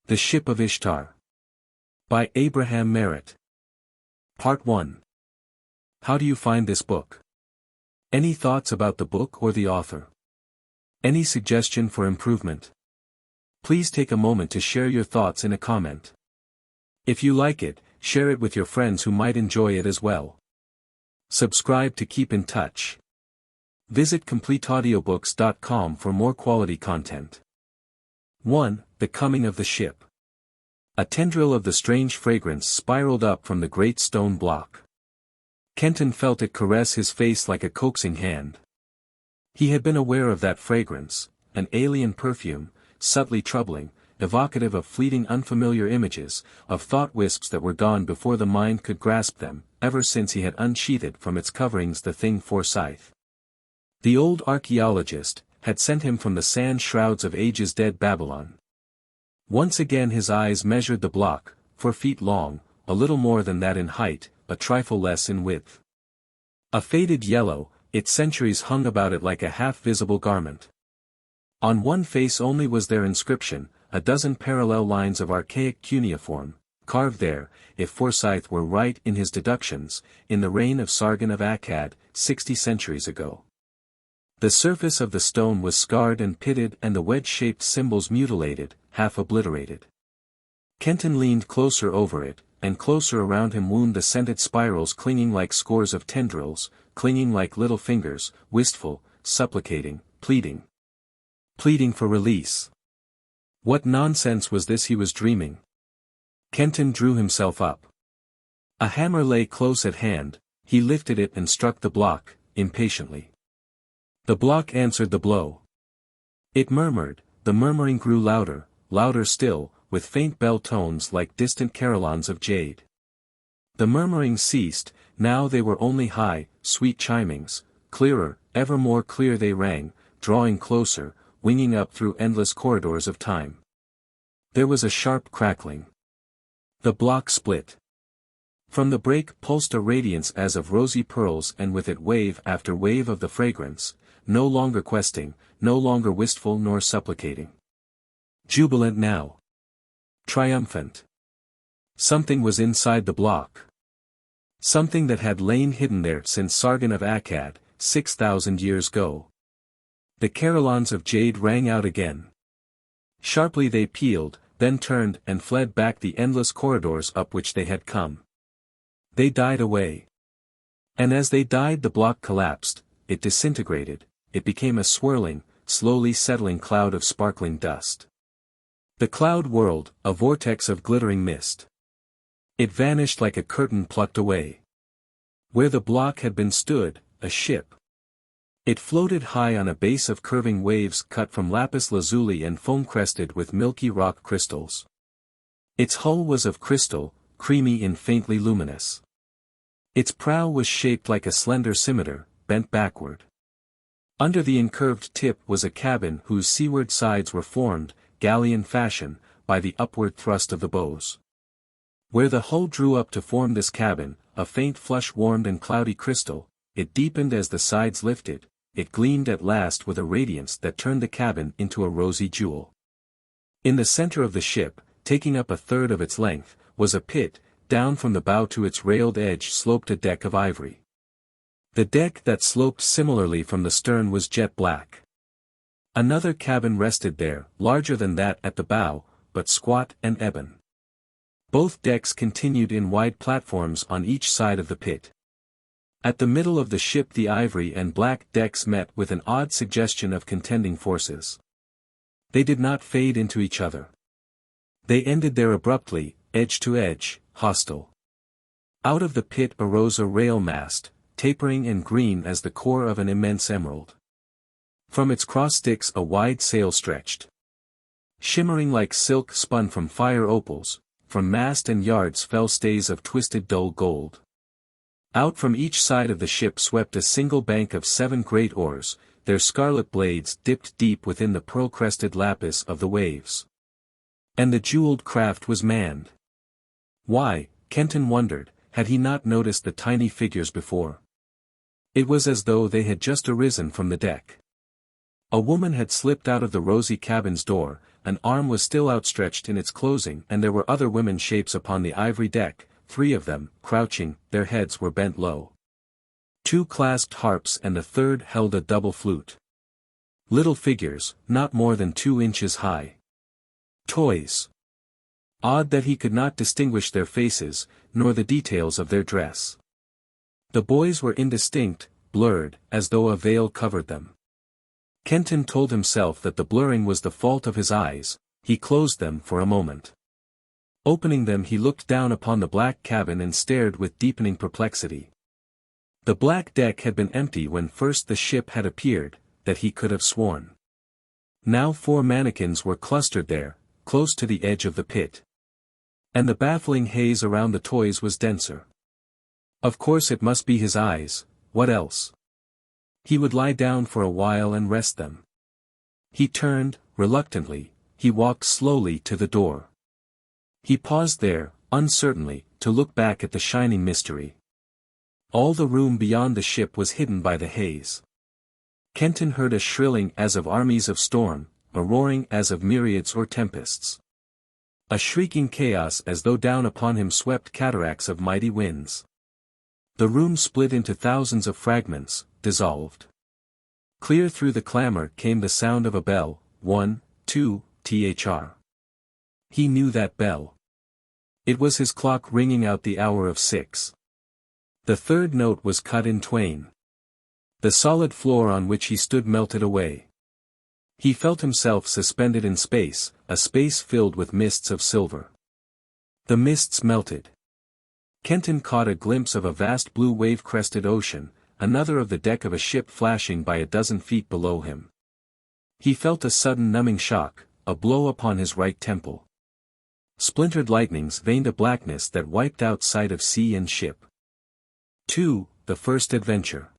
The Ship of Ishtar. By Abraham Merritt. Part 1. How do you find this book? Any thoughts about the book or the author? Any suggestion for improvement? Please take a moment to share your thoughts in a comment. If you like it, share it with your friends who might enjoy it as well. Subscribe to keep in touch. Visit completeaudiobooks.com for more quality content. 1. The Coming of the Ship. A tendril of the strange fragrance spiraled up from the great stone block. Kenton felt it caress his face like a coaxing hand. He had been aware of that fragrance, an alien perfume, subtly troubling, evocative of fleeting unfamiliar images, of thought wisps that were gone before the mind could grasp them, ever since he had unsheathed from its coverings the thing Forsyth. The old archaeologist had sent him from the sand shrouds of ages-dead Babylon. Once again his eyes measured the block, 4 feet long, a little more than that in height, a trifle less in width. A faded yellow, its centuries hung about it like a half-visible garment. On one face only was there inscription, a dozen parallel lines of archaic cuneiform, carved there, if Forsyth were right in his deductions, in the reign of Sargon of Akkad, 60 centuries ago. The surface of the stone was scarred and pitted and the wedge-shaped symbols mutilated, half obliterated. Kenton leaned closer over it, and closer around him wound the scented spirals clinging like scores of tendrils, clinging like little fingers, wistful, supplicating, pleading. Pleading for release. What nonsense was this he was dreaming? Kenton drew himself up. A hammer lay close at hand, he lifted it and struck the block, impatiently. The block answered the blow. It murmured, the murmuring grew louder, louder still, with faint bell tones like distant carillons of jade. The murmuring ceased, now they were only high, sweet chimings, clearer, ever more clear they rang, drawing closer, winging up through endless corridors of time. There was a sharp crackling. The block split. From the break pulsed a radiance as of rosy pearls, and with it wave after wave of the fragrance, no longer questing, no longer wistful nor supplicating. Jubilant now. Triumphant. Something was inside the block. Something that had lain hidden there since Sargon of Akkad, 6,000 years ago. The carillons of jade rang out again. Sharply they pealed, then turned and fled back the endless corridors up which they had come. They died away. And as they died the block collapsed, it disintegrated, it became a swirling, slowly settling cloud of sparkling dust. The cloud whirled, a vortex of glittering mist. It vanished like a curtain plucked away. Where the block had been stood, a ship. It floated high on a base of curving waves cut from lapis lazuli and foam-crested with milky rock crystals. Its hull was of crystal, creamy and faintly luminous. Its prow was shaped like a slender scimitar, bent backward. Under the incurved tip was a cabin whose seaward sides were formed, galleon fashion, by the upward thrust of the bows. Where the hull drew up to form this cabin, a faint flush warmed and cloudy crystal, it deepened as the sides lifted, it gleamed at last with a radiance that turned the cabin into a rosy jewel. In the center of the ship, taking up a third of its length, was a pit, down from the bow to its railed edge sloped a deck of ivory. The deck that sloped similarly from the stern was jet black. Another cabin rested there, larger than that at the bow, but squat and ebon. Both decks continued in wide platforms on each side of the pit. At the middle of the ship the ivory and black decks met with an odd suggestion of contending forces. They did not fade into each other. They ended there abruptly, edge to edge, hostile. Out of the pit arose a rail mast, tapering and green as the core of an immense emerald. From its cross sticks a wide sail stretched. Shimmering like silk spun from fire opals, from mast and yards fell stays of twisted dull gold. Out from each side of the ship swept a single bank of 7 great oars, their scarlet blades dipped deep within the pearl-crested lapis of the waves. And the jeweled craft was manned. Why, Kenton wondered, had he not noticed the tiny figures before? It was as though they had just arisen from the deck. A woman had slipped out of the rosy cabin's door, an arm was still outstretched in its closing and there were other women shapes upon the ivory deck, 3 of them, crouching, their heads were bent low. 2 clasped harps and the third held a double flute. Little figures, not more than 2 inches high. Toys. Odd that he could not distinguish their faces, nor the details of their dress. The boys were indistinct, blurred, as though a veil covered them. Kenton told himself that the blurring was the fault of his eyes. He closed them for a moment. Opening them he looked down upon the black cabin and stared with deepening perplexity. The black deck had been empty when first the ship had appeared, that he could have sworn. Now 4 mannequins were clustered there, close to the edge of the pit. And the baffling haze around the toys was denser. Of course it must be his eyes, what else? He would lie down for a while and rest them. He turned, reluctantly, he walked slowly to the door. He paused there, uncertainly, to look back at the shining mystery. All the room beyond the ship was hidden by the haze. Kenton heard a shrilling as of armies of storm, a roaring as of myriads or tempests. A shrieking chaos as though down upon him swept cataracts of mighty winds. The room split into thousands of fragments, dissolved. Clear through the clamor came the sound of a bell, 1, 2, thr. He knew that bell. It was his clock ringing out the hour of 6. The third note was cut in twain. The solid floor on which he stood melted away. He felt himself suspended in space, a space filled with mists of silver. The mists melted. Kenton caught a glimpse of a vast blue wave-crested ocean, another of the deck of a ship flashing by a dozen feet below him. He felt a sudden numbing shock, a blow upon his right temple. Splintered lightnings veined a blackness that wiped out sight of sea and ship. 2. The First Adventure.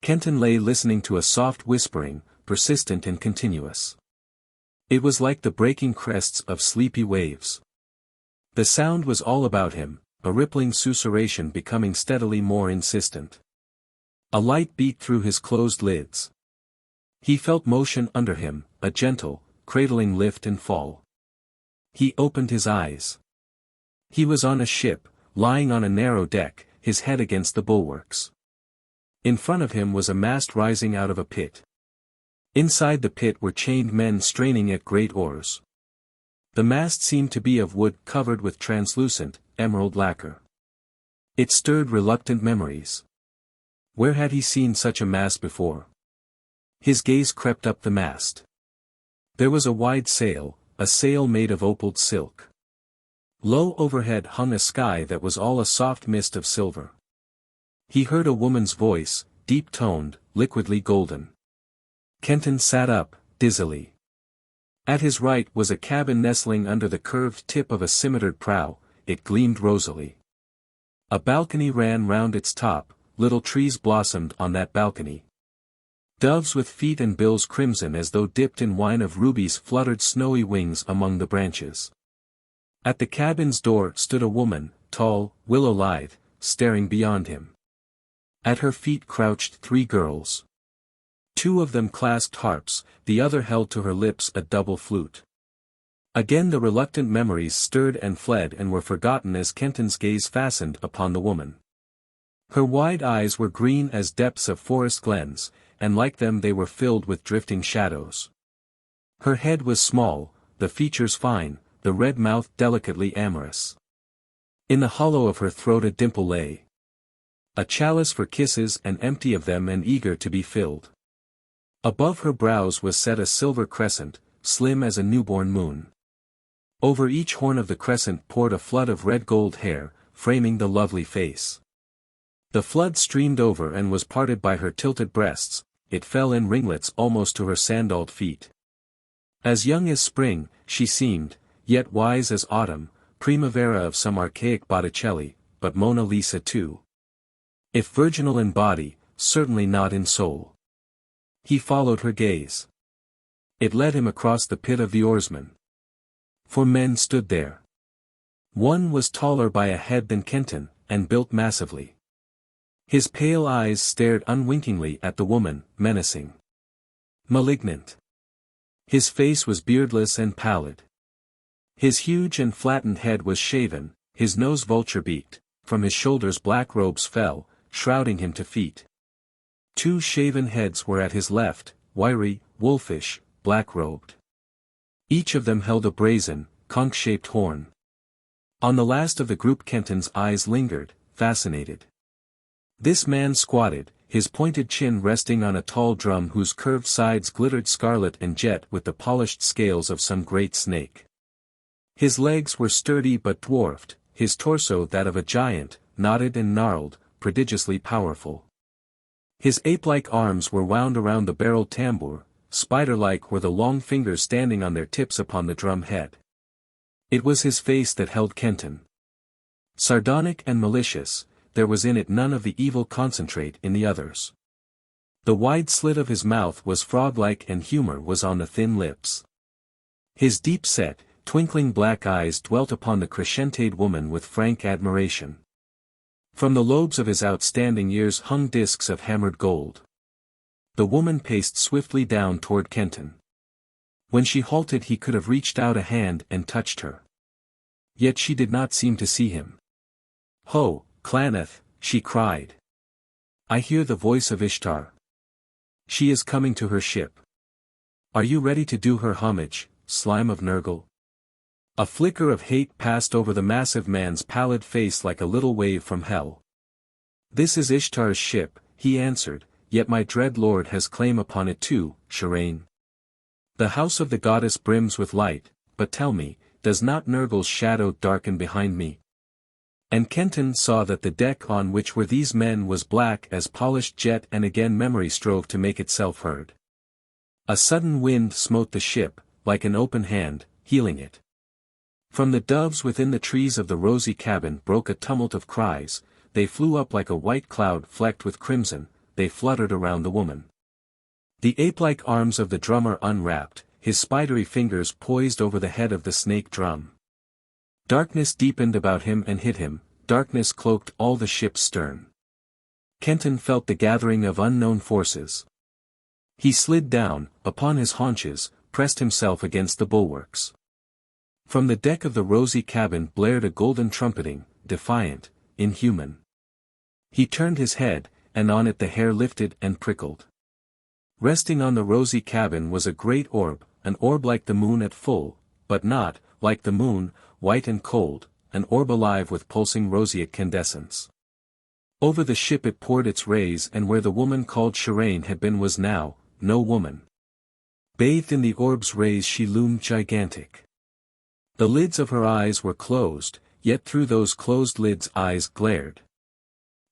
Kenton lay listening to a soft whispering, persistent and continuous. It was like the breaking crests of sleepy waves. The sound was all about him, a rippling susurration becoming steadily more insistent. A light beat through his closed lids. He felt motion under him, a gentle, cradling lift and fall. He opened his eyes. He was on a ship, lying on a narrow deck, his head against the bulwarks. In front of him was a mast rising out of a pit. Inside the pit were chained men straining at great oars. The mast seemed to be of wood covered with translucent, emerald lacquer. It stirred reluctant memories. Where had he seen such a mast before? His gaze crept up the mast. There was a wide sail, a sail made of opaled silk. Low overhead hung a sky that was all a soft mist of silver. He heard a woman's voice, deep-toned, liquidly golden. Kenton sat up, dizzily. At his right was a cabin nestling under the curved tip of a scimitarred prow, it gleamed rosily. A balcony ran round its top, little trees blossomed on that balcony. Doves with feet and bills crimson as though dipped in wine of rubies fluttered snowy wings among the branches. At the cabin's door stood a woman, tall, willow-lithe, staring beyond him. At her feet crouched 3 girls. 2 of them clasped harps, the other held to her lips a double flute. Again the reluctant memories stirred and fled and were forgotten as Kenton's gaze fastened upon the woman. Her wide eyes were green as depths of forest glens, and like them they were filled with drifting shadows. Her head was small, the features fine, the red mouth delicately amorous. In the hollow of her throat a dimple lay. A chalice for kisses and empty of them and eager to be filled. Above her brows was set a silver crescent, slim as a newborn moon. Over each horn of the crescent poured a flood of red gold hair, framing the lovely face. The flood streamed over and was parted by her tilted breasts, it fell in ringlets almost to her sandaled feet. As young as spring, she seemed, yet wise as autumn, primavera of some archaic Botticelli, but Mona Lisa too. If virginal in body, certainly not in soul. He followed her gaze. It led him across the pit of the oarsmen. 4 men stood there. One was taller by a head than Kenton, and built massively. His pale eyes stared unwinkingly at the woman, menacing. Malignant. His face was beardless and pallid. His huge and flattened head was shaven, his nose vulture-beaked, from his shoulders black robes fell, shrouding him to feet. 2 shaven heads were at his left, wiry, wolfish, black-robed. Each of them held a brazen, conch-shaped horn. On the last of the group Kenton's eyes lingered, fascinated. This man squatted, his pointed chin resting on a tall drum whose curved sides glittered scarlet and jet with the polished scales of some great snake. His legs were sturdy but dwarfed, his torso that of a giant, knotted and gnarled, prodigiously powerful. His ape-like arms were wound around the barreled tambour, spider-like were the long fingers standing on their tips upon the drum head. It was his face that held Kenton. Sardonic and malicious, there was in it none of the evil concentrate in the others. The wide slit of his mouth was frog-like and humor was on the thin lips. His deep-set, twinkling black eyes dwelt upon the crescentade woman with frank admiration. From the lobes of his outstanding ears hung discs of hammered gold. The woman paced swiftly down toward Kenton. When she halted he could have reached out a hand and touched her. Yet she did not seem to see him. "Ho, Klaneth," she cried. "I hear the voice of Ishtar. She is coming to her ship. Are you ready to do her homage, slime of Nergal?" A flicker of hate passed over the massive man's pallid face like a little wave from hell. "This is Ishtar's ship," he answered, "yet my dread lord has claim upon it too, Sharane. The house of the goddess brims with light, but tell me, does not Nergal's shadow darken behind me?" And Kenton saw that the deck on which were these men was black as polished jet, and again memory strove to make itself heard. A sudden wind smote the ship, like an open hand, healing it. From the doves within the trees of the rosy cabin broke a tumult of cries, they flew up like a white cloud flecked with crimson, they fluttered around the woman. The ape-like arms of the drummer unwrapped, his spidery fingers poised over the head of the snake drum. Darkness deepened about him and hid him, darkness cloaked all the ship's stern. Kenton felt the gathering of unknown forces. He slid down, upon his haunches, pressed himself against the bulwarks. From the deck of the rosy cabin blared a golden trumpeting, defiant, inhuman. He turned his head, and on it the hair lifted and prickled. Resting on the rosy cabin was a great orb, an orb like the moon at full, but not, like the moon, white and cold, an orb alive with pulsing roseate candescence. Over the ship it poured its rays, and where the woman called Sharane had been was now, no woman. Bathed in the orb's rays she loomed gigantic. The lids of her eyes were closed, yet through those closed lids eyes glared.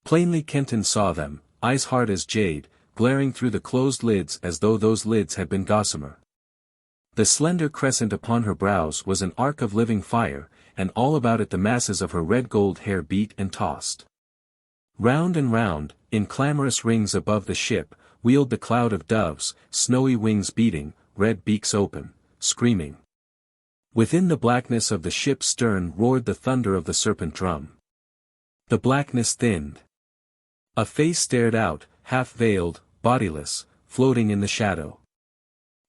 Plainly Kenton saw them, eyes hard as jade, glaring through the closed lids as though those lids had been gossamer. The slender crescent upon her brows was an arc of living fire, and all about it the masses of her red-gold hair beat and tossed. Round and round, in clamorous rings above the ship, wheeled the cloud of doves, snowy wings beating, red beaks open, screaming. Within the blackness of the ship's stern roared the thunder of the serpent drum. The blackness thinned. A face stared out, half-veiled, bodiless, floating in the shadow.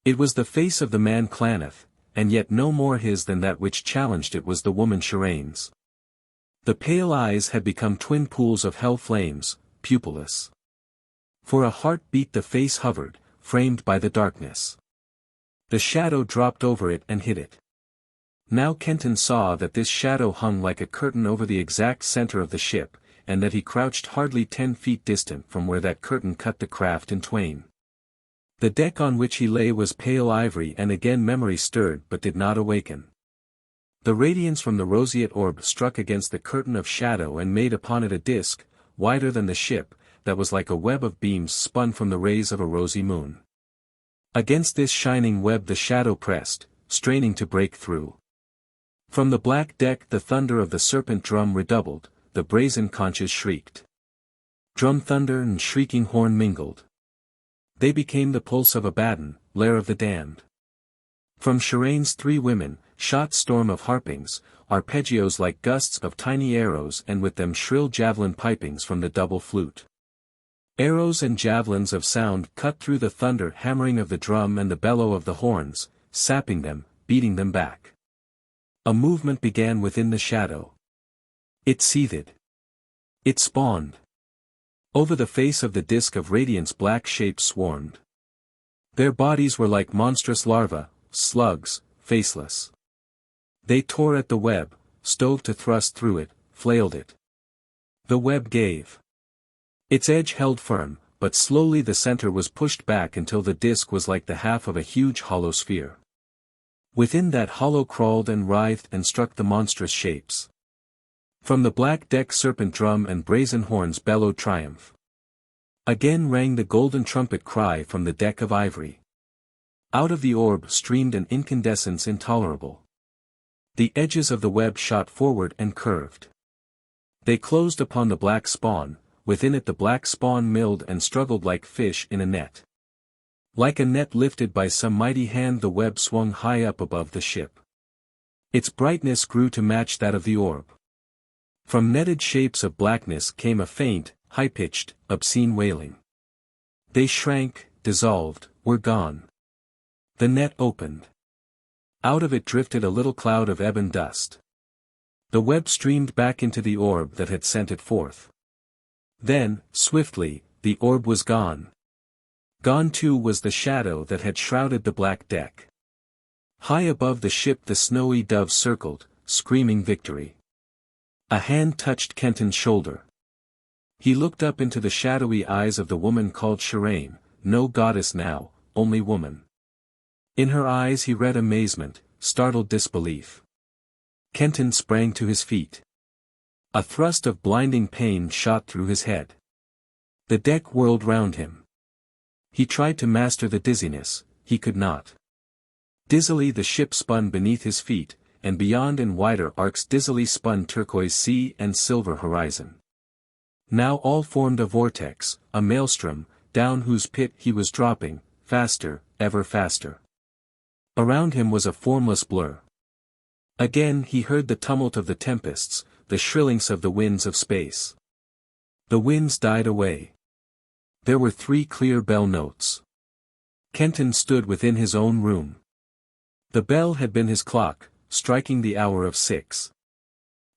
It was the face of the man Klaneth, and yet no more his than that which challenged it was the woman Sharane's. The pale eyes had become twin pools of hell flames, pupilless. For a heart beat the face hovered, framed by the darkness. The shadow dropped over it and hid it. Now Kenton saw that this shadow hung like a curtain over the exact center of the ship, and that he crouched hardly 10 feet distant from where that curtain cut the craft in twain. The deck on which he lay was pale ivory, and again memory stirred but did not awaken. The radiance from the roseate orb struck against the curtain of shadow and made upon it a disk, wider than the ship, that was like a web of beams spun from the rays of a rosy moon. Against this shining web the shadow pressed, straining to break through. From the black deck the thunder of the serpent drum redoubled, the brazen conches shrieked. Drum thunder and shrieking horn mingled. They became the pulse of Abaddon, lair of the damned. From Sharane's 3 women, shot storm of harpings, arpeggios like gusts of tiny arrows, and with them shrill javelin pipings from the double flute. Arrows and javelins of sound cut through the thunder hammering of the drum and the bellow of the horns, sapping them, beating them back. A movement began within the shadow. It seethed. It spawned. Over the face of the disk of radiance black shapes swarmed. Their bodies were like monstrous larvae, slugs, faceless. They tore at the web, strove to thrust through it, flailed it. The web gave. Its edge held firm, but slowly the center was pushed back until the disk was like the half of a huge hollow sphere. Within that hollow crawled and writhed and struck the monstrous shapes. From the black deck serpent drum and brazen horns bellowed triumph. Again rang the golden trumpet cry from the deck of ivory. Out of the orb streamed an incandescence intolerable. The edges of the web shot forward and curved. They closed upon the black spawn, within it the black spawn milled and struggled like fish in a net. Like a net lifted by some mighty hand the web swung high up above the ship. Its brightness grew to match that of the orb. From netted shapes of blackness came a faint, high-pitched, obscene wailing. They shrank, dissolved, were gone. The net opened. Out of it drifted a little cloud of ebon dust. The web streamed back into the orb that had sent it forth. Then, swiftly, the orb was gone. Gone too was the shadow that had shrouded the black deck. High above the ship the snowy dove circled, screaming victory. A hand touched Kenton's shoulder. He looked up into the shadowy eyes of the woman called Sharane, no goddess now, only woman. In her eyes he read amazement, startled disbelief. Kenton sprang to his feet. A thrust of blinding pain shot through his head. The deck whirled round him. He tried to master the dizziness, he could not. Dizzily the ship spun beneath his feet, and beyond in wider arcs dizzily spun turquoise sea and silver horizon. Now all formed a vortex, a maelstrom, down whose pit he was dropping, faster, ever faster. Around him was a formless blur. Again he heard the tumult of the tempests, the shrillings of the winds of space. The winds died away. There were 3 clear bell notes. Kenton stood within his own room. The bell had been his clock, striking the hour of 6.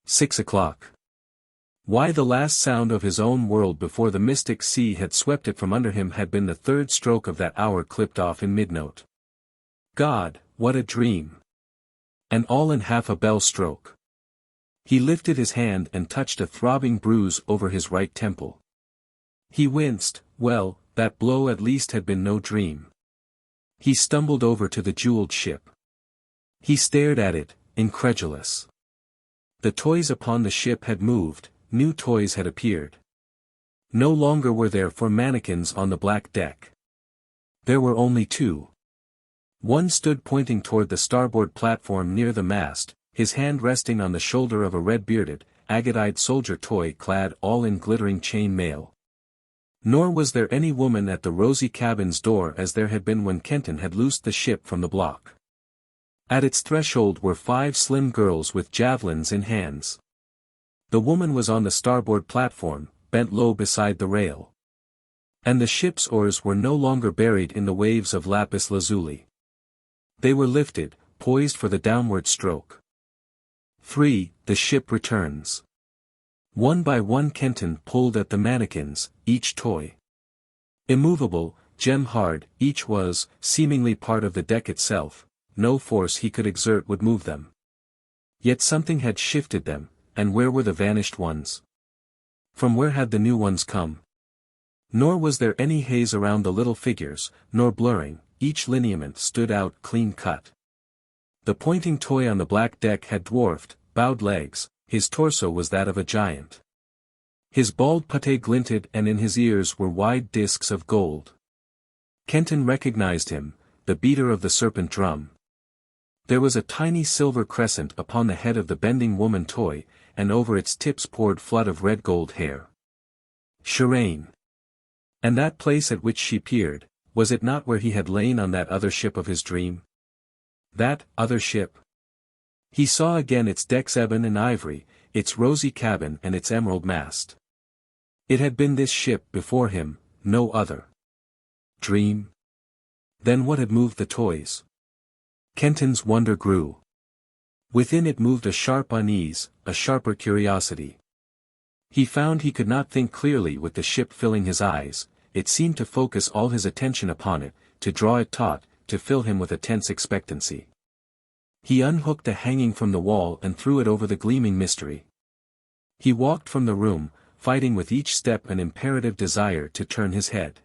6 o'clock. Why the last sound of his own world before the mystic sea had swept it from under him had been the 3rd stroke of that hour clipped off in midnote. God, what a dream! And all in half a bell stroke. He lifted his hand and touched a throbbing bruise over his right temple. He winced, well, that blow at least had been no dream. He stumbled over to the jeweled ship. He stared at it, incredulous. The toys upon the ship had moved, new toys had appeared. No longer were there 4 mannequins on the black deck. There were only 2. One stood pointing toward the starboard platform near the mast, his hand resting on the shoulder of a red-bearded, agate-eyed soldier toy clad all in glittering chain mail. Nor was there any woman at the rosy cabin's door as there had been when Kenton had loosed the ship from the block. At its threshold were 5 slim girls with javelins in hands. The woman was on the starboard platform, bent low beside the rail. And the ship's oars were no longer buried in the waves of lapis lazuli. They were lifted, poised for the downward stroke. 3. The ship returns. One by one Kenton pulled at the mannequins, each toy. Immovable, gem-hard, each was, seemingly part of the deck itself, no force he could exert would move them. Yet something had shifted them, and where were the vanished ones? From where had the new ones come? Nor was there any haze around the little figures, nor blurring, each lineament stood out clean-cut. The pointing toy on the black deck had dwarfed, bowed legs, his torso was that of a giant. His bald pate glinted and in his ears were wide discs of gold. Kenton recognized him, the beater of the serpent drum. There was a tiny silver crescent upon the head of the bending woman toy, and over its tips poured flood of red gold hair. Sharane. And that place at which she peered, was it not where he had lain on that other ship of his dream? That other ship. He saw again its decks ebon and ivory, its rosy cabin and its emerald mast. It had been this ship before him, no other. Dream? Then what had moved the toys? Kenton's wonder grew. Within it moved a sharp unease, a sharper curiosity. He found he could not think clearly with the ship filling his eyes. It seemed to focus all his attention upon it, to draw it taut, to fill him with a tense expectancy. He unhooked a hanging from the wall and threw it over the gleaming mystery. He walked from the room, fighting with each step an imperative desire to turn his head.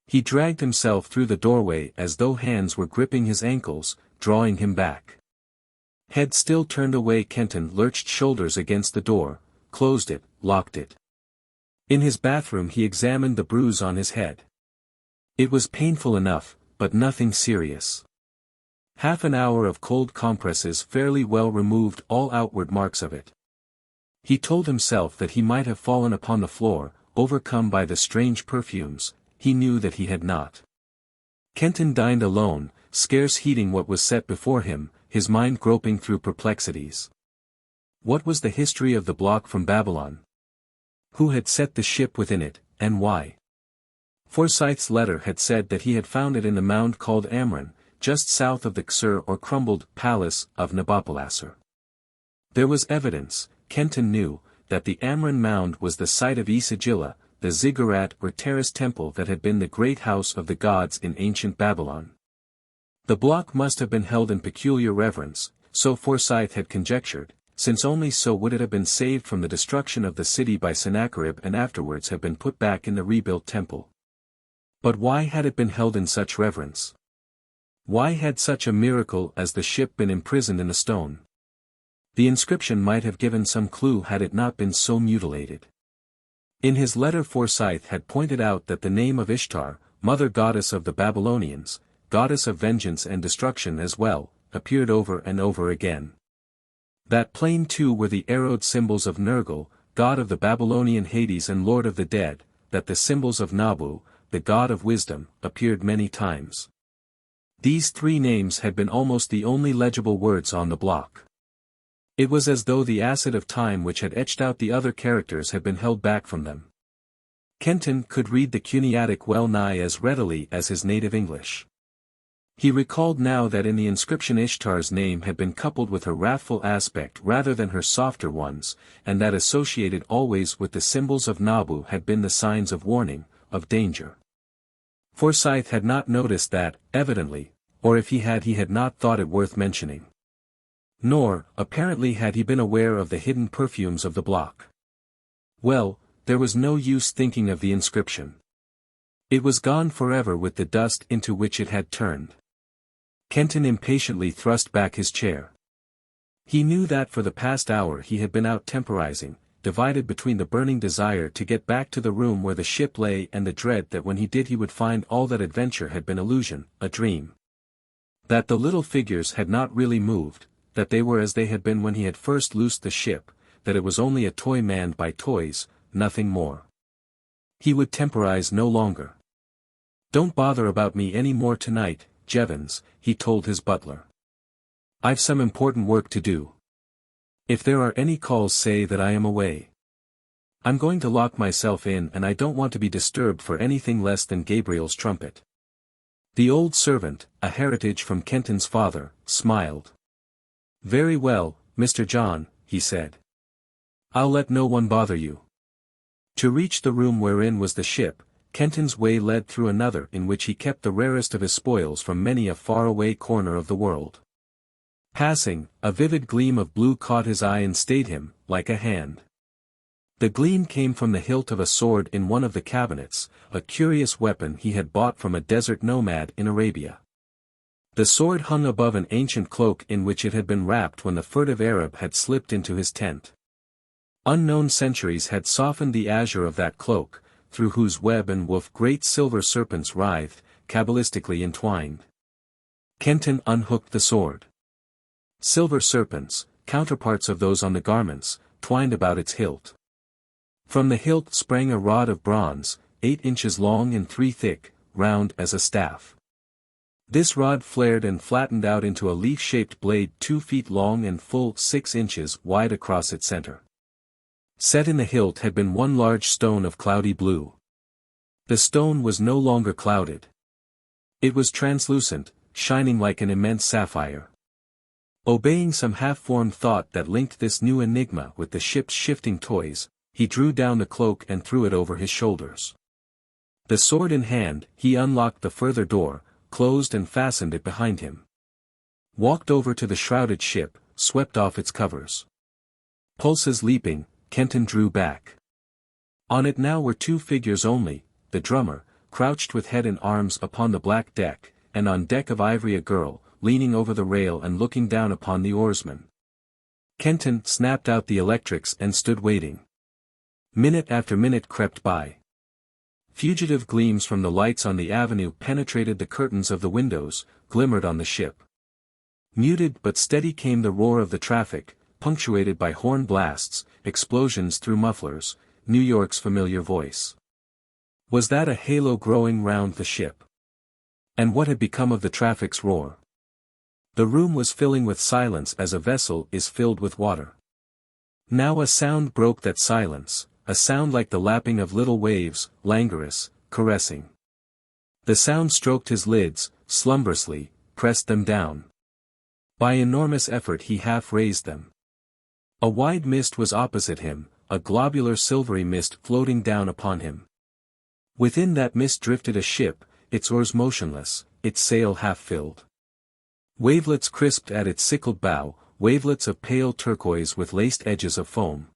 He dragged himself through the doorway as though hands were gripping his ankles, drawing him back. Head still turned away, Kenton lurched shoulders against the door, closed it, locked it. In his bathroom he examined the bruise on his head. It was painful enough, but nothing serious. Half an hour of cold compresses fairly well removed all outward marks of it. He told himself that he might have fallen upon the floor, overcome by the strange perfumes. He knew that he had not. Kenton dined alone, scarce heeding what was set before him, his mind groping through perplexities. What was the history of the block from Babylon? Who had set the ship within it, and why? Forsyth's letter had said that he had found it in the mound called Amran, just south of the Ksur or crumbled palace of Nabopolassar. There was evidence, Kenton knew, that the Amran mound was the site of Isagilla, the ziggurat or terrace temple that had been the great house of the gods in ancient Babylon. The block must have been held in peculiar reverence, so Forsyth had conjectured, since only so would it have been saved from the destruction of the city by Sennacherib and afterwards have been put back in the rebuilt temple. But why had it been held in such reverence? Why had such a miracle as the ship been imprisoned in the stone? The inscription might have given some clue had it not been so mutilated. In his letter Forsyth had pointed out that the name of Ishtar, mother goddess of the Babylonians, goddess of vengeance and destruction as well, appeared over and over again. That plain too were the arrowed symbols of Nergal, god of the Babylonian Hades and lord of the dead, that the symbols of Nabu, the god of wisdom, appeared many times. These three names had been almost the only legible words on the block. It was as though the acid of time which had etched out the other characters had been held back from them. Kenton could read the Cuneiatic well nigh as readily as his native English. He recalled now that in the inscription Ishtar's name had been coupled with her wrathful aspect rather than her softer ones, and that associated always with the symbols of Nabu had been the signs of warning, of danger. Forsyth had not noticed that, evidently, or if he had not thought it worth mentioning. Nor, apparently had he been aware of the hidden perfumes of the block. Well, there was no use thinking of the inscription. It was gone forever with the dust into which it had turned. Kenton impatiently thrust back his chair. He knew that for the past hour he had been out temporizing, divided between the burning desire to get back to the room where the ship lay and the dread that when he did he would find all that adventure had been illusion, a dream. That the little figures had not really moved, that they were as they had been when he had first loosed the ship, that it was only a toy manned by toys, nothing more. He would temporize no longer. "Don't bother about me any more tonight, Jevons," he told his butler. "I've some important work to do. If there are any calls say that I am away. I'm going to lock myself in and I don't want to be disturbed for anything less than Gabriel's trumpet." The old servant, a heritage from Kenton's father, smiled. "Very well, Mr. John," he said. "I'll let no one bother you." To reach the room wherein was the ship, Kenton's way led through another in which he kept the rarest of his spoils from many a far-away corner of the world. Passing, a vivid gleam of blue caught his eye and stayed him, like a hand. The gleam came from the hilt of a sword in one of the cabinets, a curious weapon he had bought from a desert nomad in Arabia. The sword hung above an ancient cloak in which it had been wrapped when the furtive Arab had slipped into his tent. Unknown centuries had softened the azure of that cloak, through whose web and woof great silver serpents writhed, cabalistically entwined. Kenton unhooked the sword. Silver serpents, counterparts of those on the garments, twined about its hilt. From the hilt sprang a rod of bronze, 8 inches long and 3 thick, round as a staff. This rod flared and flattened out into a leaf-shaped blade 2 feet long and full 6 inches wide across its center. Set in the hilt had been one large stone of cloudy blue. The stone was no longer clouded. It was translucent, shining like an immense sapphire. Obeying some half-formed thought that linked this new enigma with the ship's shifting toys, he drew down the cloak and threw it over his shoulders. The sword in hand, he unlocked the further door, closed and fastened it behind him. Walked over to the shrouded ship, swept off its covers. Pulses leaping, Kenton drew back. On it now were two figures only, the drummer, crouched with head and arms upon the black deck, and on deck of ivory a girl, leaning over the rail and looking down upon the oarsman. Kenton snapped out the electrics and stood waiting. Minute after minute crept by. Fugitive gleams from the lights on the avenue penetrated the curtains of the windows, glimmered on the ship. Muted but steady came the roar of the traffic, punctuated by horn blasts, explosions through mufflers, New York's familiar voice. Was that a halo growing round the ship? And what had become of the traffic's roar? The room was filling with silence as a vessel is filled with water. Now a sound broke that silence, a sound like the lapping of little waves, languorous, caressing. The sound stroked his lids, slumberously, pressed them down. By enormous effort he half raised them. A wide mist was opposite him, a globular silvery mist floating down upon him. Within that mist drifted a ship, its oars motionless, its sail half-filled. Wavelets crisped at its sickled bow, wavelets of pale turquoise with laced edges of foam.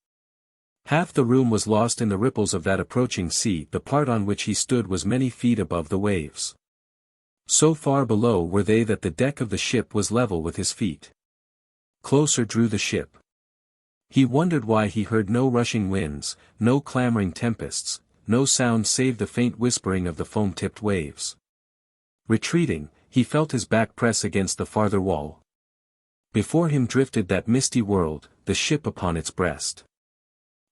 Half the room was lost in the ripples of that approaching sea. The part on which he stood was many feet above the waves. So far below were they that the deck of the ship was level with his feet. Closer drew the ship. He wondered why he heard no rushing winds, no clamoring tempests, no sound save the faint whispering of the foam-tipped waves. Retreating, he felt his back press against the farther wall. Before him drifted that misty world, the ship upon its breast.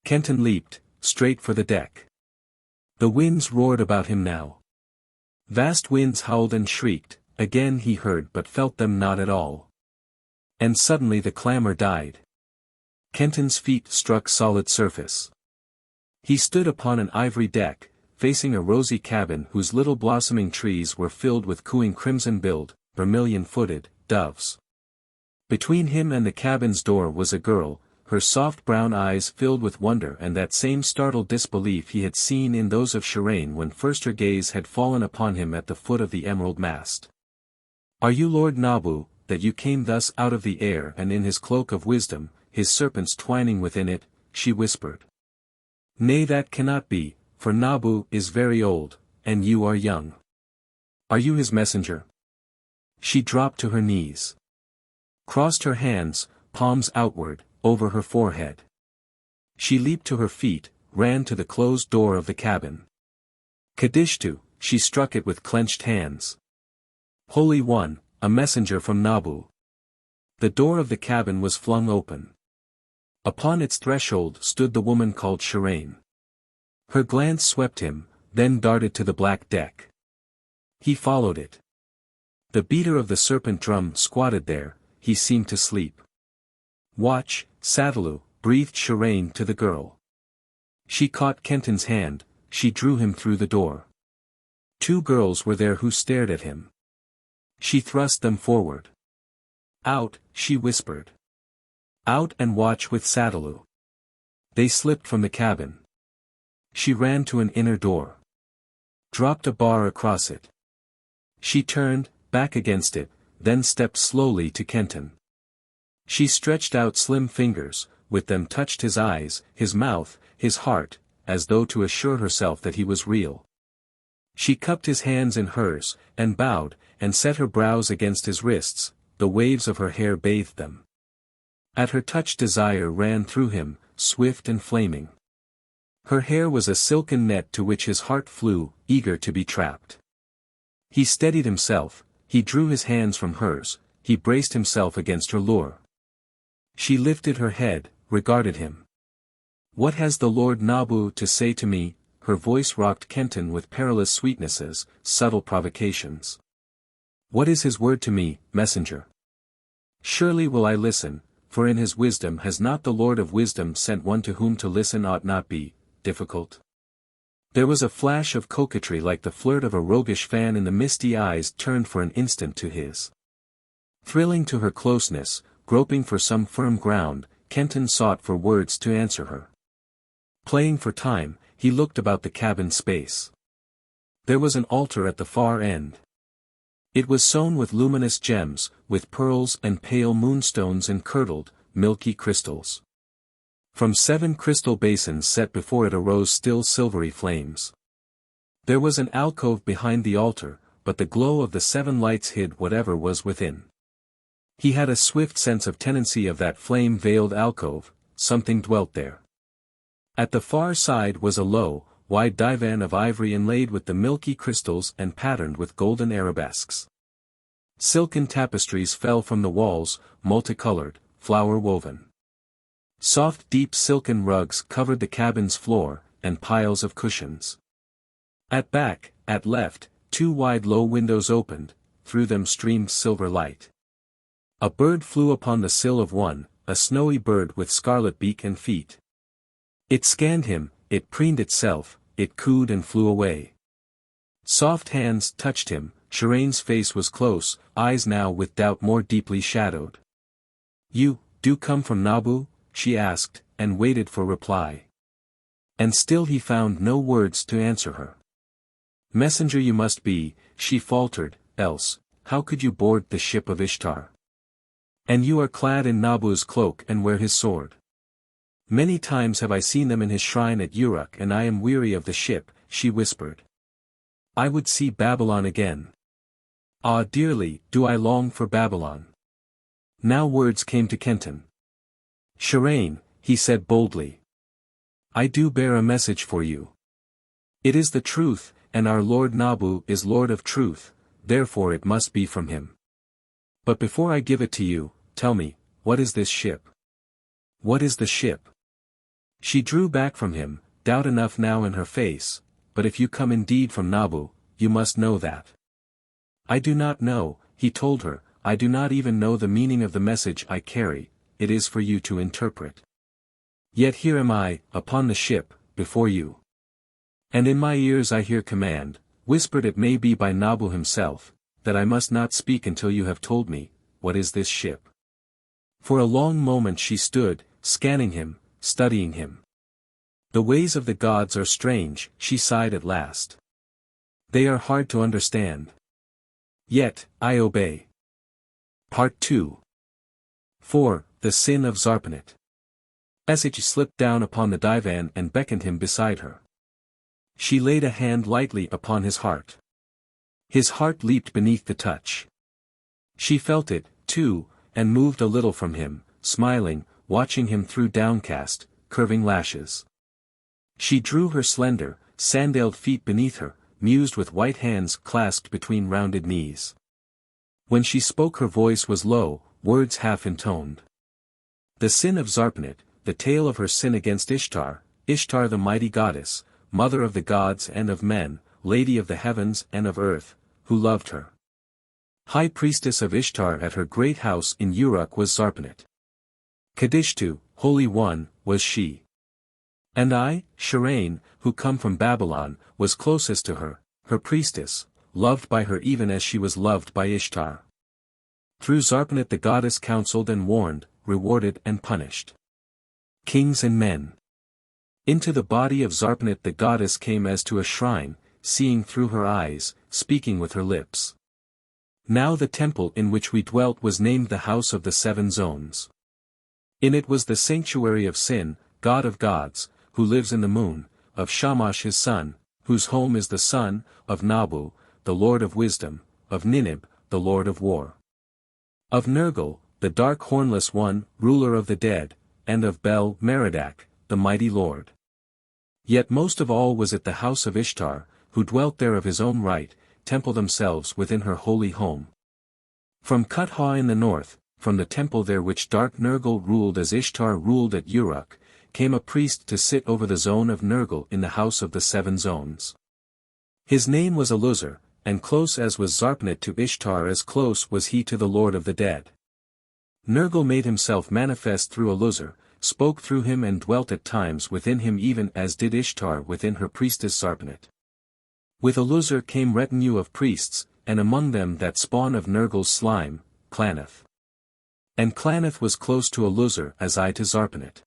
Kenton leaped, straight for the deck. The winds roared about him now. Vast winds howled and shrieked, again he heard but felt them not at all. And suddenly the clamor died. Kenton's feet struck solid surface. He stood upon an ivory deck, facing a rosy cabin whose little blossoming trees were filled with cooing crimson-billed, vermilion-footed, doves. Between him and the cabin's door was a girl, her soft brown eyes filled with wonder and that same startled disbelief he had seen in those of Sharane when first her gaze had fallen upon him at the foot of the emerald mast. "Are you Lord Nabu, that you came thus out of the air and in his cloak of wisdom, his serpents twining within it?" she whispered. "Nay, that cannot be, for Nabu is very old, and you are young. Are you his messenger?" She dropped to her knees. Crossed her hands, palms outward, over her forehead. She leaped to her feet, ran to the closed door of the cabin. "Kadishtu," she struck it with clenched hands. "Holy One, a messenger from Nabu." The door of the cabin was flung open. Upon its threshold stood the woman called Sharane. Her glance swept him, then darted to the black deck. He followed it. The beater of the serpent drum squatted there, he seemed to sleep. "Watch, Sadalu," breathed Sharane to the girl. She caught Kenton's hand, she drew him through the door. Two girls were there who stared at him. She thrust them forward. "Out," she whispered. "Out and watch with Sadalu." They slipped from the cabin. She ran to an inner door. Dropped a bar across it. She turned, back against it, then stepped slowly to Kenton. She stretched out slim fingers, with them touched his eyes, his mouth, his heart, as though to assure herself that he was real. She cupped his hands in hers, and bowed, and set her brows against his wrists, the waves of her hair bathed them. At her touch desire ran through him, swift and flaming. Her hair was a silken net to which his heart flew, eager to be trapped. He steadied himself, he drew his hands from hers, he braced himself against her lure. She lifted her head, regarded him. "What has the Lord Nabu to say to me?" Her voice rocked Kenton with perilous sweetnesses, subtle provocations. "What is his word to me, messenger? Surely will I listen, for in his wisdom has not the Lord of wisdom sent one to whom to listen ought not be difficult?" There was a flash of coquetry like the flirt of a roguish fan in the misty eyes turned for an instant to his. Thrilling to her closeness, groping for some firm ground, Kenton sought for words to answer her. Playing for time, he looked about the cabin space. There was an altar at the far end. It was sewn with luminous gems, with pearls and pale moonstones and curdled, milky crystals. From 7 crystal basins set before it arose still silvery flames. There was an alcove behind the altar, but the glow of the 7 lights hid whatever was within. He had a swift sense of tenancy of that flame-veiled alcove, something dwelt there. At the far side was a low, wide divan of ivory inlaid with the milky crystals and patterned with golden arabesques. Silken tapestries fell from the walls, multicolored, flower-woven. Soft deep silken rugs covered the cabin's floor, and piles of cushions. At back, at left, 2 wide low windows opened, through them streamed silver light. A bird flew upon the sill of one, a snowy bird with scarlet beak and feet. It scanned him, it preened itself, it cooed and flew away. Soft hands touched him, Sharane's face was close, eyes now with doubt more deeply shadowed. "You, do come from Nabu?" she asked, and waited for reply. And still he found no words to answer her. "Messenger you must be," she faltered, "else, how could you board the ship of Ishtar? And you are clad in Nabu's cloak and wear his sword. Many times have I seen them in his shrine at Uruk and I am weary of the ship," she whispered. "I would see Babylon again. Ah, dearly do I long for Babylon." Now words came to Kenton. "Sharane," he said boldly. "I do bear a message for you. It is the truth, and our Lord Nabu is Lord of truth, therefore it must be from him. But before I give it to you, tell me, what is this ship? What is the ship?" She drew back from him, doubt enough now in her face, "But if you come indeed from Nabu, you must know that." "I do not know," he told her, "I do not even know the meaning of the message I carry, it is for you to interpret. Yet here am I, upon the ship, before you. And in my ears I hear command, whispered it may be by Nabu himself, that I must not speak until you have told me, what is this ship?" For a long moment she stood, scanning him, studying him. "The ways of the gods are strange," she sighed at last. "They are hard to understand. Yet, I obey." Part 2. 4. The Sin of Zarpanit. Gigi slipped down upon the divan and beckoned him beside her. She laid a hand lightly upon his heart. His heart leaped beneath the touch. She felt it, too, and moved a little from him, smiling, watching him through downcast, curving lashes. She drew her slender, sandaled feet beneath her, mused with white hands clasped between rounded knees. When she spoke her voice was low, words half intoned. The Sin of Zarpanit, the tale of her sin against Ishtar, Ishtar the mighty goddess, mother of the gods and of men, lady of the heavens and of earth, who loved her. High priestess of Ishtar at her great house in Uruk was Zarpanit. Kadishtu, Holy One, was she. And I, Sharane, who come from Babylon, was closest to her, her priestess, loved by her even as she was loved by Ishtar. Through Zarpanit the goddess counseled and warned, rewarded and punished kings and men. Into the body of Zarpanit the goddess came as to a shrine, seeing through her eyes, speaking with her lips. Now the temple in which we dwelt was named the House of the 7 Zones. In it was the sanctuary of Sin, god of gods, who lives in the moon, of Shamash his son, whose home is the sun, of Nabu, the lord of wisdom, of Ninib, the lord of war. Of Nergal, the dark hornless one, ruler of the dead, and of Bel Merodach, the mighty lord. Yet most of all was it the house of Ishtar, who dwelt there of his own right, temple themselves within her holy home. From Kutha in the north, from the temple there which dark Nergal ruled as Ishtar ruled at Uruk, came a priest to sit over the zone of Nergal in the house of the 7 zones. His name was Eluzar, and close as was Zarpanit to Ishtar as close was he to the lord of the dead. Nergal made himself manifest through Eluzar, spoke through him and dwelt at times within him even as did Ishtar within her priestess Zarpanit. With Aluzar came retinue of priests, and among them that spawn of Nergal's slime, Klaneth. And Klaneth was close to Aluzar as I to Zarpanit.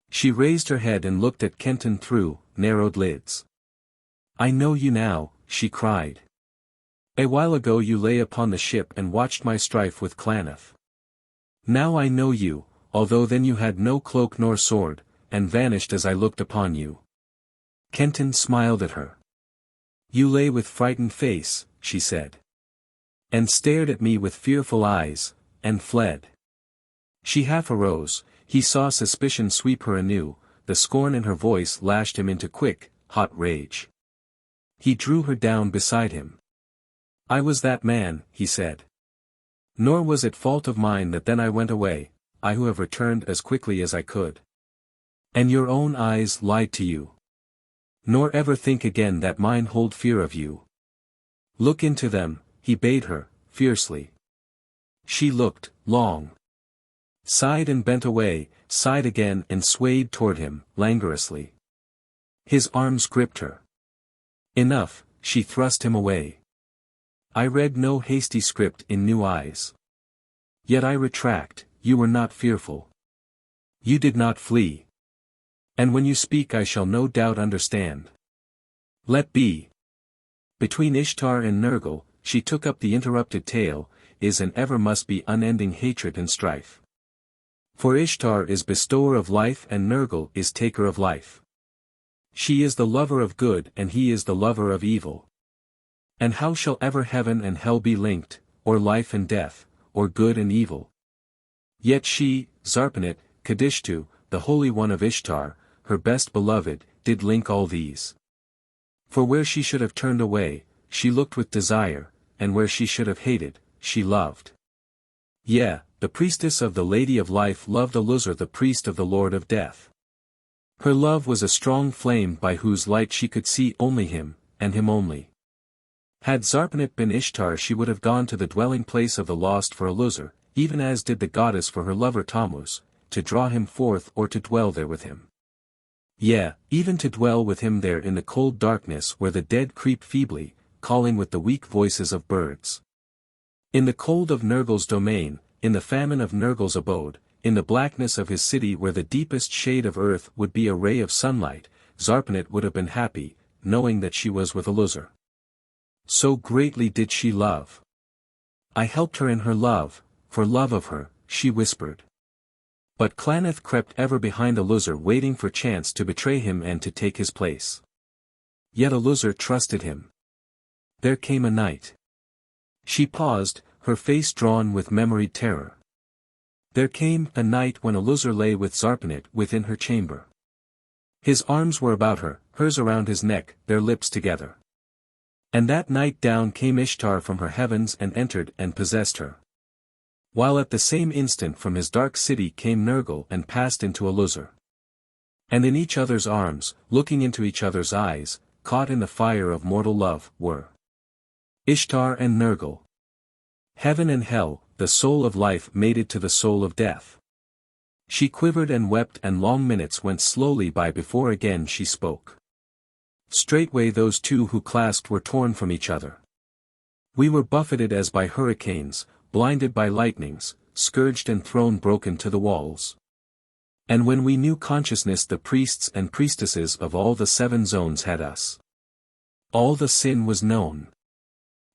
She raised her head and looked at Kenton through narrowed lids. "I know you now," she cried. "A while ago you lay upon the ship and watched my strife with Klaneth. Now I know you, although then you had no cloak nor sword, and vanished as I looked upon you." Kenton smiled at her. "You lay with frightened face," she said. "And stared at me with fearful eyes, and fled." She half arose, he saw suspicion sweep her anew, the scorn in her voice lashed him into quick, hot rage. He drew her down beside him. "I was that man," he said. "Nor was it fault of mine that then I went away, I who have returned as quickly as I could. And your own eyes lied to you. Nor ever think again that mine hold fear of you. Look into them," he bade her, fiercely. She looked, long. Sighed and bent away, sighed again and swayed toward him, languorously. His arms gripped her. Enough, she thrust him away. "I read no hasty script in new eyes. Yet I retract, you were not fearful. You did not flee. And when you speak I shall no doubt understand. Let be." Between Ishtar and Nergal, she took up the interrupted tale, is and ever must be unending hatred and strife. For Ishtar is bestower of life and Nergal is taker of life. She is the lover of good and he is the lover of evil. And how shall ever heaven and hell be linked, or life and death, or good and evil? Yet she, Zarpanit, Kadishtu, the Holy One of Ishtar, her best beloved, did link all these. For where she should have turned away, she looked with desire, and where she should have hated, she loved. Yea, the priestess of the Lady of Life loved Aluzar the priest of the Lord of Death. Her love was a strong flame by whose light she could see only him, and him only. Had Zarpanit been Ishtar she would have gone to the dwelling place of the lost for Aluzar, even as did the goddess for her lover Tammuz, to draw him forth or to dwell there with him. Yea, even to dwell with him there in the cold darkness where the dead creep feebly, calling with the weak voices of birds. In the cold of Nergal's domain, in the famine of Nergal's abode, in the blackness of his city where the deepest shade of earth would be a ray of sunlight, Zarpanit would have been happy, knowing that she was with Aluzar. So greatly did she love. I helped her in her love, for love of her, she whispered. But Klaneth crept ever behind Aluzar waiting for chance to betray him and to take his place. Yet Aluzar trusted him. There came a night. She paused, her face drawn with memoried terror. There came a night when Aluzar lay with Zarpanit within her chamber. His arms were about her, hers around his neck, their lips together. And that night down came Ishtar from her heavens and entered and possessed her. While at the same instant from his dark city came Nergal and passed into Aluzar. And in each other's arms, looking into each other's eyes, caught in the fire of mortal love, were Ishtar and Nergal. Heaven and hell, the soul of life mated to the soul of death. She quivered and wept and long minutes went slowly by before again she spoke. Straightway those two who clasped were torn from each other. We were buffeted as by hurricanes, blinded by lightnings, scourged and thrown broken to the walls. And when we knew consciousness the priests and priestesses of all the 7 zones had us. All the sin was known.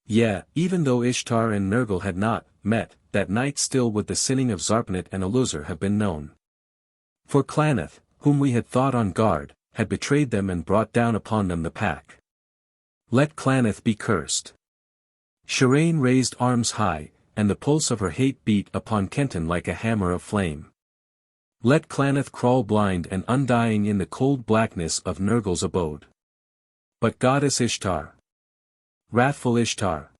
Yea, even though Ishtar and Nergal had not met, that night still would the sinning of Zarpanit and Aluzar have been known. For Klaneth, whom we had thought on guard, had betrayed them and brought down upon them the pack. Let Klaneth be cursed. Sharane raised arms high, and the pulse of her hate beat upon Kenton like a hammer of flame. Let Klaneth crawl blind and undying in the cold blackness of Nergal's abode. But goddess Ishtar, wrathful Ishtar,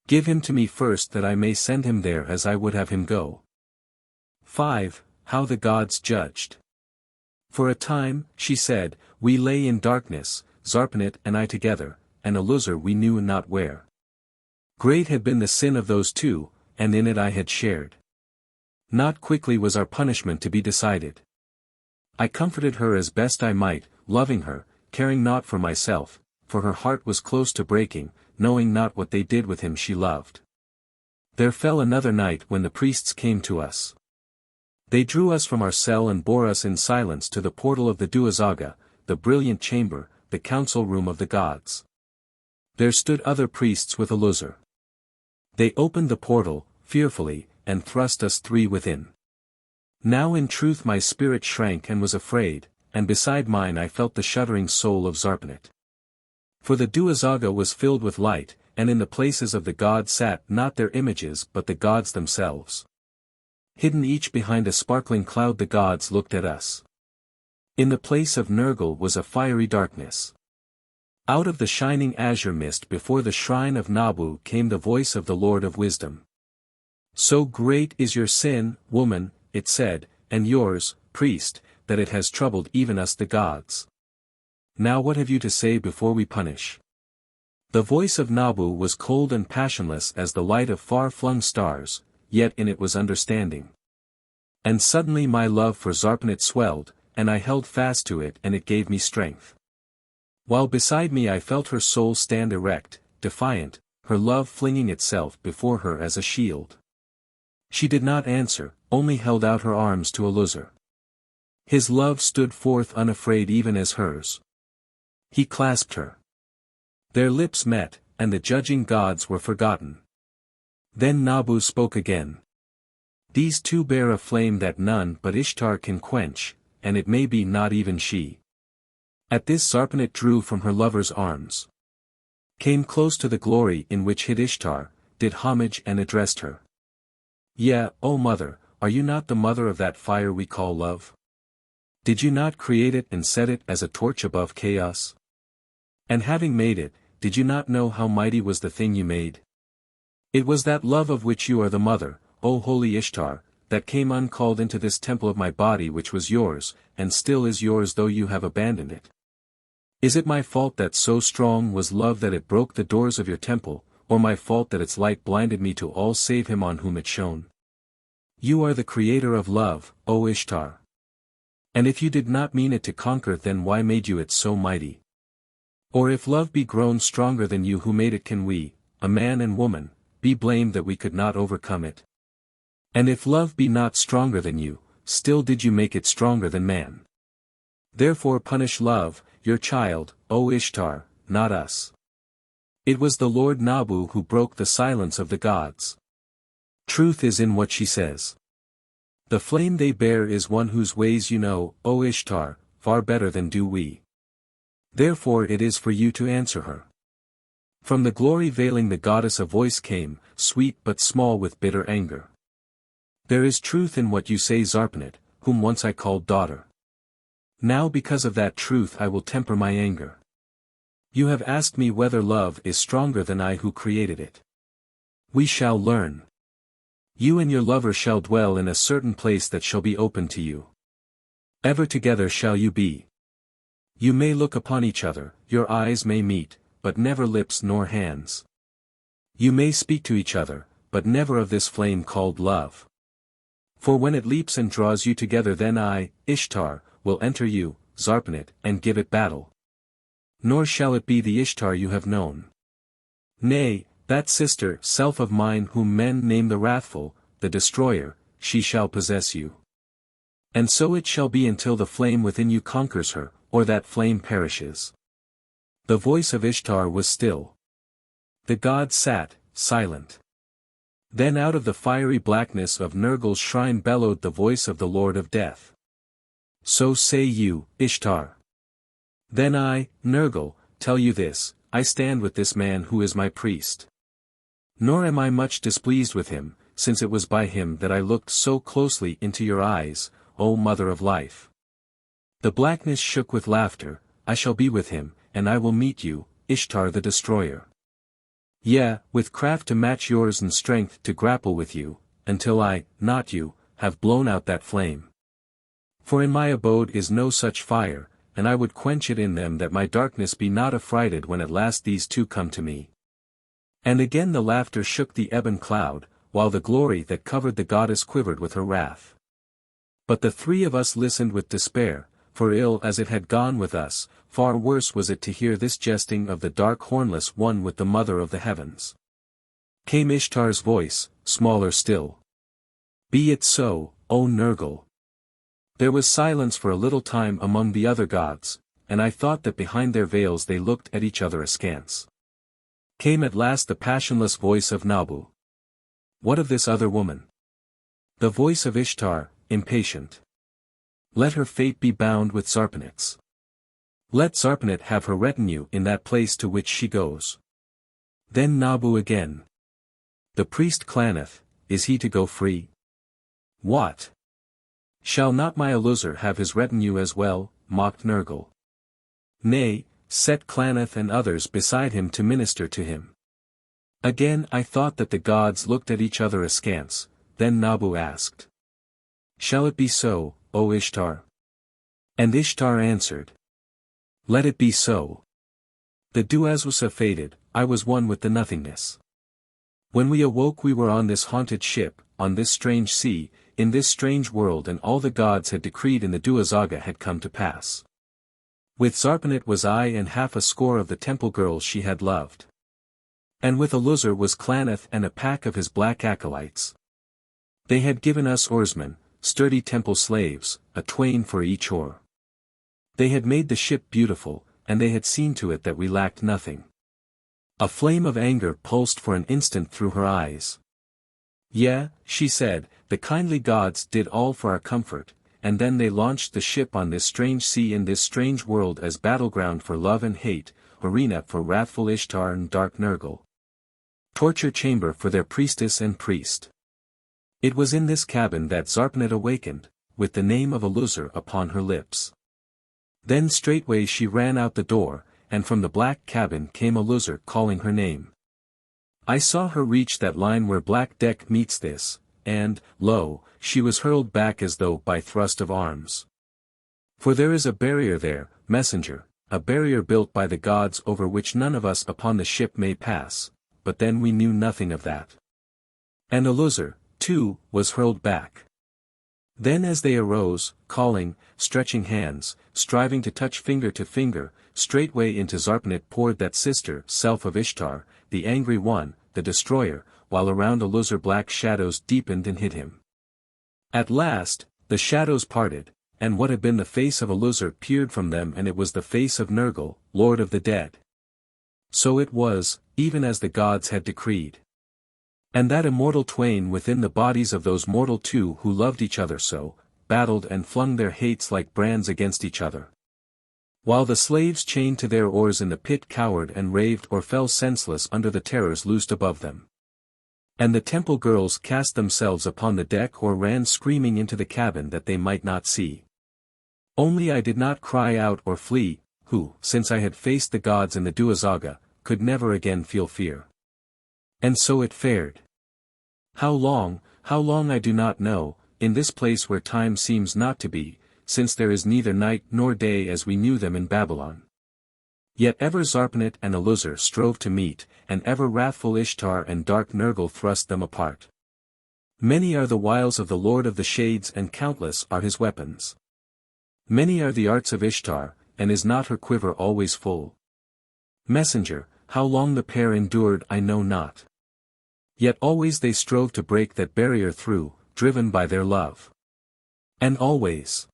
give him to me first that I may send him there as I would have him go. 5. How the gods judged. For a time, she said, we lay in darkness, Zarpanit and I together, and Aluzar we knew not where. Great had been the sin of those two, and in it I had shared. Not quickly was our punishment to be decided. I comforted her as best I might, loving her, caring not for myself, for her heart was close to breaking, knowing not what they did with him she loved. There fell another night when the priests came to us. They drew us from our cell and bore us in silence to the portal of the Duazaga, the brilliant chamber, the council room of the gods. There stood other priests with a luzar. They opened the portal, fearfully, and thrust us three within. Now in truth my spirit shrank and was afraid, and beside mine I felt the shuddering soul of Zarpanit. For the Duazaga was filled with light, and in the places of the gods sat not their images but the gods themselves. Hidden each behind a sparkling cloud the gods looked at us. In the place of Nergal was a fiery darkness. Out of the shining azure mist before the shrine of Nabu came the voice of the Lord of Wisdom. So great is your sin, woman, it said, and yours, priest, that it has troubled even us the gods. Now what have you to say before we punish? The voice of Nabu was cold and passionless as the light of far-flung stars, yet in it was understanding. And suddenly my love for Zarpanit swelled, and I held fast to it and it gave me strength. While beside me I felt her soul stand erect, defiant, her love flinging itself before her as a shield. She did not answer, only held out her arms to a luzar. His love stood forth unafraid even as hers. He clasped her. Their lips met, and the judging gods were forgotten. Then Nabu spoke again. These two bear a flame that none but Ishtar can quench, and it may be not even she. At this Zarpanit drew from her lover's arms. Came close to the glory in which hid Ishtar, did homage and addressed her. Yeah, O mother, are you not the mother of that fire we call love? Did you not create it and set it as a torch above chaos? And having made it, did you not know how mighty was the thing you made? It was that love of which you are the mother, O holy Ishtar, that came uncalled into this temple of my body which was yours, and still is yours though you have abandoned it. Is it my fault that so strong was love that it broke the doors of your temple, or my fault that its light blinded me to all save him on whom it shone? You are the creator of love, O Ishtar. And if you did not mean it to conquer, then why made you it so mighty? Or if love be grown stronger than you who made it, can we, a man and woman, be blamed that we could not overcome it? And if love be not stronger than you, still did you make it stronger than man. Therefore punish love, your child, O Ishtar, not us. It was the Lord Nabu who broke the silence of the gods. Truth is in what she says. The flame they bear is one whose ways you know, O Ishtar, far better than do we. Therefore it is for you to answer her. From the glory veiling the goddess a voice came, sweet but small with bitter anger. There is truth in what you say, Zarpanit, whom once I called daughter. Now because of that truth I will temper my anger. You have asked me whether love is stronger than I who created it. We shall learn. You and your lover shall dwell in a certain place that shall be open to you. Ever together shall you be. You may look upon each other, your eyes may meet, but never lips nor hands. You may speak to each other, but never of this flame called love. For when it leaps and draws you together, then I, Ishtar, will enter you, Zarpanit, and give it battle. Nor shall it be the Ishtar you have known. Nay, that sister self of mine whom men name the wrathful, the destroyer, she shall possess you. And so it shall be until the flame within you conquers her, or that flame perishes. The voice of Ishtar was still. The gods sat, silent. Then out of the fiery blackness of Nergal's shrine bellowed the voice of the Lord of Death. So say you, Ishtar. Then I, Nergal, tell you this, I stand with this man who is my priest. Nor am I much displeased with him, since it was by him that I looked so closely into your eyes, O mother of life. The blackness shook with laughter, I shall be with him, and I will meet you, Ishtar the destroyer. Yeah, with craft to match yours and strength to grapple with you, until I, not you, have blown out that flame. For in my abode is no such fire, and I would quench it in them that my darkness be not affrighted when at last these two come to me. And again the laughter shook the ebon cloud, while the glory that covered the goddess quivered with her wrath. But the three of us listened with despair, for ill as it had gone with us, far worse was it to hear this jesting of the dark hornless one with the mother of the heavens. Came Ishtar's voice, smaller still. Be it so, O Nergal. There was silence for a little time among the other gods, and I thought that behind their veils they looked at each other askance. Came at last the passionless voice of Nabu. What of this other woman? The voice of Ishtar, impatient. Let her fate be bound with Zarpanit's. Let Zarpanit have her retinue in that place to which she goes. Then Nabu again. The priest Klaneth, is he to go free? What? Shall not my Aluzar have his retinue as well, mocked Nergal. Nay, set Klaneth and others beside him to minister to him. Again I thought that the gods looked at each other askance, then Nabu asked. Shall it be so, O Ishtar? And Ishtar answered. Let it be so. The Duazwasa faded, I was one with the nothingness. When we awoke we were on this haunted ship, on this strange sea, in this strange world, and all the gods had decreed in the Duazaga had come to pass. With Zarpanit was I and half a score of the temple girls she had loved. And with Aluzar was Klaneth and a pack of his black acolytes. They had given us oarsmen, sturdy temple slaves, a twain for each oar. They had made the ship beautiful, and they had seen to it that we lacked nothing. A flame of anger pulsed for an instant through her eyes. Yeah, she said, the kindly gods did all for our comfort, and then they launched the ship on this strange sea in this strange world as battleground for love and hate, arena for wrathful Ishtar and dark Nergal. Torture chamber for their priestess and priest. It was in this cabin that Zarpanit awakened, with the name of Aluzar upon her lips. Then straightway she ran out the door, and from the black cabin came Aluzar calling her name. I saw her reach that line where black deck meets this, and, lo, she was hurled back as though by thrust of arms. For there is a barrier there, messenger, a barrier built by the gods over which none of us upon the ship may pass, but then we knew nothing of that. And Aluzar, too, was hurled back. Then as they arose, calling, stretching hands, striving to touch finger to finger, straightway into Zarpanit poured that sister self of Ishtar, the angry one, the destroyer, while around Aluzar black shadows deepened and hid him. At last, the shadows parted, and what had been the face of Aluzar peered from them, and it was the face of Nergal, lord of the dead. So it was, even as the gods had decreed. And that immortal twain within the bodies of those mortal two who loved each other so, battled and flung their hates like brands against each other. While the slaves chained to their oars in the pit cowered and raved or fell senseless under the terrors loosed above them. And the temple girls cast themselves upon the deck or ran screaming into the cabin that they might not see. Only I did not cry out or flee, who, since I had faced the gods in the Duazaga, could never again feel fear. And so it fared. How long I do not know, in this place where time seems not to be, since there is neither night nor day as we knew them in Babylon. Yet ever Zarpanit and Aluzar strove to meet, and ever wrathful Ishtar and dark Nergal thrust them apart. Many are the wiles of the Lord of the Shades and countless are his weapons. Many are the arts of Ishtar, and is not her quiver always full? Messenger, how long the pair endured I know not. Yet always they strove to break that barrier through, driven by their love. And always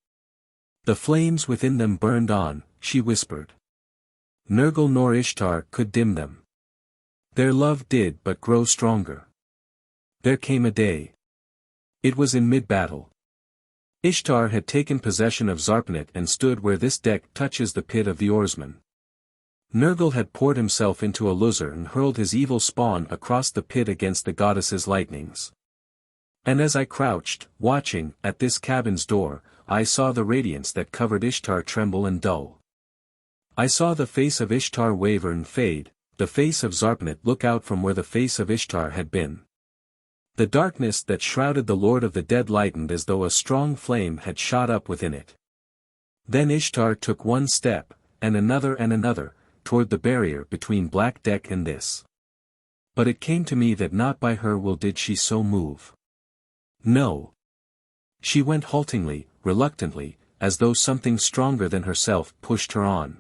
the flames within them burned on, she whispered. Nergal nor Ishtar could dim them. Their love did but grow stronger. There came a day. It was in mid-battle. Ishtar had taken possession of Zarpanit and stood where this deck touches the pit of the oarsman. Nergal had poured himself into Aluzar and hurled his evil spawn across the pit against the goddess's lightnings. And as I crouched, watching, at this cabin's door, I saw the radiance that covered Ishtar tremble and dull. I saw the face of Ishtar waver and fade, the face of Zarpanit look out from where the face of Ishtar had been. The darkness that shrouded the Lord of the Dead lightened as though a strong flame had shot up within it. Then Ishtar took one step, and another, toward the barrier between black deck and this. But it came to me that not by her will did she so move. No. She went haltingly, reluctantly, as though something stronger than herself pushed her on.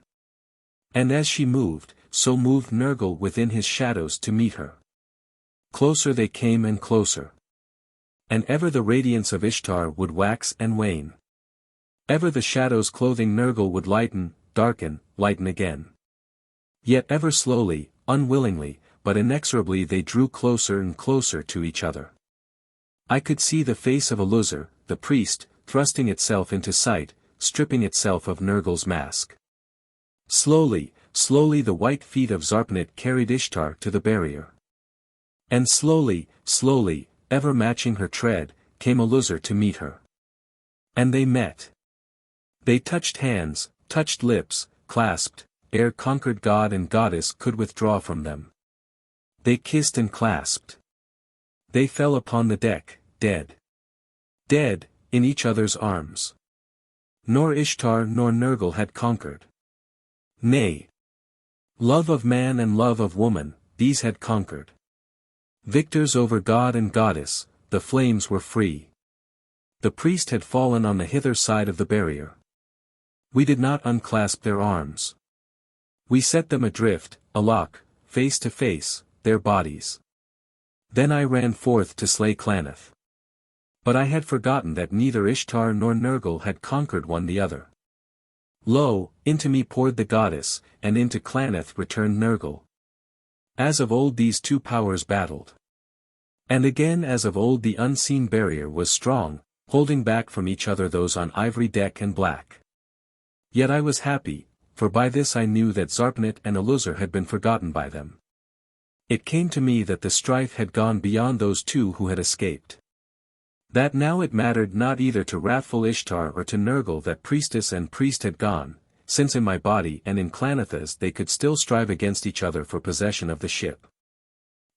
And as she moved, so moved Nergal within his shadows to meet her. Closer they came and closer. And ever the radiance of Ishtar would wax and wane. Ever the shadows clothing Nergal would lighten, darken, lighten again. Yet ever slowly, unwillingly, but inexorably they drew closer and closer to each other. I could see the face of Aluzar, the priest, thrusting itself into sight, stripping itself of Nergal's mask. Slowly, slowly the white feet of Zarpanit carried Ishtar to the barrier. And slowly, slowly, ever matching her tread, came Aluzar to meet her. And they met. They touched hands, touched lips, clasped, ere conquered god and goddess could withdraw from them. They kissed and clasped. They fell upon the deck, dead. Dead, in each other's arms. Nor Ishtar nor Nergal had conquered. Nay. Love of man and love of woman, these had conquered. Victors over god and goddess, the flames were free. The priest had fallen on the hither side of the barrier. We did not unclasp their arms. We set them adrift, alock, face to face, their bodies. Then I ran forth to slay Klaneth. But I had forgotten that neither Ishtar nor Nergal had conquered one the other. Lo, into me poured the goddess, and into Klaneth returned Nergal. As of old these two powers battled. And again as of old the unseen barrier was strong, holding back from each other those on ivory deck and black. Yet I was happy, for by this I knew that Zarpanit and Aluzar had been forgotten by them. It came to me that the strife had gone beyond those two who had escaped. That now it mattered not either to wrathful Ishtar or to Nergal that priestess and priest had gone, since in my body and in Klaneth's they could still strive against each other for possession of the ship.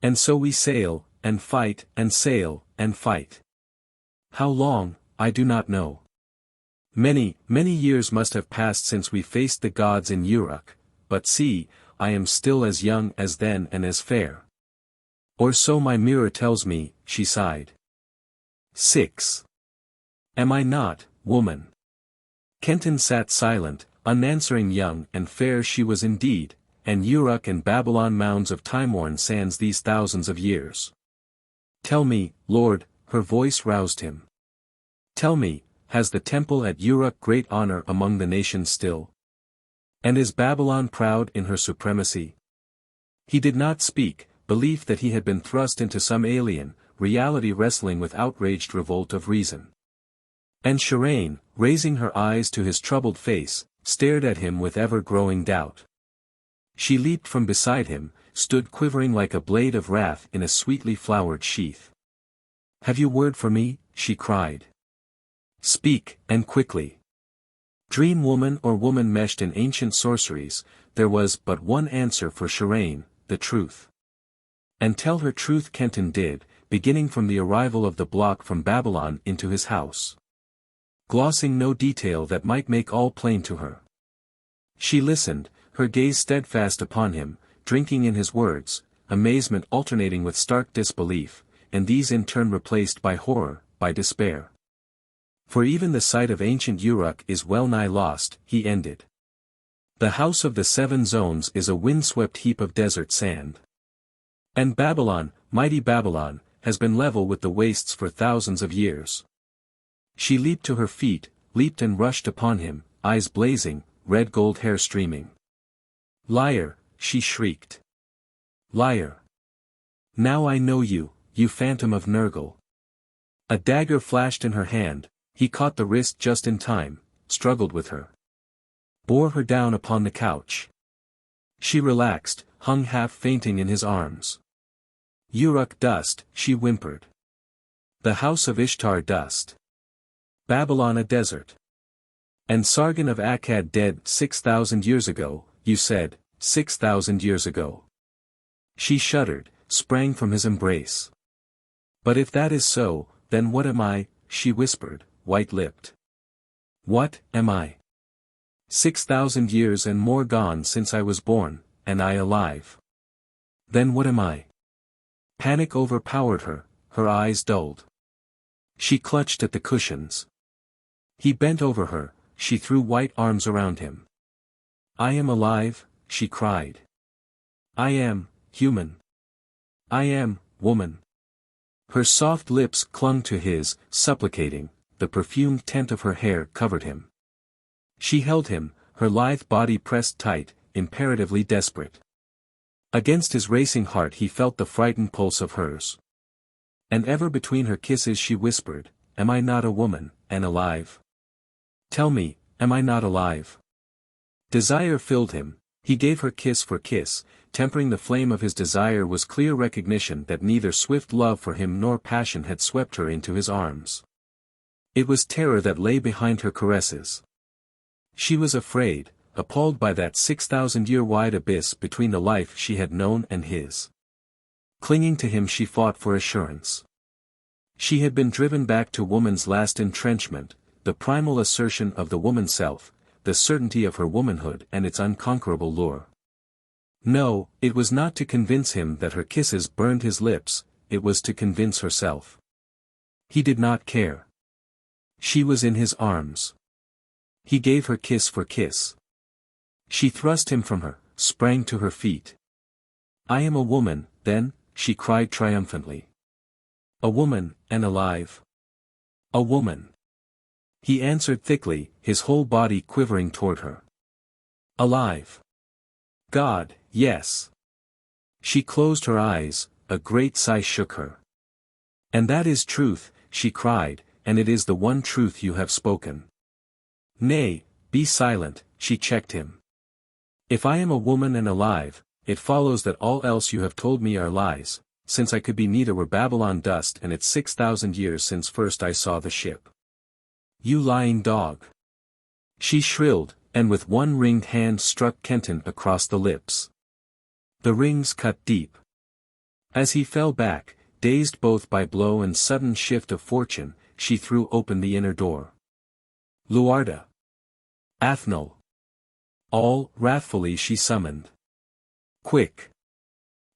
And so we sail, and fight, and sail, and fight. How long, I do not know. Many, many years must have passed since we faced the gods in Uruk, but see, I am still as young as then and as fair. Or so my mirror tells me, she sighed. 6. Am I not, woman? Kenton sat silent, unanswering. Young and fair she was indeed, and Uruk and Babylon mounds of time-worn sands these thousands of years. Tell me, Lord, her voice roused him. Tell me, has the temple at Uruk great honor among the nations still? And is Babylon proud in her supremacy? He did not speak, belief that he had been thrust into some alien, reality wrestling with outraged revolt of reason. And Sharane, raising her eyes to his troubled face, stared at him with ever-growing doubt. She leaped from beside him, stood quivering like a blade of wrath in a sweetly flowered sheath. Have you word for me? She cried. Speak, and quickly. Dream woman or woman meshed in ancient sorceries, there was but one answer for Sharane, the truth. And tell her truth Kenton did, beginning from the arrival of the block from Babylon into his house. Glossing no detail that might make all plain to her. She listened, her gaze steadfast upon him, drinking in his words, amazement alternating with stark disbelief, and these in turn replaced by horror, by despair. For even the sight of ancient Uruk is well nigh lost, he ended. The house of the seven zones is a windswept heap of desert sand. And Babylon, mighty Babylon, has been level with the wastes for thousands of years. She leaped to her feet, leaped and rushed upon him, eyes blazing, red gold hair streaming. Liar, she shrieked. Liar. Now I know you, you phantom of Nergal. A dagger flashed in her hand, he caught the wrist just in time, struggled with her. Bore her down upon the couch. She relaxed, hung half fainting in his arms. Uruk dust, she whimpered. The house of Ishtar dust. Babylon a desert. And Sargon of Akkad dead 6,000 years ago, you said, 6,000 years ago. She shuddered, sprang from his embrace. But if that is so, then what am I, she whispered, white-lipped. What am I? 6,000 years and more gone since I was born, and I alive. Then what am I? Panic overpowered her, her eyes dulled. She clutched at the cushions. He bent over her, she threw white arms around him. I am alive, she cried. I am, human. I am, woman. Her soft lips clung to his, supplicating, the perfumed tent of her hair covered him. She held him, her lithe body pressed tight, imperatively desperate. Against his racing heart he felt the frightened pulse of hers. And ever between her kisses she whispered, am I not a woman, and alive? Tell me, am I not alive? Desire filled him, he gave her kiss for kiss, tempering the flame of his desire was clear recognition that neither swift love for him nor passion had swept her into his arms. It was terror that lay behind her caresses. She was afraid, appalled by that 6,000-year-wide abyss between the life she had known and his. Clinging to him she fought for assurance. She had been driven back to woman's last entrenchment, the primal assertion of the woman self, the certainty of her womanhood and its unconquerable lure. No, it was not to convince him that her kisses burned his lips, it was to convince herself. He did not care. She was in his arms. He gave her kiss for kiss. She thrust him from her, sprang to her feet. I am a woman, then, she cried triumphantly. A woman, and alive. A woman. He answered thickly, his whole body quivering toward her. Alive. God, yes. She closed her eyes, a great sigh shook her. And that is truth, she cried, and it is the one truth you have spoken. Nay, be silent, she checked him. If I am a woman and alive, it follows that all else you have told me are lies, since I could be neither were Babylon dust and it's 6,000 years since first I saw the ship. You lying dog. She shrilled, and with one ringed hand struck Kenton across the lips. The rings cut deep. As he fell back, dazed both by blow and sudden shift of fortune, she threw open the inner door. Luarda. Athnal. All, wrathfully she summoned. Quick.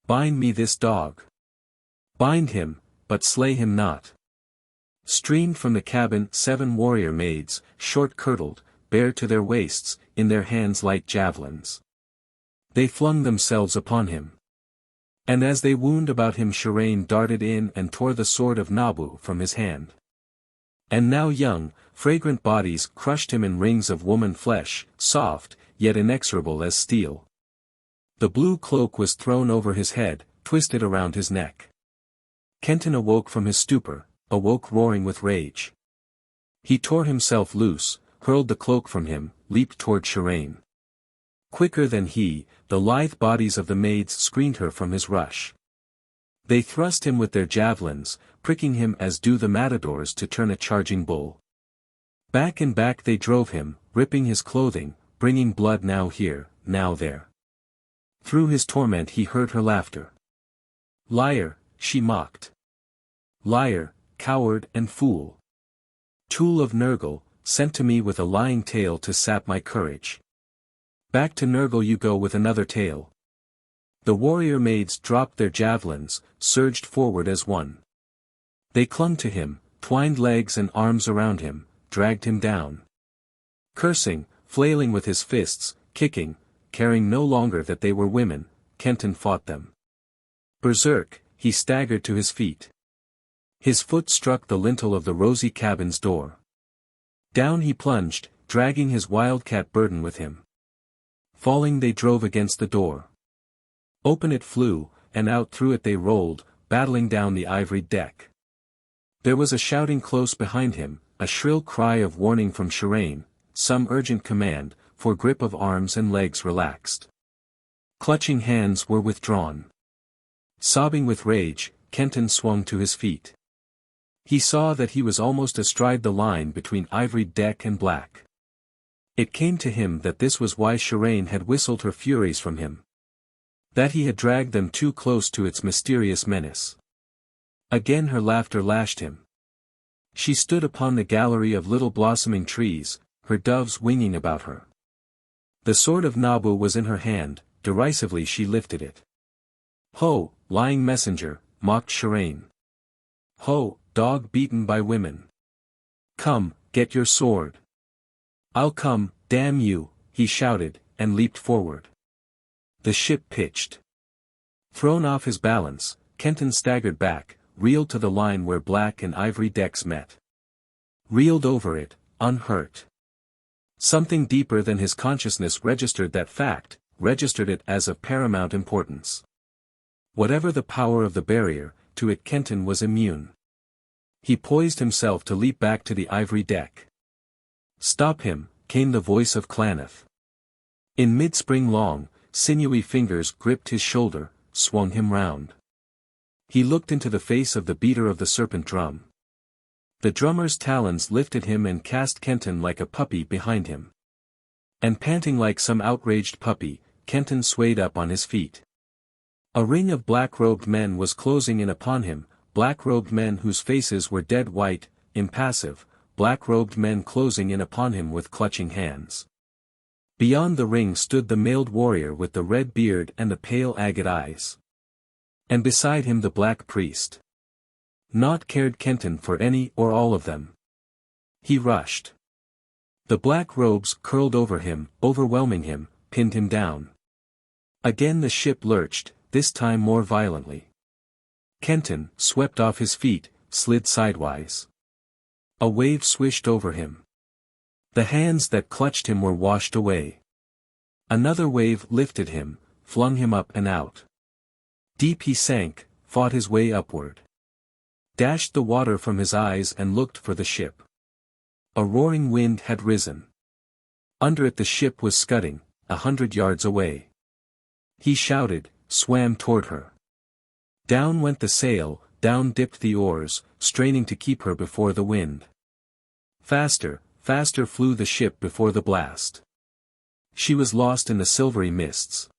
Bind me this dog. Bind him, but slay him not. Streamed from the cabin 7 warrior maids, short-kirtled, bare to their waists, in their hands light javelins. They flung themselves upon him. And as they wound about him Sharane darted in and tore the sword of Nabu from his hand. And now young, fragrant bodies crushed him in rings of woman flesh, soft, yet inexorable as steel. The blue cloak was thrown over his head, twisted around his neck. Kenton awoke from his stupor, awoke roaring with rage. He tore himself loose, hurled the cloak from him, leaped toward Sharane. Quicker than he, the lithe bodies of the maids screened her from his rush. They thrust him with their javelins, pricking him as do the matadors to turn a charging bull. Back and back they drove him, ripping his clothing, bringing blood now here, now there. Through his torment he heard her laughter. Liar, she mocked. Liar, coward and fool. Tool of Nergal, sent to me with a lying tale to sap my courage. Back to Nergal you go with another tale. The warrior maids dropped their javelins, surged forward as one. They clung to him, twined legs and arms around him, dragged him down. Cursing, flailing with his fists, kicking, caring no longer that they were women, Kenton fought them. Berserk, he staggered to his feet. His foot struck the lintel of the rosy cabin's door. Down he plunged, dragging his wildcat burden with him. Falling they drove against the door. Open it flew, and out through it they rolled, battling down the ivoried deck. There was a shouting close behind him, a shrill cry of warning from Sharane, some urgent command, for grip of arms and legs relaxed. Clutching hands were withdrawn. Sobbing with rage, Kenton swung to his feet. He saw that he was almost astride the line between ivoried deck and black. It came to him that this was why Sharane had whistled her furies from him. That he had dragged them too close to its mysterious menace. Again her laughter lashed him. She stood upon the gallery of little blossoming trees, her doves winging about her. The sword of Nabu was in her hand, derisively she lifted it. Ho, lying messenger, mocked Sharane. Ho, dog beaten by women. Come, get your sword. I'll come, damn you, he shouted, and leaped forward. The ship pitched. Thrown off his balance, Kenton staggered back, reeled to the line where black and ivory decks met. Reeled over it, unhurt. Something deeper than his consciousness registered that fact, registered it as of paramount importance. Whatever the power of the barrier, to it Kenton was immune. He poised himself to leap back to the ivory deck. Stop him, came the voice of Klaneth. In mid-spring long, sinewy fingers gripped his shoulder, swung him round. He looked into the face of the beater of the serpent drum. The drummer's talons lifted him and cast Kenton like a puppy behind him. And panting like some outraged puppy, Kenton swayed up on his feet. A ring of black-robed men was closing in upon him, black-robed men whose faces were dead white, impassive, black-robed men closing in upon him with clutching hands. Beyond the ring stood the mailed warrior with the red beard and the pale agate eyes. And beside him the black priest. Naught cared Kenton for any or all of them. He rushed. The black robes curled over him, overwhelming him, pinned him down. Again the ship lurched, this time more violently. Kenton, swept off his feet, slid sidewise. A wave swished over him. The hands that clutched him were washed away. Another wave lifted him, flung him up and out. Deep he sank, fought his way upward. Dashed the water from his eyes and looked for the ship. A roaring wind had risen. Under it the ship was scudding, 100 yards away. He shouted, swam toward her. Down went the sail, down dipped the oars, straining to keep her before the wind. Faster, faster flew the ship before the blast. She was lost in the silvery mists.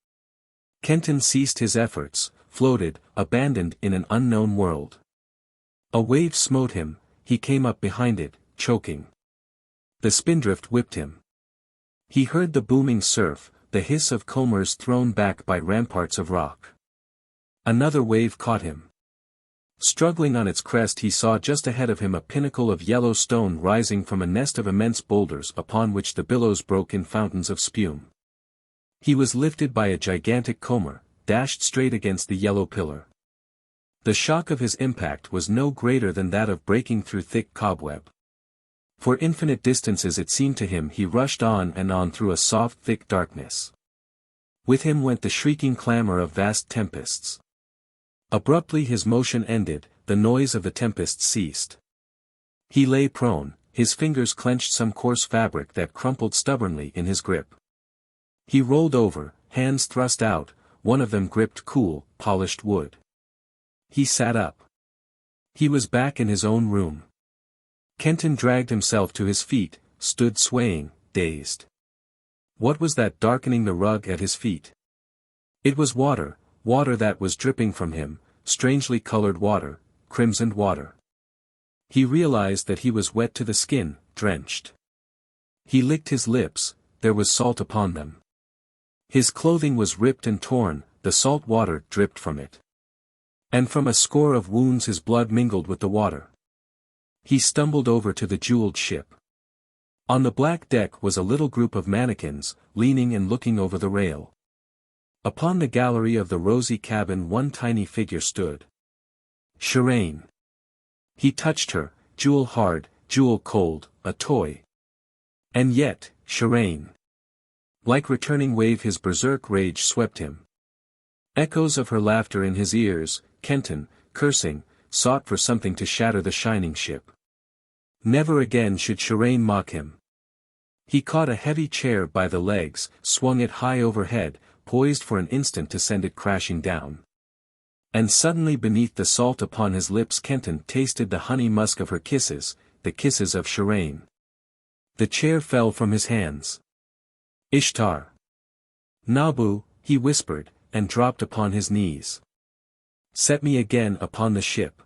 Kenton ceased his efforts, floated, abandoned in an unknown world. A wave smote him, he came up behind it, choking. The spindrift whipped him. He heard the booming surf, the hiss of combers thrown back by ramparts of rock. Another wave caught him. Struggling on its crest he saw just ahead of him a pinnacle of yellow stone rising from a nest of immense boulders upon which the billows broke in fountains of spume. He was lifted by a gigantic comber, dashed straight against the yellow pillar. The shock of his impact was no greater than that of breaking through thick cobweb. For infinite distances it seemed to him he rushed on and on through a soft thick darkness. With him went the shrieking clamor of vast tempests. Abruptly his motion ended, the noise of the tempest ceased. He lay prone, his fingers clenched some coarse fabric that crumpled stubbornly in his grip. He rolled over, hands thrust out, one of them gripped cool, polished wood. He sat up. He was back in his own room. Kenton dragged himself to his feet, stood swaying, dazed. What was that darkening the rug at his feet? It was water, water that was dripping from him, strangely colored water, crimsoned water. He realized that he was wet to the skin, drenched. He licked his lips, there was salt upon them. His clothing was ripped and torn, the salt water dripped from it. And from a score of wounds his blood mingled with the water. He stumbled over to the jeweled ship. On the black deck was a little group of mannequins, leaning and looking over the rail. Upon the gallery of the rosy cabin one tiny figure stood. Sharane. He touched her, jewel hard, jewel cold, a toy. And yet, Sharane. Like returning wave his berserk rage swept him. Echoes of her laughter in his ears, Kenton, cursing, sought for something to shatter the shining ship. Never again should Sharane mock him. He caught a heavy chair by the legs, swung it high overhead, poised for an instant to send it crashing down. And suddenly beneath the salt upon his lips Kenton tasted the honey musk of her kisses, the kisses of Sharane. The chair fell from his hands. Ishtar. Nabu, he whispered, and dropped upon his knees. Set me again upon the ship.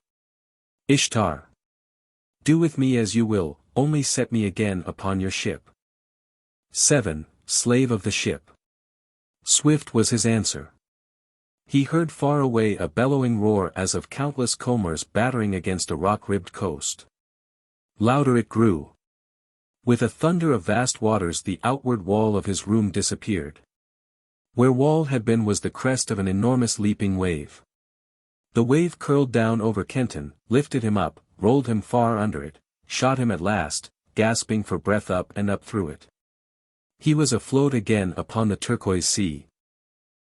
Ishtar. Do with me as you will, only set me again upon your ship. 7. Slave of the ship. Swift was his answer. He heard far away a bellowing roar as of countless combers battering against a rock-ribbed coast. Louder it grew. With a thunder of vast waters the outward wall of his room disappeared. Where wall had been was the crest of an enormous leaping wave. The wave curled down over Kenton, lifted him up, rolled him far under it, shot him at last, gasping for breath up and up through it. He was afloat again upon the turquoise sea.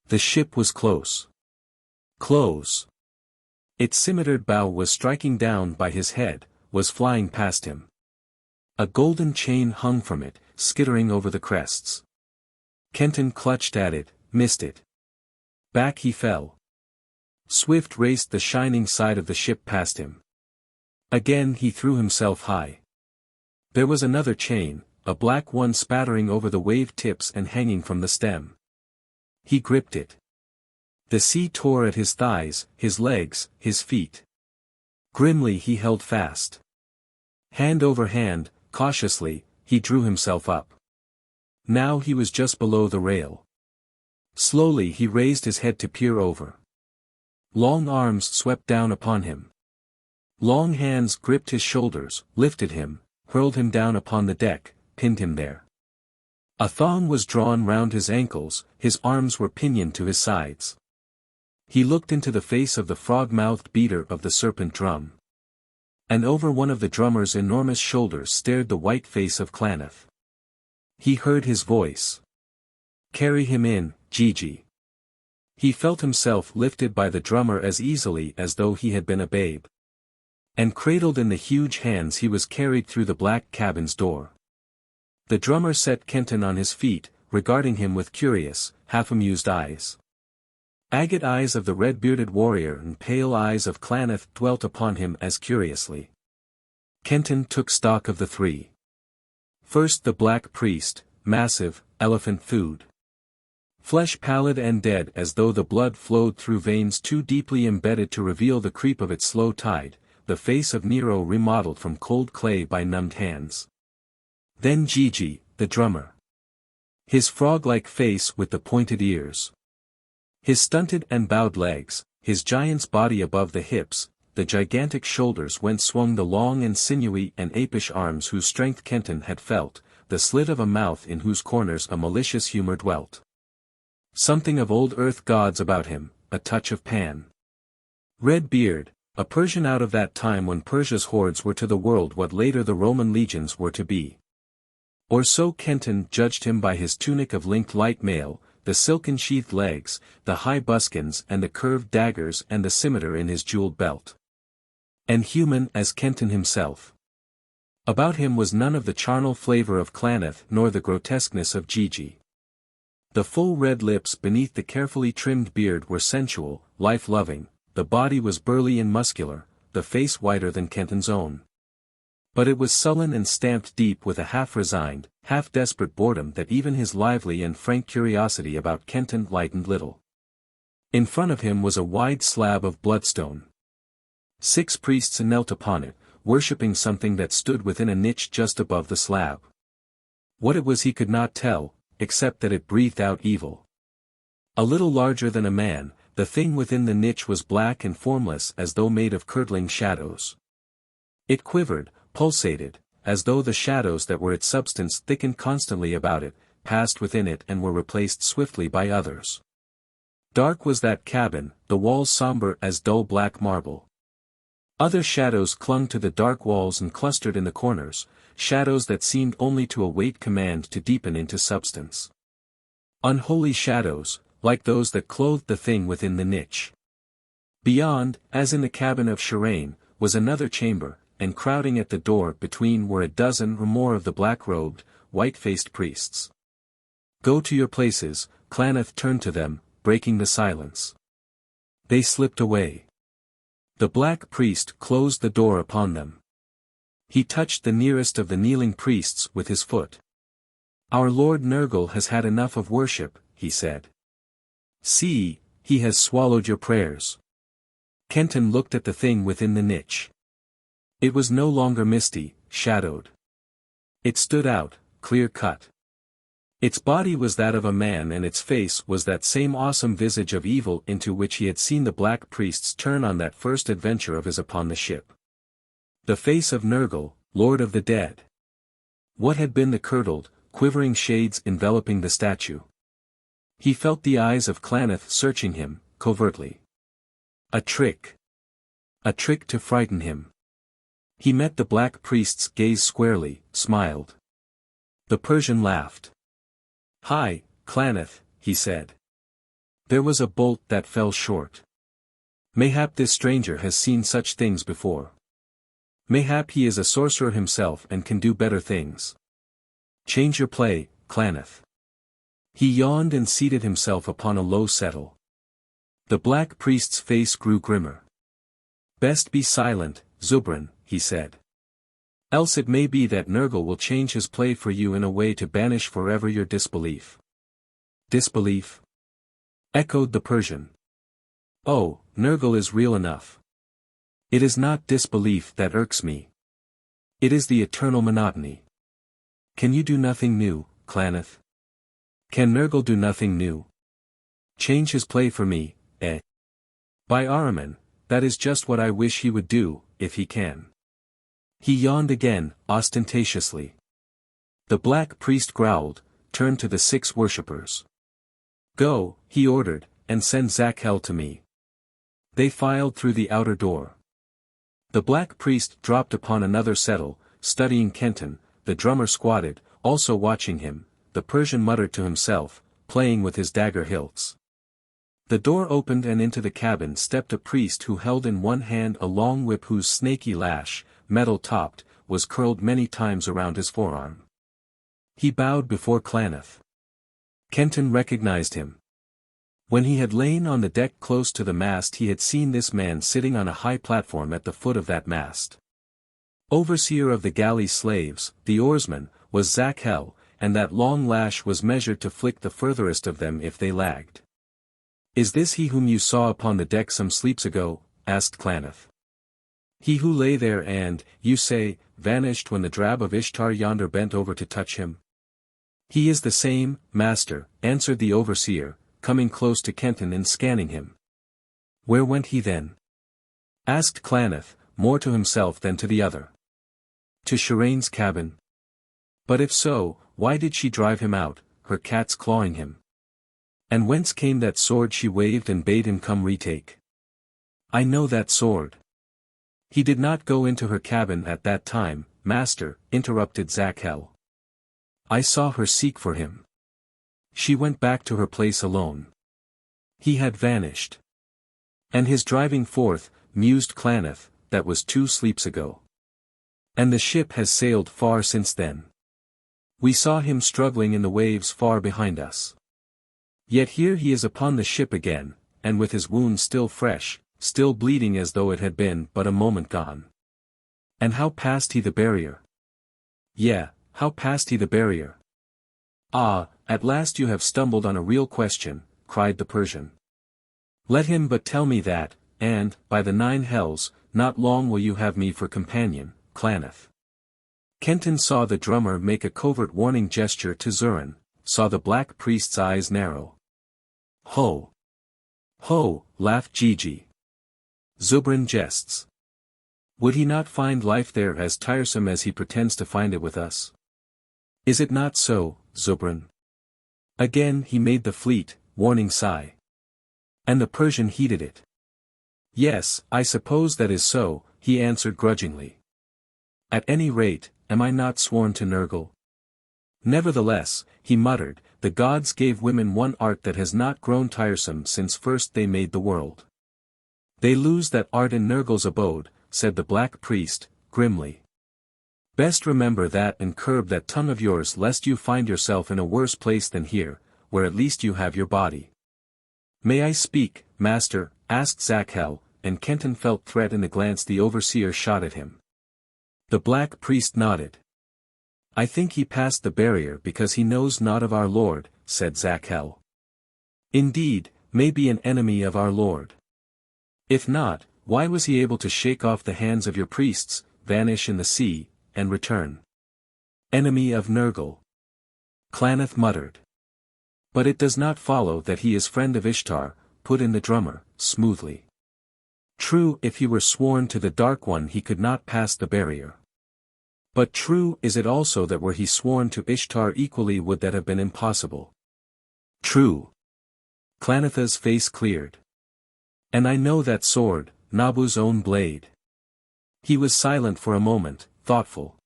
The ship was close. Close. Its scimitarred bow was striking down by his head, was flying past him. A golden chain hung from it, skittering over the crests. Kenton clutched at it, missed it. Back he fell. Swift raced the shining side of the ship past him. Again he threw himself high. There was another chain, a black one spattering over the wave tips and hanging from the stem. He gripped it. The sea tore at his thighs, his legs, his feet. Grimly he held fast. Hand over hand, cautiously, he drew himself up. Now he was just below the rail. Slowly he raised his head to peer over. Long arms swept down upon him. Long hands gripped his shoulders, lifted him, hurled him down upon the deck, pinned him there. A thong was drawn round his ankles, his arms were pinioned to his sides. He looked into the face of the frog-mouthed beater of the serpent drum. And over one of the drummer's enormous shoulders stared the white face of Klaneth. He heard his voice. "Carry him in, Gigi." He felt himself lifted by the drummer as easily as though he had been a babe. And cradled in the huge hands he was carried through the black cabin's door. The drummer set Kenton on his feet, regarding him with curious, half-amused eyes. Agate eyes of the red-bearded warrior and pale eyes of Klaneth dwelt upon him as curiously. Kenton took stock of the three. First the black priest, massive, elephant-thewed. Flesh pallid and dead as though the blood flowed through veins too deeply embedded to reveal the creep of its slow tide, the face of Nero remodeled from cold clay by numbed hands. Then Gigi, the drummer. His frog-like face with the pointed ears. His stunted and bowed legs, his giant's body above the hips, the gigantic shoulders whence swung the long and sinewy and apish arms whose strength Kenton had felt, the slit of a mouth in whose corners a malicious humor dwelt. Something of old earth gods about him, a touch of Pan. Red beard, a Persian out of that time when Persia's hordes were to the world what later the Roman legions were to be. Or so Kenton judged him by his tunic of linked light mail, the silken sheathed legs, the high buskins and the curved daggers and the scimitar in his jeweled belt. And human as Kenton himself. About him was none of the charnel flavor of Klaneth nor the grotesqueness of Gigi. The full red lips beneath the carefully trimmed beard were sensual, life-loving, the body was burly and muscular, the face whiter than Kenton's own. But it was sullen and stamped deep with a half-resigned, half-desperate boredom that even his lively and frank curiosity about Kenton lightened little. In front of him was a wide slab of bloodstone. 6 priests knelt upon it, worshipping something that stood within a niche just above the slab. What it was he could not tell, except that it breathed out evil. A little larger than a man, the thing within the niche was black and formless as though made of curdling shadows. It quivered, pulsated, as though the shadows that were its substance thickened constantly about it, passed within it and were replaced swiftly by others. Dark was that cabin, the walls somber as dull black marble. Other shadows clung to the dark walls and clustered in the corners, shadows that seemed only to await command to deepen into substance. Unholy shadows, like those that clothed the thing within the niche. Beyond, as in the cabin of Sharane, was another chamber, and crowding at the door between were a dozen or more of the black-robed, white-faced priests. "Go to your places," Klaneth turned to them, breaking the silence. They slipped away. The black priest closed the door upon them. He touched the nearest of the kneeling priests with his foot. "Our Lord Nergal has had enough of worship," he said. "See, he has swallowed your prayers." Kenton looked at the thing within the niche. It was no longer misty, shadowed. It stood out, clear-cut. Its body was that of a man and its face was that same awesome visage of evil into which he had seen the black priests turn on that first adventure of his upon the ship. The face of Nergal, Lord of the Dead. What had been the curdled, quivering shades enveloping the statue? He felt the eyes of Klaneth searching him, covertly. A trick. A trick to frighten him. He met the black priest's gaze squarely, smiled. The Persian laughed. "Hi, Klaneth," he said. There was a bolt that fell short. Mayhap this stranger has seen such things before. Mayhap he is a sorcerer himself and can do better things. Change your play, Klaneth. He yawned and seated himself upon a low settle. The black priest's face grew grimmer. "Best be silent, Zubran," he said. "Else it may be that Nergal will change his play for you in a way to banish forever your disbelief." "Disbelief?" echoed the Persian. "Oh, Nergal is real enough. It is not disbelief that irks me. It is the eternal monotony. Can you do nothing new, Klaneth? Can Nergal do nothing new? Change his play for me, eh? By Ahriman, that is just what I wish he would do, if he can." He yawned again, ostentatiously. The black priest growled, turned to the 6 worshippers. "Go," he ordered, "and send Zakhel to me." They filed through the outer door. The black priest dropped upon another settle, studying Kenton. The drummer squatted, also watching him. The Persian muttered to himself, playing with his dagger hilts. The door opened and into the cabin stepped a priest who held in one hand a long whip whose snaky lash, metal-topped, was curled many times around his forearm. He bowed before Klaneth. Kenton recognized him. When he had lain on the deck close to the mast he had seen this man sitting on a high platform at the foot of that mast. Overseer of the galley slaves, the oarsman, was Zakhel, and that long lash was measured to flick the furthest of them if they lagged. "Is this he whom you saw upon the deck some sleeps ago?" asked Klaneth. "He who lay there and, you say, vanished when the drab of Ishtar yonder bent over to touch him?" "He is the same, master," answered the overseer, coming close to Kenton and scanning him. "Where went he then?" asked Klaneth, more to himself than to the other. "To Sharane's cabin." "But if so, why did she drive him out, her cats clawing him? And whence came that sword she waved and bade him come retake?" "I know that sword." "He did not go into her cabin at that time, master," interrupted Zakhel. "I saw her seek for him. She went back to her place alone. He had vanished. And his driving forth, mused Klaneth, that was 2 sleeps ago. And the ship has sailed far since then. We saw him struggling in the waves far behind us. Yet here he is upon the ship again, and with his wound still fresh, still bleeding as though it had been but a moment gone. And how passed he the barrier? How passed he the barrier? Ah, at last you have stumbled on a real question," cried the Persian. "Let him but tell me that, and, by the 9 hells, not long will you have me for companion, Klaneth." Kenton saw the drummer make a covert warning gesture to Zubran, saw the black priest's eyes narrow. "Ho! Ho!" laughed Gigi. "Zubran jests. Would he not find life there as tiresome as he pretends to find it with us? Is it not so, Zubran?" Again he made the fleet, warning sigh. And the Persian heeded it. "Yes, I suppose that is so," he answered grudgingly. "At any rate, am I not sworn to Nergal?" "Nevertheless," he muttered, "the gods gave women one art that has not grown tiresome since first they made the world." "They lose that art in Nergal's abode," said the black priest, grimly. "Best remember that and curb that tongue of yours lest you find yourself in a worse place than here, where at least you have your body." "May I speak, master?" asked Zakhel, and Kenton felt threat in the glance the overseer shot at him. The black priest nodded. "I think he passed the barrier because he knows not of our Lord," said Zakhel. "Indeed, may be an enemy of our Lord. If not, why was he able to shake off the hands of your priests, vanish in the sea, and return? Enemy of Nergal. Klaneth muttered. But it does not follow that he is friend of Ishtar, put in the drummer, smoothly. True, if he were sworn to the Dark One he could not pass the barrier. But true is it also that were he sworn to Ishtar equally would that have been impossible. True. Klaneth's face cleared. And I know that sword, Nabu's own blade. He was silent for a moment, thoughtful.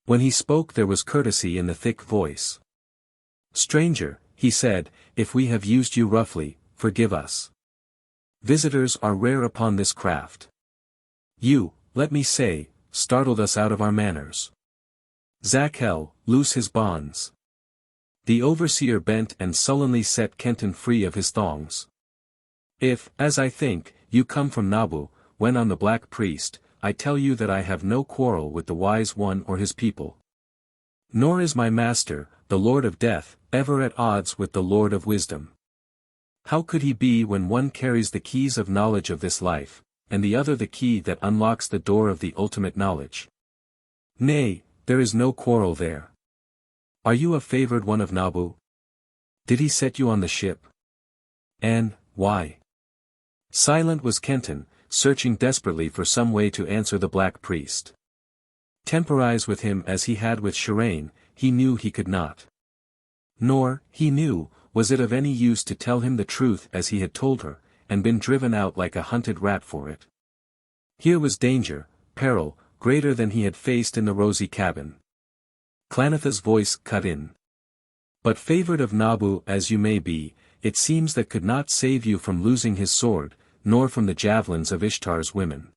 When he spoke there was courtesy in the thick voice. Stranger, he said, if we have used you roughly, forgive us. Visitors are rare upon this craft. You, let me say, startled us out of our manners. Zakhel, loose his bonds. The overseer bent and sullenly set Kenton free of his thongs. If, as I think, you come from Nabu, went on the black priest, I tell you that I have no quarrel with the wise one or his people. Nor is my master, the Lord of Death, ever at odds with the Lord of Wisdom. How could he be when one carries the keys of knowledge of this life, and the other the key that unlocks the door of the ultimate knowledge? Nay, there is no quarrel there. Are you a favored one of Nabu? Did he set you on the ship? And, why? Silent was Kenton, searching desperately for some way to answer the black priest. Temporize with him as he had with Sharane, he knew he could not. Nor, he knew, was it of any use to tell him the truth as he had told her, and been driven out like a hunted rat for it. Here was danger, peril, greater than he had faced in the rosy cabin. Klaneth's voice cut in. But favored of Nabu as you may be, it seems that could not save you from losing his sword, nor from the javelins of Ishtar's women.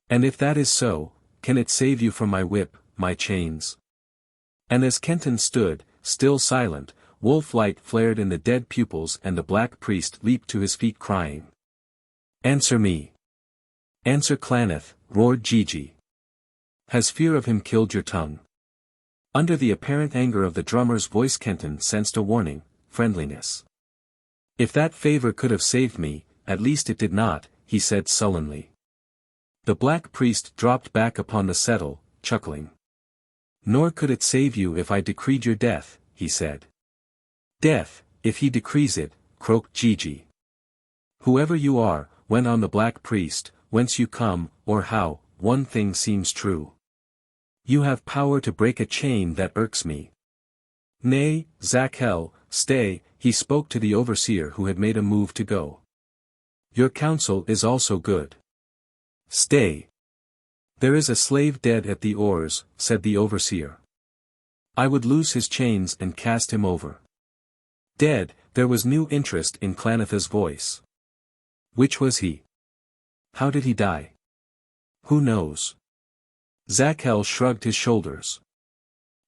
And if that is so, can it save you from my whip, my chains? And as Kenton stood, still silent, wolf light flared in the dead pupils and the black priest leaped to his feet crying. Answer me. Answer Klaneth, roared Gigi. Has fear of him killed your tongue? Under the apparent anger of the drummer's voice Kenton sensed a warning, friendliness. If that favor could have saved me, at least it did not, he said sullenly. The black priest dropped back upon the settle, chuckling. Nor could it save you if I decreed your death, he said. Death, if he decrees it, croaked Gigi. Whoever you are, went on the black priest, whence you come, or how, one thing seems true. You have power to break a chain that irks me. Nay, Zakhel, stay, he spoke to the overseer who had made a move to go. Your counsel is also good. Stay. There is a slave dead at the oars, said the overseer. I would loose his chains and cast him over. Dead, there was new interest in Klaneth's voice. Which was he? How did he die? Who knows? Zakhel shrugged his shoulders.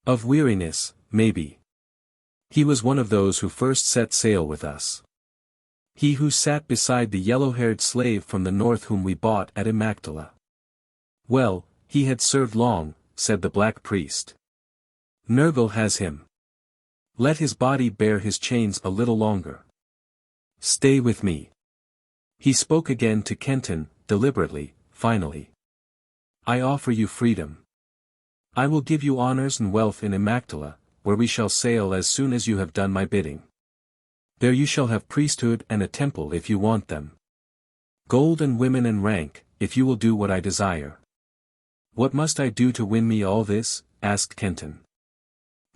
Of weariness, maybe. He was one of those who first set sail with us. He who sat beside the yellow-haired slave from the north whom we bought at Imactala. Well, he had served long, said the black priest. Nergal has him. Let his body bear his chains a little longer. Stay with me. He spoke again to Kenton, deliberately, finally. I offer you freedom. I will give you honors and wealth in Imactala, where we shall sail as soon as you have done my bidding. There you shall have priesthood and a temple if you want them. Gold and women and rank, if you will do what I desire. What must I do to win me all this? Asked Kenton.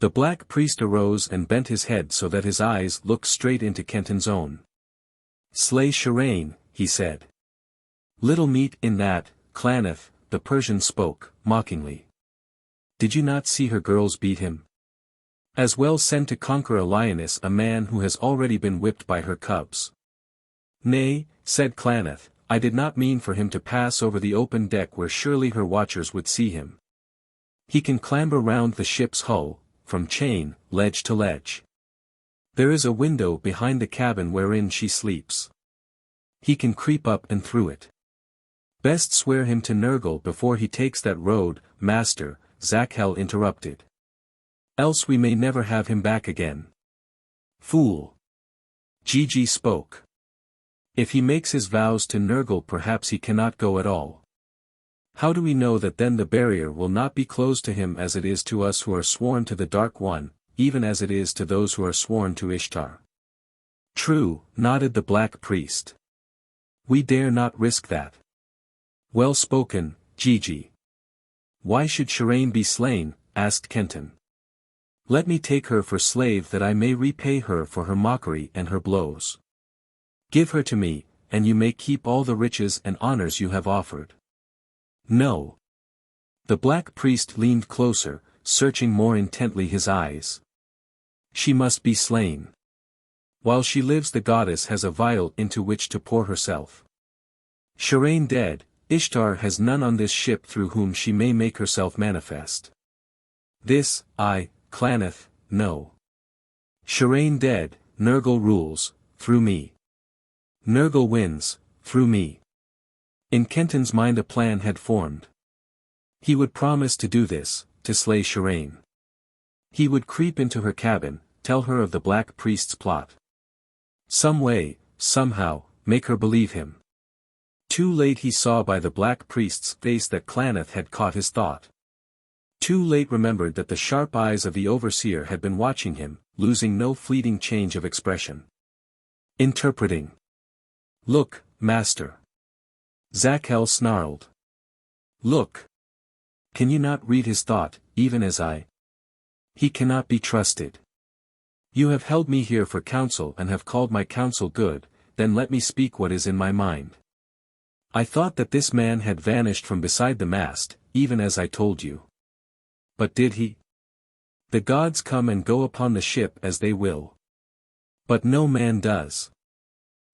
The black priest arose and bent his head so that his eyes looked straight into Kenton's own. Slay Sharane, he said. Little meat in that, Klaneth, the Persian spoke, mockingly. Did you not see her girls beat him? As well send to conquer a lioness a man who has already been whipped by her cubs. Nay, said Klaneth, I did not mean for him to pass over the open deck where surely her watchers would see him. He can clamber round the ship's hull, from chain, ledge to ledge. There is a window behind the cabin wherein she sleeps. He can creep up and through it. Best swear him to Nergal before he takes that road, master, Zakhel interrupted. Else we may never have him back again. Fool. Gigi spoke. If he makes his vows to Nergal perhaps he cannot go at all. How do we know that then the barrier will not be closed to him as it is to us who are sworn to the Dark One, even as it is to those who are sworn to Ishtar. True, nodded the black priest. We dare not risk that. Well spoken, Gigi. Why should Sharane be slain? Asked Kenton. Let me take her for slave that I may repay her for her mockery and her blows. Give her to me, and you may keep all the riches and honors you have offered. No. The black priest leaned closer, searching more intently his eyes. She must be slain. While she lives, the goddess has a vial into which to pour herself. Sharane dead, Ishtar has none on this ship through whom she may make herself manifest. This, Klaneth, know. Sharane dead, Nergal rules, through me. Nergal wins, through me. In Kenton's mind a plan had formed. He would promise to do this, to slay Sharane. He would creep into her cabin, tell her of the black priest's plot. Some way, somehow, make her believe him. Too late he saw by the black priest's face that Klaneth had caught his thought. Too late remembered that the sharp eyes of the overseer had been watching him, losing no fleeting change of expression. Interpreting. Look, master. Zakhel snarled. Look. Can you not read his thought, even as I? He cannot be trusted. You have held me here for counsel and have called my counsel good, then let me speak what is in my mind. I thought that this man had vanished from beside the mast, even as I told you. But did he? The gods come and go upon the ship as they will. But no man does.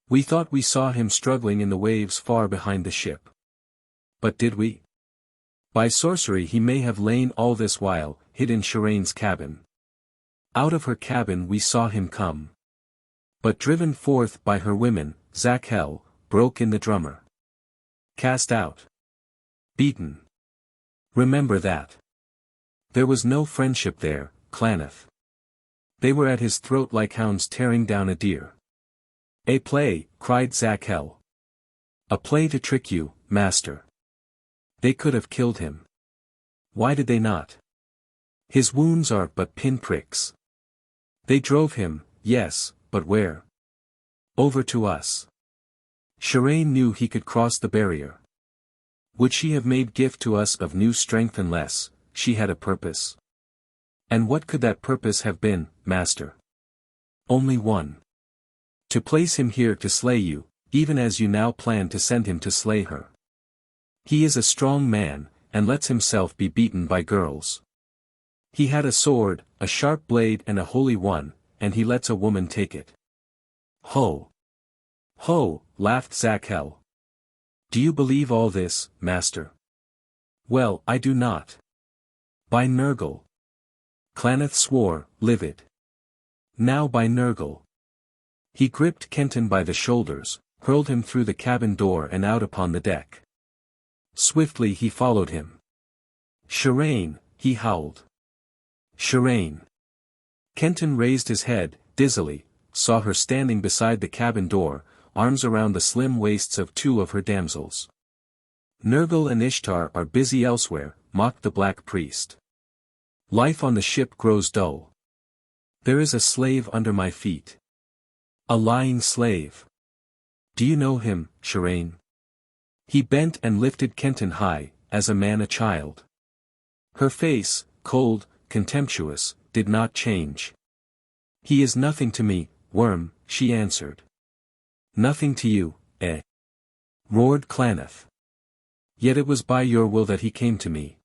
We thought we saw him struggling in the waves far behind the ship. But did we? By sorcery he may have lain all this while, hid in Sharane's cabin. Out of her cabin we saw him come. But driven forth by her women, Zakhel, broke in the drummer. Cast out. Beaten. Remember that. There was no friendship there, Klaneth. They were at his throat like hounds tearing down a deer. A play, cried Zakhel. A play to trick you, master. They could have killed him. Why did they not? His wounds are but pinpricks. They drove him, yes, but where? Over to us. Sharane knew he could cross the barrier. Would she have made gift to us of new strength unless she had a purpose? And what could that purpose have been, master? Only one. To place him here to slay you, even as you now plan to send him to slay her. He is a strong man, and lets himself be beaten by girls. He had a sword, a sharp blade and a holy one, and he lets a woman take it. Ho! Ho! Laughed Zakhel. Do you believe all this, master? Well, I do not. By Nergal. Klaneth swore, livid. Now by Nergal. He gripped Kenton by the shoulders, hurled him through the cabin door and out upon the deck. Swiftly he followed him. Sharane, he howled. Sharane. Kenton raised his head, dizzily, saw her standing beside the cabin door, arms around the slim waists of two of her damsels. Nergal and Ishtar are busy elsewhere, mocked the black priest. Life on the ship grows dull. There is a slave under my feet. A lying slave. Do you know him, Sharane? He bent and lifted Kenton high, as a man a child. Her face, cold, contemptuous, did not change. He is nothing to me, worm, she answered. Nothing to you, eh? Roared Klaneth. Yet it was by your will that he came to me.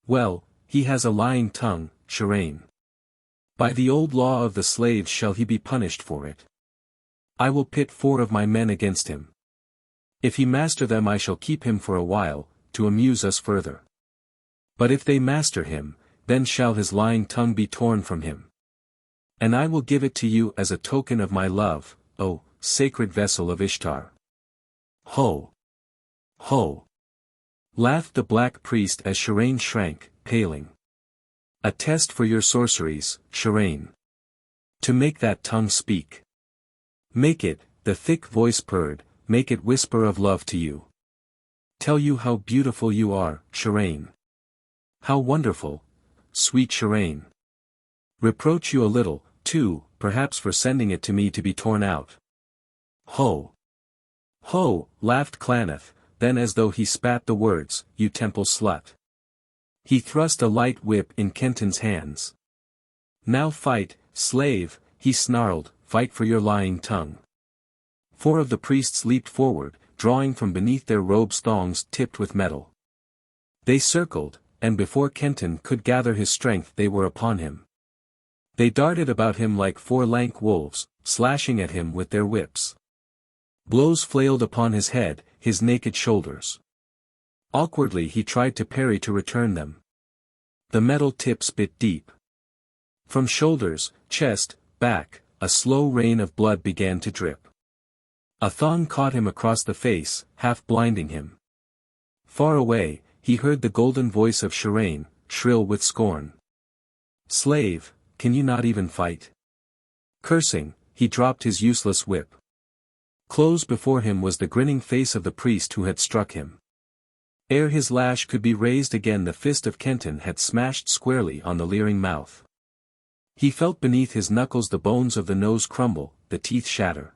Well, he has a lying tongue, Sharane. By the old law of the slaves shall he be punished for it. I will pit 4 of my men against him. If he master them I shall keep him for a while, to amuse us further. But if they master him, then shall his lying tongue be torn from him. And I will give it to you as a token of my love, O sacred vessel of Ishtar. Ho! Ho! Laughed the black priest as Sharane shrank, paling. A test for your sorceries, Sharane. To make that tongue speak. Make it, the thick voice purred, make it whisper of love to you. Tell you how beautiful you are, Sharane. How wonderful, sweet Sharane. Reproach you a little, too, perhaps for sending it to me to be torn out. Ho! Ho! Laughed Klaneth, then as though he spat the words, you temple slut. He thrust a light whip in Kenton's hands. Now fight, slave, he snarled, fight for your lying tongue. 4 of the priests leaped forward, drawing from beneath their robes thongs tipped with metal. They circled, and before Kenton could gather his strength they were upon him. They darted about him like 4 lank wolves, slashing at him with their whips. Blows flailed upon his head, his naked shoulders. Awkwardly he tried to parry to return them. The metal tips bit deep. From shoulders, chest, back, a slow rain of blood began to drip. A thong caught him across the face, half blinding him. Far away, he heard the golden voice of Sharane, shrill with scorn. Slave, can you not even fight? Cursing, he dropped his useless whip. Close before him was the grinning face of the priest who had struck him. Ere his lash could be raised again the fist of Kenton had smashed squarely on the leering mouth. He felt beneath his knuckles the bones of the nose crumble, the teeth shatter.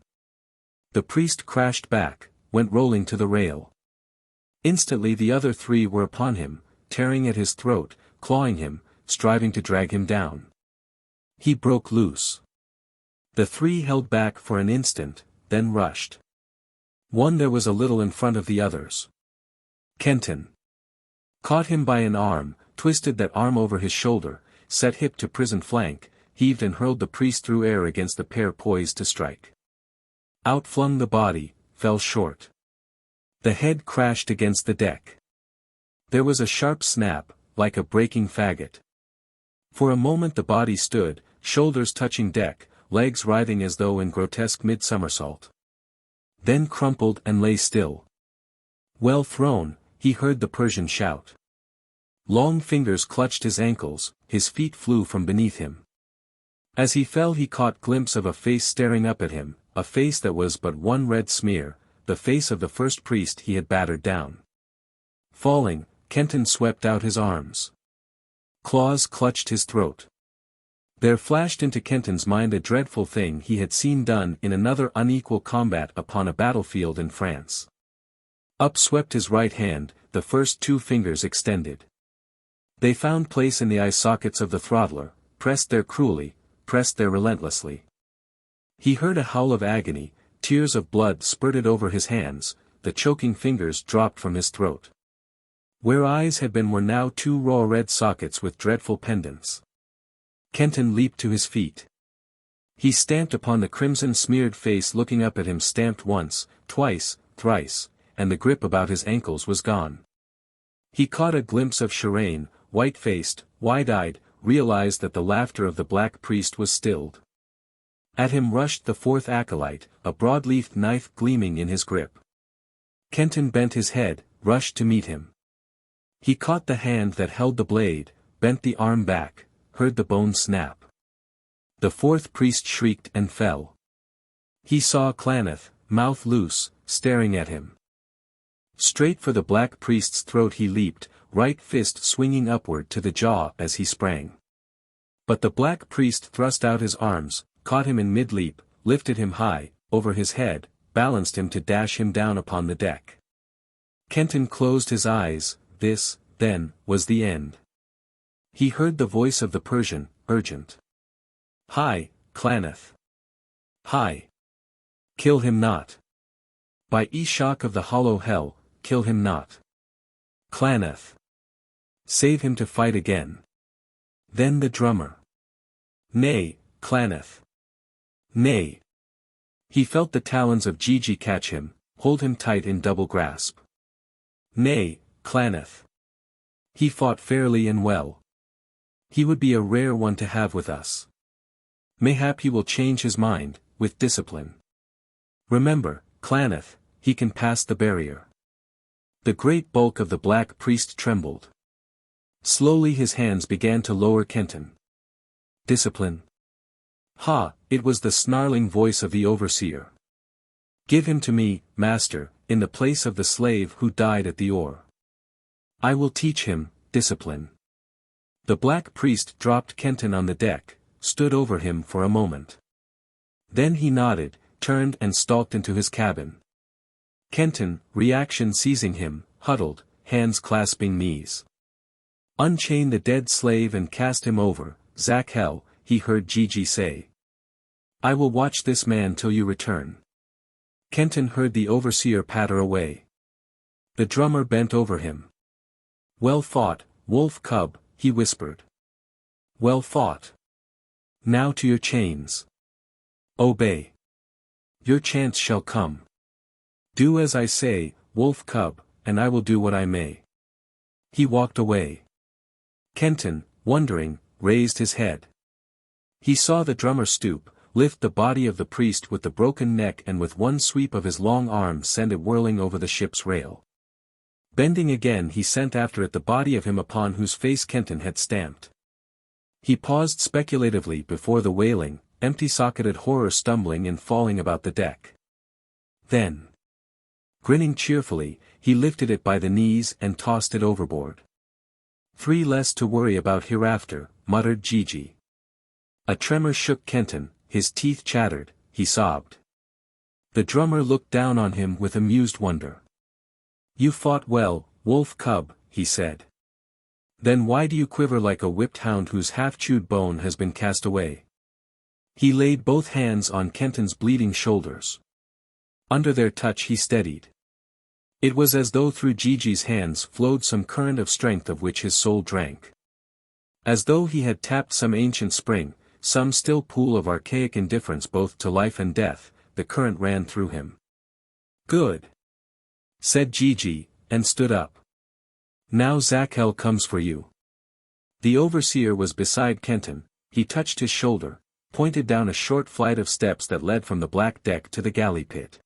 The priest crashed back, went rolling to the rail. Instantly the other 3 were upon him, tearing at his throat, clawing him, striving to drag him down. He broke loose. The 3 held back for an instant, then rushed. One there was a little in front of the others. Kenton caught him by an arm, twisted that arm over his shoulder, set hip to prison flank, heaved and hurled the priest through air against the pair poised to strike. Out flung the body, fell short. The head crashed against the deck. There was a sharp snap, like a breaking faggot. For a moment the body stood, shoulders touching deck, legs writhing as though in grotesque mid-somersault. Then crumpled and lay still. Well thrown, he heard the Persian shout. Long fingers clutched his ankles, his feet flew from beneath him. As he fell he caught glimpse of a face staring up at him, a face that was but one red smear, the face of the first priest he had battered down. Falling, Kenton swept out his arms. Claws clutched his throat. There flashed into Kenton's mind a dreadful thing he had seen done in another unequal combat upon a battlefield in France. Up swept his right hand, the first 2 fingers extended. They found place in the eye sockets of the throttler, pressed there cruelly, pressed there relentlessly. He heard a howl of agony, tears of blood spurted over his hands, the choking fingers dropped from his throat. Where eyes had been were now 2 raw red sockets with dreadful pendants. Kenton leaped to his feet. He stamped upon the crimson-smeared face looking up at him, stamped once, twice, thrice, and the grip about his ankles was gone. He caught a glimpse of Sharane, white-faced, wide-eyed, realized that the laughter of the black priest was stilled. At him rushed the 4th acolyte, a broad-leafed knife gleaming in his grip. Kenton bent his head, rushed to meet him. He caught the hand that held the blade, bent the arm back, heard the bone snap. The 4th priest shrieked and fell. He saw Klaneth, mouth loose, staring at him. Straight for the black priest's throat he leaped, right fist swinging upward to the jaw as he sprang. But the black priest thrust out his arms, caught him in mid-leap, lifted him high, over his head, balanced him to dash him down upon the deck. Kenton closed his eyes. This, then, was the end. He heard the voice of the Persian, urgent. Hi, Klaneth. Hi. Kill him not. By Eshach of the hollow hell, kill him not. Klaneth. Save him to fight again. Then the drummer. Nay, Klaneth. Nay. He felt the talons of Gigi catch him, hold him tight in double grasp. Nay, Klaneth. He fought fairly and well. He would be a rare one to have with us. Mayhap he will change his mind, with discipline. Remember, Klaneth, he can pass the barrier. The great bulk of the black priest trembled. Slowly his hands began to lower Kenton. Discipline. Ha, it was the snarling voice of the overseer. Give him to me, master, in the place of the slave who died at the oar. I will teach him, discipline. The black priest dropped Kenton on the deck, stood over him for a moment. Then he nodded, turned and stalked into his cabin. Kenton, reaction seizing him, huddled, hands clasping knees. "Unchain the dead slave and cast him over, Zakhel," he heard Gigi say. "I will watch this man till you return." Kenton heard the overseer patter away. The drummer bent over him. "Well fought, wolf cub," he whispered. "Well fought. Now to your chains. Obey. Your chance shall come. Do as I say, wolf cub, and I will do what I may." He walked away. Kenton, wondering, raised his head. He saw the drummer stoop, lift the body of the priest with the broken neck and with one sweep of his long arm send it whirling over the ship's rail. Bending again he sent after it the body of him upon whose face Kenton had stamped. He paused speculatively before the wailing, empty-socketed horror stumbling and falling about the deck. Then, grinning cheerfully, he lifted it by the knees and tossed it overboard. "Three less to worry about hereafter," muttered Gigi. A tremor shook Kenton, his teeth chattered, he sobbed. The drummer looked down on him with amused wonder. "You fought well, wolf cub," he said. "Then why do you quiver like a whipped hound whose half-chewed bone has been cast away?" He laid both hands on Kenton's bleeding shoulders. Under their touch he steadied. It was as though through Gigi's hands flowed some current of strength of which his soul drank. As though he had tapped some ancient spring, some still pool of archaic indifference both to life and death, the current ran through him. "Good," said Gigi, and stood up. "Now Zakhel comes for you." The overseer was beside Kenton. He touched his shoulder, pointed down a short flight of steps that led from the black deck to the galley pit.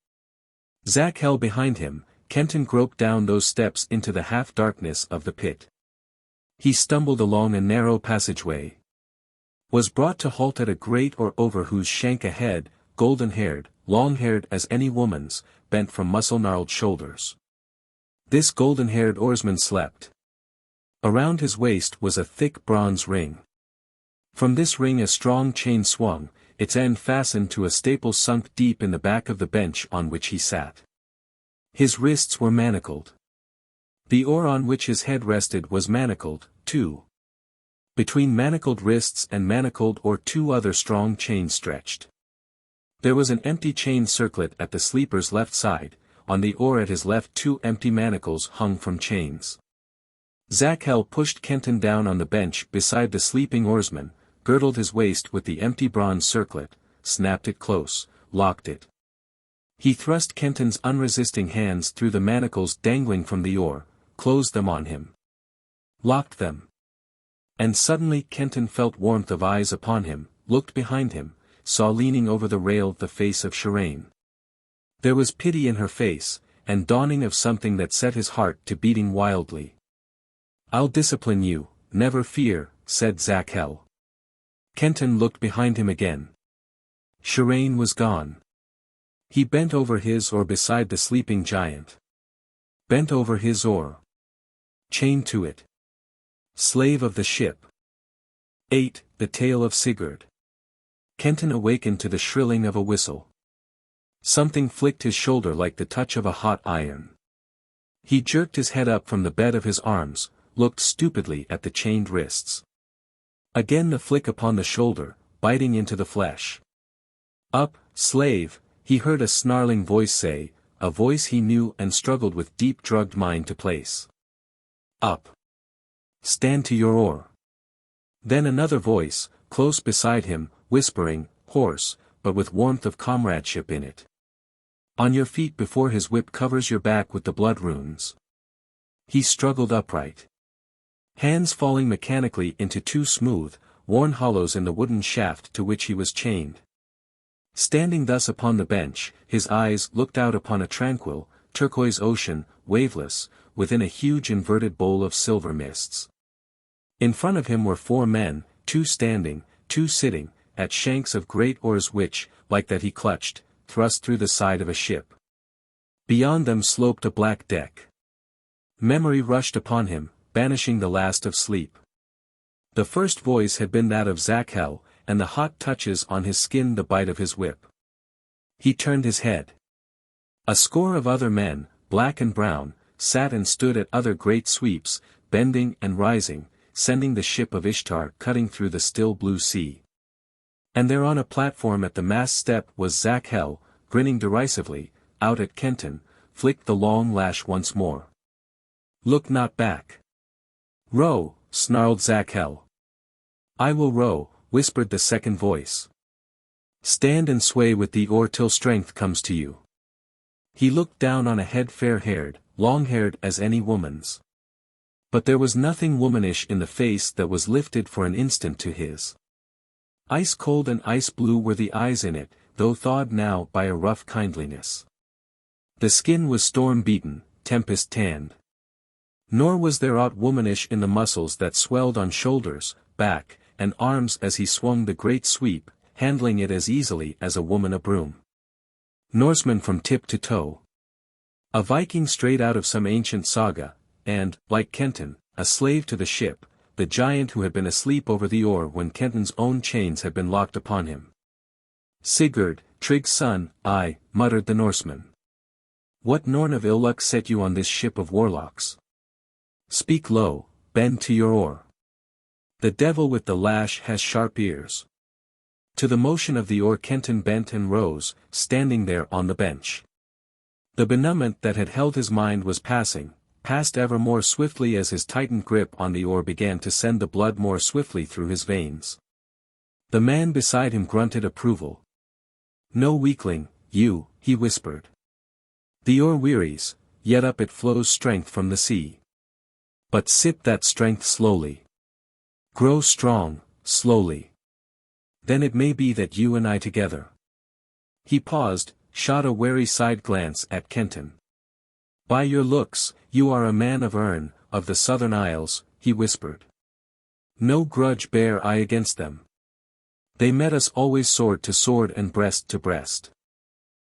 Zakhel behind him, Kenton groped down those steps into the half-darkness of the pit. He stumbled along a narrow passageway. Was brought to halt at a grate or over whose shank a head, golden-haired, long-haired as any woman's, bent from muscle-gnarled shoulders. This golden-haired oarsman slept. Around his waist was a thick bronze ring. From this ring a strong chain swung, its end fastened to a staple sunk deep in the back of the bench on which he sat. His wrists were manacled. The oar on which his head rested was manacled, too. Between manacled wrists and manacled or two other strong chains stretched. There was an empty chain circlet at the sleeper's left side, on the oar at his left two empty manacles hung from chains. Zakhel pushed Kenton down on the bench beside the sleeping oarsman, girdled his waist with the empty bronze circlet, snapped it close, locked it. He thrust Kenton's unresisting hands through the manacles dangling from the oar, closed them on him. Locked them. And suddenly Kenton felt warmth of eyes upon him, looked behind him, saw leaning over the rail the face of Sharane. There was pity in her face, and dawning of something that set his heart to beating wildly. "I'll discipline you, never fear," said Zakhel. Kenton looked behind him again. Sharane was gone. He bent over his oar beside the sleeping giant. Bent over his oar. Chained to it. Slave of the ship. 8. The Tale of Sigurd. Kenton awakened to the shrilling of a whistle. Something flicked his shoulder like the touch of a hot iron. He jerked his head up from the bed of his arms, looked stupidly at the chained wrists. Again the flick upon the shoulder, biting into the flesh. "Up, slave," he heard a snarling voice say, a voice he knew and struggled with deep drugged mind to place. "Up. Stand to your oar." Then another voice, close beside him, whispering, hoarse, but with warmth of comradeship in it. "On your feet before his whip covers your back with the blood runes." He struggled upright. Hands falling mechanically into two smooth, worn hollows in the wooden shaft to which he was chained. Standing thus upon the bench, his eyes looked out upon a tranquil, turquoise ocean, waveless, within a huge inverted bowl of silver mists. In front of him were 4 men, 2 standing, 2 sitting, at shanks of great oars which, like that he clutched, thrust through the side of a ship. Beyond them sloped a black deck. Memory rushed upon him, banishing the last of sleep. The first voice had been that of Zakhel, and the hot touches on his skin the bite of his whip. He turned his head. A score of other men, black and brown, sat and stood at other great sweeps, bending and rising, sending the ship of Ishtar cutting through the still blue sea. And there on a platform at the mast step was Zakhel, grinning derisively, out at Kenton, flicked the long lash once more. "Look not back. Row," snarled Zakhel. "I will row," whispered the second voice. "Stand and sway with the oar till strength comes to you." He looked down on a head fair-haired, long-haired as any woman's. But there was nothing womanish in the face that was lifted for an instant to his. Ice-cold and ice-blue were the eyes in it, though thawed now by a rough kindliness. The skin was storm-beaten, tempest-tanned. Nor was there aught womanish in the muscles that swelled on shoulders, back, and arms as he swung the great sweep, handling it as easily as a woman a broom. Norseman from tip to toe. A Viking straight out of some ancient saga, and, like Kenton, a slave to the ship, the giant who had been asleep over the oar when Kenton's own chains had been locked upon him. "Sigurd, Trygg's son, aye," muttered the Norseman. "What Norn of ill luck set you on this ship of warlocks? Speak low, bend to your oar. The devil with the lash has sharp ears." To the motion of the oar Kenton bent and rose, standing there on the bench. The benumbment that had held his mind was passed ever more swiftly as his tightened grip on the oar began to send the blood more swiftly through his veins. The man beside him grunted approval. "No weakling, you," he whispered. "The oar wearies, yet up it flows strength from the sea. But sip that strength slowly. Grow strong, slowly. Then it may be that you and I together." He paused, shot a wary side glance at Kenton. "By your looks, you are a man of Erne, of the Southern Isles," he whispered. "No grudge bear I against them. They met us always sword to sword and breast to breast.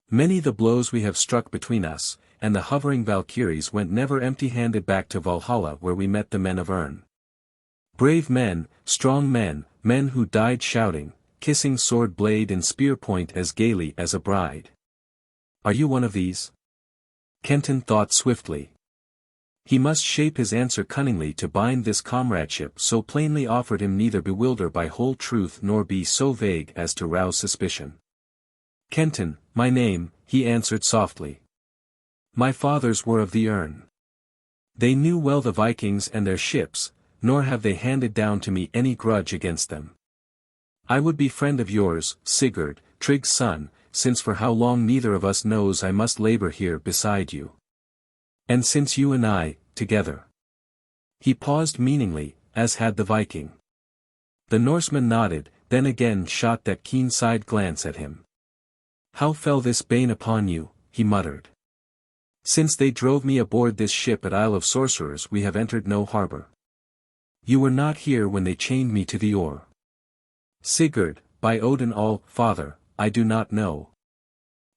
Many the blows we have struck between us, and the hovering Valkyries went never empty-handed back to Valhalla where we met the men of Erne. Brave men, strong men, men who died shouting, kissing sword blade and spear point as gaily as a bride. Are you one of these?" Kenton thought swiftly. He must shape his answer cunningly to bind this comradeship so plainly offered him neither bewilder by whole truth nor be so vague as to rouse suspicion. "Kenton, my name," he answered softly. "My fathers were of the Erne. They knew well the Vikings and their ships, nor have they handed down to me any grudge against them. I would be friend of yours, Sigurd, Trygg's son, since for how long neither of us knows I must labor here beside you. And since you and I, together." He paused meaningly, as had the Viking. The Norseman nodded, then again shot that keen side glance at him. "How fell this bane upon you?" he muttered. "Since they drove me aboard this ship at Isle of Sorcerers we have entered no harbor. You were not here when they chained me to the oar." "Sigurd, by Odin All-Father, I do not know."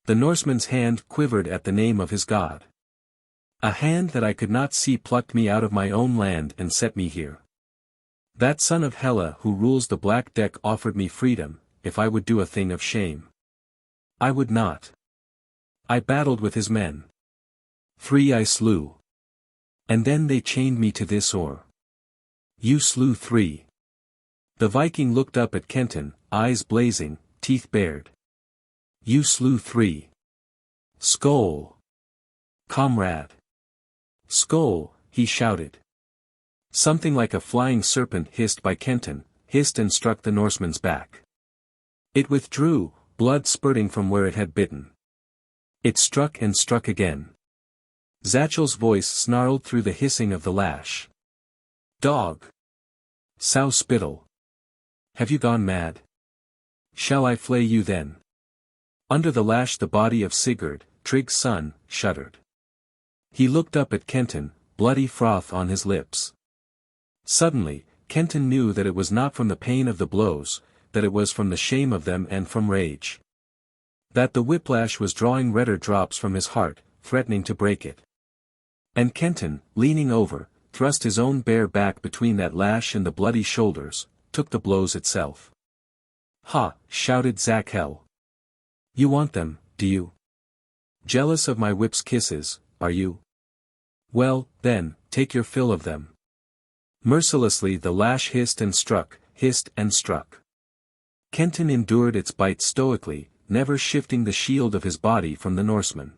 The Norseman's hand quivered at the name of his god. "A hand that I could not see plucked me out of my own land and set me here. That son of Hela who rules the black deck offered me freedom, if I would do a thing of shame. I would not. I battled with his men. 3 I slew. And then they chained me to this oar. You slew 3. The Viking looked up at Kenton, eyes blazing, teeth bared. "You slew 3. Skoll! Comrade! Skoll!" he shouted. Something like a flying serpent hissed by Kenton, hissed and struck the Norseman's back. It withdrew, blood spurting from where it had bitten. It struck and struck again. Zachel's voice snarled through the hissing of the lash. "Dog! Sow spittle! Have you gone mad? Shall I flay you then?" Under the lash the body of Sigurd, Trygg's son, shuddered. He looked up at Kenton, bloody froth on his lips. Suddenly, Kenton knew that it was not from the pain of the blows, that it was from the shame of them and from rage. That the whiplash was drawing redder drops from his heart, threatening to break it. And Kenton, leaning over, thrust his own bare back between that lash and the bloody shoulders, took the blows itself. "Ha!" shouted Zakhel. "You want them, do you? Jealous of my whip's kisses, are you? Well, then, take your fill of them." Mercilessly the lash hissed and struck. Kenton endured its bite stoically, never shifting the shield of his body from the Norseman.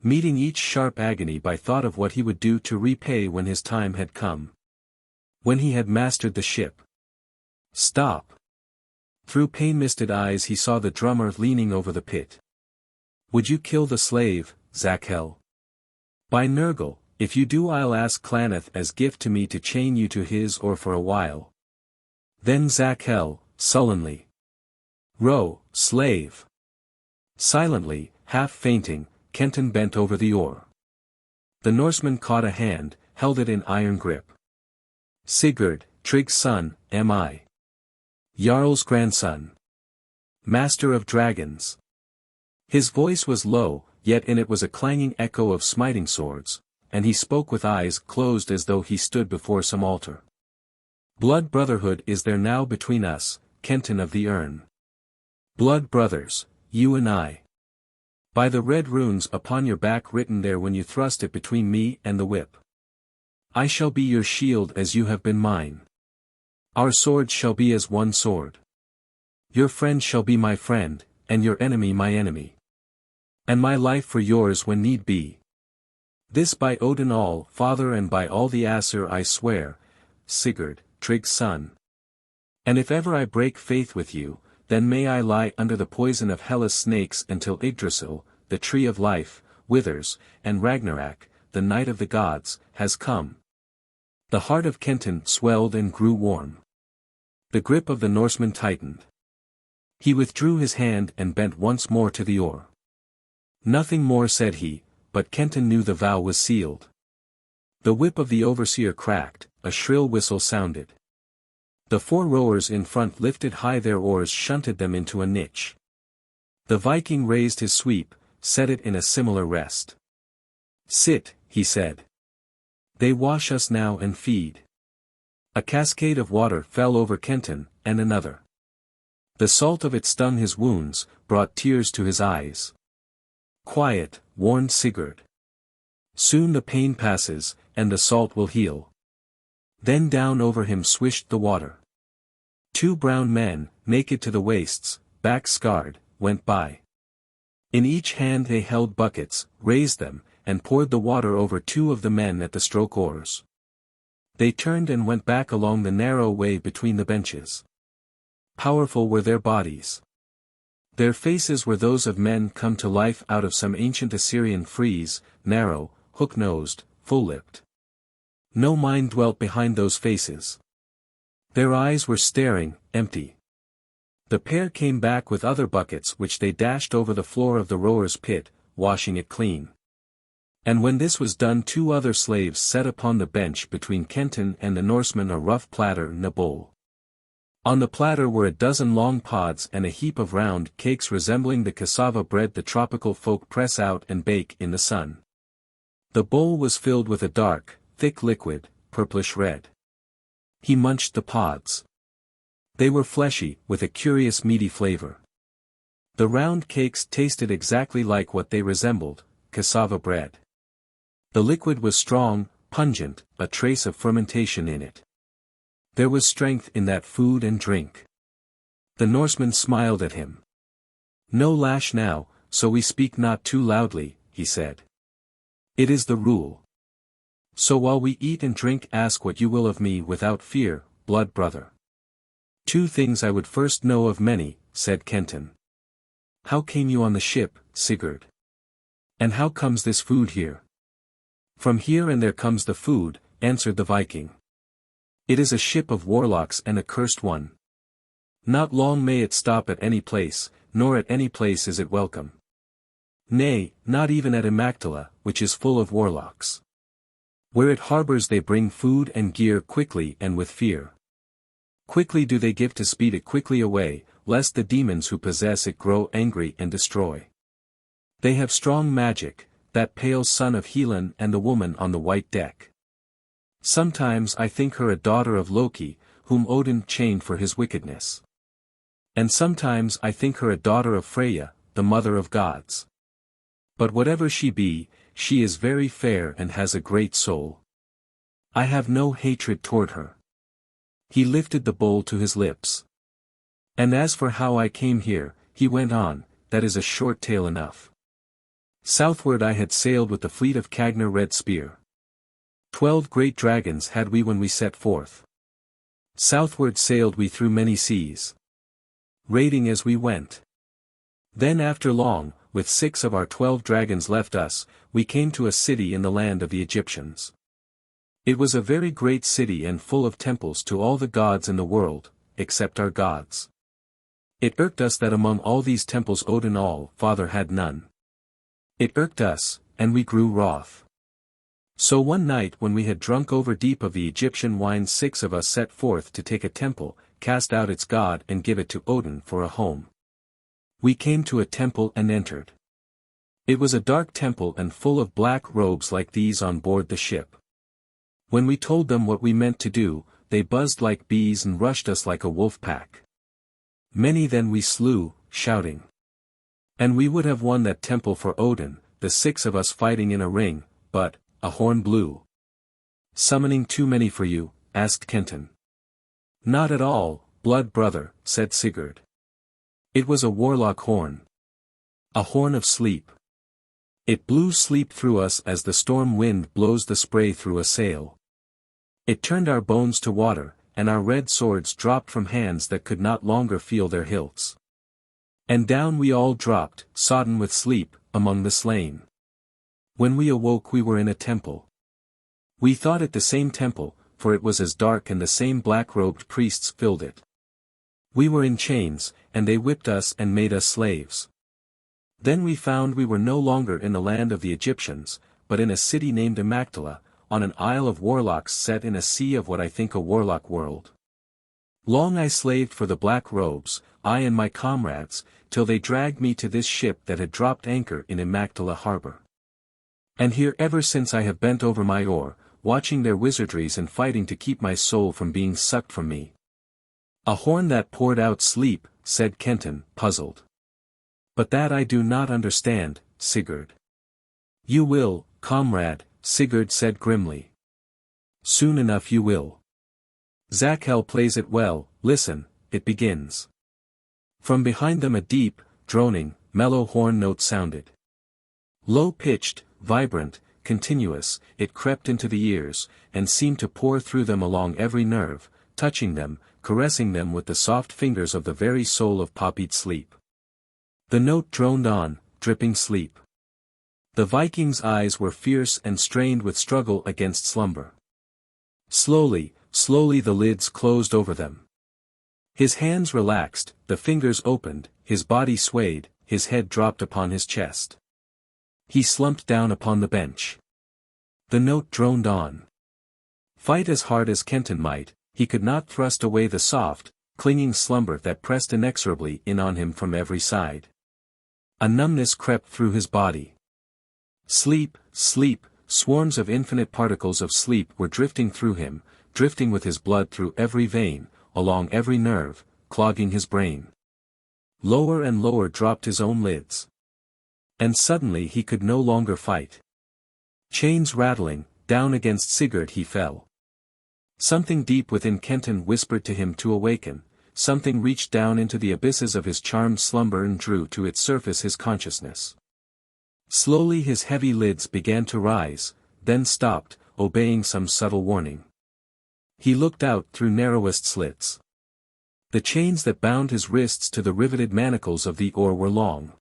Meeting each sharp agony by thought of what he would do to repay when his time had come. When he had mastered the ship. "Stop!" Through pain-misted eyes he saw the drummer leaning over the pit. "Would you kill the slave, Zakhel? By Nergal, if you do I'll ask Klaneth as gift to me to chain you to his or for a while." Then Zakhel, sullenly. "Row, slave!" Silently, half fainting, Kenton bent over the oar. The Norseman caught a hand, held it in iron grip. "Sigurd, Trygg's son, am I. Jarl's grandson. Master of dragons." His voice was low, yet in it was a clanging echo of smiting swords, and he spoke with eyes closed as though he stood before some altar. "Blood brotherhood is there now between us, Kenton of the Urn. Blood brothers, you and I. By the red runes upon your back written there when you thrust it between me and the whip. I shall be your shield as you have been mine. Our swords shall be as one sword. Your friend shall be my friend, and your enemy my enemy. And my life for yours when need be. This by Odin all Father and by all the Aesir I swear, Sigurd, Trygg's son. And if ever I break faith with you, then may I lie under the poison of Hellas snakes until Yggdrasil, the tree of life, withers, and Ragnarok, the night of the gods, has come." The heart of Kenton swelled and grew warm. The grip of the Norseman tightened. He withdrew his hand and bent once more to the oar. Nothing more said he, but Kenton knew the vow was sealed. The whip of the overseer cracked, a shrill whistle sounded. The 4 rowers in front lifted high their oars, shunted them into a niche. The Viking raised his sweep, set it in a similar rest. "Sit," he said. "They wash us now and feed." A cascade of water fell over Kenton, and another. The salt of it stung his wounds, brought tears to his eyes. "Quiet," warned Sigurd. "Soon the pain passes, and the salt will heal." Then down over him swished the water. 2 brown men, naked to the waists, back scarred, went by. In each hand they held buckets, raised them, and poured the water over 2 of the men at the stroke oars. They turned and went back along the narrow way between the benches. Powerful were their bodies. Their faces were those of men come to life out of some ancient Assyrian frieze, narrow, hook-nosed, full-lipped. No mind dwelt behind those faces. Their eyes were staring, empty. The pair came back with other buckets which they dashed over the floor of the rowers' pit, washing it clean. And when this was done 2 other slaves set upon the bench between Kenton and the Norseman a rough platter and a bowl. On the platter were a dozen long pods and a heap of round cakes resembling the cassava bread the tropical folk press out and bake in the sun. The bowl was filled with a dark, thick liquid, purplish red. He munched the pods. They were fleshy, with a curious meaty flavor. The round cakes tasted exactly like what they resembled, cassava bread. The liquid was strong, pungent, a trace of fermentation in it. There was strength in that food and drink. The Norseman smiled at him. "No lash now, so we speak not too loudly," he said. "It is the rule. So while we eat and drink ask what you will of me without fear, blood brother." "2 things I would first know of many," said Kenton. "How came you on the ship, Sigurd? And how comes this food here?" "From here and there comes the food," answered the Viking. "It is a ship of warlocks and a cursed one. Not long may it stop at any place, nor at any place is it welcome. Nay, not even at Imactala, which is full of warlocks. Where it harbors they bring food and gear quickly and with fear. Quickly do they give to speed it quickly away, lest the demons who possess it grow angry and destroy. They have strong magic, that pale son of Helan and the woman on the white deck. Sometimes I think her a daughter of Loki, whom Odin chained for his wickedness. And sometimes I think her a daughter of Freya, the mother of gods. But whatever she be, she is very fair and has a great soul. I have no hatred toward her. He lifted the bowl to his lips. And as for how I came here, he went on, that is a short tale enough. Southward I had sailed with the fleet of Cagner Red Spear. 12 great dragons had we when we set forth. Southward sailed we through many seas, raiding as we went. Then after long, with 6 of our 12 dragons left us, we came to a city in the land of the Egyptians. It was a very great city and full of temples to all the gods in the world, except our gods. It irked us that among all these temples Odin All-Father had none. It irked us, and we grew wroth. So one night when we had drunk over deep of the Egyptian wine 6 of us set forth to take a temple, cast out its god and give it to Odin for a home. We came to a temple and entered. It was a dark temple and full of black robes like these on board the ship. When we told them what we meant to do, they buzzed like bees and rushed us like a wolf pack. Many then we slew, shouting. And we would have won that temple for Odin, the 6 of us fighting in a ring, but a horn blew. Summoning too many for you? Asked Kenton. Not at all, blood brother, said Sigurd. It was a warlock horn. A horn of sleep. It blew sleep through us as the storm wind blows the spray through a sail. It turned our bones to water, and our red swords dropped from hands that could not longer feel their hilts. And down we all dropped, sodden with sleep, among the slain. When we awoke we were in a temple. We thought it the same temple, for it was as dark and the same black-robed priests filled it. We were in chains, and they whipped us and made us slaves. Then we found we were no longer in the land of the Egyptians, but in a city named Amactala, on an isle of warlocks set in a sea of what I think a warlock world. Long I slaved for the black robes, I and my comrades, till they dragged me to this ship that had dropped anchor in Amactala harbor. And here ever since I have bent over my oar, watching their wizardries and fighting to keep my soul from being sucked from me. A horn that poured out sleep, said Kenton, puzzled. But that I do not understand, Sigurd. You will, comrade, Sigurd said grimly. Soon enough you will. Zakhel plays it well, listen, it begins. From behind them a deep, droning, mellow horn note sounded. Low-pitched, vibrant, continuous, it crept into the ears, and seemed to pour through them along every nerve, touching them, caressing them with the soft fingers of the very soul of poppied sleep. The note droned on, dripping sleep. The Viking's eyes were fierce and strained with struggle against slumber. Slowly, slowly the lids closed over them. His hands relaxed, the fingers opened, his body swayed, his head dropped upon his chest. He slumped down upon the bench. The note droned on. Fight as hard as Kenton might, he could not thrust away the soft, clinging slumber that pressed inexorably in on him from every side. A numbness crept through his body. Sleep, sleep, swarms of infinite particles of sleep were drifting through him, drifting with his blood through every vein, along every nerve, clogging his brain. Lower and lower dropped his own lids. And suddenly he could no longer fight. Chains rattling, down against Sigurd he fell. Something deep within Kenton whispered to him to awaken, something reached down into the abysses of his charmed slumber and drew to its surface his consciousness. Slowly his heavy lids began to rise, then stopped, obeying some subtle warning. He looked out through narrowest slits. The chains that bound his wrists to the riveted manacles of the oar were long.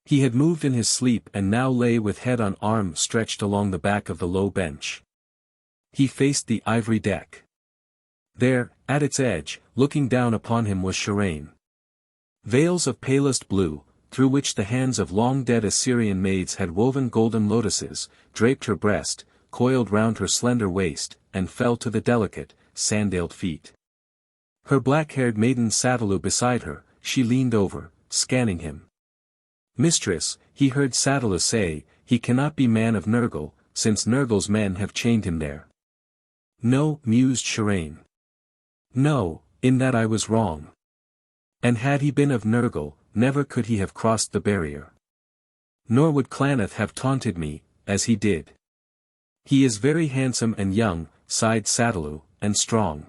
He had moved in his sleep and now lay with head on arm stretched along the back of the low bench. He faced the ivory deck. There, at its edge, looking down upon him was Sharane. Veils of palest blue, through which the hands of long-dead Assyrian maids had woven golden lotuses, draped her breast, coiled round her slender waist, and fell to the delicate, sandaled feet. Her black-haired maiden Sadalu beside her, she leaned over, scanning him. Mistress, he heard Sadalu say, he cannot be man of Nergal, since Nergal's men have chained him there. No, mused Sharane. No, in that I was wrong. And had he been of Nergal, never could he have crossed the barrier. Nor would Klaneth have taunted me, as he did. He is very handsome and young, sighed Sadalu, and strong.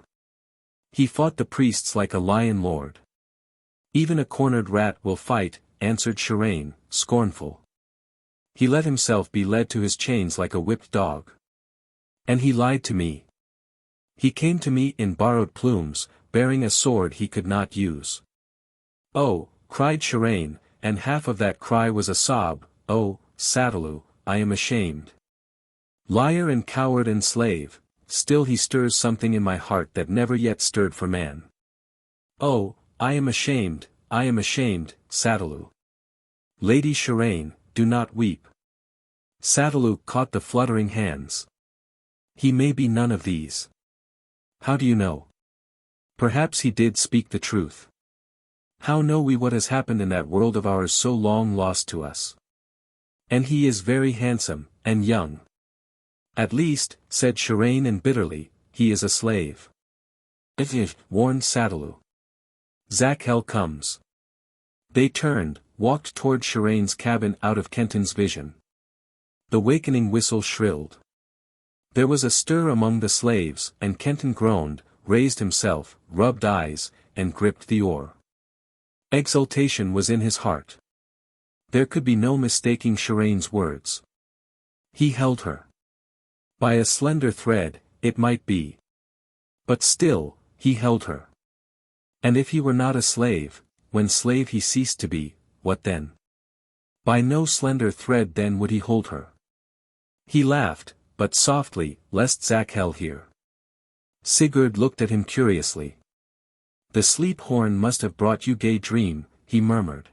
He fought the priests like a lion lord. Even a cornered rat will fight, answered Sharane, scornful. He let himself be led to his chains like a whipped dog. And he lied to me. He came to me in borrowed plumes, bearing a sword he could not use. Oh, cried Sharane, and half of that cry was a sob, oh, Sadalu, I am ashamed. Liar and coward and slave, still he stirs something in my heart that never yet stirred for man. Oh, I am ashamed, Sadalu. Lady Sharane, do not weep. Sadalu caught the fluttering hands. He may be none of these. How do you know? Perhaps he did speak the truth. How know we what has happened in that world of ours so long lost to us? And he is very handsome, and young. At least, said Sharane and bitterly, he is a slave. Warned Sadalu. Zakhel comes. They turned, walked toward Sharane's cabin out of Kenton's vision. The wakening whistle shrilled. There was a stir among the slaves, and Kenton groaned, raised himself, rubbed eyes, and gripped the oar. Exultation was in his heart. There could be no mistaking Sharane's words. He held her. By a slender thread, it might be. But still, he held her. And if he were not a slave, when slave he ceased to be, what then? By no slender thread then would he hold her. He laughed, but softly, lest Zakhel hear. Sigurd looked at him curiously. The sleep horn must have brought you gay dream, he murmured.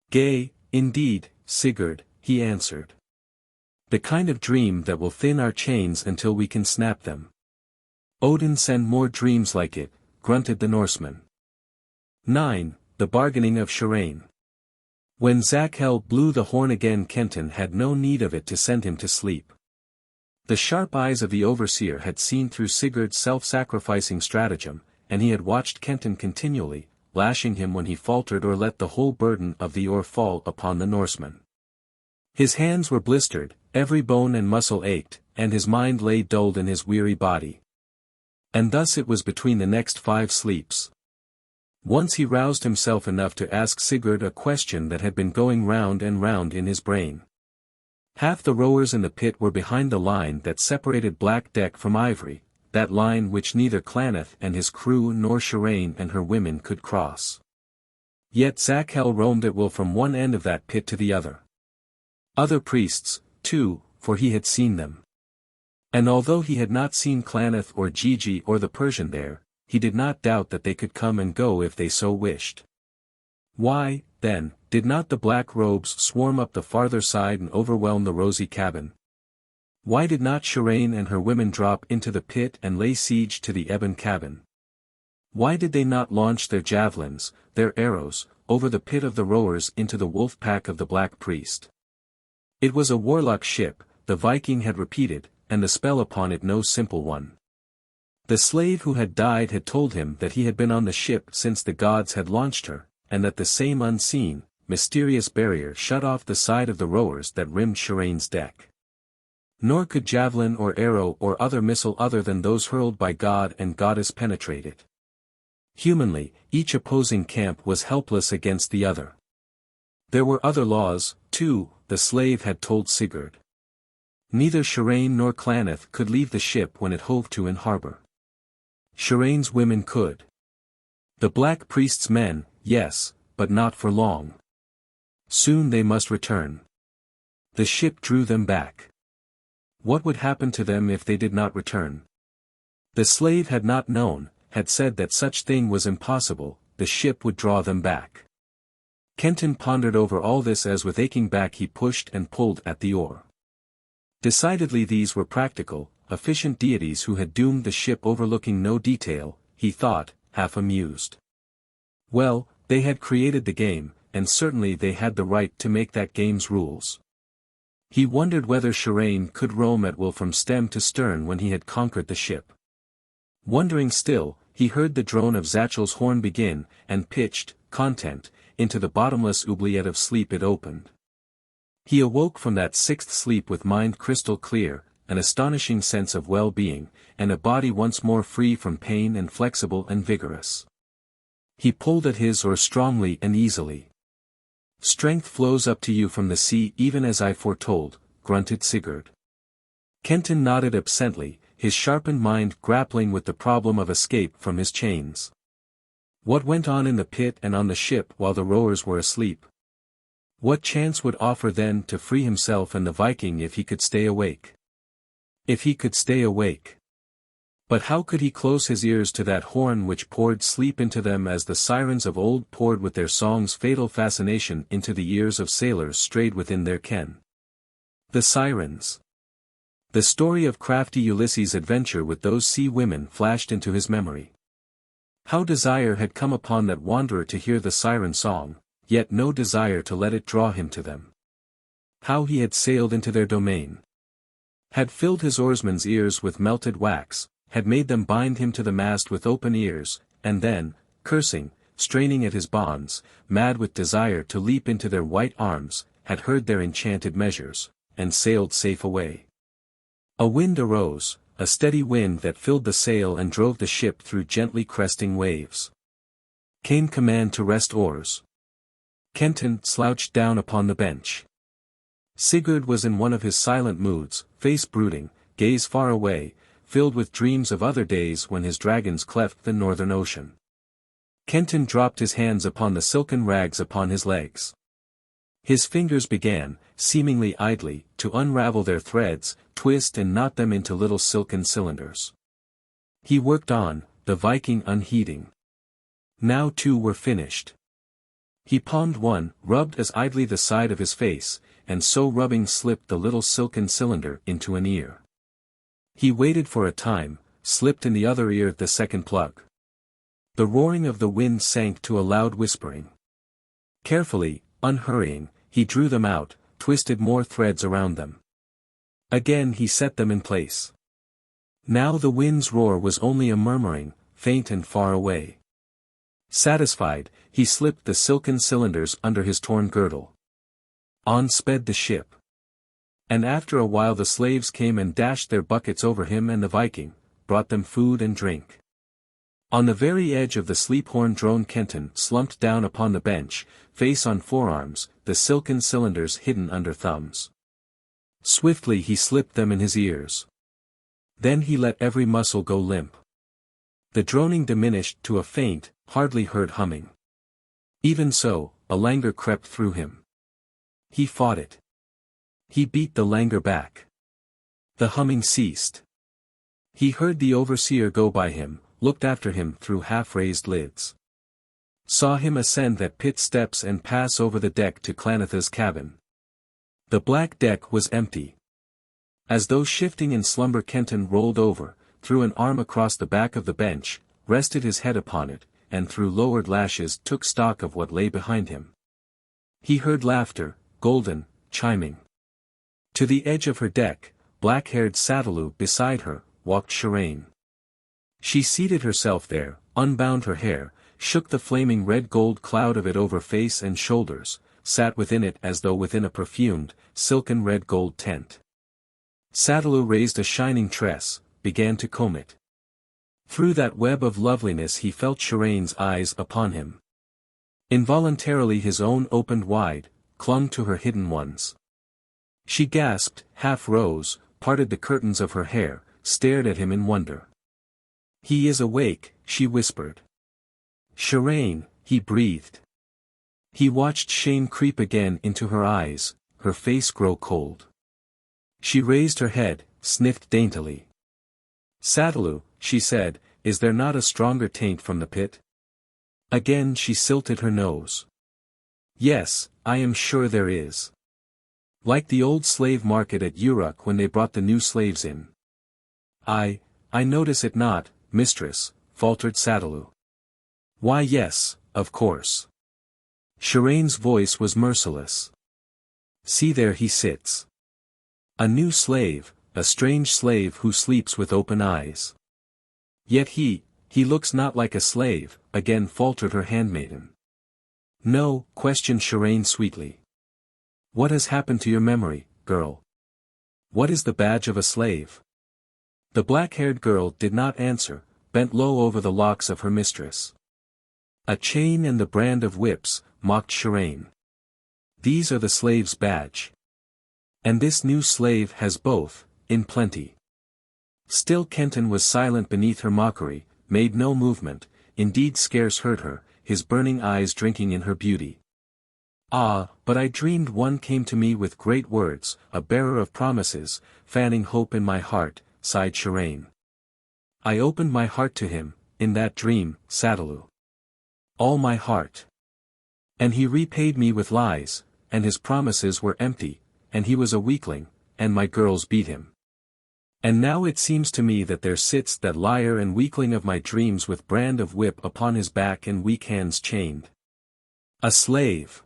Gay, indeed, Sigurd, he answered. The kind of dream that will thin our chains until we can snap them. Odin send more dreams like it, grunted the Norseman. 9. The Bargaining of Sharane. When Zakhel blew the horn again, Kenton had no need of it to send him to sleep. The sharp eyes of the overseer had seen through Sigurd's self-sacrificing stratagem, and he had watched Kenton continually, lashing him when he faltered or let the whole burden of the oar fall upon the Norseman. His hands were blistered, every bone and muscle ached, and his mind lay dulled in his weary body. And thus it was between the next 5 sleeps. Once he roused himself enough to ask Sigurd a question that had been going round and round in his brain. Half the rowers in the pit were behind the line that separated Black Deck from Ivory, that line which neither Klaneth and his crew nor Sharane and her women could cross. Yet Zakhel roamed at will from one end of that pit to the other. Other priests, too, for he had seen them. And although he had not seen Klaneth or Gigi or the Persian there, he did not doubt that they could come and go if they so wished. Why, then, did not the black robes swarm up the farther side and overwhelm the rosy cabin? Why did not Sharane and her women drop into the pit and lay siege to the ebon cabin? Why did they not launch their javelins, their arrows, over the pit of the rowers into the wolf pack of the black priest? It was a warlock ship, the Viking had repeated, and the spell upon it no simple one. The slave who had died had told him that he had been on the ship since the gods had launched her, and that the same unseen, mysterious barrier shut off the side of the rowers that rimmed Sharane's deck. Nor could javelin or arrow or other missile other than those hurled by god and goddess penetrate it. Humanly, each opposing camp was helpless against the other. There were other laws, too, the slave had told Sigurd. Neither Sharane nor Klaneth could leave the ship when it hove to in harbor. Sharane's women could. The black priest's men, yes, but not for long. Soon they must return. The ship drew them back. What would happen to them if they did not return? The slave had not known, had said that such thing was impossible, the ship would draw them back. Kenton pondered over all this as with aching back he pushed and pulled at the oar. Decidedly these were practical, efficient deities who had doomed the ship overlooking no detail, he thought, half amused. Well, they had created the game, and certainly they had the right to make that game's rules. He wondered whether Sharane could roam at will from stem to stern when he had conquered the ship. Wondering still, he he heard the drone of Zachel's horn begin, and pitched, content, into the bottomless oubliette of sleep it opened. He awoke from that sixth sleep with mind crystal clear, an astonishing sense of well-being, and a body once more free from pain and flexible and vigorous. He pulled at his oar strongly and easily. "Strength flows up to you from the sea even as I foretold," grunted Sigurd. Kenton nodded absently, his sharpened mind grappling with the problem of escape from his chains. What went on in the pit and on the ship while the rowers were asleep? What chance would offer then to free himself and the Viking if he could stay awake? If he could stay awake. But how could he close his ears to that horn which poured sleep into them as the sirens of old poured with their song's fatal fascination into the ears of sailors strayed within their ken? The sirens. The story of crafty Ulysses' adventure with those sea women flashed into his memory. How desire had come upon that wanderer to hear the siren song, yet no desire to let it draw him to them. How he had sailed into their domain. Had filled his oarsmen's ears with melted wax, had made them bind him to the mast with open ears, and then, cursing, straining at his bonds, mad with desire to leap into their white arms, had heard their enchanted measures, and sailed safe away. A wind arose, a steady wind that filled the sail and drove the ship through gently cresting waves. Came command to rest oars. Kenton slouched down upon the bench. Sigurd was in one of his silent moods, face brooding, gaze far away, filled with dreams of other days when his dragons cleft the northern ocean. Kenton dropped his hands upon the silken rags upon his legs. His fingers began, seemingly idly, to unravel their threads, twist and knot them into little silken cylinders. He worked on, the Viking unheeding. Now two were finished. He palmed one, rubbed as idly the side of his face, and so rubbing slipped the little silken cylinder into an ear. He waited for a time, slipped in the other ear the second plug. The roaring of the wind sank to a loud whispering. Carefully, unhurrying, he drew them out, twisted more threads around them. Again he set them in place. Now the wind's roar was only a murmuring, faint and far away. Satisfied, he slipped the silken cylinders under his torn girdle. On sped the ship. And after a while the slaves came and dashed their buckets over him and the Viking, brought them food and drink. On the very edge of the sleep-horn drone Kenton slumped down upon the bench, face on forearms, the silken cylinders hidden under thumbs. Swiftly he slipped them in his ears. Then he let every muscle go limp. The droning diminished to a faint, hardly heard humming. Even so, a languor crept through him. He fought it. He beat the languor back. The humming ceased. He heard the overseer go by him, looked after him through half-raised lids. Saw him ascend that pit steps and pass over the deck to Klaneth's cabin. The black deck was empty. As though shifting in slumber Kenton rolled over, threw an arm across the back of the bench, rested his head upon it, and through lowered lashes took stock of what lay behind him. He heard laughter, golden, chiming. To the edge of her deck, black-haired Sadaloo beside her, walked Sharane. She seated herself there, unbound her hair, shook the flaming red-gold cloud of it over face and shoulders, sat within it as though within a perfumed, silken red-gold tent. Sadaloo raised a shining tress, began to comb it. Through that web of loveliness he felt Sharane's eyes upon him. Involuntarily his own opened wide, clung to her hidden ones. She gasped, half rose, parted the curtains of her hair, stared at him in wonder. "He is awake," she whispered. "Sharane," he breathed. He watched shame creep again into her eyes, her face grow cold. She raised her head, sniffed daintily. "Sadaloo," she said, "is there not a stronger taint from the pit?" Again she silted her nose. "Yes, I am sure there is. Like the old slave market at Uruk when they brought the new slaves in." I notice it not, mistress," faltered Sadaloo. "Why yes, of course." Sharane's voice was merciless. "See there he sits. A new slave, a strange slave who sleeps with open eyes. Yet he, He looks not like a slave, again faltered her handmaiden. No, questioned Sharane sweetly. What has happened to your memory, girl? What is the badge of a slave? The black-haired girl did not answer, bent low over the locks of her mistress. A chain and the brand of whips, mocked Sharane. These are the slave's badge. And this new slave has both, in plenty. Still Kenton was silent beneath her mockery, made no movement, indeed scarce heard her, his burning eyes drinking in her beauty. Ah, but I dreamed one came to me with great words, a bearer of promises, fanning hope in my heart, sighed Sharane. I opened my heart to him, in that dream, Sadalu. All my heart. And he repaid me with lies, and his promises were empty, and he was a weakling, and my girls beat him. And now it seems to me that there sits that liar and weakling of my dreams with brand of whip upon his back and weak hands chained. A slave.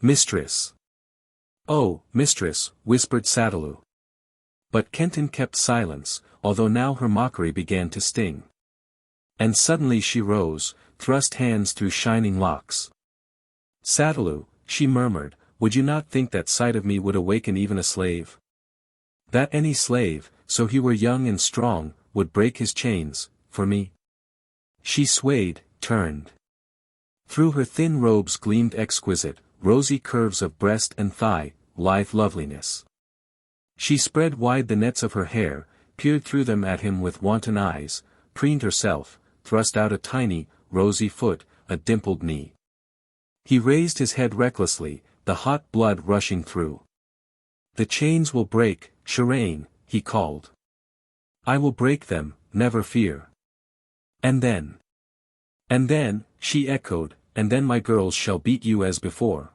Mistress. Oh, mistress, whispered Sadalu. But Kenton kept silence, although now her mockery began to sting. And suddenly she rose, thrust hands through shining locks. Sadalu, she murmured, would you not think that sight of me would awaken even a slave? That any slave, so he were young and strong, would break his chains, for me? She swayed, turned. Through her thin robes gleamed exquisite, rosy curves of breast and thigh, lithe loveliness. She spread wide the nets of her hair, peered through them at him with wanton eyes, preened herself, thrust out a tiny, rosy foot, a dimpled knee. He raised his head recklessly, the hot blood rushing through. The chains will break, Sharane, he called. I will break them, never fear. And then, she echoed, and then my girls shall beat you as before.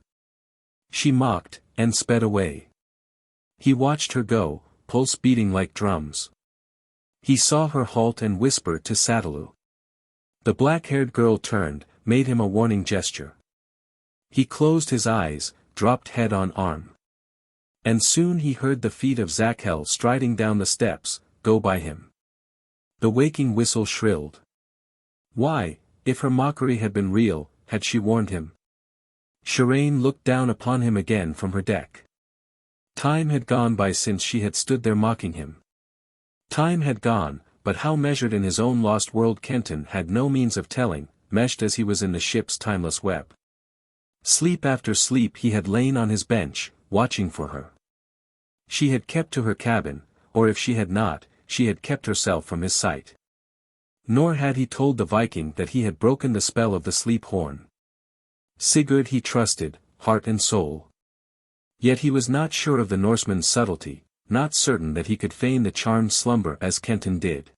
She mocked, and sped away. He watched her go, pulse beating like drums. He saw her halt and whisper to Sadalu. The black-haired girl turned, made him a warning gesture. He closed his eyes, dropped head on arm. And soon he heard the feet of Zakhel striding down the steps, go by him. The waking whistle shrilled. Why, if her mockery had been real, had she warned him? Sharane looked down upon him again from her deck. Time had gone by since she had stood there mocking him. Time had gone, but how measured in his own lost world Kenton had no means of telling, meshed as he was in the ship's timeless web. Sleep after sleep he had lain on his bench, watching for her. She had kept to her cabin, or if she had not, she had kept herself from his sight. Nor had he told the Viking that he had broken the spell of the sleep horn. Sigurd he trusted, heart and soul. Yet he was not sure of the Norseman's subtlety, not certain that he could feign the charmed slumber as Kenton did.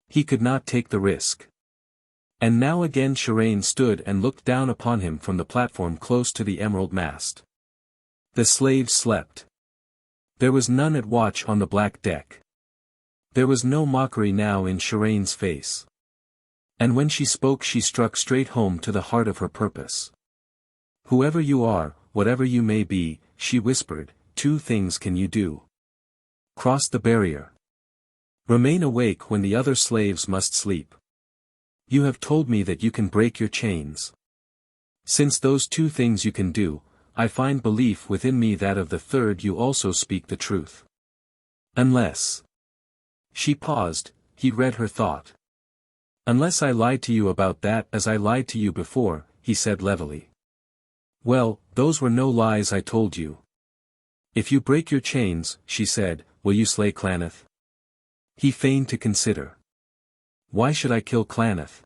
He could not take the risk. And now again Sharane stood and looked down upon him from the platform close to the emerald mast. The slaves slept. There was none at watch on the black deck. There was no mockery now in Sharane's face. And when she spoke she struck straight home to the heart of her purpose. Whoever you are, whatever you may be, she whispered, two things can you do. Cross the barrier. Remain awake when the other slaves must sleep. You have told me that you can break your chains. Since those two things you can do, I find belief within me that of the third you also speak the truth. Unless. She paused, he read her thought. Unless I lied to you about that as I lied to you before, he said levelly. Well, those were no lies I told you. If you break your chains, she said, will you slay Klaneth? He feigned to consider. Why should I kill Klaneth?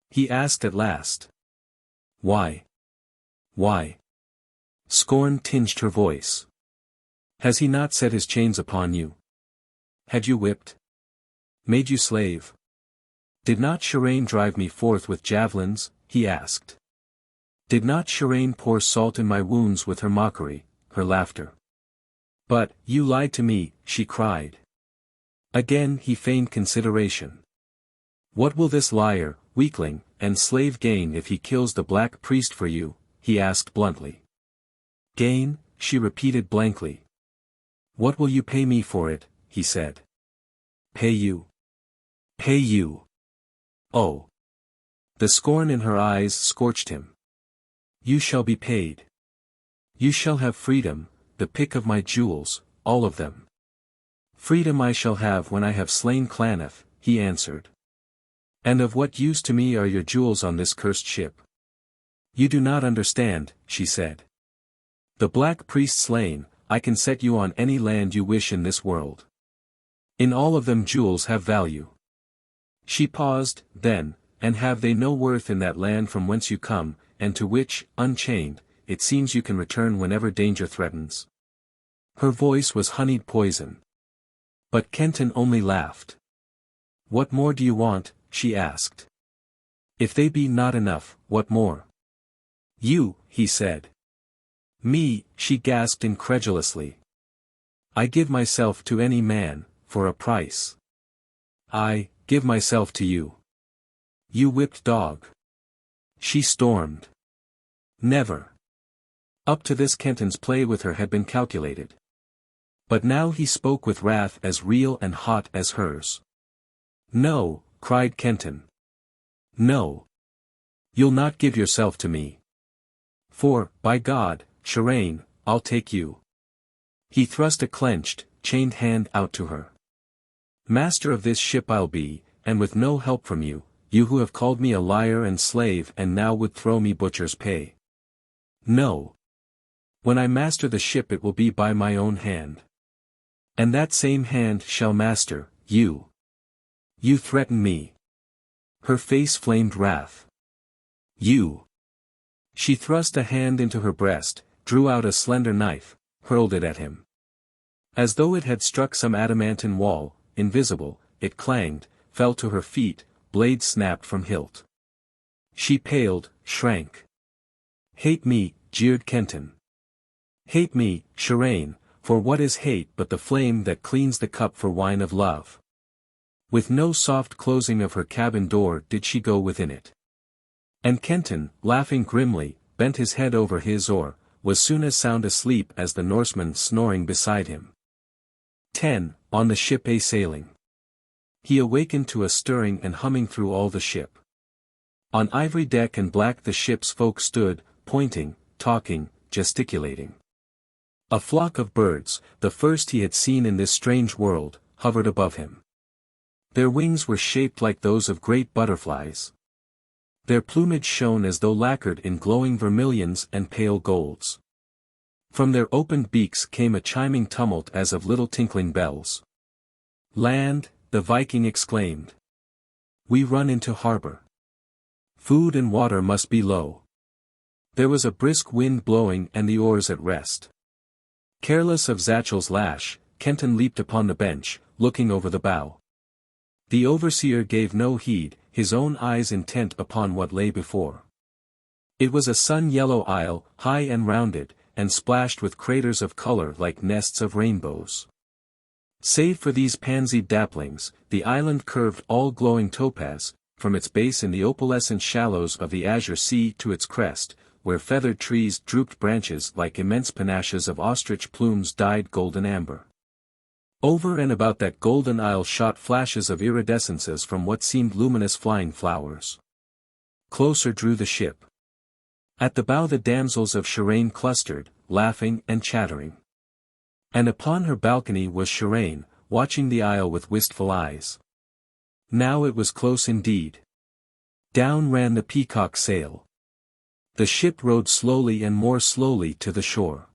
He asked at last. Why? Why? Scorn tinged her voice. Has he not set his chains upon you? Had you whipped? Made you slave? Did not Sharane drive me forth with javelins? He asked. Did not Sharane pour salt in my wounds with her mockery, her laughter? But, you lied to me, she cried. Again he feigned consideration. What will this liar, weakling, and slave gain if he kills the black priest for you? He asked bluntly. Gain, she repeated blankly. What will you pay me for it? He said. Pay you. Pay you. Oh! The scorn in her eyes scorched him. You shall be paid. You shall have freedom, the pick of my jewels, all of them. Freedom I shall have when I have slain Klaneth, he answered. And of what use to me are your jewels on this cursed ship? You do not understand, she said. The black priest slain, I can set you on any land you wish in this world. In all of them jewels have value. She paused, then, and have they no worth in that land from whence you come, and to which, unchained, it seems you can return whenever danger threatens? Her voice was honeyed poison. But Kenton only laughed. What more do you want? She asked. If they be not enough, what more? You, he said. Me, she gasped incredulously. I give myself to any man, for a price. I give myself to you. You whipped dog. She stormed. Never. Up to this Kenton's play with her had been calculated. But now he spoke with wrath as real and hot as hers. No, cried Kenton. No. You'll not give yourself to me. For, by God, Sharane, I'll take you. He thrust a clenched, chained hand out to her. Master of this ship I'll be, and with no help from you, you who have called me a liar and slave and now would throw me butcher's pay. No. When I master the ship it will be by my own hand. And that same hand shall master, you. You threaten me. Her face flamed wrath. You. She thrust a hand into her breast, drew out a slender knife, hurled it at him. As though it had struck some adamantine wall, invisible, it clanged, fell to her feet, blade snapped from hilt. She paled, shrank. Hate me, jeered Kenton. Hate me, Sharane, for what is hate but the flame that cleans the cup for wine of love? With no soft closing of her cabin door did she go within it. And Kenton, laughing grimly, bent his head over his oar, was soon as sound asleep as the Norseman snoring beside him. 10. On the ship a sailing. He awakened to a stirring and humming through all the ship. On ivory deck and black the ship's folk stood, pointing, talking, gesticulating. A flock of birds, the first he had seen in this strange world, hovered above him. Their wings were shaped like those of great butterflies. Their plumage shone as though lacquered in glowing vermilions and pale golds. From their opened beaks came a chiming tumult as of little tinkling bells. Land, the Viking exclaimed. We run into harbor. Food and water must be low. There was a brisk wind blowing and the oars at rest. Careless of Zachel's lash, Kenton leaped upon the bench, looking over the bow. The overseer gave no heed, his own eyes intent upon what lay before. It was a sun-yellow isle, high and rounded, and splashed with craters of color like nests of rainbows. Save for these pansied dapplings, the island curved all glowing topaz, from its base in the opalescent shallows of the azure sea to its crest, where feathered trees drooped branches like immense panaches of ostrich plumes dyed golden amber. Over and about that golden isle shot flashes of iridescences from what seemed luminous flying flowers. Closer drew the ship. At the bow the damsels of Sharane clustered, laughing and chattering. And upon her balcony was Sharane, watching the isle with wistful eyes. Now it was close indeed. Down ran the peacock sail. The ship rode slowly and more slowly to the shore.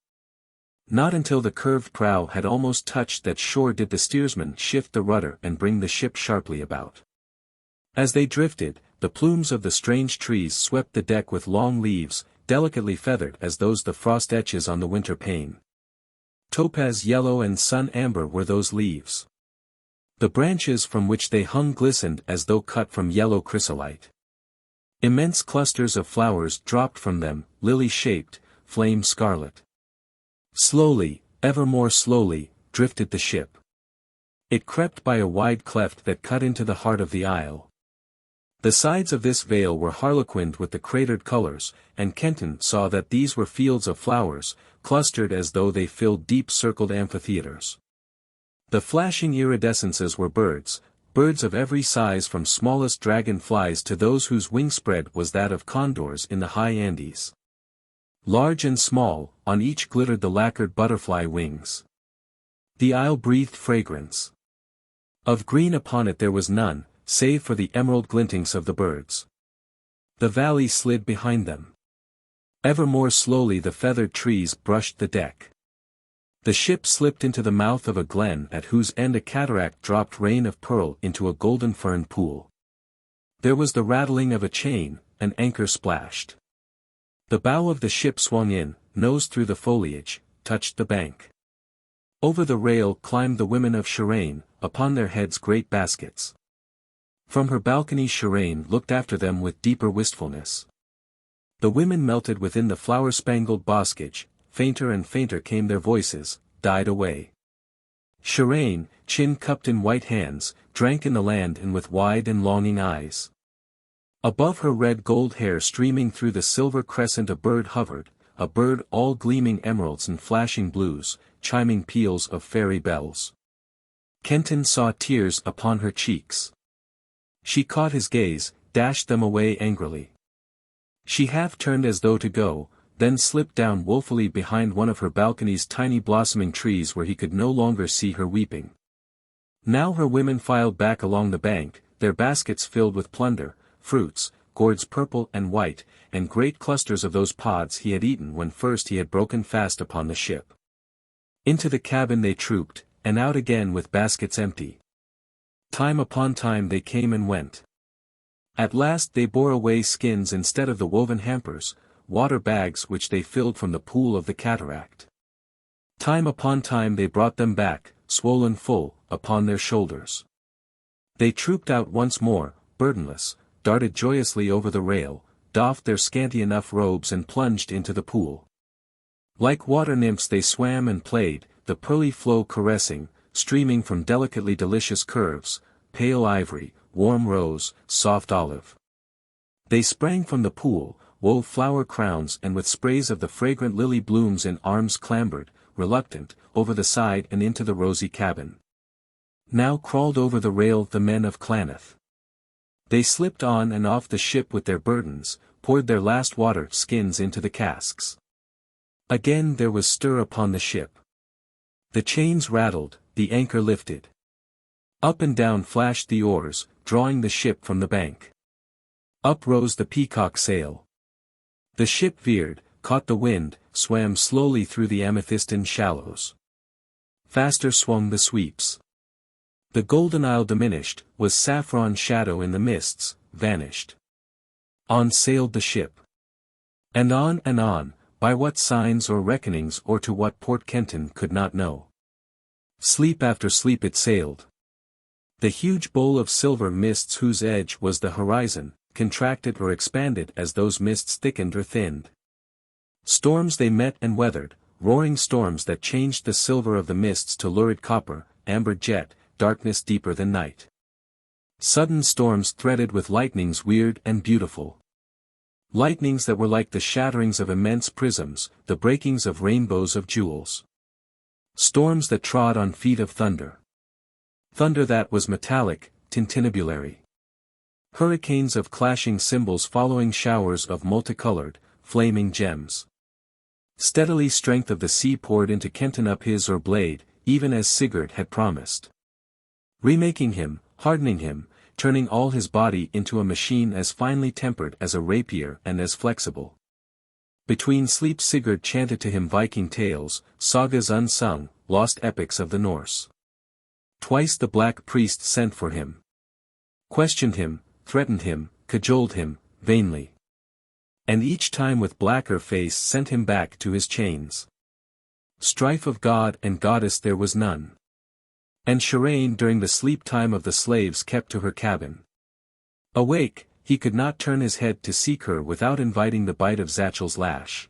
Not until the curved prow had almost touched that shore did the steersman shift the rudder and bring the ship sharply about. As they drifted, the plumes of the strange trees swept the deck with long leaves, delicately feathered as those the frost etches on the winter pane. Topaz yellow and sun amber were those leaves. The branches from which they hung glistened as though cut from yellow chrysolite. Immense clusters of flowers dropped from them, lily-shaped, flame scarlet. Slowly, ever more slowly, drifted the ship. It crept by a wide cleft that cut into the heart of the isle. The sides of this vale were harlequined with the cratered colors, and Kenton saw that these were fields of flowers, clustered as though they filled deep-circled amphitheaters. The flashing iridescences were birds, birds of every size from smallest dragonflies to those whose wingspread was that of condors in the high Andes. Large and small, on each glittered the lacquered butterfly wings. The isle breathed fragrance. Of green upon it there was none, save for the emerald glintings of the birds. The valley slid behind them. Ever more slowly the feathered trees brushed the deck. The ship slipped into the mouth of a glen at whose end a cataract dropped rain of pearl into a golden fern pool. There was the rattling of a chain, an anchor splashed. The bow of the ship swung in, nose through the foliage, touched the bank. Over the rail climbed the women of Sharane, upon their heads great baskets. From her balcony Sharane looked after them with deeper wistfulness. The women melted within the flower-spangled boskage, fainter and fainter came their voices, died away. Sharane, chin cupped in white hands, drank in the land and with wide and longing eyes. Above her red gold hair streaming through the silver crescent a bird hovered, a bird all gleaming emeralds and flashing blues, chiming peals of fairy bells. Kenton saw tears upon her cheeks. She caught his gaze, dashed them away angrily. She half turned as though to go, then slipped down woefully behind one of her balcony's tiny blossoming trees where he could no longer see her weeping. Now her women filed back along the bank, their baskets filled with plunder, fruits, gourds purple and white, and great clusters of those pods he had eaten when first he had broken fast upon the ship. Into the cabin they trooped, and out again with baskets empty. Time upon time they came and went. At last they bore away skins instead of the woven hampers, water bags which they filled from the pool of the cataract. Time upon time they brought them back, swollen full, upon their shoulders. They trooped out once more, burdenless, darted joyously over the rail, doffed their scanty enough robes and plunged into the pool. Like water nymphs they swam and played, the pearly flow caressing, streaming from delicately delicious curves, pale ivory, warm rose, soft olive. They sprang from the pool, wove flower crowns and with sprays of the fragrant lily blooms in arms clambered, reluctant, over the side and into the rosy cabin. Now crawled over the rail the men of Klaneth. They slipped on and off the ship with their burdens, poured their last water skins into the casks. Again there was stir upon the ship. The chains rattled, the anchor lifted. Up and down flashed the oars, drawing the ship from the bank. Up rose the peacock sail. The ship veered, caught the wind, swam slowly through the amethystine shallows. Faster swung the sweeps. The golden isle diminished, was saffron shadow in the mists, vanished. On sailed the ship. And on, by what signs or reckonings or to what port Kenton could not know. Sleep after sleep it sailed. The huge bowl of silver mists whose edge was the horizon, contracted or expanded as those mists thickened or thinned. Storms they met and weathered, roaring storms that changed the silver of the mists to lurid copper, amber jet, darkness deeper than night. Sudden storms threaded with lightnings weird and beautiful. Lightnings that were like the shatterings of immense prisms, the breakings of rainbows of jewels. Storms that trod on feet of thunder. Thunder that was metallic, tintinnabulary. Hurricanes of clashing cymbals following showers of multicolored, flaming gems. Steadily strength of the sea poured into Kenton up his or blade, even as Sigurd had promised. Remaking him, hardening him, turning all his body into a machine as finely tempered as a rapier and as flexible. Between sleep Sigurd chanted to him Viking tales, sagas unsung, lost epics of the Norse. Twice the black priest sent for him. Questioned him, threatened him, cajoled him, vainly. And each time with blacker face sent him back to his chains. Strife of god and goddess there was none. And Sharane during the sleep time of the slaves kept to her cabin. Awake, he could not turn his head to seek her without inviting the bite of Zachel's lash.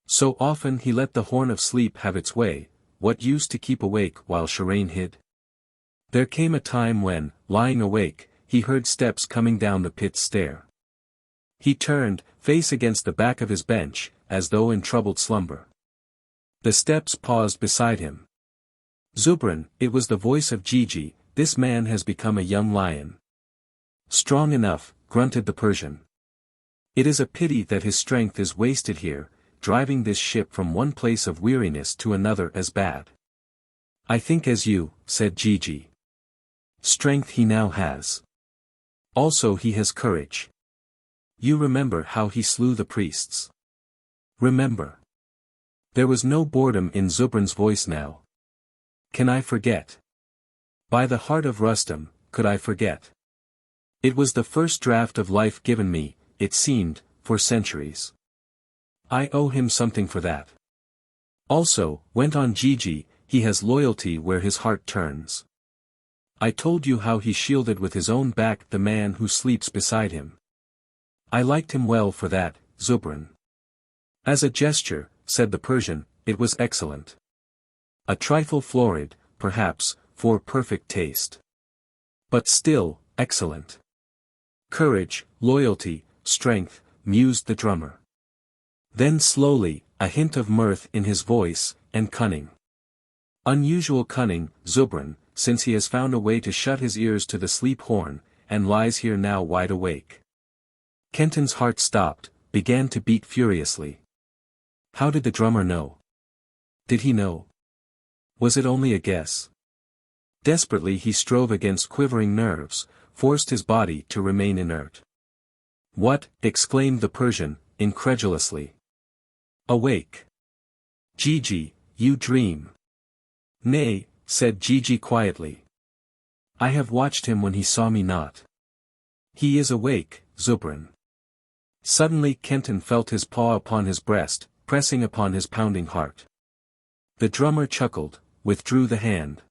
So often he let the horn of sleep have its way, what use to keep awake while Sharane hid? There came a time when, lying awake, he heard steps coming down the pit's stair. He turned, face against the back of his bench, as though in troubled slumber. The steps paused beside him. Zubran, it was the voice of Gigi, this man has become a young lion. Strong enough, grunted the Persian. It is a pity that his strength is wasted here, driving this ship from one place of weariness to another as bad. I think as you, said Gigi. Strength he now has. Also he has courage. You remember how he slew the priests. Remember. There was no boredom in Zubran's voice now. Can I forget? By the heart of Rustam, could I forget? It was the first draft of life given me, it seemed, for centuries. I owe him something for that. Also, went on Gigi, he has loyalty where his heart turns. I told you how he shielded with his own back the man who sleeps beside him. I liked him well for that, Zubran. As a gesture, said the Persian, it was excellent. A trifle florid, perhaps, for perfect taste. But still, excellent. Courage, loyalty, strength, mused the drummer. Then slowly, a hint of mirth in his voice, and cunning. Unusual cunning, Zubran, since he has found a way to shut his ears to the sleep horn, and lies here now wide awake. Kenton's heart stopped, began to beat furiously. How did the drummer know? Did he know? Was it only a guess? Desperately he strove against quivering nerves, forced his body to remain inert. What? Exclaimed the Persian, incredulously. Awake. Gigi, you dream. Nay, said Gigi quietly. I have watched him when he saw me not. He is awake, Zubran. Suddenly Kenton felt his paw upon his breast, pressing upon his pounding heart. The drummer chuckled, withdrew the hand.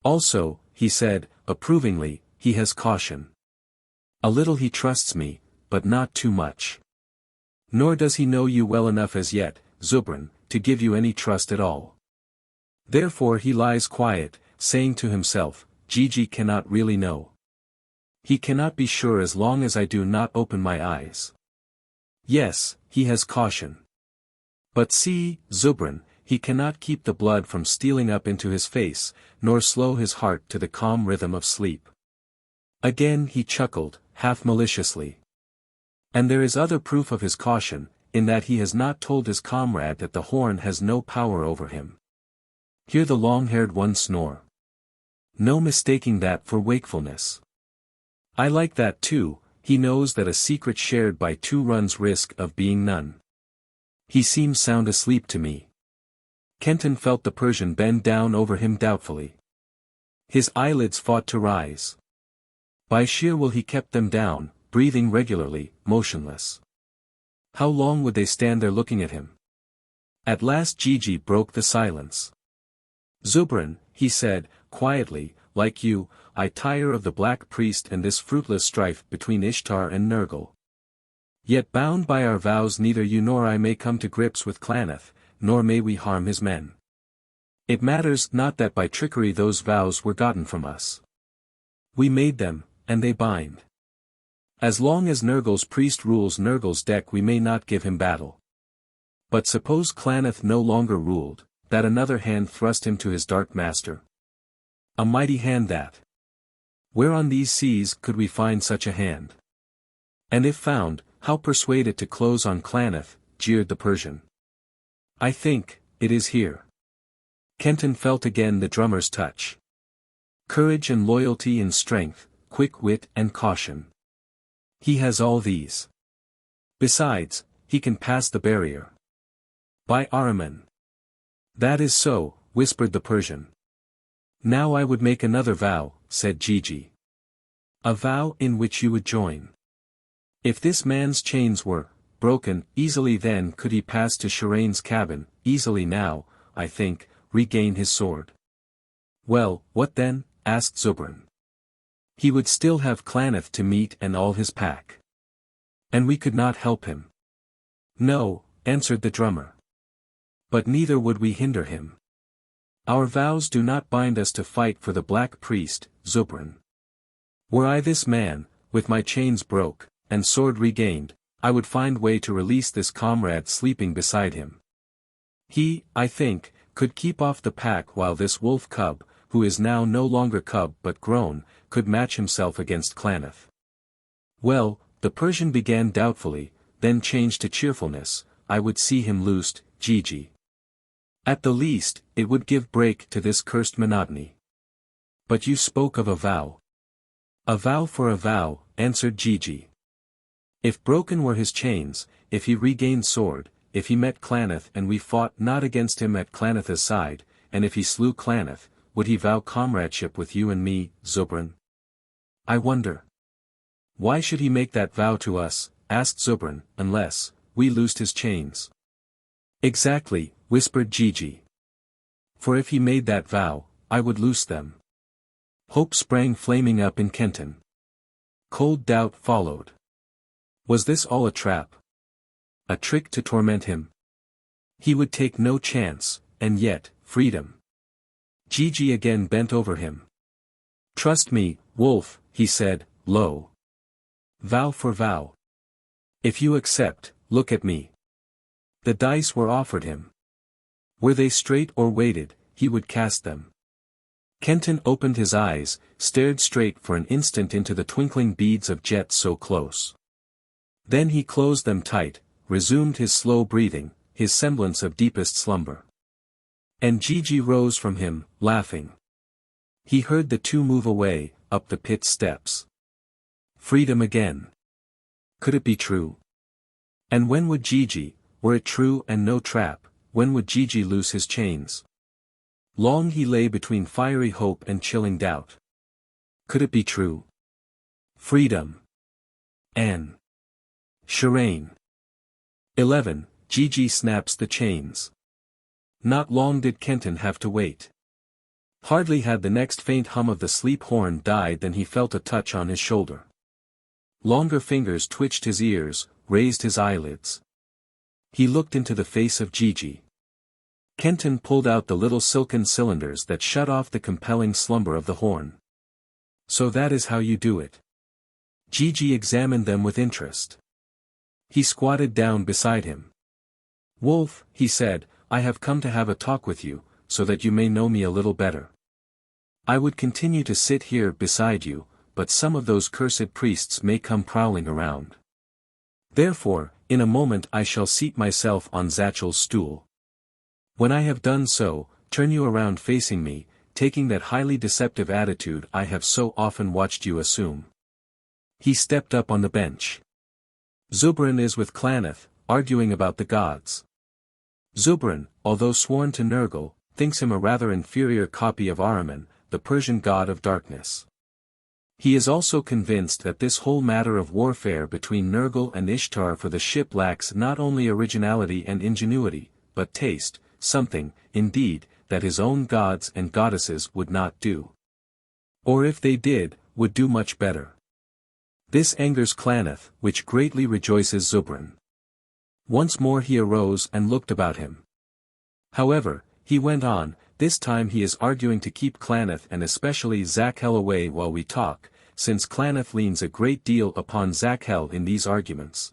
Also, he said, approvingly, he has caution. A little he trusts me, but not too much. Nor does he know you well enough as yet, Zubran, to give you any trust at all. Therefore he lies quiet, saying to himself, Gigi cannot really know. He cannot be sure as long as I do not open my eyes. Yes, he has caution. But see, Zubran, he cannot keep the blood from stealing up into his face, nor slow his heart to the calm rhythm of sleep. Again he chuckled, half maliciously. And there is other proof of his caution, in that he has not told his comrade that the horn has no power over him. Hear the long-haired one snore. No mistaking that for wakefulness. I like that too, he knows that a secret shared by two runs risk of being none. He seems sound asleep to me. Kenton felt the Persian bend down over him doubtfully. His eyelids fought to rise. By sheer will he kept them down, breathing regularly, motionless. How long would they stand there looking at him? At last Gigi broke the silence. Zubran, he said, quietly, like you, I tire of the black priest and this fruitless strife between Ishtar and Nergal. Yet bound by our vows neither you nor I may come to grips with Klaneth, nor may we harm his men. It matters not that by trickery those vows were gotten from us. We made them, and they bind. As long as Nergal's priest rules Nergal's deck we may not give him battle. But suppose Klaneth no longer ruled, that another hand thrust him to his dark master. A mighty hand that. Where on these seas could we find such a hand? And if found, how persuade it to close on Klaneth, jeered the Persian. I think, it is here. Kenton felt again the drummer's touch. Courage and loyalty and strength, quick wit and caution. He has all these. Besides, he can pass the barrier. By Ahriman. That is so, whispered the Persian. Now I would make another vow, said Gigi. A vow in which you would join. If this man's chains were broken, easily then could he pass to Sharane's cabin, easily now, I think, regain his sword. Well, what then? Asked Zubran. He would still have Klaneth to meet and all his pack. And we could not help him. No, answered the drummer. But neither would we hinder him. Our vows do not bind us to fight for the black priest, Zubran. Were I this man, with my chains broke, and sword regained, I would find way to release this comrade sleeping beside him. He, I think, could keep off the pack while this wolf cub, who is now no longer cub but grown, could match himself against Klaneth. Well, the Persian began doubtfully, then changed to cheerfulness, I would see him loosed, Gigi. At the least, it would give break to this cursed monotony. But you spoke of a vow. A vow for a vow, answered Gigi. If broken were his chains, if he regained sword, if he met Klaneth and we fought not against him at Klaneth's side, and if he slew Klaneth, would he vow comradeship with you and me, Zubran? I wonder. Why should he make that vow to us, asked Zubran, unless we loosed his chains? Exactly, whispered Gigi. For if he made that vow, I would loose them. Hope sprang flaming up in Kenton. Cold doubt followed. Was this all a trap? A trick to torment him? He would take no chance, and yet, freedom. Gigi again bent over him. Trust me, Wolf, he said, low. Vow for vow. If you accept, look at me. The dice were offered him. Were they straight or weighted, he would cast them. Kenton opened his eyes, stared straight for an instant into the twinkling beads of jet so close. Then he closed them tight, resumed his slow breathing, his semblance of deepest slumber. And Gigi rose from him, laughing. He heard the two move away, up the pit steps. Freedom again. Could it be true? And when would Gigi, were it true and no trap, when would Gigi loose his chains? Long he lay between fiery hope and chilling doubt. Could it be true? Freedom. An. Sharane. 11. Gigi snaps the chains. Not long did Kenton have to wait. Hardly had the next faint hum of the sleep horn died than he felt a touch on his shoulder. Longer fingers twitched his ears, raised his eyelids. He looked into the face of Gigi. Kenton pulled out the little silken cylinders that shut off the compelling slumber of the horn. So that is how you do it. Gigi examined them with interest. He squatted down beside him. Wolf, he said, I have come to have a talk with you, so that you may know me a little better. I would continue to sit here beside you, but some of those cursed priests may come prowling around. Therefore, in a moment I shall seat myself on Zachel's stool. When I have done so, turn you around facing me, taking that highly deceptive attitude I have so often watched you assume. He stepped up on the bench. Zubran is with Klaneth, arguing about the gods. Zubran, although sworn to Nergal, thinks him a rather inferior copy of Ahriman, the Persian god of darkness. He is also convinced that this whole matter of warfare between Nergal and Ishtar for the ship lacks not only originality and ingenuity, but taste, something, indeed, that his own gods and goddesses would not do. Or if they did, would do much better. This angers Klaneth, which greatly rejoices Zubran. Once more he arose and looked about him. However, he went on, this time he is arguing to keep Klaneth and especially Zachel away while we talk, since Klaneth leans a great deal upon Zachel in these arguments.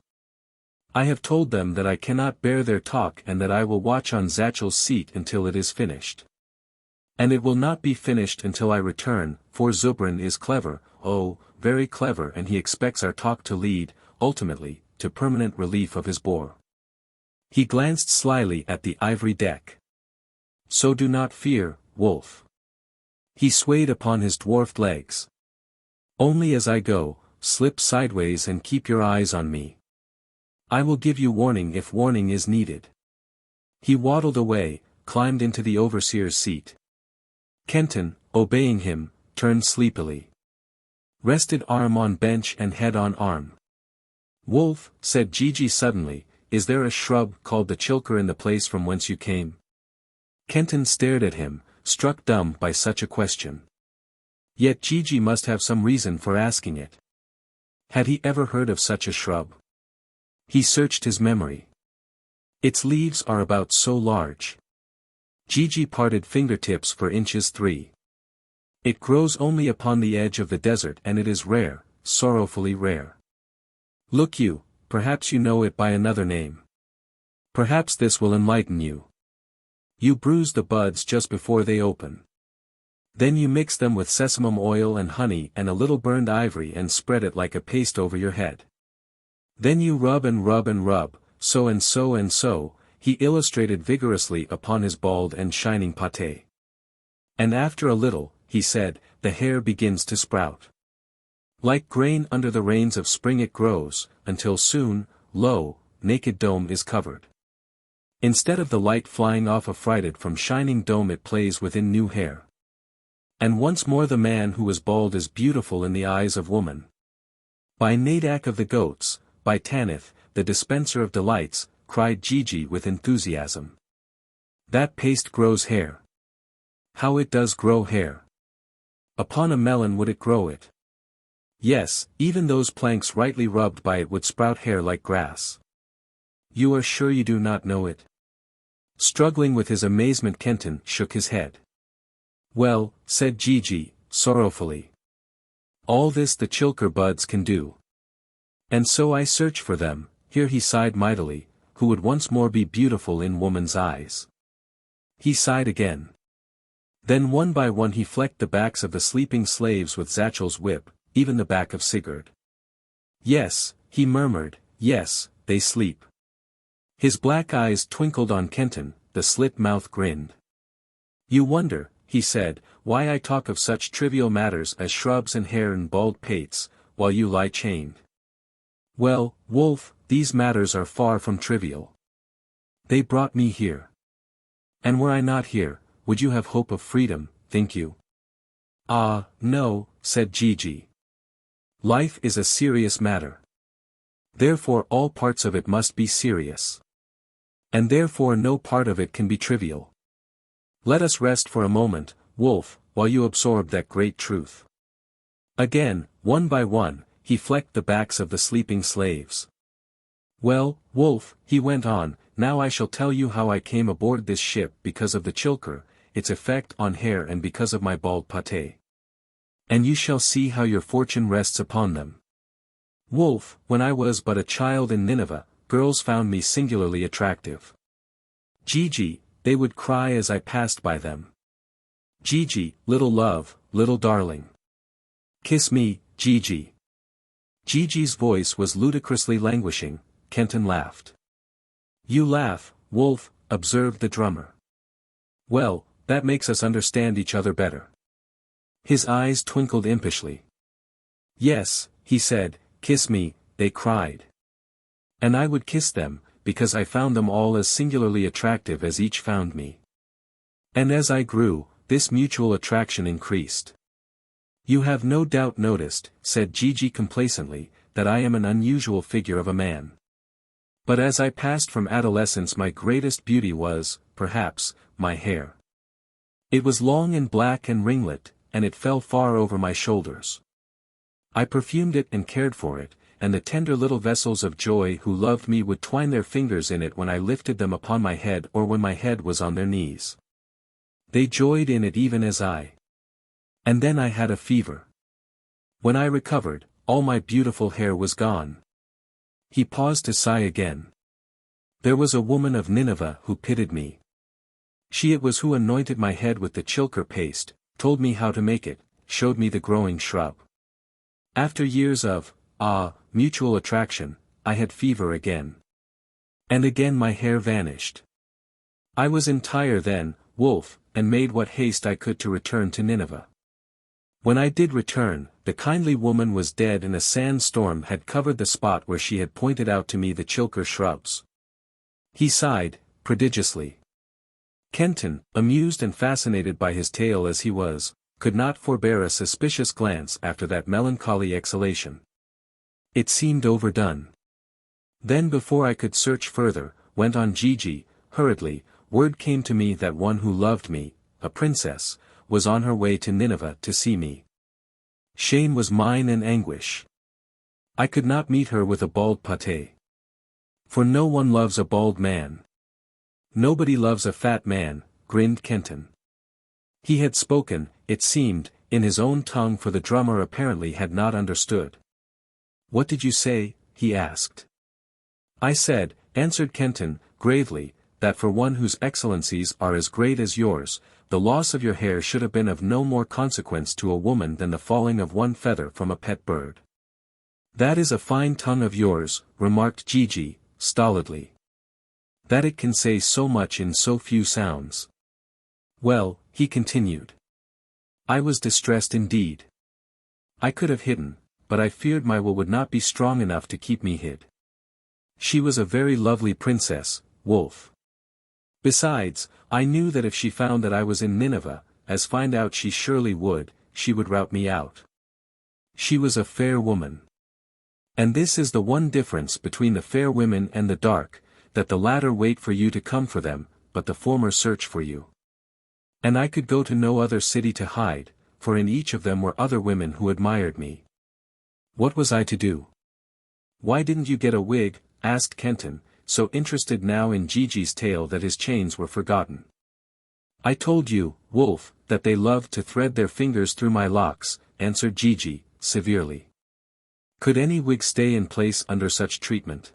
I have told them that I cannot bear their talk and that I will watch on Zachel's seat until it is finished. And it will not be finished until I return, for Zubran is clever, oh, very clever, and he expects our talk to lead, ultimately, to permanent relief of his bore. He glanced slyly at the ivory deck. So do not fear, Wolf. He swayed upon his dwarfed legs. Only as I go, slip sideways and keep your eyes on me. I will give you warning if warning is needed. He waddled away, climbed into the overseer's seat. Kenton, obeying him, turned sleepily. Rested arm on bench and head on arm. Wolf, said Gigi suddenly, is there a shrub called the chilker in the place from whence you came? Kenton stared at him, struck dumb by such a question. Yet Gigi must have some reason for asking it. Had he ever heard of such a shrub? He searched his memory. Its leaves are about so large. Gigi parted fingertips for inches 3. It grows only upon the edge of the desert and it is rare, sorrowfully rare. Look you, perhaps you know it by another name. Perhaps this will enlighten you. You bruise the buds just before they open. Then you mix them with sesame oil and honey and a little burned ivory and spread it like a paste over your head. Then you rub and rub and rub, so and so and so, he illustrated vigorously upon his bald and shining pate. And after a little, he said, the hair begins to sprout. Like grain under the rains of spring it grows, until soon, lo, naked dome is covered. Instead of the light flying off affrighted from shining dome it plays within new hair. And once more the man who is bald is beautiful in the eyes of woman. By Nadak of the goats, by Tanith, the dispenser of delights, cried Gigi with enthusiasm. That paste grows hair. How it does grow hair. Upon a melon would it grow it. Yes, even those planks rightly rubbed by it would sprout hair like grass. You are sure you do not know it? Struggling with his amazement Kenton shook his head. Well, said Gigi, sorrowfully. All this the chilker buds can do. And so I search for them, here he sighed mightily, who would once more be beautiful in woman's eyes. He sighed again. Then one by one he flecked the backs of the sleeping slaves with Zachel's whip, even the back of Sigurd. Yes, he murmured, yes, they sleep. His black eyes twinkled on Kenton, the slit mouth grinned. You wonder, he said, why I talk of such trivial matters as shrubs and hair and bald pates, while you lie chained. Well, Wolf, these matters are far from trivial. They brought me here. And were I not here, would you have hope of freedom, think you? Ah, no, said Gigi. Life is a serious matter. Therefore all parts of it must be serious. And therefore no part of it can be trivial. Let us rest for a moment, Wolf, while you absorb that great truth. Again, one by one, he flecked the backs of the sleeping slaves. Well, Wolf, he went on, now I shall tell you how I came aboard this ship because of the chilker, its effect on hair and because of my bald pate. And you shall see how your fortune rests upon them. Wolf, when I was but a child in Nineveh, girls found me singularly attractive. Gigi, they would cry as I passed by them. Gigi, little love, little darling. Kiss me, Gigi. Gigi's voice was ludicrously languishing. Kenton laughed. You laugh, Wolf, observed the drummer. Well, that makes us understand each other better. His eyes twinkled impishly. Yes, he said, kiss me, they cried. And I would kiss them, because I found them all as singularly attractive as each found me. And as I grew, this mutual attraction increased. You have no doubt noticed, said Gigi complacently, that I am an unusual figure of a man. But as I passed from adolescence my greatest beauty was, perhaps, my hair. It was long and black and ringlet, and it fell far over my shoulders. I perfumed it and cared for it, and the tender little vessels of joy who loved me would twine their fingers in it when I lifted them upon my head or when my head was on their knees. They joyed in it even as I. And then I had a fever. When I recovered, all my beautiful hair was gone. He paused to sigh again. There was a woman of Nineveh who pitied me. She it was who anointed my head with the chilker paste, told me how to make it, showed me the growing shrub. After years of, mutual attraction, I had fever again. And again my hair vanished. I was in Tyre then, Wolf, and made what haste I could to return to Nineveh. When I did return, the kindly woman was dead and a sand storm had covered the spot where she had pointed out to me the chilker shrubs. He sighed, prodigiously. Kenton, amused and fascinated by his tale as he was, could not forbear a suspicious glance after that melancholy exhalation. It seemed overdone. Then before I could search further, went on Gigi, hurriedly, word came to me that one who loved me, a princess, was on her way to Nineveh to see me. Shame was mine and anguish. I could not meet her with a bald pate. For no one loves a bald man. Nobody loves a fat man, grinned Kenton. He had spoken, it seemed, in his own tongue for the drummer apparently had not understood. What did you say? He asked. I said, answered Kenton, gravely, that for one whose excellencies are as great as yours, the loss of your hair should have been of no more consequence to a woman than the falling of one feather from a pet bird. That is a fine tongue of yours, remarked Gigi, stolidly. That it can say so much in so few sounds. Well, he continued. I was distressed indeed. I could have hidden, but I feared my will would not be strong enough to keep me hid. She was a very lovely princess, Wolf. Besides, I knew that if she found that I was in Nineveh, as find out she surely would, she would rout me out. She was a fair woman. And this is the one difference between the fair women and the dark, that the latter wait for you to come for them, but the former search for you. And I could go to no other city to hide, for in each of them were other women who admired me. What was I to do? Why didn't you get a wig? Asked Kenton, so interested now in Gigi's tale that his chains were forgotten. I told you, Wolf, that they loved to thread their fingers through my locks, answered Gigi, severely. Could any wig stay in place under such treatment?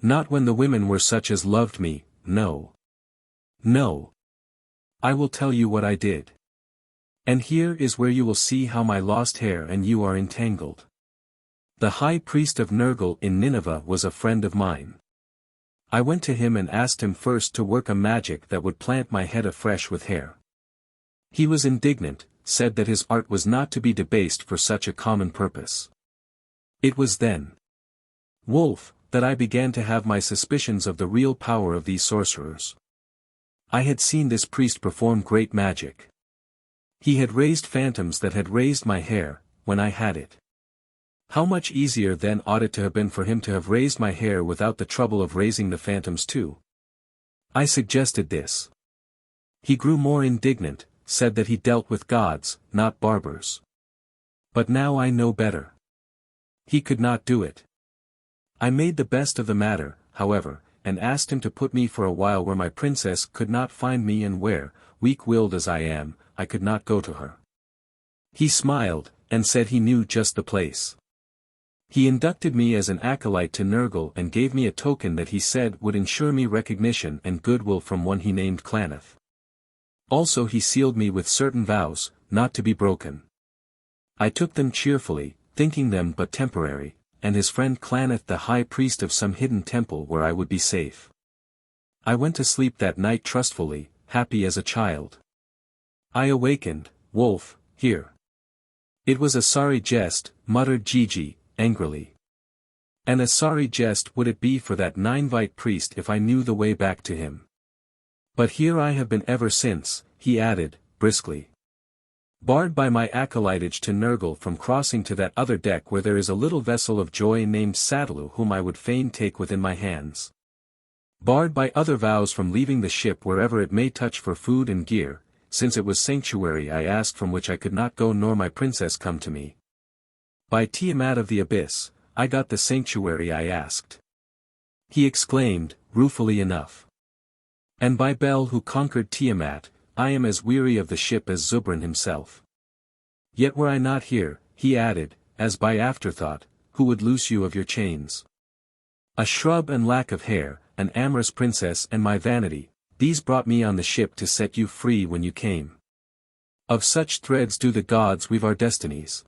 Not when the women were such as loved me, no. No. I will tell you what I did. And here is where you will see how my lost hair and you are entangled. The high priest of Nergal in Nineveh was a friend of mine. I went to him and asked him first to work a magic that would plant my head afresh with hair. He was indignant, said that his art was not to be debased for such a common purpose. It was then, Wolf, that I began to have my suspicions of the real power of these sorcerers. I had seen this priest perform great magic. He had raised phantoms that had raised my hair, when I had it. How much easier then ought it to have been for him to have raised my hair without the trouble of raising the phantoms too? I suggested this. He grew more indignant, said that he dealt with gods, not barbers. But now I know better. He could not do it. I made the best of the matter, however, and asked him to put me for a while where my princess could not find me and where, weak-willed as I am, I could not go to her. He smiled, and said he knew just the place. He inducted me as an acolyte to Nergal and gave me a token that he said would ensure me recognition and goodwill from one he named Klaneth. Also he sealed me with certain vows, not to be broken. I took them cheerfully, thinking them but temporary, and his friend Klaneth the high priest of some hidden temple where I would be safe. I went to sleep that night trustfully, happy as a child. I awakened, Wolf, here. It was a sorry jest, muttered Gigi, angrily. And a sorry jest would it be for that Ninevite priest if I knew the way back to him. But here I have been ever since, he added, briskly. Barred by my acolytage to Nergal from crossing to that other deck where there is a little vessel of joy named Sadalu whom I would fain take within my hands. Barred by other vows from leaving the ship wherever it may touch for food and gear, since it was sanctuary I asked from which I could not go nor my princess come to me. By Tiamat of the Abyss, I got the sanctuary I asked. He exclaimed, ruefully enough. And by Bel who conquered Tiamat, I am as weary of the ship as Zubran himself. Yet were I not here, he added, as by afterthought, who would loose you of your chains? A shrub and lack of hair, an amorous princess and my vanity, these brought me on the ship to set you free when you came. Of such threads do the gods weave our destinies.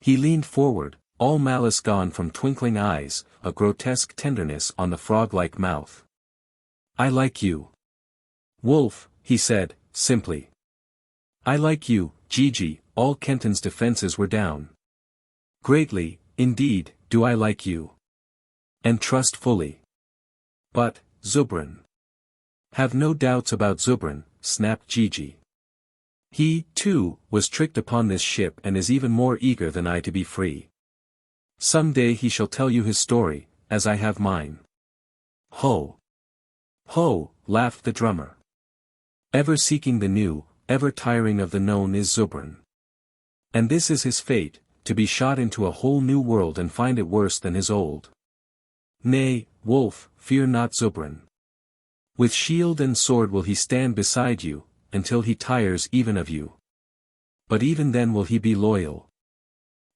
He leaned forward, all malice gone from twinkling eyes, a grotesque tenderness on the frog-like mouth. I like you. Wolf, he said, simply. I like you, Gigi, all Kenton's defenses were down. Greatly, indeed, do I like you. And trust fully. But, Zubran. Have no doubts about Zubran, snapped Gigi. He, too, was tricked upon this ship and is even more eager than I to be free. Some day he shall tell you his story, as I have mine. Ho! Ho! Laughed the drummer. Ever seeking the new, ever tiring of the known is Zubran. And this is his fate, to be shot into a whole new world and find it worse than his old. Nay, Wolf, fear not Zubran. With shield and sword will he stand beside you, until he tires even of you. But even then will he be loyal.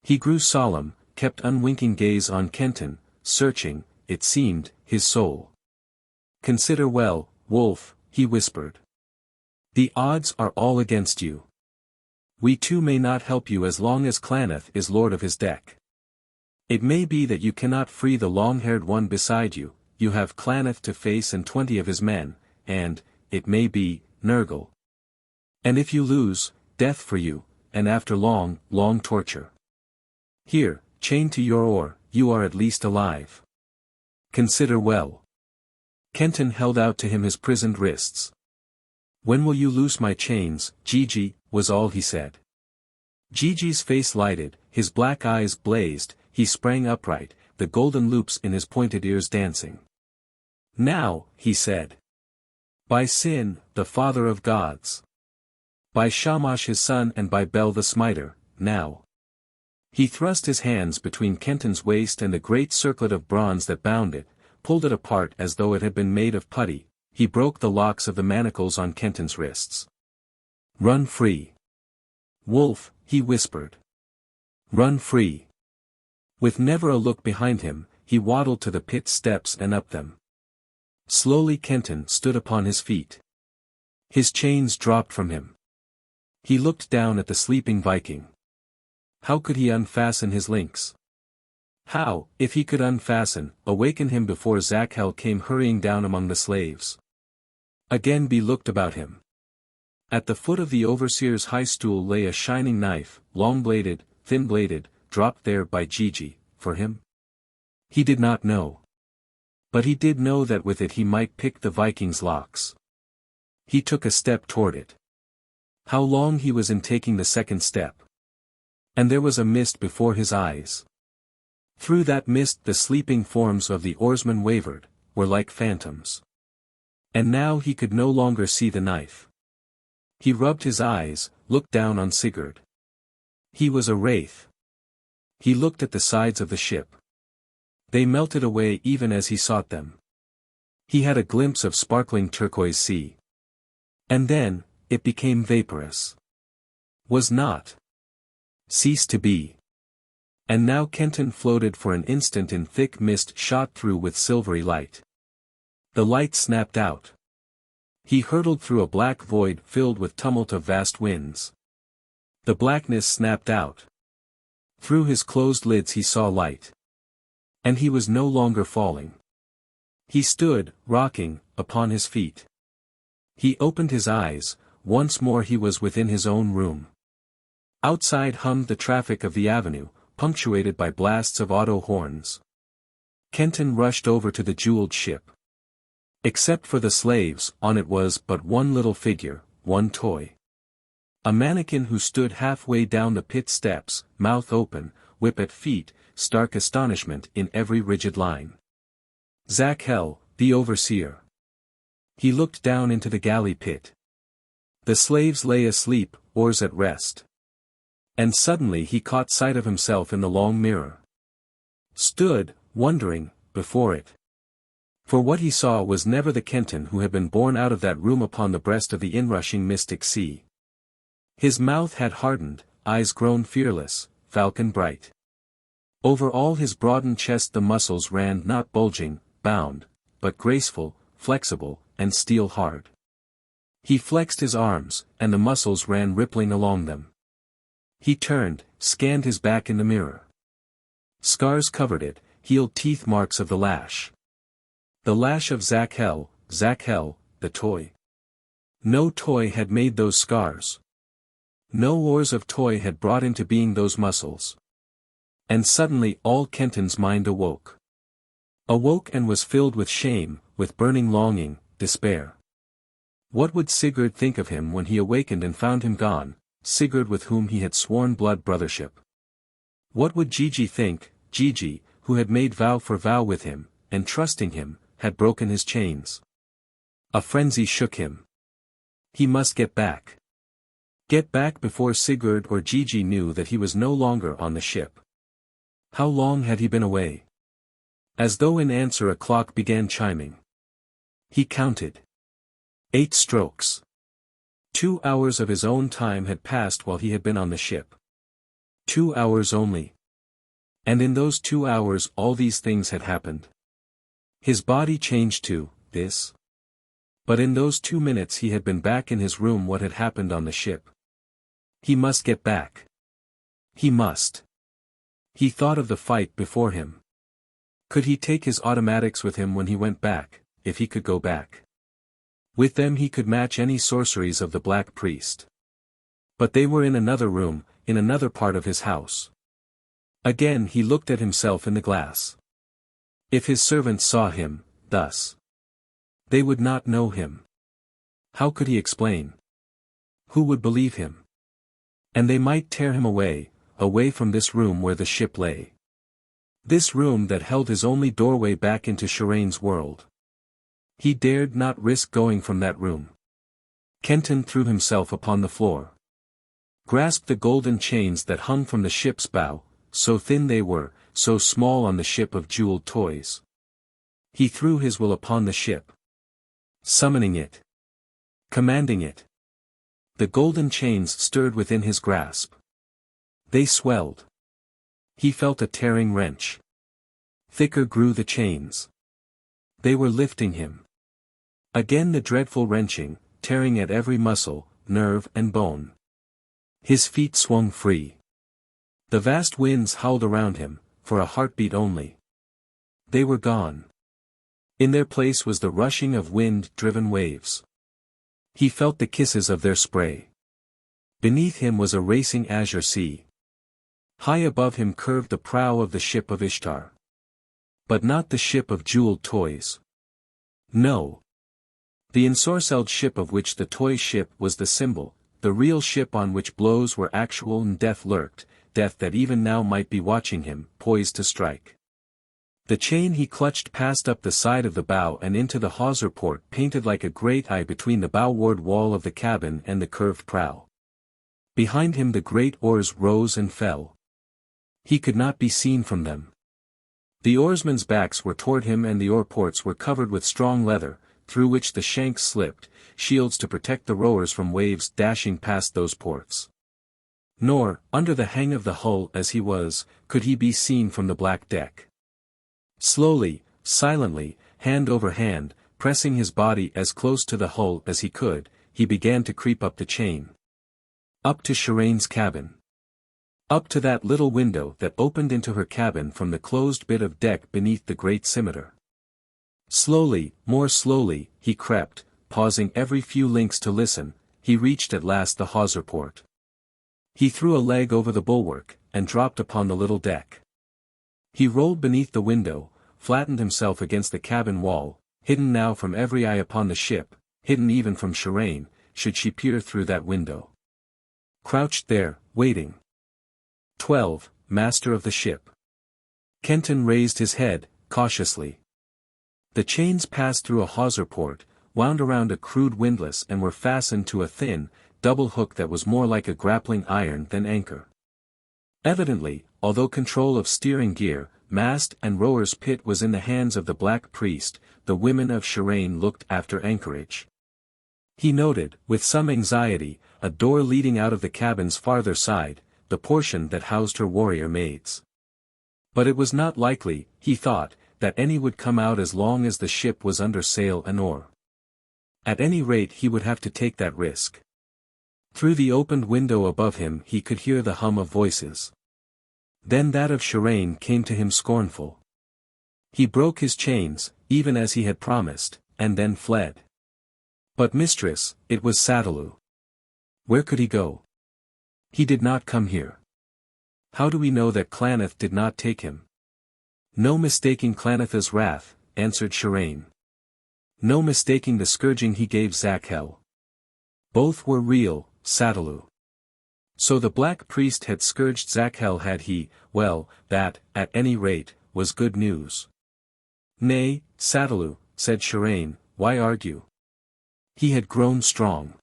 He grew solemn, kept unwinking gaze on Kenton, searching, it seemed, his soul. Consider well, Wolf, he whispered. The odds are all against you. We too may not help you as long as Klaneth is lord of his deck. It may be that you cannot free the long-haired one beside you, you have Klaneth to face and 20 of his men, and, it may be, Nergal. And if you lose, death for you, and after long, long torture. Here, chained to your oar, you are at least alive. Consider well. Kenton held out to him his prisoned wrists. When will you loose my chains, Gigi, was all he said. Gigi's face lighted, his black eyes blazed, he sprang upright, the golden loops in his pointed ears dancing. Now, he said. By Sin, the father of gods. By Shamash his son and by Bel the smiter, now. He thrust his hands between Kenton's waist and the great circlet of bronze that bound it, pulled it apart as though it had been made of putty, he broke the locks of the manacles on Kenton's wrists. Run free. Wolf, he whispered. Run free. With never a look behind him, he waddled to the pit steps and up them. Slowly Kenton stood upon his feet. His chains dropped from him. He looked down at the sleeping Viking. How could he unfasten his links? How, if he could unfasten, awaken him before Zakhel came hurrying down among the slaves? Again he looked about him. At the foot of the overseer's high stool lay a shining knife, long-bladed, thin-bladed, dropped there by Gigi, for him? He did not know. But he did know that with it he might pick the Viking's locks. He took a step toward it. How long he was in taking the second step. And there was a mist before his eyes. Through that mist the sleeping forms of the oarsmen wavered, were like phantoms. And now he could no longer see the knife. He rubbed his eyes, looked down on Sigurd. He was a wraith. He looked at the sides of the ship. They melted away even as he sought them. He had a glimpse of sparkling turquoise sea. And then, it became vaporous. Was not. Ceased to be. And now Kenton floated for an instant in thick mist shot through with silvery light. The light snapped out. He hurtled through a black void filled with tumult of vast winds. The blackness snapped out. Through his closed lids he saw light. And he was no longer falling. He stood, rocking, upon his feet. He opened his eyes, once more he was within his own room. Outside hummed the traffic of the avenue, punctuated by blasts of auto horns. Kenton rushed over to the jeweled ship. Except for the slaves, on it was but one little figure, one toy. A mannequin who stood halfway down the pit steps, mouth open, whip at feet, stark astonishment in every rigid line. Zakhel, the overseer. He looked down into the galley pit. The slaves lay asleep, oars at rest. And suddenly he caught sight of himself in the long mirror. Stood, wondering, before it. For what he saw was never the Kenton who had been born out of that room upon the breast of the inrushing mystic sea. His mouth had hardened, eyes grown fearless, falcon bright. Over all his broadened chest the muscles ran not bulging, bound, but graceful, flexible, and steel-hard. He flexed his arms, and the muscles ran rippling along them. He turned, scanned his back in the mirror. Scars covered it, healed teeth marks of the lash. The lash of Zakhel, the toy. No toy had made those scars. No oars of toy had brought into being those muscles. And suddenly all Kenton's mind awoke. Awoke and was filled with shame, with burning longing, despair. What would Sigurd think of him when he awakened and found him gone, Sigurd with whom he had sworn blood brothership? What would Gigi think, Gigi, who had made vow for vow with him, and trusting him, had broken his chains? A frenzy shook him. He must get back. Get back before Sigurd or Gigi knew that he was no longer on the ship. How long had he been away? As though in answer a clock began chiming. He counted. 8 strokes. 2 hours of his own time had passed while he had been on the ship. 2 hours only. And in those 2 hours all these things had happened. His body changed to this. But in those 2 minutes he had been back in his room. What had happened on the ship? He must get back. He must. He thought of the fight before him. Could he take his automatics with him when he went back, if he could go back? With them he could match any sorceries of the Black Priest. But they were in another room, in another part of his house. Again he looked at himself in the glass. If his servants saw him, thus, they would not know him. How could he explain? Who would believe him? And they might tear him away, away from this room where the ship lay. This room that held his only doorway back into Sharane's world. He dared not risk going from that room. Kenton threw himself upon the floor. Grasped the golden chains that hung from the ship's bow, so thin they were, so small on the ship of jeweled toys. He threw his will upon the ship. Summoning it. Commanding it. The golden chains stirred within his grasp. They swelled. He felt a tearing wrench. Thicker grew the chains. They were lifting him. Again the dreadful wrenching, tearing at every muscle, nerve and bone. His feet swung free. The vast winds howled around him, for a heartbeat only. They were gone. In their place was the rushing of wind-driven waves. He felt the kisses of their spray. Beneath him was a racing azure sea. High above him curved the prow of the Ship of Ishtar. But not the ship of jeweled toys. No. The ensorcelled ship of which the toy ship was the symbol, the real ship on which blows were actual and death lurked, death that even now might be watching him, poised to strike. The chain he clutched passed up the side of the bow and into the hawser port painted like a great eye between the bowward wall of the cabin and the curved prow. Behind him the great oars rose and fell. He could not be seen from them. The oarsmen's backs were toward him and the oar ports were covered with strong leather, through which the shanks slipped, shields to protect the rowers from waves dashing past those ports. Nor, under the hang of the hull as he was, could he be seen from the black deck. Slowly, silently, hand over hand, pressing his body as close to the hull as he could, he began to creep up the chain. Up to Sharane's cabin. Up to that little window that opened into her cabin from the closed bit of deck beneath the great scimitar. Slowly, more slowly, he crept, pausing every few links to listen. He reached at last the hawser port. He threw a leg over the bulwark, and dropped upon the little deck. He rolled beneath the window, flattened himself against the cabin wall, hidden now from every eye upon the ship, hidden even from Sharane, should she peer through that window. Crouched there, waiting. 12. Master of the ship. Kenton raised his head, cautiously. The chains passed through a hawser port, wound around a crude windlass and were fastened to a thin, double hook that was more like a grappling iron than anchor. Evidently, although control of steering gear, mast and rower's pit was in the hands of the Black Priest, the women of Sharane looked after anchorage. He noted, with some anxiety, a door leading out of the cabin's farther side, the portion that housed her warrior maids. But it was not likely, he thought, that any would come out as long as the ship was under sail and oar. At any rate he would have to take that risk. Through the opened window above him he could hear the hum of voices. Then that of Sharane came to him scornful. He broke his chains, even as he had promised, and then fled. But mistress, it was Sadalu. Where could he go? He did not come here. How do we know that Klaneth did not take him? No mistaking Klaneth's wrath, answered Sharane. No mistaking the scourging he gave Zakhel. Both were real, Sadalu. So the Black Priest had scourged Zakhel had he, well, that, at any rate, was good news. Nay, Sadalu, said Sharane, why argue? He had grown strong.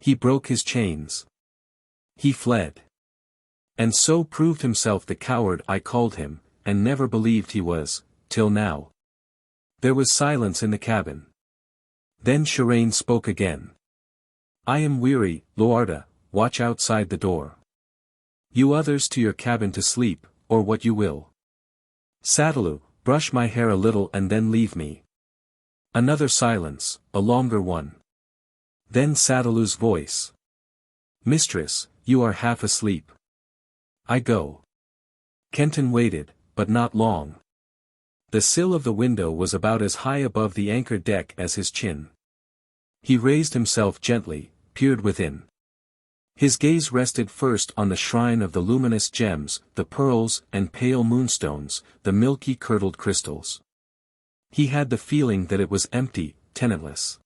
He broke his chains. He fled. And so proved himself the coward I called him, and never believed he was, till now. There was silence in the cabin. Then Sharane spoke again. I am weary, Loarda, watch outside the door. You others to your cabin to sleep, or what you will. Sadalu, brush my hair a little and then leave me. Another silence, a longer one. Then Sadalu's voice. Mistress, you are half asleep. I go. Kenton waited, but not long. The sill of the window was about as high above the anchor deck as his chin. He raised himself gently, peered within. His gaze rested first on the shrine of the luminous gems, the pearls and pale moonstones, the milky curdled crystals. He had the feeling that it was empty, tenantless.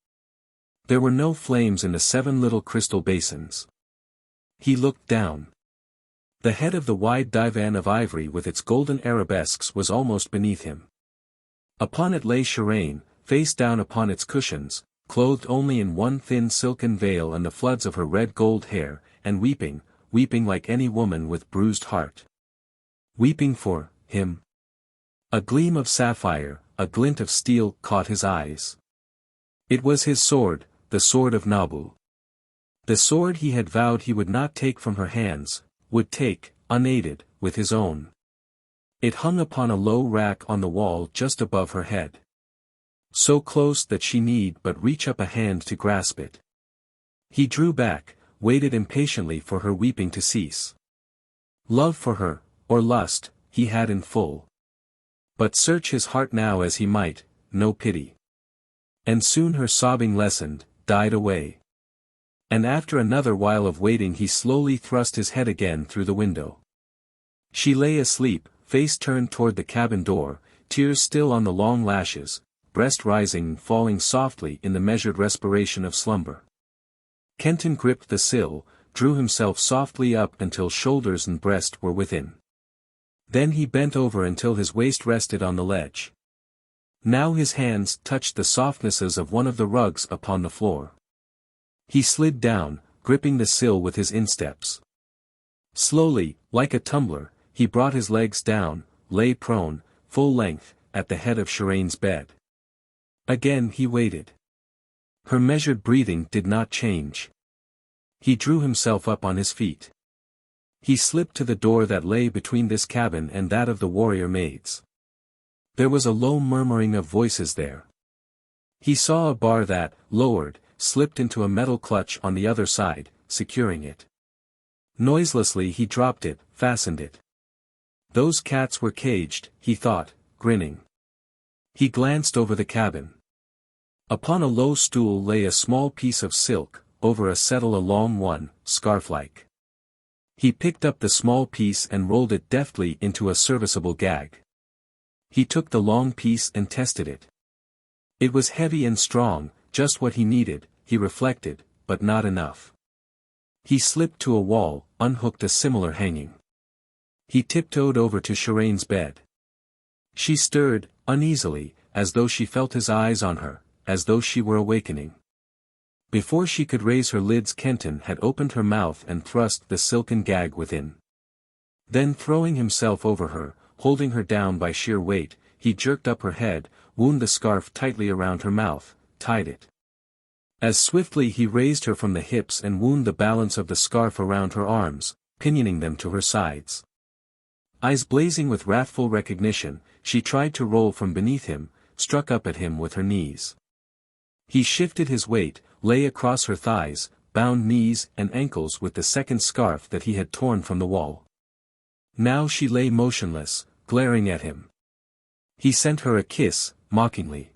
There were no flames in the 7 little crystal basins. He looked down. The head of the wide divan of ivory with its golden arabesques was almost beneath him. Upon it lay Sharane, face down upon its cushions, clothed only in one thin silken veil and the floods of her red gold hair, and weeping like any woman with bruised heart. Weeping for him. A gleam of sapphire, a glint of steel, caught his eyes. It was his sword, the sword of Nabu. The sword he had vowed he would not take from her hands, would take, unaided, with his own. It hung upon a low rack on the wall just above her head. So close that she need but reach up a hand to grasp it. He drew back, waited impatiently for her weeping to cease. Love for her, or lust, he had in full. But search his heart now as he might, no pity. And soon her sobbing lessened, died away. And after another while of waiting he slowly thrust his head again through the window. She lay asleep, face turned toward the cabin door, tears still on the long lashes, breast rising and falling softly in the measured respiration of slumber. Kenton gripped the sill, drew himself softly up until shoulders and breast were within. Then he bent over until his waist rested on the ledge. Now his hands touched the softnesses of one of the rugs upon the floor. He slid down, gripping the sill with his insteps. Slowly, like a tumbler, he brought his legs down, lay prone, full length, at the head of Sharane's bed. Again he waited. Her measured breathing did not change. He drew himself up on his feet. He slipped to the door that lay between this cabin and that of the warrior maids. There was a low murmuring of voices there. He saw a bar that, lowered, slipped into a metal clutch on the other side, securing it. Noiselessly he dropped it, fastened it. Those cats were caged, he thought, grinning. He glanced over the cabin. Upon a low stool lay a small piece of silk, over a settle a long one, scarf-like. He picked up the small piece and rolled it deftly into a serviceable gag. He took the long piece and tested it. It was heavy and strong, just what he needed, he reflected, but not enough. He slipped to a wall, unhooked a similar hanging. He tiptoed over to Sharane's bed. She stirred, uneasily, as though she felt his eyes on her, as though she were awakening. Before she could raise her lids Kenton had opened her mouth and thrust the silken gag within. Then throwing himself over her, holding her down by sheer weight, he jerked up her head, wound the scarf tightly around her mouth, tied it. As swiftly he raised her from the hips and wound the balance of the scarf around her arms, pinioning them to her sides. Eyes blazing with wrathful recognition, she tried to roll from beneath him, struck up at him with her knees. He shifted his weight, lay across her thighs, bound knees and ankles with the second scarf that he had torn from the wall. Now she lay motionless, glaring at him. He sent her a kiss, mockingly.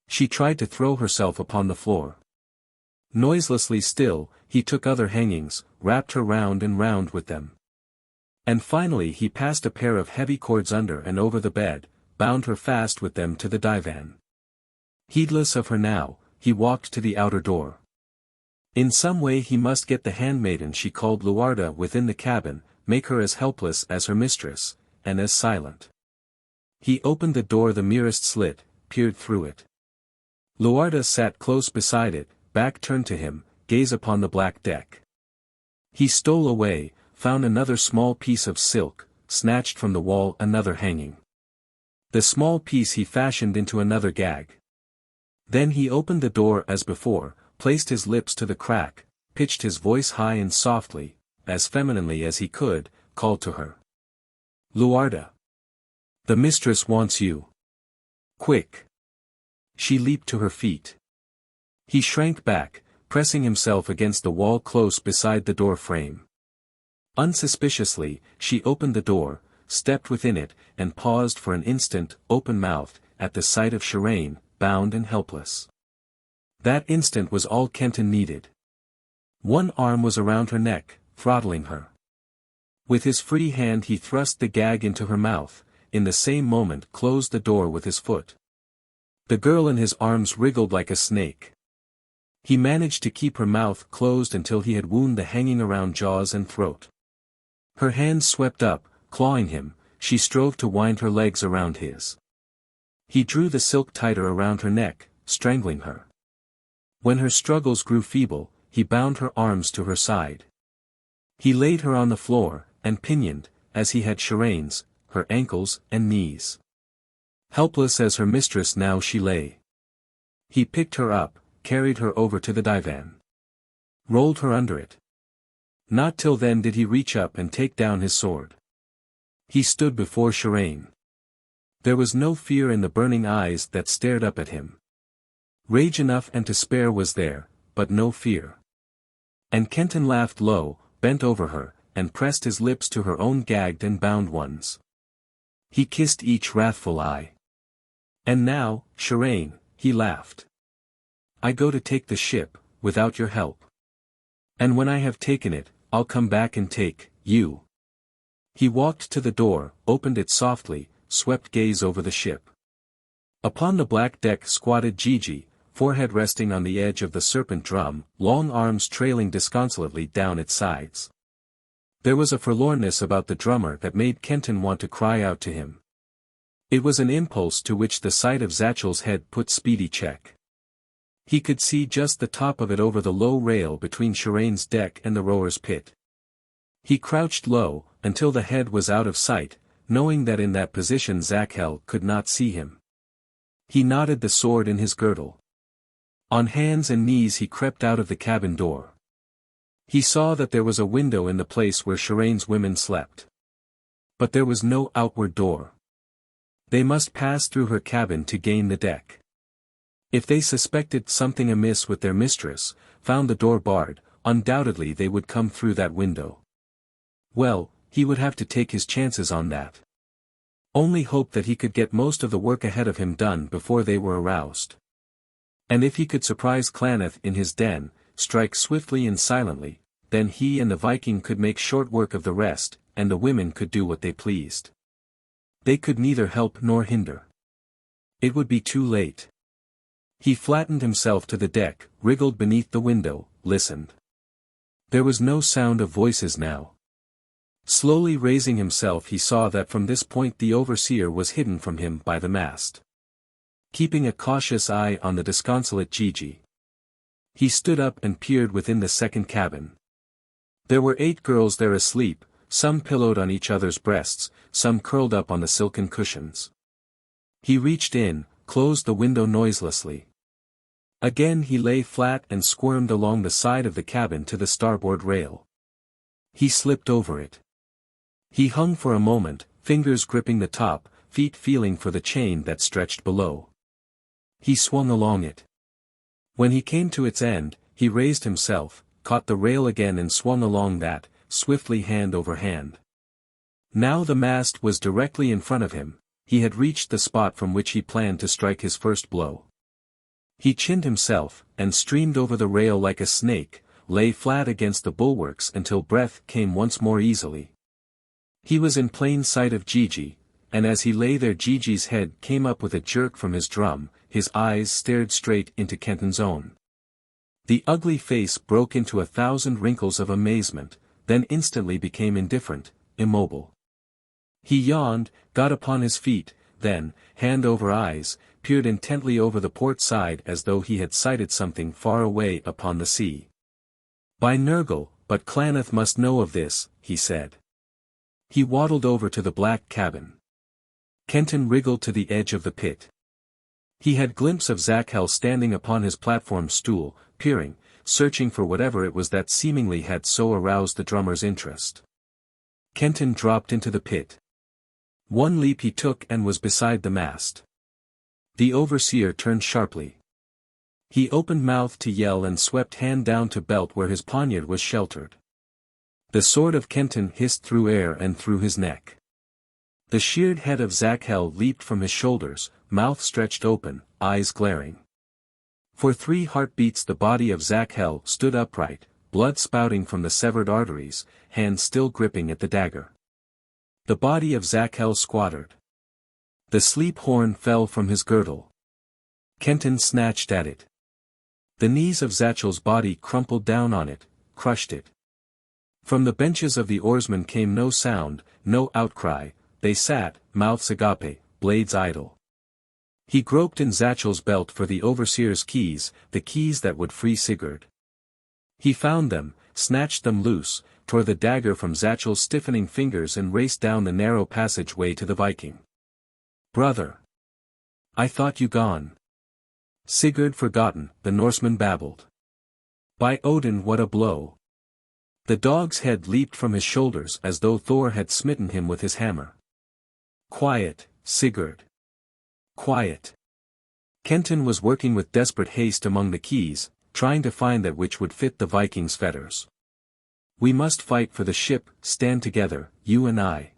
She tried to throw herself upon the floor. Noiselessly still, he took other hangings, wrapped her round and round with them. And finally he passed a pair of heavy cords under and over the bed, bound her fast with them to the divan. Heedless of her now, he walked to the outer door. In some way he must get the handmaiden she called Luarda within the cabin, make her as helpless as her mistress, and as silent. He opened the door the merest slit, peered through it. Luarda sat close beside it, back turned to him, gaze upon the black deck. He stole away, found another small piece of silk, snatched from the wall another hanging. The small piece he fashioned into another gag. Then he opened the door as before, placed his lips to the crack, pitched his voice high and softly, as femininely as he could, called to her. Luarda. The mistress wants you. Quick. She leaped to her feet. He shrank back, pressing himself against the wall close beside the door frame. Unsuspiciously, she opened the door, stepped within it, and paused for an instant, open-mouthed, at the sight of Sharane, bound and helpless. That instant was all Kenton needed. One arm was around her neck, throttling her. With his free hand he thrust the gag into her mouth, in the same moment closed the door with his foot. The girl in his arms wriggled like a snake. He managed to keep her mouth closed until he had wound the hanging around jaws and throat. Her hands swept up, clawing him, she strove to wind her legs around his. He drew the silk tighter around her neck, strangling her. When her struggles grew feeble, he bound her arms to her side. He laid her on the floor, and pinioned, as he had Sharane's, her ankles and knees. Helpless as her mistress now she lay. He picked her up, carried her over to the divan. Rolled her under it. Not till then did he reach up and take down his sword. He stood before Sharane. There was no fear in the burning eyes that stared up at him. Rage enough and to spare was there, but no fear. And Kenton laughed low, bent over her, and pressed his lips to her own gagged and bound ones. He kissed each wrathful eye. And now, Sharane, he laughed. I go to take the ship, without your help. And when I have taken it, I'll come back and take you. He walked to the door, opened it softly, swept gaze over the ship. Upon the black deck squatted Gigi, forehead resting on the edge of the serpent drum, long arms trailing disconsolately down its sides. There was a forlornness about the drummer that made Kenton want to cry out to him. It was an impulse to which the sight of Zachel's head put speedy check. He could see just the top of it over the low rail between Sharane's deck and the rower's pit. He crouched low, until the head was out of sight, knowing that in that position Zachel could not see him. He knotted the sword in his girdle. On hands and knees he crept out of the cabin door. He saw that there was a window in the place where Sharane's women slept. But there was no outward door. They must pass through her cabin to gain the deck. If they suspected something amiss with their mistress, found the door barred, undoubtedly they would come through that window. Well, he would have to take his chances on that. Only hope that he could get most of the work ahead of him done before they were aroused. And if he could surprise Klaneth in his den, strike swiftly and silently, then he and the Viking could make short work of the rest, and the women could do what they pleased. They could neither help nor hinder. It would be too late. He flattened himself to the deck, wriggled beneath the window, listened. There was no sound of voices now. Slowly raising himself he saw that from this point the overseer was hidden from him by the mast. Keeping a cautious eye on the disconsolate Gigi. He stood up and peered within the second cabin. There were 8 girls there asleep, some pillowed on each other's breasts, some curled up on the silken cushions. He reached in, closed the window noiselessly. Again he lay flat and squirmed along the side of the cabin to the starboard rail. He slipped over it. He hung for a moment, fingers gripping the top, feet feeling for the chain that stretched below. He swung along it. When he came to its end, he raised himself, caught the rail again and swung along that, swiftly hand over hand. Now the mast was directly in front of him, he had reached the spot from which he planned to strike his first blow. He chinned himself, and streamed over the rail like a snake, lay flat against the bulwarks until breath came once more easily. He was in plain sight of Gigi, and as he lay there Gigi's head came up with a jerk from his drum, his eyes stared straight into Kenton's own. The ugly face broke into 1,000 wrinkles of amazement, then instantly became indifferent, immobile. He yawned, got upon his feet, then, hand over eyes, peered intently over the port side as though he had sighted something far away upon the sea. By Nergal, but Klaneth must know of this, he said. He waddled over to the black cabin. Kenton wriggled to the edge of the pit. He had glimpse of Zachel standing upon his platform stool, peering, searching for whatever it was that seemingly had so aroused the drummer's interest. Kenton dropped into the pit. One leap he took and was beside the mast. The overseer turned sharply. He opened mouth to yell and swept hand down to belt where his poniard was sheltered. The sword of Kenton hissed through air and through his neck. The sheared head of Zakhel leaped from his shoulders, mouth stretched open, eyes glaring. For 3 heartbeats the body of Zakhel stood upright, blood spouting from the severed arteries, hands still gripping at the dagger. The body of Zakhel squattered. The sleep horn fell from his girdle. Kenton snatched at it. The knees of Zachel's body crumpled down on it, crushed it. From the benches of the oarsmen came no sound, no outcry, they sat, mouths agape, blades idle. He groped in Zachel's belt for the overseer's keys, the keys that would free Sigurd. He found them, snatched them loose, tore the dagger from Zachel's stiffening fingers and raced down the narrow passageway to the Viking. "Brother! I thought you gone." "Sigurd forgotten," the Norseman babbled. "By Odin, what a blow!" The dog's head leaped from his shoulders as though Thor had smitten him with his hammer. "Quiet, Sigurd. Quiet." Kenton was working with desperate haste among the keys, trying to find that which would fit the Viking's fetters. "We must fight for the ship, stand together, you and I.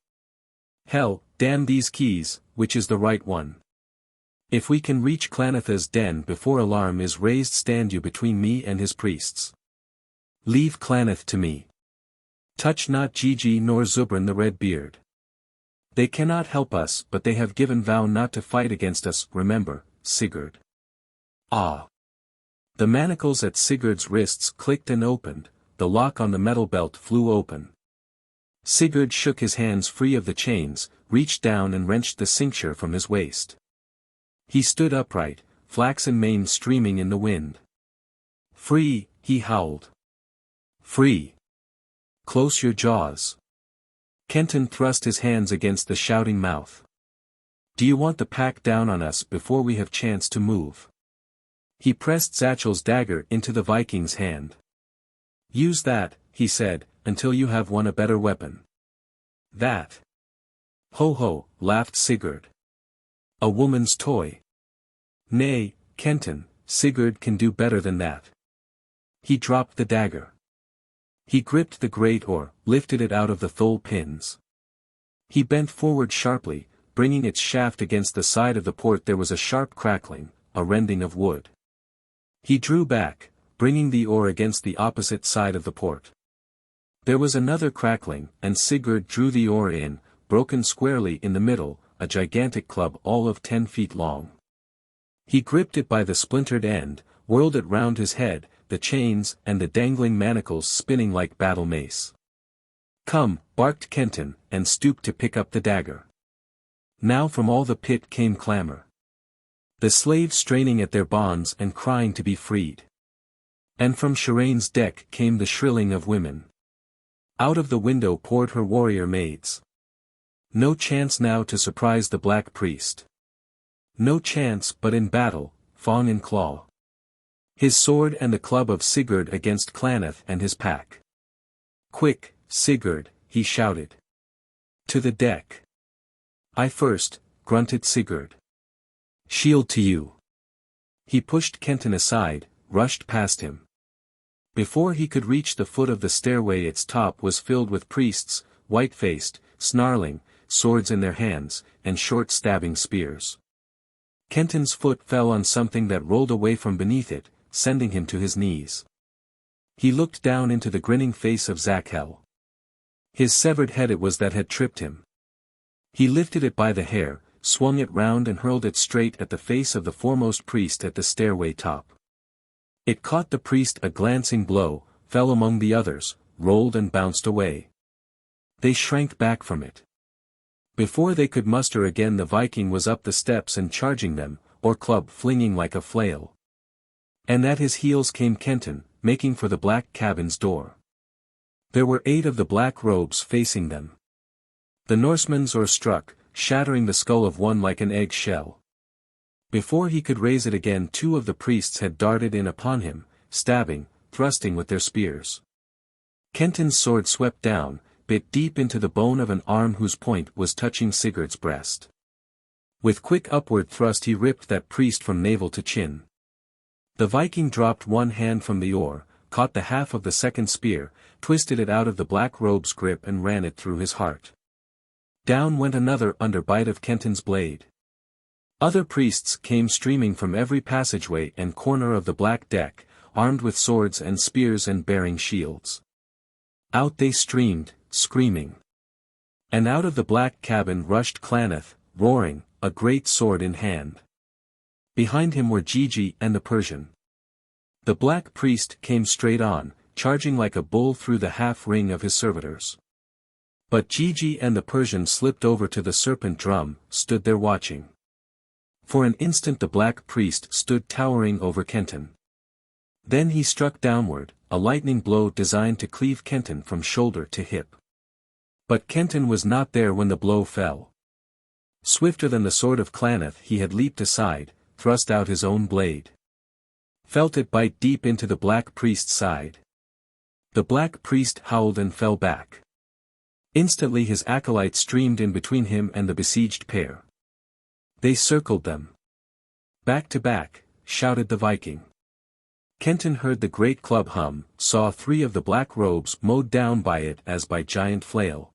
Hell, damn these keys, which is the right one? If we can reach Klaneth's den before alarm is raised, stand you between me and his priests. Leave Klaneth to me. Touch not Gigi nor Zubran the Red-Beard. They cannot help us, but they have given vow not to fight against us, remember, Sigurd." Ah! The manacles at Sigurd's wrists clicked and opened, the lock on the metal belt flew open. Sigurd shook his hands free of the chains, reached down and wrenched the cincture from his waist. He stood upright, flaxen mane streaming in the wind. "Free," he howled. "Free. Close your jaws." Kenton thrust his hands against the shouting mouth. "Do you want the pack down on us before we have chance to move?" He pressed Zachel's dagger into the Viking's hand. "Use that," he said, "until you have won a better weapon." "That? Ho ho," laughed Sigurd. "A woman's toy." "Nay, Kenton, Sigurd can do better than that." He dropped the dagger. He gripped the great oar, lifted it out of the thole pins. He bent forward sharply, bringing its shaft against the side of the port. There was a sharp crackling, a rending of wood. He drew back, bringing the oar against the opposite side of the port. There was another crackling, and Sigurd drew the oar in, broken squarely in the middle, a gigantic club all of 10 feet long. He gripped it by the splintered end, whirled it round his head, the chains and the dangling manacles spinning like battle mace. "Come," barked Kenton, and stooped to pick up the dagger. Now from all the pit came clamor. The slaves straining at their bonds and crying to be freed. And from Sharane's deck came the shrilling of women. Out of the window poured her warrior maids. No chance now to surprise the black priest. No chance but in battle, fang in claw. His sword and the club of Sigurd against Klaneth and his pack. "Quick, Sigurd," he shouted. "To the deck." "I first," grunted Sigurd. "Shield to you." He pushed Kenton aside, rushed past him. Before he could reach the foot of the stairway, its top was filled with priests, white-faced, snarling, swords in their hands, and short stabbing spears. Kenton's foot fell on something that rolled away from beneath it, sending him to his knees. He looked down into the grinning face of Zakhel. His severed head it was that had tripped him. He lifted it by the hair, swung it round and hurled it straight at the face of the foremost priest at the stairway top. It caught the priest a glancing blow, fell among the others, rolled and bounced away. They shrank back from it. Before they could muster again, the Viking was up the steps and charging them, or club flinging like a flail. And at his heels came Kenton, making for the black cabin's door. There were 8 of the black robes facing them. The Norseman's oar struck, shattering the skull of one like an egg shell. Before he could raise it again, 2 of the priests had darted in upon him, stabbing, thrusting with their spears. Kenton's sword swept down, bit deep into the bone of an arm whose point was touching Sigurd's breast. With quick upward thrust he ripped that priest from navel to chin. The Viking dropped one hand from the oar, caught the half of the second spear, twisted it out of the black robe's grip and ran it through his heart. Down went another underbite of Kenton's blade. Other priests came streaming from every passageway and corner of the black deck, armed with swords and spears and bearing shields. Out they streamed, screaming. And out of the black cabin rushed Klaneth, roaring, a great sword in hand. Behind him were Gigi and the Persian. The black priest came straight on, charging like a bull through the half-ring of his servitors. But Gigi and the Persian slipped over to the serpent drum, stood there watching. For an instant the black priest stood towering over Kenton. Then he struck downward, a lightning blow designed to cleave Kenton from shoulder to hip. But Kenton was not there when the blow fell. Swifter than the sword of Klaneth he had leaped aside, thrust out his own blade. Felt it bite deep into the black priest's side. The black priest howled and fell back. Instantly his acolyte streamed in between him and the besieged pair. They circled them. Back to back, shouted the Viking. Kenton heard the great club hum, saw three of the black robes mowed down by it as by giant flail.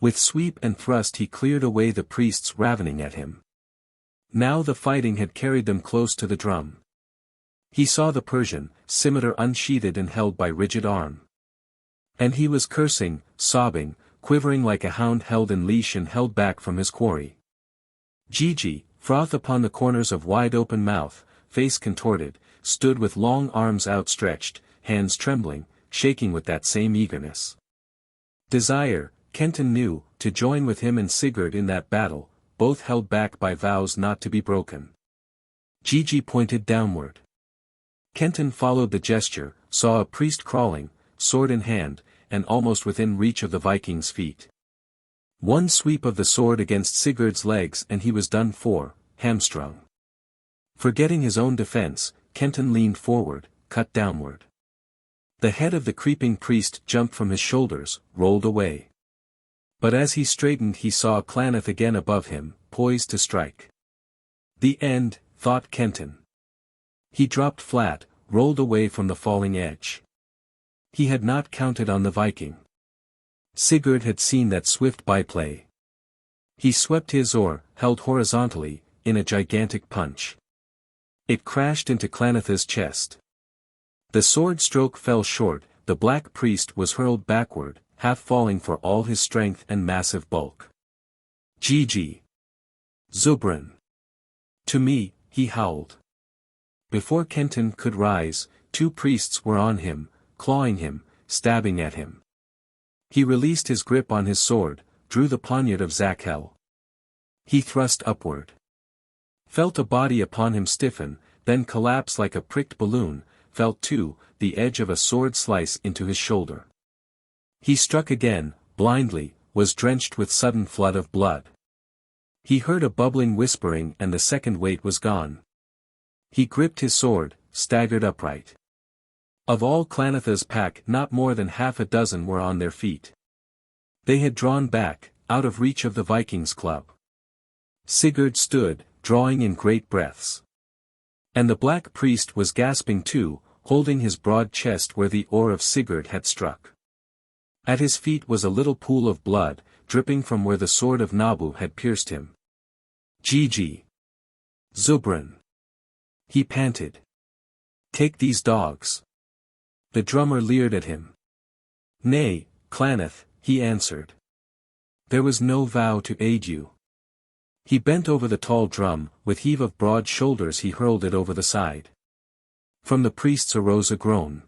With sweep and thrust he cleared away the priests ravening at him. Now the fighting had carried them close to the drum. He saw the Persian, scimitar unsheathed and held by rigid arm. And he was cursing, sobbing, quivering like a hound held in leash and held back from his quarry. Gigi, froth upon the corners of wide-open mouth, face contorted, stood with long arms outstretched, hands trembling, shaking with that same eagerness. Desire, Kenton knew, to join with him and Sigurd in that battle, both held back by vows not to be broken. Gigi pointed downward. Kenton followed the gesture, saw a priest crawling, sword in hand, and almost within reach of the Viking's feet. One sweep of the sword against Sigurd's legs and he was done for, hamstrung. Forgetting his own defense, Kenton leaned forward, cut downward. The head of the creeping priest jumped from his shoulders, rolled away. But as he straightened he saw Klaneth again above him, poised to strike. The end, thought Kenton. He dropped flat, rolled away from the falling edge. He had not counted on the Viking. Sigurd had seen that swift byplay. He swept his oar, held horizontally, in a gigantic punch. It crashed into Klaneth's chest. The sword stroke fell short, the black priest was hurled backward, half falling for all his strength and massive bulk. Gigi. Zubran. To me, he howled. Before Kenton could rise, two priests were on him, clawing him, stabbing at him. He released his grip on his sword, drew the poniard of Zakhel. He thrust upward. Felt a body upon him stiffen, then collapse like a pricked balloon, felt too, the edge of a sword slice into his shoulder. He struck again, blindly, was drenched with sudden flood of blood. He heard a bubbling whispering and the second weight was gone. He gripped his sword, staggered upright. Of all Klaneth's pack not more than half a dozen were on their feet. They had drawn back, out of reach of the Viking's club. Sigurd stood, drawing in great breaths. And the black priest was gasping too, holding his broad chest where the oar of Sigurd had struck. At his feet was a little pool of blood, dripping from where the sword of Nabu had pierced him. Gigi. Zubran. He panted. Take these dogs. The drummer leered at him. Nay, Klaneth, he answered. There was no vow to aid you. He bent over the tall drum, with heave of broad shoulders he hurled it over the side. From the priests arose a groan.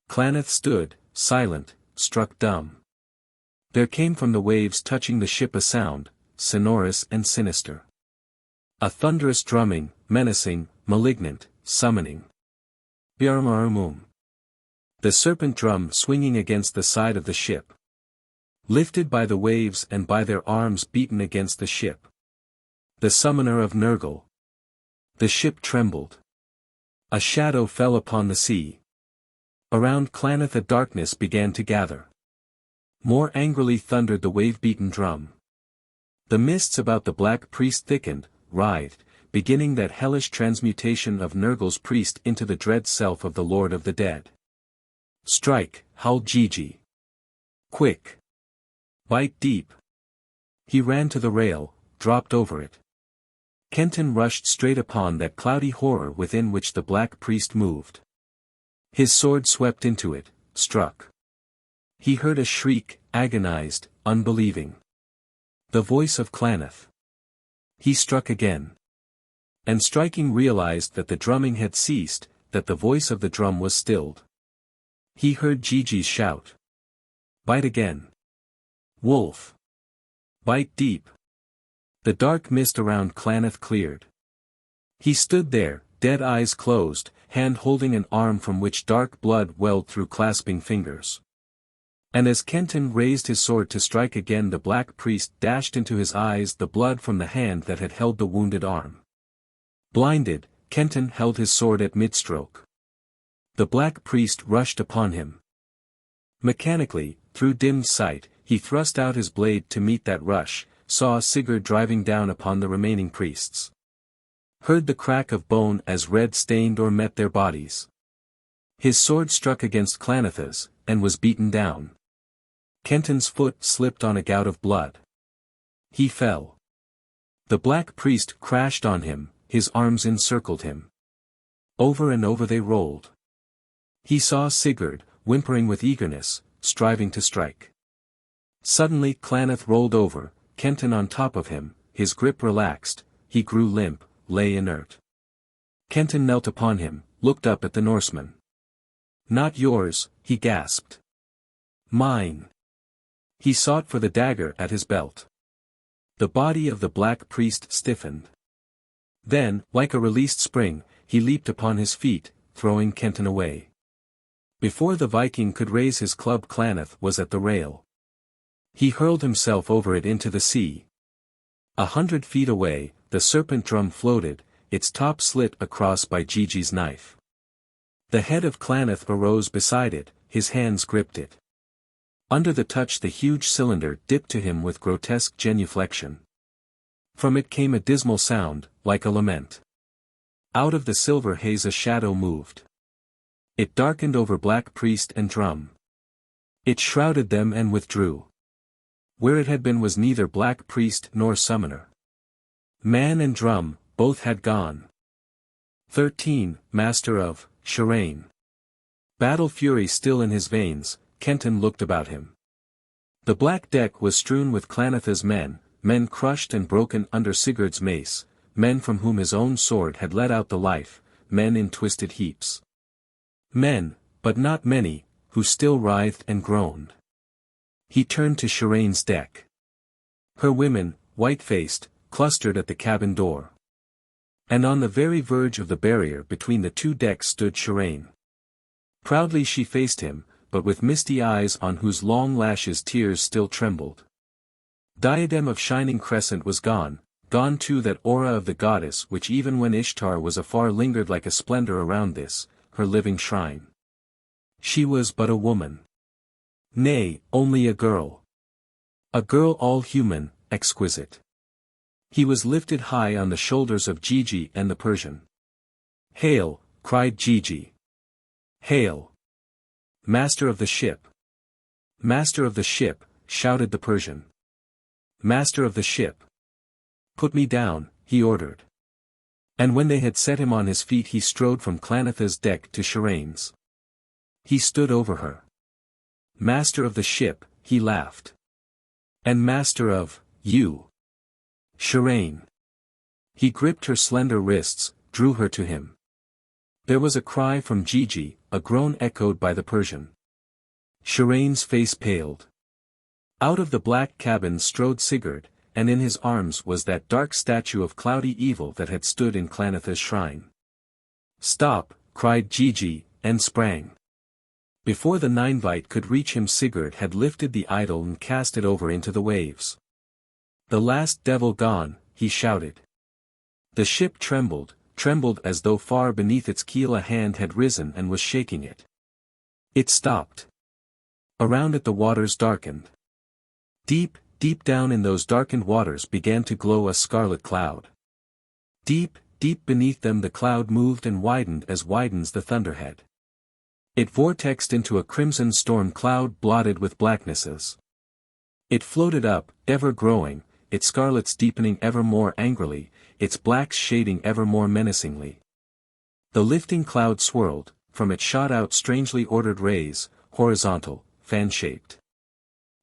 Klaneth stood, silent, struck dumb. There came from the waves touching the ship a sound, sonorous and sinister. A thunderous drumming, menacing, malignant, summoning. Biarmarumum. The serpent drum swinging against the side of the ship. Lifted by the waves and by their arms beaten against the ship. The summoner of Nergal. The ship trembled. A shadow fell upon the sea. Around Klaneth a darkness began to gather. More angrily thundered the wave-beaten drum. The mists about the black priest thickened, writhed, beginning that hellish transmutation of Nergal's priest into the dread self of the Lord of the Dead. "Strike," howled Gigi. "Quick! Bite deep!" He ran to the rail, dropped over it. Kenton rushed straight upon that cloudy horror within which the black priest moved. His sword swept into it, struck. He heard a shriek, agonized, unbelieving. The voice of Klaneth. He struck again. And striking realized that the drumming had ceased, that the voice of the drum was stilled. He heard Gigi's shout. "Bite again. Wolf. Bite deep." The dark mist around Klaneth cleared. He stood there, dead eyes closed, hand holding an arm from which dark blood welled through clasping fingers. And as Kenton raised his sword to strike again, the black priest dashed into his eyes the blood from the hand that had held the wounded arm. Blinded, Kenton held his sword at mid-stroke. The black priest rushed upon him. Mechanically, through dimmed sight, he thrust out his blade to meet that rush, saw Sigurd driving down upon the remaining priests. Heard the crack of bone as red stained or met their bodies. His sword struck against Klaneth's, and was beaten down. Kenton's foot slipped on a gout of blood. He fell. The black priest crashed on him, his arms encircled him. Over and over they rolled. He saw Sigurd, whimpering with eagerness, striving to strike. Suddenly Klaneth rolled over, Kenton on top of him, his grip relaxed, he grew limp, lay inert. Kenton knelt upon him, looked up at the Norseman. "Not yours," he gasped. "Mine." He sought for the dagger at his belt. The body of the black priest stiffened. Then, like a released spring, he leaped upon his feet, throwing Kenton away. Before the Viking could raise his club, Klaneth was at the rail. He hurled himself over it into the sea. 100 feet away, the serpent drum floated, its top slit across by Gigi's knife. The head of Klaneth arose beside it, his hands gripped it. Under the touch the huge cylinder dipped to him with grotesque genuflection. From it came a dismal sound, like a lament. Out of the silver haze a shadow moved. It darkened over black priest and drum. It shrouded them and withdrew. Where it had been was neither black priest nor summoner. Man and drum, both had gone. 13. Master of Sharane. Battle fury still in his veins, Kenton looked about him. The black deck was strewn with Klaneth's men, men crushed and broken under Sigurd's mace, men from whom his own sword had let out the life, men in twisted heaps. Men, but not many, who still writhed and groaned. He turned to Sharane's deck. Her women, white-faced, clustered at the cabin door. And on the very verge of the barrier between the two decks stood Sharane. Proudly she faced him, but with misty eyes on whose long lashes tears still trembled. Diadem of shining crescent was gone, gone too that aura of the goddess which even when Ishtar was afar lingered like a splendor around this, her living shrine. She was but a woman. Nay, only a girl. A girl all human, exquisite. He was lifted high on the shoulders of Gigi and the Persian. "Hail," cried Gigi. "Hail! Master of the ship!" "Master of the ship," shouted the Persian. "Master of the ship!" "Put me down," he ordered. And when they had set him on his feet he strode from Klaneth's deck to Sharane's. He stood over her. "Master of the ship," he laughed. "And master of, you. Sharane." He gripped her slender wrists, drew her to him. There was a cry from Gigi, a groan echoed by the Persian. Sharane's face paled. Out of the black cabin strode Sigurd, and in his arms was that dark statue of cloudy evil that had stood in Klaneth's shrine. "Stop," cried Gigi, and sprang. Before the Ninevite could reach him Sigurd had lifted the idol and cast it over into the waves. "The last devil gone," he shouted. The ship trembled as though far beneath its keel a hand had risen and was shaking it. It stopped. Around it the waters darkened. Deep, deep down in those darkened waters began to glow a scarlet cloud. Deep, deep beneath them the cloud moved and widened as widens the thunderhead. It vortexed into a crimson storm cloud blotted with blacknesses. It floated up, ever growing, its scarlets deepening ever more angrily, its blacks shading ever more menacingly. The lifting cloud swirled, from it shot out strangely ordered rays, horizontal, fan-shaped.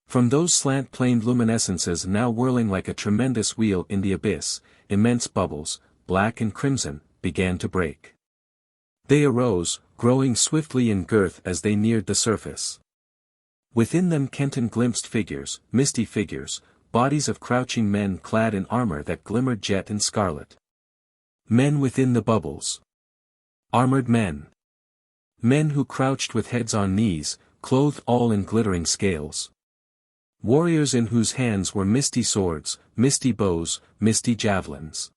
From those slant-planed luminescences now whirling like a tremendous wheel in the abyss, immense bubbles, black and crimson, began to break. They arose, growing swiftly in girth as they neared the surface. Within them Kenton glimpsed figures, misty figures, bodies of crouching men clad in armor that glimmered jet and scarlet. Men within the bubbles. Armored men. Men who crouched with heads on knees, clothed all in glittering scales. Warriors in whose hands were misty swords, misty bows, misty javelins.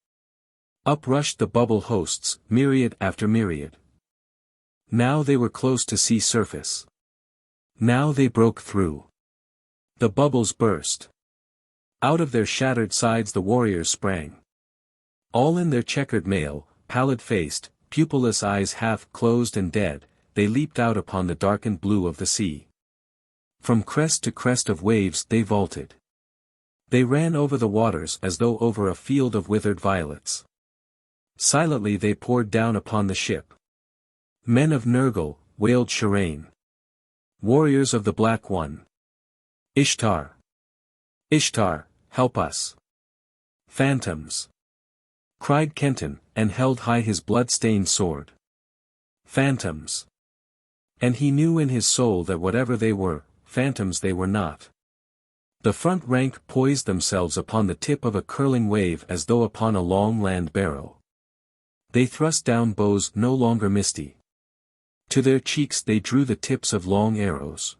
Up rushed the bubble hosts, myriad after myriad. Now they were close to sea surface. Now they broke through. The bubbles burst. Out of their shattered sides the warriors sprang. All in their checkered mail, pallid-faced, pupilless eyes half closed and dead, they leaped out upon the darkened blue of the sea. From crest to crest of waves they vaulted. They ran over the waters as though over a field of withered violets. Silently they poured down upon the ship. Men of Nergal, wailed Sharane. Warriors of the Black One. Ishtar. Ishtar, help us. Phantoms. Cried Kenton, and held high his blood-stained sword. Phantoms. And he knew in his soul that whatever they were, phantoms they were not. The front rank poised themselves upon the tip of a curling wave as though upon a long land barrow. They thrust down bows no longer misty. To their cheeks they drew the tips of long arrows.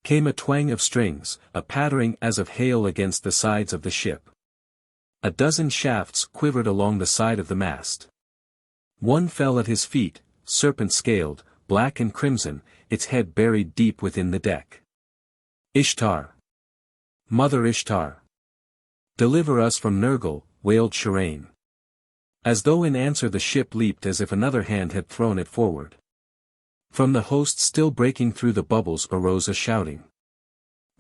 Came a twang of strings, a pattering as of hail against the sides of the ship. A dozen shafts quivered along the side of the mast. One fell at his feet, serpent-scaled, black and crimson, its head buried deep within the deck. Ishtar. Mother Ishtar. Deliver us from Nergal, wailed Sharane. As though in answer the ship leaped as if another hand had thrown it forward. From the host still breaking through the bubbles arose a shouting.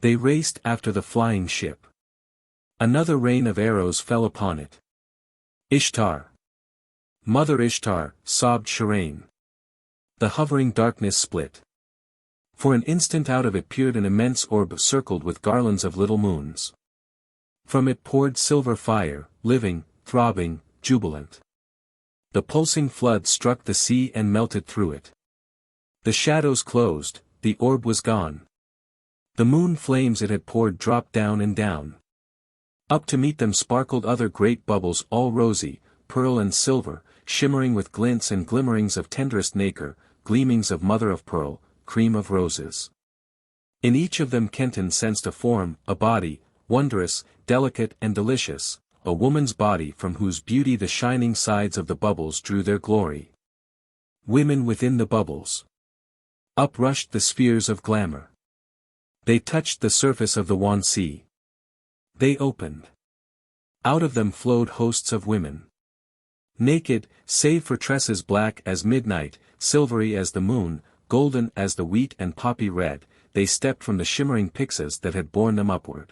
They raced after the flying ship. Another rain of arrows fell upon it. Ishtar. Mother Ishtar, sobbed Sharane. The hovering darkness split. For an instant out of it peered an immense orb circled with garlands of little moons. From it poured silver fire, living, throbbing, jubilant. The pulsing flood struck the sea and melted through it. The shadows closed, the orb was gone. The moon flames it had poured dropped down and down. Up to meet them sparkled other great bubbles all rosy, pearl and silver, shimmering with glints and glimmerings of tenderest nacre, gleamings of mother of pearl, cream of roses. In each of them Kenton sensed a form, a body, wondrous, delicate and delicious, a woman's body from whose beauty the shining sides of the bubbles drew their glory. Women within the bubbles. Up rushed the spheres of glamour. They touched the surface of the wan sea. They opened. Out of them flowed hosts of women. Naked, save for tresses black as midnight, silvery as the moon, golden as the wheat and poppy red, they stepped from the shimmering pyxes that had borne them upward.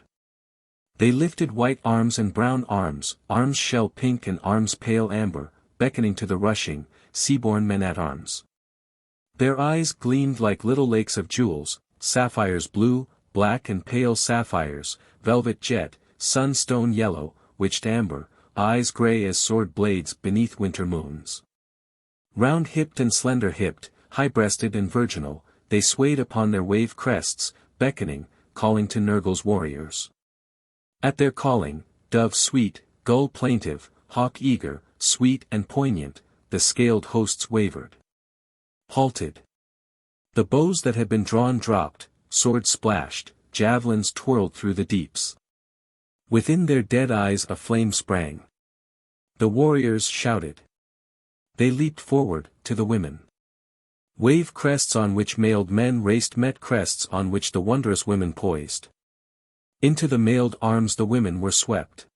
They lifted white arms and brown arms, arms shell pink and arms pale amber, beckoning to the rushing, sea-born men-at-arms. Their eyes gleamed like little lakes of jewels, sapphires blue, black and pale sapphires, velvet jet, sunstone yellow, witched amber, eyes grey as sword blades beneath winter moons. Round-hipped and slender-hipped, high-breasted and virginal, they swayed upon their wave crests, beckoning, calling to Nergal's warriors. At their calling, dove sweet, gull plaintive, hawk eager, sweet and poignant, the scaled hosts wavered. Halted. The bows that had been drawn dropped, swords splashed, javelins twirled through the deeps. Within their dead eyes a flame sprang. The warriors shouted. They leaped forward, to the women. Wave crests on which mailed men raced met crests on which the wondrous women poised. Into the mailed arms the women were swept.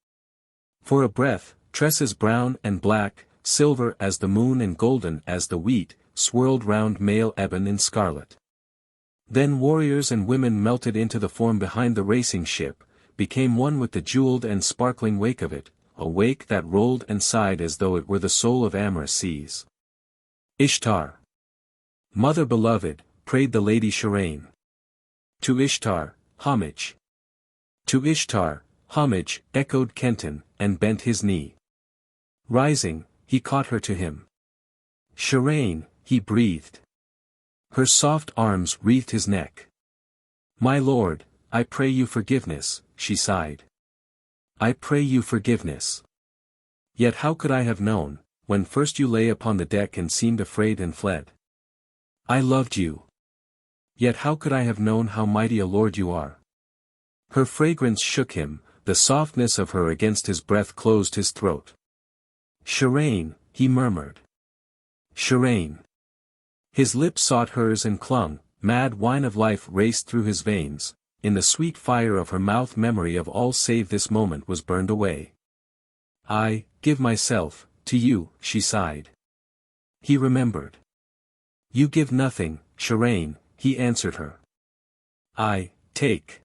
For a breath, tresses brown and black, silver as the moon and golden as the wheat, swirled round male ebon and scarlet. Then warriors and women melted into the form behind the racing ship, became one with the jeweled and sparkling wake of it, a wake that rolled and sighed as though it were the soul of amorous seas. Ishtar. Mother beloved, prayed the Lady Sharane. To Ishtar, homage. To Ishtar, homage, echoed Kenton, and bent his knee. Rising, he caught her to him. Sharane, he breathed. Her soft arms wreathed his neck. My lord, I pray you forgiveness, she sighed. I pray you forgiveness. Yet how could I have known, when first you lay upon the deck and seemed afraid and fled? I loved you. Yet how could I have known how mighty a lord you are? Her fragrance shook him, the softness of her against his breath closed his throat. Sharane, he murmured. Sharane. His lips sought hers and clung, mad wine of life raced through his veins, in the sweet fire of her mouth memory of all save this moment was burned away. I give myself to you, she sighed. He remembered. You give nothing, Sharane, he answered her. I take.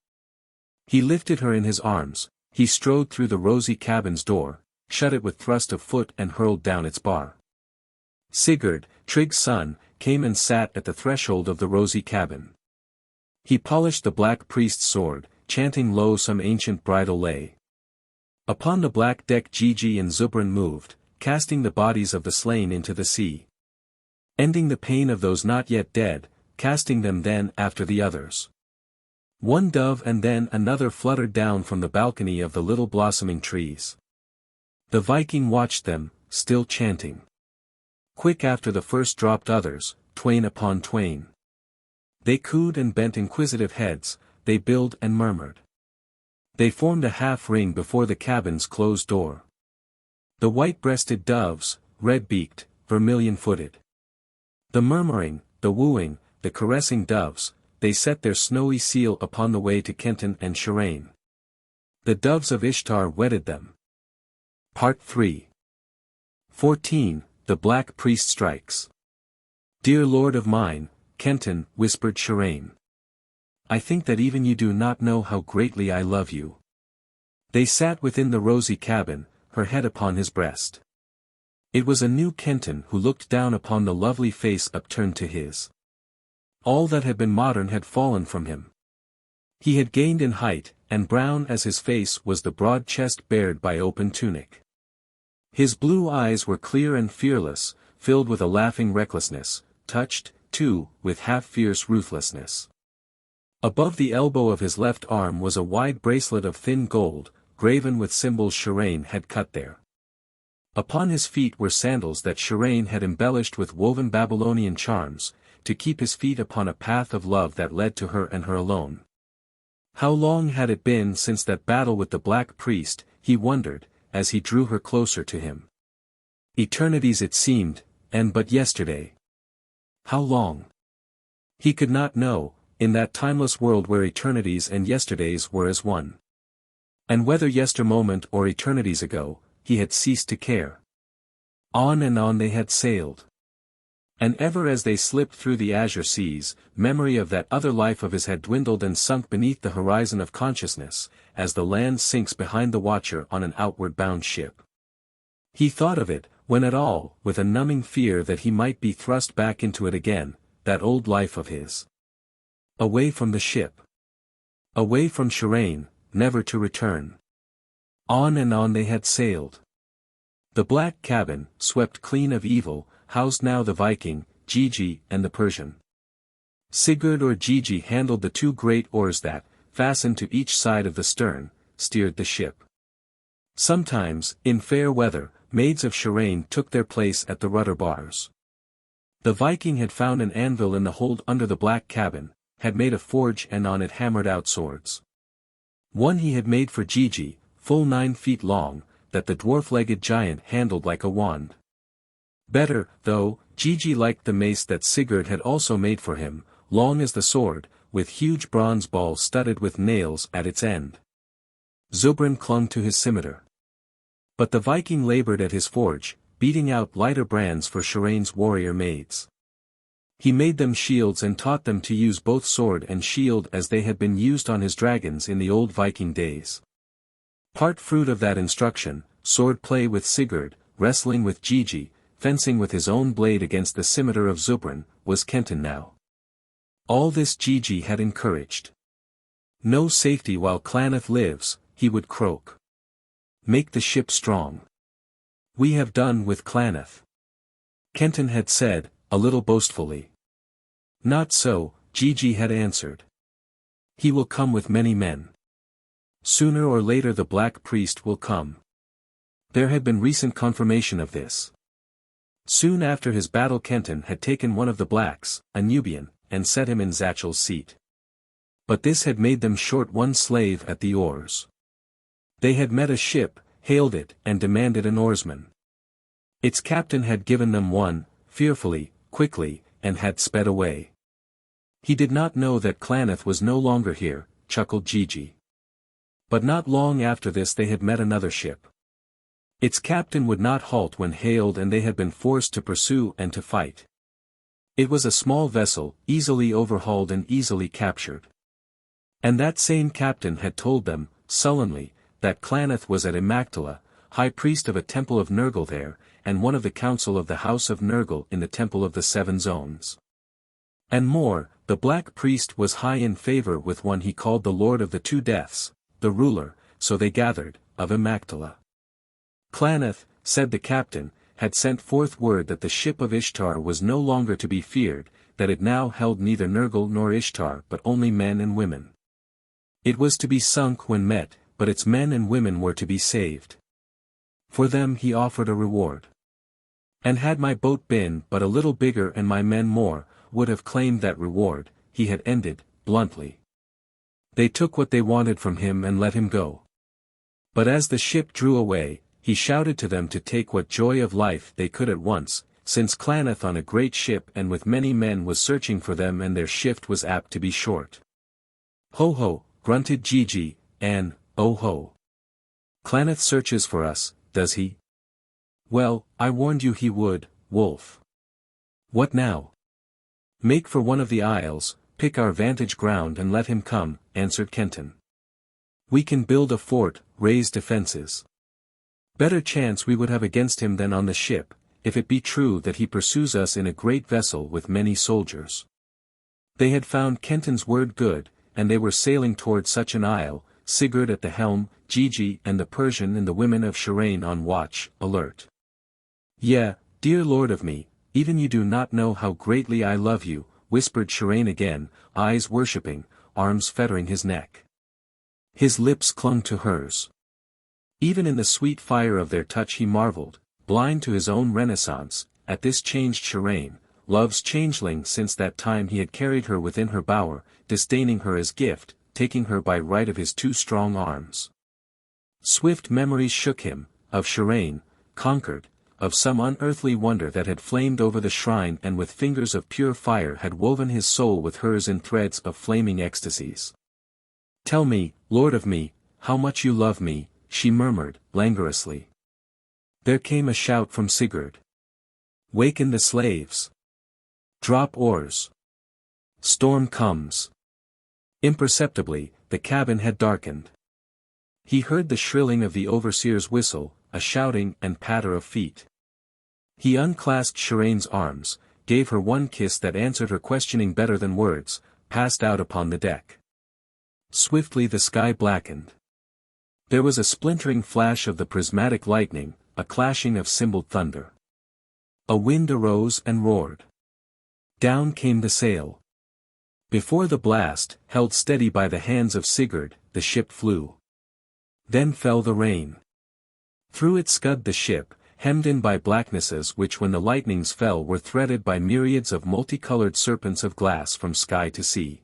He lifted her in his arms, he strode through the rosy cabin's door, shut it with thrust of foot and hurled down its bar. Sigurd, Trigg's son, came and sat at the threshold of the rosy cabin. He polished the black priest's sword, chanting low some ancient bridal lay. Upon the black deck Gigi and Zubran moved, casting the bodies of the slain into the sea. Ending the pain of those not yet dead, casting them then after the others. One dove and then another fluttered down from the balcony of the little blossoming trees. The Viking watched them, still chanting. Quick after the first dropped others, twain upon twain. They cooed and bent inquisitive heads, they billed and murmured. They formed a half-ring before the cabin's closed door. The white-breasted doves, red-beaked, vermilion-footed. The murmuring, the wooing, the caressing doves, they set their snowy seal upon the way to Kenton and Sharane. The doves of Ishtar wedded them. Part 3. 14. The Black Priest Strikes. Dear lord of mine, Kenton, whispered Sharane. I think that even you do not know how greatly I love you. They sat within the rosy cabin, her head upon his breast. It was a new Kenton who looked down upon the lovely face upturned to his. All that had been modern had fallen from him. He had gained in height, and brown as his face was the broad chest bared by open tunic. His blue eyes were clear and fearless, filled with a laughing recklessness, touched, too, with half-fierce ruthlessness. Above the elbow of his left arm was a wide bracelet of thin gold, graven with symbols Sharane had cut there. Upon his feet were sandals that Sharane had embellished with woven Babylonian charms, to keep his feet upon a path of love that led to her and her alone. How long had it been since that battle with the Black Priest, he wondered, as he drew her closer to him. Eternities it seemed, and but yesterday. How long? He could not know, in that timeless world where eternities and yesterdays were as one. And whether yestermoment or eternities ago, he had ceased to care. On and on they had sailed. And ever as they slipped through the azure seas, memory of that other life of his had dwindled and sunk beneath the horizon of consciousness, as the land sinks behind the watcher on an outward-bound ship. He thought of it, when at all, with a numbing fear that he might be thrust back into it again, that old life of his. Away from the ship. Away from Sharane, never to return. On and on they had sailed. The black cabin, swept clean of evil, housed now the Viking, Gigi, and the Persian. Sigurd or Gigi handled the two great oars that, fastened to each side of the stern, steered the ship. Sometimes, in fair weather, maids of Sharane took their place at the rudder bars. The Viking had found an anvil in the hold under the black cabin, had made a forge and on it hammered out swords. One he had made for Gigi, full 9 feet long, that the dwarf-legged giant handled like a wand. Better, though, Gigi liked the mace that Sigurd had also made for him, long as the sword, with huge bronze balls studded with nails at its end. Zubran clung to his scimitar. But the Viking labored at his forge, beating out lighter brands for Sharane's warrior maids. He made them shields and taught them to use both sword and shield as they had been used on his dragons in the old Viking days. Part fruit of that instruction, sword play with Sigurd, wrestling with Gigi, fencing with his own blade against the scimitar of Zubran, was Kenton now. All this Gigi had encouraged. No safety while Klaneth lives, he would croak. Make the ship strong. We have done with Klaneth. Kenton had said, a little boastfully. Not so, Gigi had answered. He will come with many men. Sooner or later the Black Priest will come. There had been recent confirmation of this. Soon after his battle Kenton had taken one of the Blacks, a Nubian, and set him in Zachel's seat. But this had made them short one slave at the oars. They had met a ship, hailed it, and demanded an oarsman. Its captain had given them one, fearfully, quickly, and had sped away. He did not know that Klaneth was no longer here, chuckled Gigi. But not long after this they had met another ship. Its captain would not halt when hailed and they had been forced to pursue and to fight. It was a small vessel, easily overhauled and easily captured. And that same captain had told them, sullenly, that Klaneth was at Imactala, high priest of a temple of Nergal there, and one of the council of the house of Nergal in the temple of the Seven Zones. And more, the Black Priest was high in favor with one he called the Lord of the Two Deaths, the ruler, so they gathered, of Imactala. Klaneth, said the captain, had sent forth word that the Ship of Ishtar was no longer to be feared, that it now held neither Nergal nor Ishtar but only men and women. It was to be sunk when met, but its men and women were to be saved. For them he offered a reward. And had my boat been but a little bigger and my men more, would have claimed that reward, he had ended, bluntly. They took what they wanted from him and let him go. But as the ship drew away, he shouted to them to take what joy of life they could at once, since Klaneth on a great ship and with many men was searching for them and their shift was apt to be short. Ho ho, grunted Gigi, and, oh ho. Klaneth searches for us, does he? Well, I warned you he would, wolf. What now? Make for one of the isles, pick our vantage ground and let him come, answered Kenton. We can build a fort, raise defenses. Better chance we would have against him than on the ship, if it be true that he pursues us in a great vessel with many soldiers. They had found Kenton's word good, and they were sailing toward such an isle, Sigurd at the helm, Gigi and the Persian and the women of Sharane on watch, alert. Yeah, dear lord of me, even you do not know how greatly I love you, whispered Sharane again, eyes worshipping, arms fettering his neck. His lips clung to hers. Even in the sweet fire of their touch he marveled, blind to his own renaissance, at this changed Sharane, love's changeling since that time he had carried her within her bower, disdaining her as gift, taking her by right of his two strong arms. Swift memories shook him, of Sharane, conquered, of some unearthly wonder that had flamed over the shrine and with fingers of pure fire had woven his soul with hers in threads of flaming ecstasies. Tell me, lord of me, how much you love me, she murmured, languorously. There came a shout from Sigurd. Waken the slaves. Drop oars. Storm comes. Imperceptibly, the cabin had darkened. He heard the shrilling of the overseer's whistle, a shouting and patter of feet. He unclasped Sharane's arms, gave her one kiss that answered her questioning better than words, passed out upon the deck. Swiftly the sky blackened. There was a splintering flash of the prismatic lightning, a clashing of cymballed thunder. A wind arose and roared. Down came the sail. Before the blast, held steady by the hands of Sigurd, the ship flew. Then fell the rain. Through it scud the ship, hemmed in by blacknesses which when the lightnings fell were threaded by myriads of multicolored serpents of glass from sky to sea.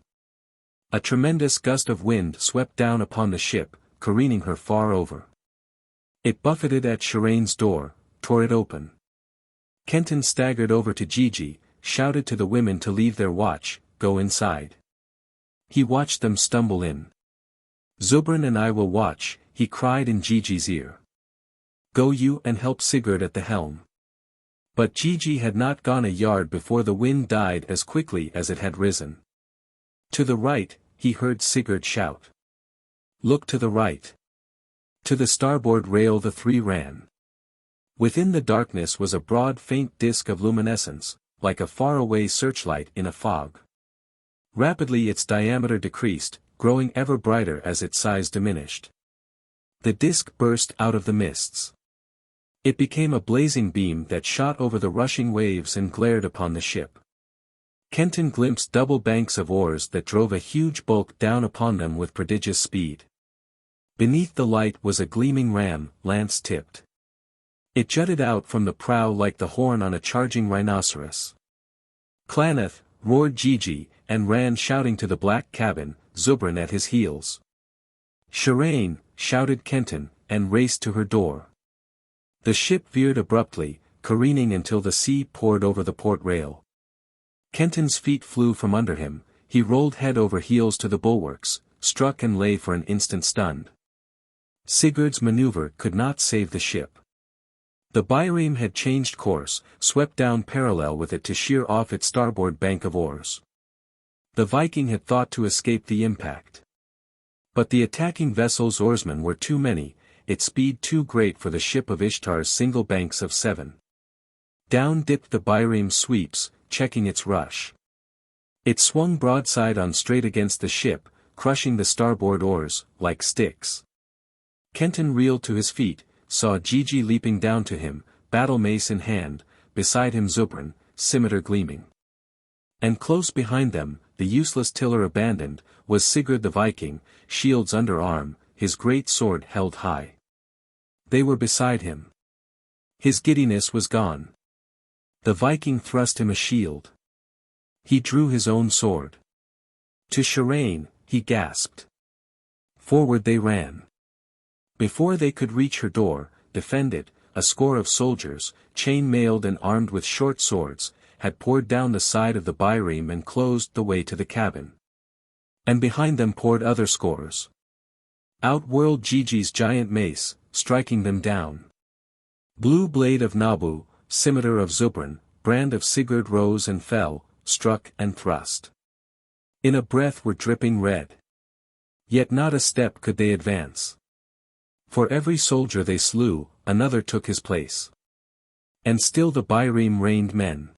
A tremendous gust of wind swept down upon the ship, careening her far over. It buffeted at Sharane's door, tore it open. Kenton staggered over to Gigi, shouted to the women to leave their watch, go inside. He watched them stumble in. "Zubran and I will watch," he cried in Gigi's ear. "Go you and help Sigurd at the helm." But Gigi had not gone a yard before the wind died as quickly as it had risen. To the right, he heard Sigurd shout. "Look to the right." To the starboard rail the three ran. Within the darkness was a broad faint disk of luminescence, like a faraway searchlight in a fog. Rapidly its diameter decreased, growing ever brighter as its size diminished. The disk burst out of the mists. It became a blazing beam that shot over the rushing waves and glared upon the ship. Kenton glimpsed double banks of oars that drove a huge bulk down upon them with prodigious speed. Beneath the light was a gleaming ram, lance-tipped. It jutted out from the prow like the horn on a charging rhinoceros. "Klaneth," roared Gigi, and ran shouting to the black cabin, Zubran at his heels. "Sharane," shouted Kenton, and raced to her door. The ship veered abruptly, careening until the sea poured over the port rail. Kenton's feet flew from under him, he rolled head over heels to the bulwarks, struck and lay for an instant stunned. Sigurd's maneuver could not save the ship. The byreme had changed course, swept down parallel with it to sheer off its starboard bank of oars. The Viking had thought to escape the impact. But the attacking vessel's oarsmen were too many, its speed too great for the Ship of Ishtar's single banks of 7. Down dipped the byreme's sweeps, checking its rush. It swung broadside on straight against the ship, crushing the starboard oars, like sticks. Kenton reeled to his feet, saw Gigi leaping down to him, battle mace in hand, beside him Zubran, scimitar gleaming. And close behind them, the useless tiller abandoned, was Sigurd the Viking, shields under arm, his great sword held high. They were beside him. His giddiness was gone. The Viking thrust him a shield. He drew his own sword. "To Sharane," he gasped. Forward they ran. Before they could reach her door, defended, a score of soldiers, chain-mailed and armed with short swords, had poured down the side of the byreme and closed the way to the cabin. And behind them poured other scores. Out whirled Gigi's giant mace, striking them down. Blue blade of Nabu, scimitar of Zubran, brand of Sigurd rose and fell, struck and thrust. In a breath were dripping red. Yet not a step could they advance. For every soldier they slew, another took his place. And still the byreme rained men.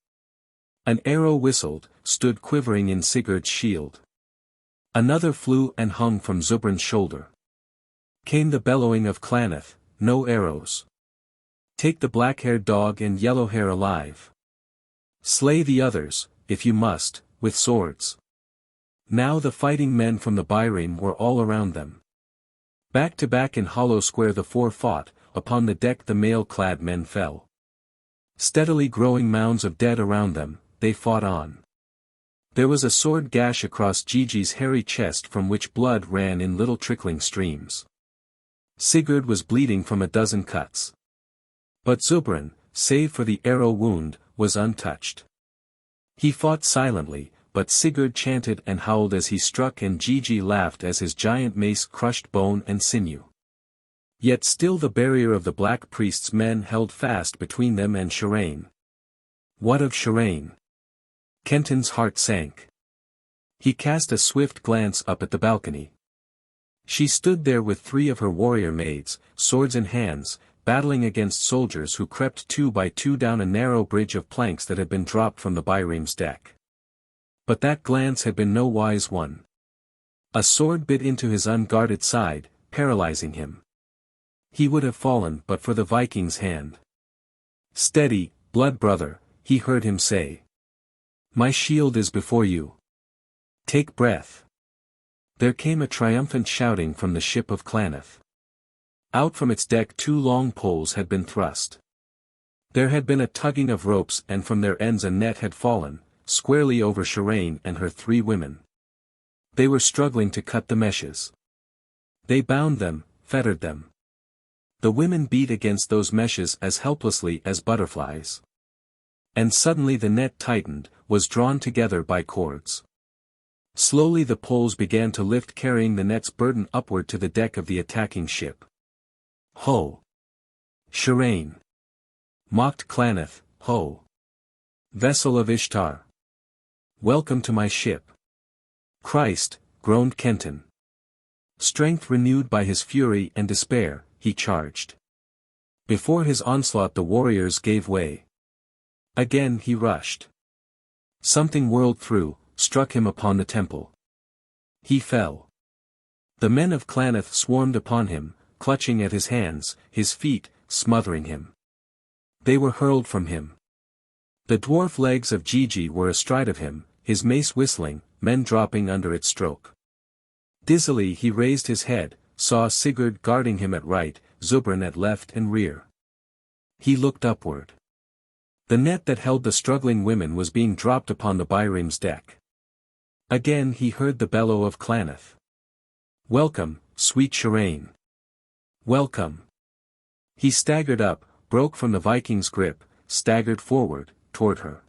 An arrow whistled, stood quivering in Sigurd's shield. Another flew and hung from Zubran's shoulder. Came the bellowing of Klaneth, "No arrows. Take the black-haired dog and yellow hair alive. Slay the others, if you must, with swords." Now the fighting men from the byreme were all around them. Back to back in hollow square the four fought, upon the deck the mail-clad men fell. Steadily growing mounds of dead around them, they fought on. There was a sword gash across Gigi's hairy chest from which blood ran in little trickling streams. Sigurd was bleeding from a dozen cuts. But Zubran, save for the arrow wound, was untouched. He fought silently, but Sigurd chanted and howled as he struck and Gigi laughed as his giant mace crushed bone and sinew. Yet still the barrier of the black priest's men held fast between them and Sharane. What of Sharane? Kenton's heart sank. He cast a swift glance up at the balcony. She stood there with 3 of her warrior maids, swords in hands, battling against soldiers who crept 2 by 2 down a narrow bridge of planks that had been dropped from the byreme's deck. But that glance had been no wise one. A sword bit into his unguarded side, paralyzing him. He would have fallen but for the Viking's hand. "Steady, blood brother," he heard him say. "My shield is before you. Take breath." There came a triumphant shouting from the ship of Klaneth. Out from its deck 2 long poles had been thrust. There had been a tugging of ropes and from their ends a net had fallen, squarely over Sharane and her 3 women. They were struggling to cut the meshes. They bound them, fettered them. The women beat against those meshes as helplessly as butterflies. And suddenly the net tightened, was drawn together by cords. Slowly the poles began to lift, carrying the net's burden upward to the deck of the attacking ship. Ho! Sharane! Mocked Klaneth, ho! Vessel of Ishtar! Welcome to my ship! Christ, groaned Kenton. Strength renewed by his fury and despair, he charged. Before his onslaught the warriors gave way. Again he rushed. Something whirled through, struck him upon the temple. He fell. The men of Klaneth swarmed upon him, clutching at his hands, his feet, smothering him. They were hurled from him. The dwarf legs of Gigi were astride of him, his mace whistling, men dropping under its stroke. Dizzily he raised his head, saw Sigurd guarding him at right, Zubran at left and rear. He looked upward. The net that held the struggling women was being dropped upon the Byram's deck. Again he heard the bellow of Klaneth. Welcome, sweet Sharane. Welcome. He staggered up, broke from the Viking's grip, staggered forward, toward her.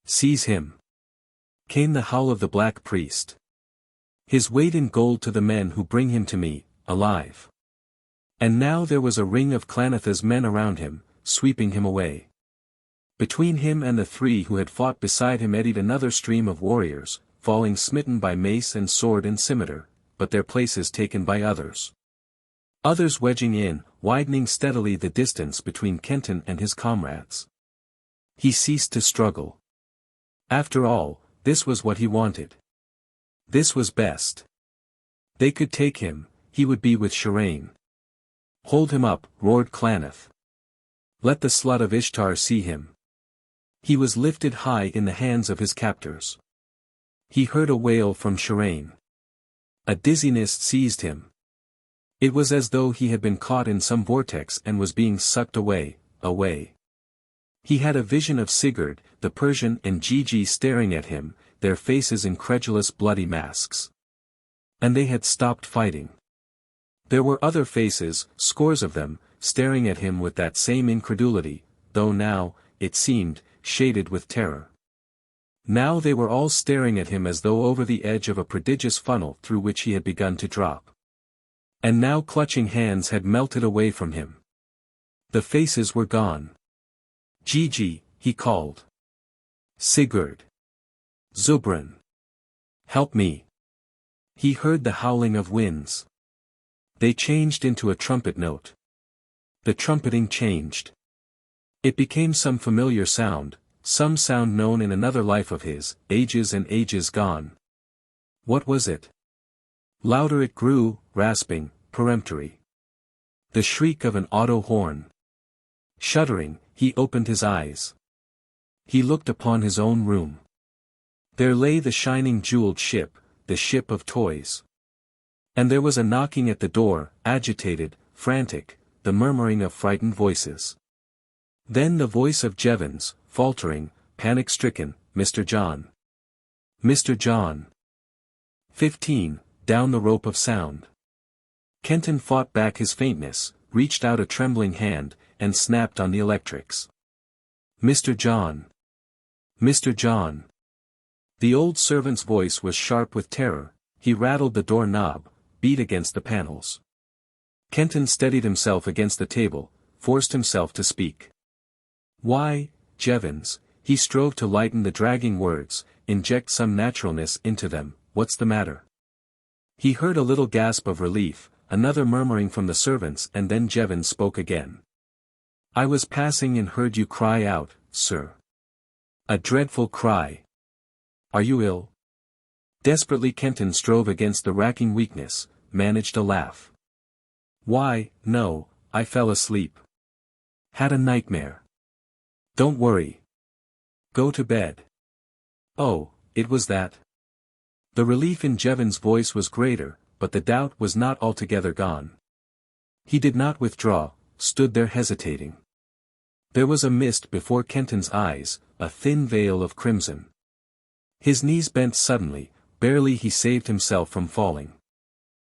Seize him. Came the howl of the black priest. His weight in gold to the men who bring him to me, alive. And now there was a ring of Klaneth's men around him, sweeping him away. Between him and the three who had fought beside him eddied another stream of warriors, falling smitten by mace and sword and scimitar, but their places taken by others. Others wedging in, widening steadily the distance between Kenton and his comrades. He ceased to struggle. After all, this was what he wanted. This was best. They could take him, he would be with Sharane. Hold him up, roared Klaneth. Let the slut of Ishtar see him. He was lifted high in the hands of his captors. He heard a wail from Sharane. A dizziness seized him. It was as though he had been caught in some vortex and was being sucked away, away. He had a vision of Sigurd, the Persian, and Gigi staring at him, their faces incredulous bloody masks. And they had stopped fighting. There were other faces, scores of them, staring at him with that same incredulity, though now, it seemed, shaded with terror. Now they were all staring at him as though over the edge of a prodigious funnel through which he had begun to drop. And now clutching hands had melted away from him. The faces were gone. Gigi, he called. Sigurd. Zubran. Help me. He heard the howling of winds. They changed into a trumpet note. The trumpeting changed. It became some familiar sound, some sound known in another life of his, ages and ages gone. What was it? Louder it grew, rasping, peremptory. The shriek of an auto horn. Shuddering, he opened his eyes. He looked upon his own room. There lay the shining jeweled ship, the ship of toys. And there was a knocking at the door, agitated, frantic, the murmuring of frightened voices. Then the voice of Jevons, faltering, panic-stricken, Mr. John. Mr. John. 15, down the rope of sound. Kenton fought back his faintness, reached out a trembling hand, and snapped on the electrics. Mr. John. Mr. John. The old servant's voice was sharp with terror, he rattled the door knob, beat against the panels. Kenton steadied himself against the table, forced himself to speak. Why, Jevons, he strove to lighten the dragging words, inject some naturalness into them, what's the matter? He heard a little gasp of relief, another murmuring from the servants, and then Jevons spoke again. I was passing and heard you cry out, sir. A dreadful cry. Are you ill? Desperately Kenton strove against the racking weakness, managed a laugh. Why, no, I fell asleep. Had a nightmare. Don't worry. Go to bed. Oh, it was that. The relief in Jevons' voice was greater, but the doubt was not altogether gone. He did not withdraw, stood there hesitating. There was a mist before Kenton's eyes, a thin veil of crimson. His knees bent suddenly, barely he saved himself from falling.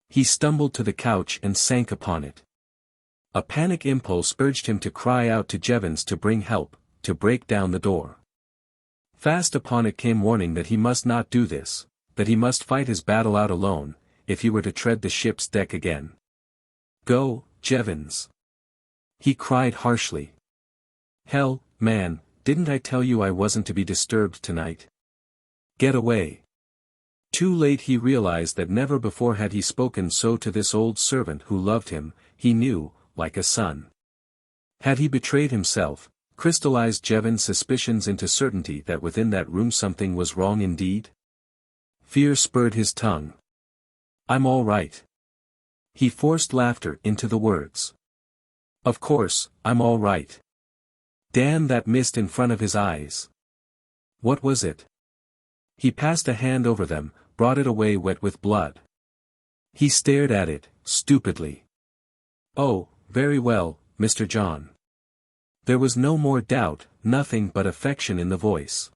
He stumbled to the couch and sank upon it. A panic impulse urged him to cry out to Jevons to bring help, to break down the door. Fast upon it came warning that he must not do this, that he must fight his battle out alone, if he were to tread the ship's deck again. "Go, Jevons!" he cried harshly. "Hell, man, didn't I tell you I wasn't to be disturbed tonight? Get away!" Too late he realized that never before had he spoken so to this old servant who loved him, he knew, like a son. Had he betrayed himself, crystallized Jevons' suspicions into certainty that within that room something was wrong indeed? Fear spurred his tongue. "I'm all right." He forced laughter into the words. "Of course, I'm all right. Damn that mist in front of his eyes. What was it?" He passed a hand over them, brought it away wet with blood. He stared at it, stupidly. "Oh, very well, Mr. John." There was no more doubt, nothing but affection in the voice.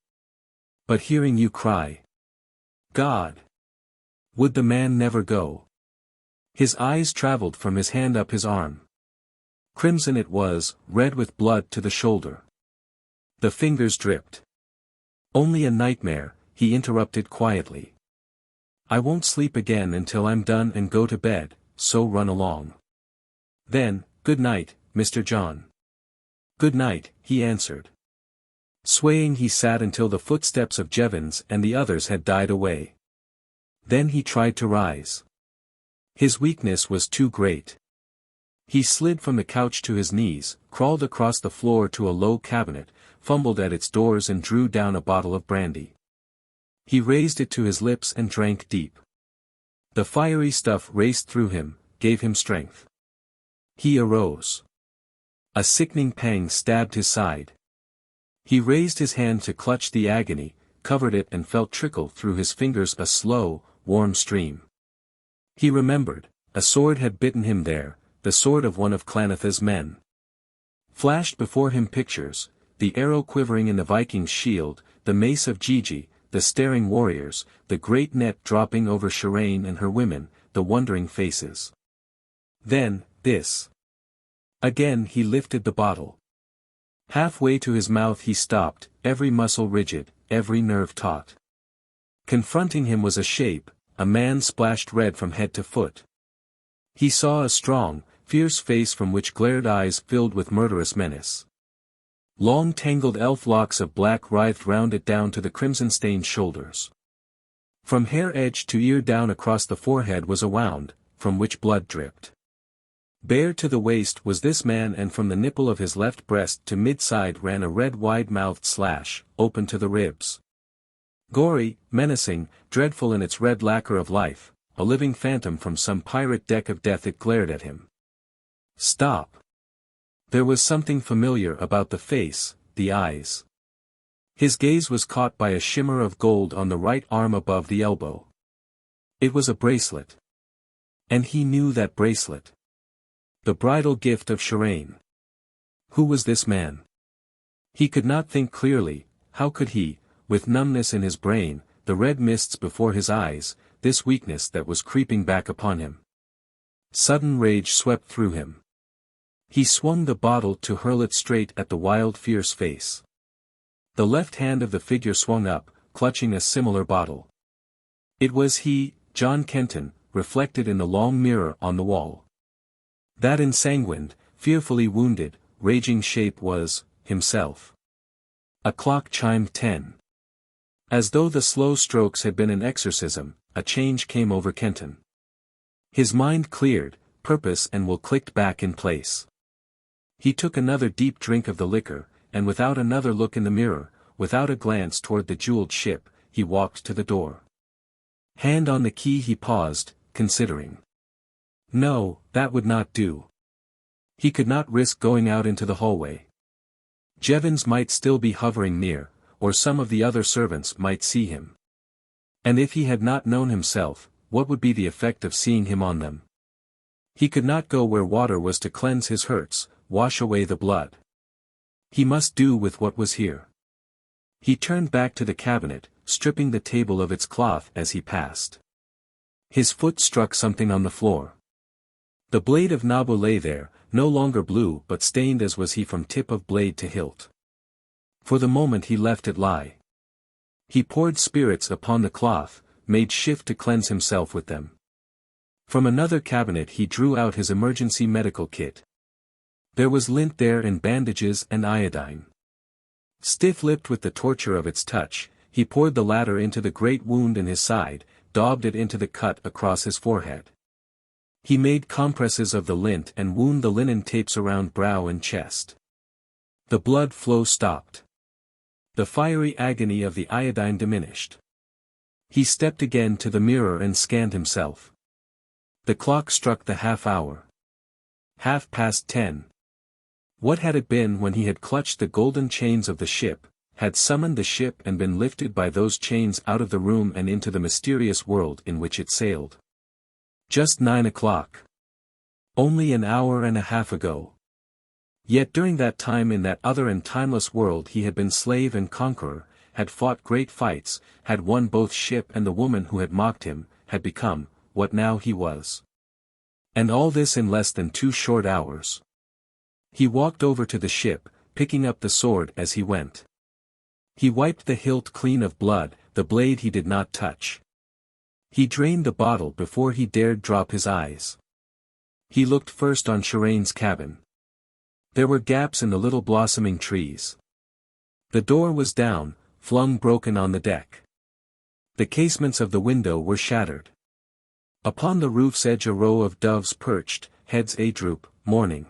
"But hearing you cry. God! Would the man never go?" His eyes traveled from his hand up his arm. Crimson it was, red with blood to the shoulder. The fingers dripped. "Only a nightmare," he interrupted quietly. "I won't sleep again until I'm done and go to bed, so run along." "Then, good night, Mr. John." "Good night," he answered. Swaying he sat until the footsteps of Jevons and the others had died away. Then he tried to rise. His weakness was too great. He slid from the couch to his knees, crawled across the floor to a low cabinet, fumbled at its doors and drew down a bottle of brandy. He raised it to his lips and drank deep. The fiery stuff raced through him, gave him strength. He arose. A sickening pang stabbed his side. He raised his hand to clutch the agony, covered it and felt trickle through his fingers a slow, warm stream. He remembered, a sword had bitten him there, the sword of one of Klaneth's men. Flashed before him pictures, the arrow quivering in the Viking's shield, the mace of Gigi, the staring warriors, the great net dropping over Sharane and her women, the wondering faces. Then, this. Again he lifted the bottle. Halfway to his mouth he stopped, every muscle rigid, every nerve taut. Confronting him was a shape, a man splashed red from head to foot. He saw a strong, fierce face from which glared eyes filled with murderous menace. Long tangled elf locks of black writhed round it down to the crimson-stained shoulders. From hair edge to ear down across the forehead was a wound, from which blood dripped. Bare to the waist was this man, and from the nipple of his left breast to mid-side ran a red wide-mouthed slash, open to the ribs. Gory, menacing, dreadful in its red lacquer of life, a living phantom from some pirate deck of death, it glared at him. Stop! There was something familiar about the face, the eyes. His gaze was caught by a shimmer of gold on the right arm above the elbow. It was a bracelet. And he knew that bracelet. The bridal gift of Sharane. Who was this man? He could not think clearly. How could he, with numbness in his brain, the red mists before his eyes, this weakness that was creeping back upon him? Sudden rage swept through him. He swung the bottle to hurl it straight at the wild fierce face. The left hand of the figure swung up, clutching a similar bottle. It was he, John Kenton, reflected in the long mirror on the wall. That ensanguined, fearfully wounded, raging shape was, himself. A clock chimed 10. As though the slow strokes had been an exorcism, a change came over Kenton. His mind cleared, purpose and will clicked back in place. He took another deep drink of the liquor, and without another look in the mirror, without a glance toward the jeweled ship, he walked to the door. Hand on the key he paused, considering. No, that would not do. He could not risk going out into the hallway. Jevons might still be hovering near, or some of the other servants might see him. And if he had not known himself, what would be the effect of seeing him on them? He could not go where water was to cleanse his hurts, wash away the blood. He must do with what was here. He turned back to the cabinet, stripping the table of its cloth as he passed. His foot struck something on the floor. The blade of Nabu lay there, no longer blue but stained as was he from tip of blade to hilt. For the moment he left it lie. He poured spirits upon the cloth, made shift to cleanse himself with them. From another cabinet he drew out his emergency medical kit. There was lint there and bandages and iodine. Stiff-lipped with the torture of its touch, he poured the latter into the great wound in his side, daubed it into the cut across his forehead. He made compresses of the lint and wound the linen tapes around brow and chest. The blood flow stopped. The fiery agony of the iodine diminished. He stepped again to the mirror and scanned himself. The clock struck the half-hour. 10:30. What had it been when he had clutched the golden chains of the ship, had summoned the ship and been lifted by those chains out of the room and into the mysterious world in which it sailed? Just 9 o'clock. Only an hour and a half ago. Yet during that time in that other and timeless world he had been slave and conqueror, had fought great fights, had won both ship and the woman who had mocked him, had become what now he was. And all this in less than 2 short hours. He walked over to the ship, picking up the sword as he went. He wiped the hilt clean of blood, the blade he did not touch. He drained the bottle before he dared drop his eyes. He looked first on Sharane's cabin. There were gaps in the little blossoming trees. The door was down, flung broken on the deck. The casements of the window were shattered. Upon the roof's edge a row of doves perched, heads a-droop, mourning.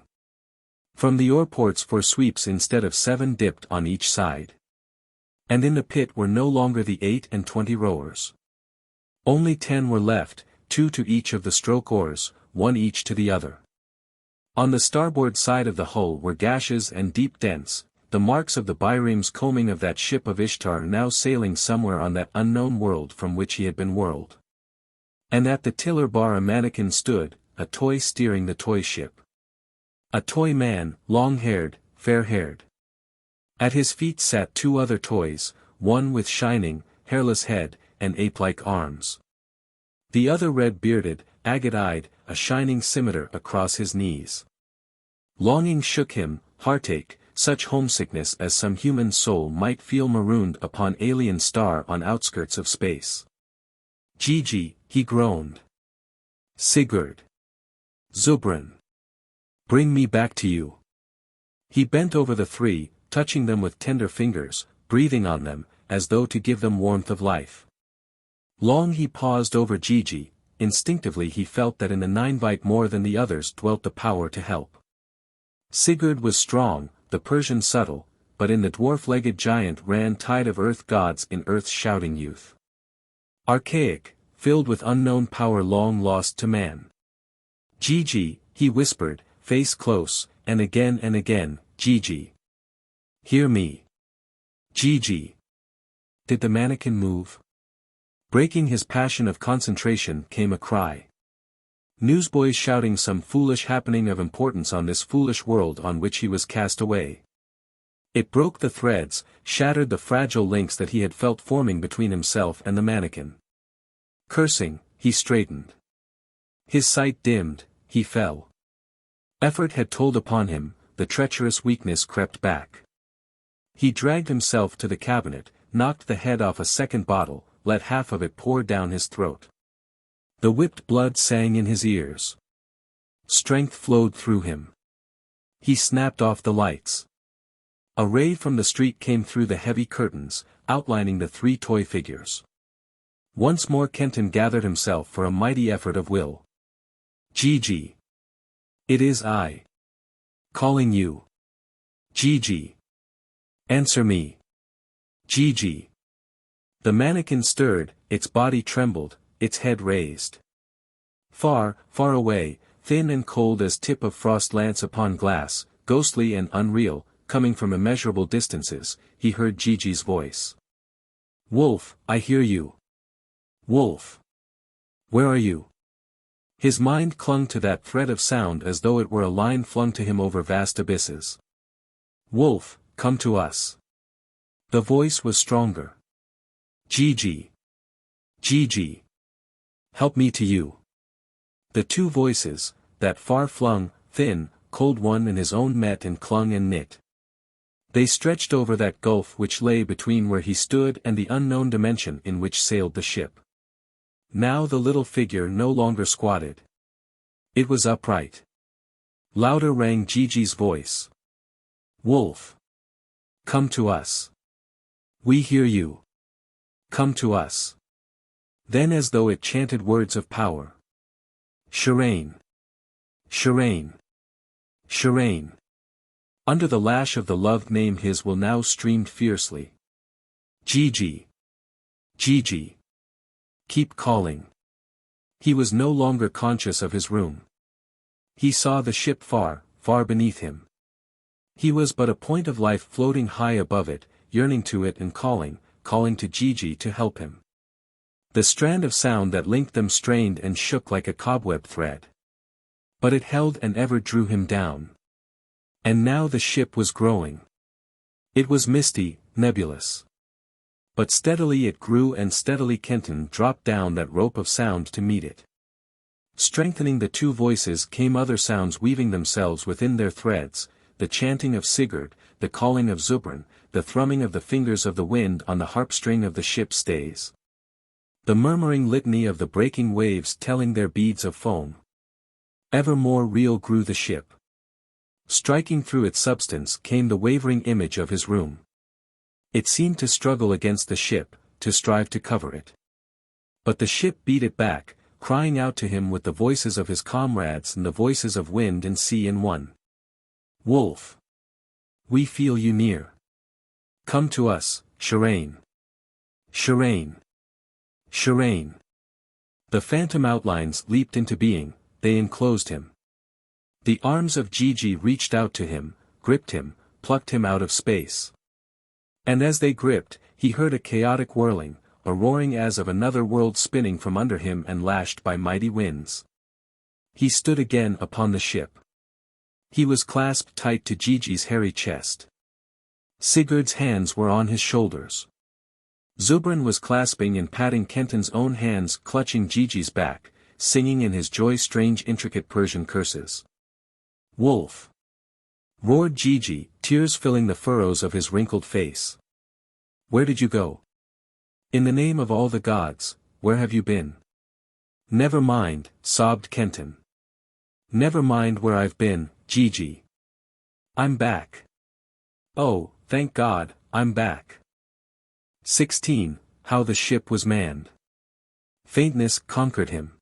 From the oar-ports 4 sweeps instead of 7 dipped on each side. And in the pit were no longer the 28 rowers. Only 10 were left, 2 to each of the stroke oars, 1 each to the other. On the starboard side of the hull were gashes and deep dents, the marks of the biremes combing of that ship of Ishtar now sailing somewhere on that unknown world from which he had been whirled. And at the tiller bar a mannequin stood, a toy steering the toy ship. A toy man, long-haired, fair-haired. At his feet sat 2 other toys, one with shining, hairless head, and ape-like arms. The other red-bearded, agate-eyed, a shining scimitar across his knees. Longing shook him, heartache, such homesickness as some human soul might feel marooned upon alien star on outskirts of space. Gigi, he groaned. Sigurd. Zubran. Bring me back to you. He bent over the 3, touching them with tender fingers, breathing on them, as though to give them warmth of life. Long he paused over Gigi, instinctively he felt that in the 9 more than the others dwelt the power to help. Sigurd was strong, the Persian subtle, but in the dwarf-legged giant ran tide of earth gods in earth's shouting youth. Archaic, filled with unknown power long lost to man. Gigi, he whispered, face close, and again, Gigi. Hear me. Gigi. Did the mannequin move? Breaking his passion of concentration came a cry. Newsboys shouting some foolish happening of importance on this foolish world on which he was cast away. It broke the threads, shattered the fragile links that he had felt forming between himself and the mannequin. Cursing, he straightened. His sight dimmed, he fell. Effort had told upon him, the treacherous weakness crept back. He dragged himself to the cabinet, knocked the head off a second bottle, let half of it pour down his throat. The whipped blood sang in his ears. Strength flowed through him. He snapped off the lights. A ray from the street came through the heavy curtains, outlining the 3 toy figures. Once more Kenton gathered himself for a mighty effort of will. Gigi. It is I. Calling you. Gigi. Answer me. Gigi. The mannequin stirred, its body trembled, its head raised. Far, far away, thin and cold as tip of frost lance upon glass, ghostly and unreal, coming from immeasurable distances, he heard Gigi's voice. Wolf, I hear you. Wolf. Where are you? His mind clung to that thread of sound as though it were a line flung to him over vast abysses. Wolf, come to us. The voice was stronger. Gigi. Gigi. Help me to you. The 2 voices, that far-flung, thin, cold one and his own met and clung and knit. They stretched over that gulf which lay between where he stood and the unknown dimension in which sailed the ship. Now the little figure no longer squatted. It was upright. Louder rang Gigi's voice. "Wolf! Come to us. We hear you. Come to us." Then as though it chanted words of power. "Sharane! Sharane! Sharane!" Under the lash of the loved name his will now streamed fiercely. "Gigi! Gigi! Keep calling." He was no longer conscious of his room. He saw the ship far, far beneath him. He was but a point of life floating high above it, yearning to it and calling to Gigi to help him. The strand of sound that linked them strained and shook like a cobweb thread. But it held and ever drew him down. And now the ship was growing. It was misty, nebulous. But steadily it grew and steadily Kenton dropped down that rope of sound to meet it. Strengthening the two voices came other sounds weaving themselves within their threads, the chanting of Sigurd, the calling of Zubran, the thrumming of the fingers of the wind on the harpstring of the ship's stays. The murmuring litany of the breaking waves telling their beads of foam. Ever more real grew the ship. Striking through its substance came the wavering image of his room. It seemed to struggle against the ship, to strive to cover it. But the ship beat it back, crying out to him with the voices of his comrades and the voices of wind and sea in one. "Wolf! We feel you near. Come to us, Sharane! Sharane! Sharane!" The phantom outlines leaped into being, they enclosed him. The arms of Gigi reached out to him, gripped him, plucked him out of space. And as they gripped, he heard a chaotic whirling, a roaring as of another world spinning from under him and lashed by mighty winds. He stood again upon the ship. He was clasped tight to Gigi's hairy chest. Sigurd's hands were on his shoulders. Zubran was clasping and patting Kenton's own hands, clutching Gigi's back, singing in his joy strange intricate Persian curses. "Wolf!" roared Gigi, tears filling the furrows of his wrinkled face. "Where did you go? In the name of all the gods, where have you been?" "Never mind," sobbed Kenton. "Never mind where I've been, Gigi. I'm back. Oh, thank God, I'm back." 16. How the ship was manned. Faintness conquered him.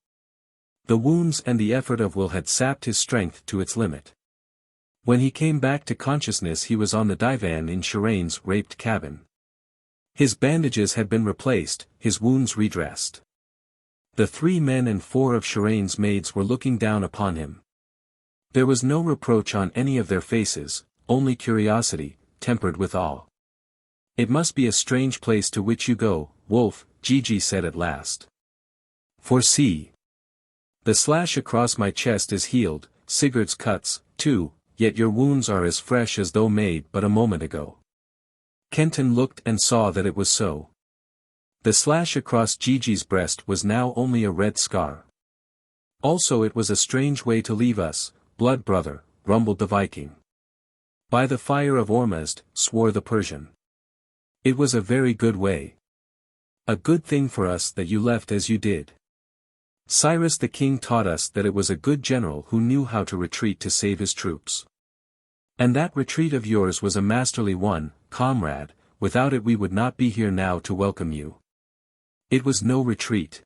The wounds and the effort of will had sapped his strength to its limit. When he came back to consciousness he was on the divan in Sharane's raped cabin. His bandages had been replaced, his wounds redressed. The 3 men and 4 of Sharane's maids were looking down upon him. There was no reproach on any of their faces, only curiosity, tempered with awe. "It must be a strange place to which you go, Wolf," Gigi said at last. "For see. The slash across my chest is healed, Sigurd's cuts, too, yet your wounds are as fresh as though made but a moment ago." Kenton looked and saw that it was so. The slash across Gigi's breast was now only a red scar. "Also it was a strange way to leave us, blood brother," rumbled the Viking. "By the fire of Ormuzd," swore the Persian. "It was a very good way. A good thing for us that you left as you did. Cyrus the king taught us that it was a good general who knew how to retreat to save his troops. And that retreat of yours was a masterly one, comrade, without it we would not be here now to welcome you." "It was no retreat.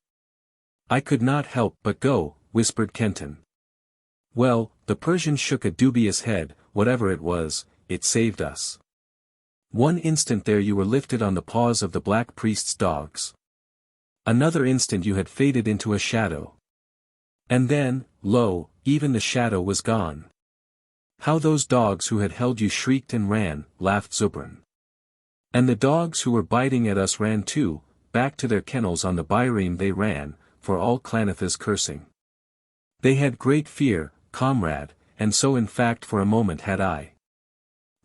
I could not help but go," whispered Kenton. "Well," the Persian shook a dubious head, "whatever it was, it saved us. One instant there you were lifted on the paws of the black priest's dogs. Another instant you had faded into a shadow. And then, lo, even the shadow was gone. How those dogs who had held you shrieked and ran," laughed Zubran. "And the dogs who were biting at us ran too, back to their kennels on the Byreme they ran, for all Klaneth's cursing. They had great fear, comrade, and so in fact for a moment had I.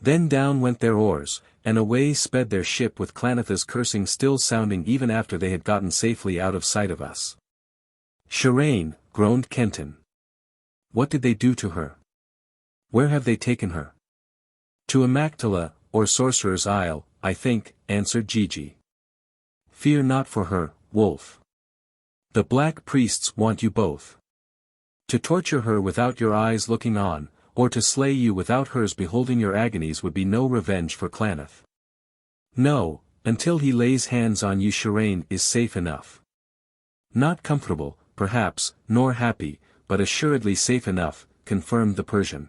Then down went their oars, and away sped their ship with Klaneth's cursing still sounding even after they had gotten safely out of sight of us." "Sharane," groaned Kenton. "What did they do to her? Where have they taken her?" "To Amactala, or Sorcerer's Isle, I think," answered Gigi. "Fear not for her, Wolf. The black priests want you both. To torture her without your eyes looking on, or to slay you without hers beholding your agonies would be no revenge for Klaneth. No, until he lays hands on you Sharane is safe enough. Not comfortable, perhaps, nor happy, but assuredly safe enough, confirmed the Persian.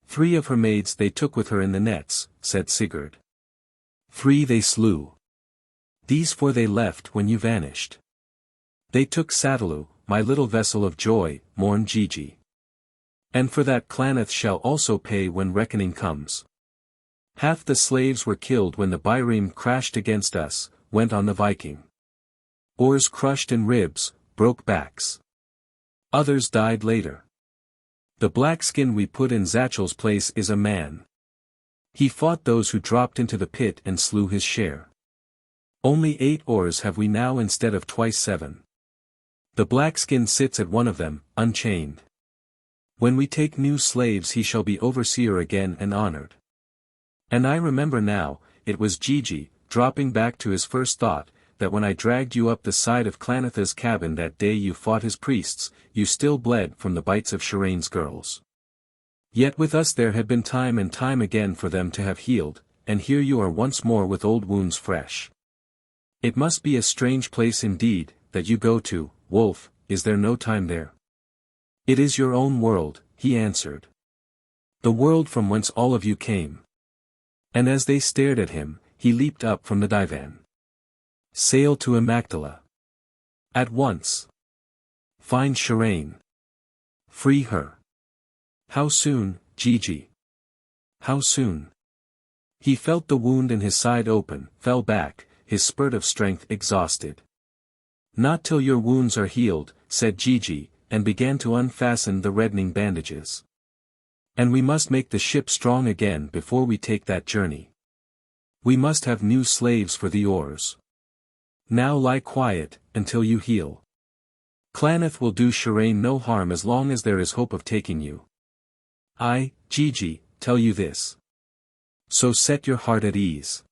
3 of her maids they took with her in the nets, said Sigurd. 3 they slew. These 4 they left when you vanished. They took Sadalu, my little vessel of joy, mourned Gigi. And for that Klaneth shall also pay when reckoning comes. Half the slaves were killed when the Byreme crashed against us, went on the Viking. Oars crushed in ribs, broke backs. Others died later. The black skin we put in Zachel's place is a man. He fought those who dropped into the pit and slew his share. Only 8 oars have we now instead of twice 7. The black skin sits at one of them, unchained. When we take new slaves he shall be overseer again and honored. And I remember now, it was Gigi, dropping back to his first thought, that when I dragged you up the side of Klaneth's cabin that day you fought his priests, you still bled from the bites of Sharane's girls. Yet with us there had been time and time again for them to have healed, and here you are once more with old wounds fresh. It must be a strange place indeed, that you go to, Wolf, is there no time there? It is your own world, he answered. The world from whence all of you came. And as they stared at him, he leaped up from the divan. Sail to Amygdala. At once. Find Sharane. Free her. How soon, Gigi? How soon? He felt the wound in his side open, fell back, his spurt of strength exhausted. Not till your wounds are healed, said Gigi, and began to unfasten the reddening bandages. And we must make the ship strong again before we take that journey. We must have new slaves for the oars. Now lie quiet, until you heal. Klaneth will do Sharane no harm as long as there is hope of taking you. I, Gigi, tell you this. So set your heart at ease.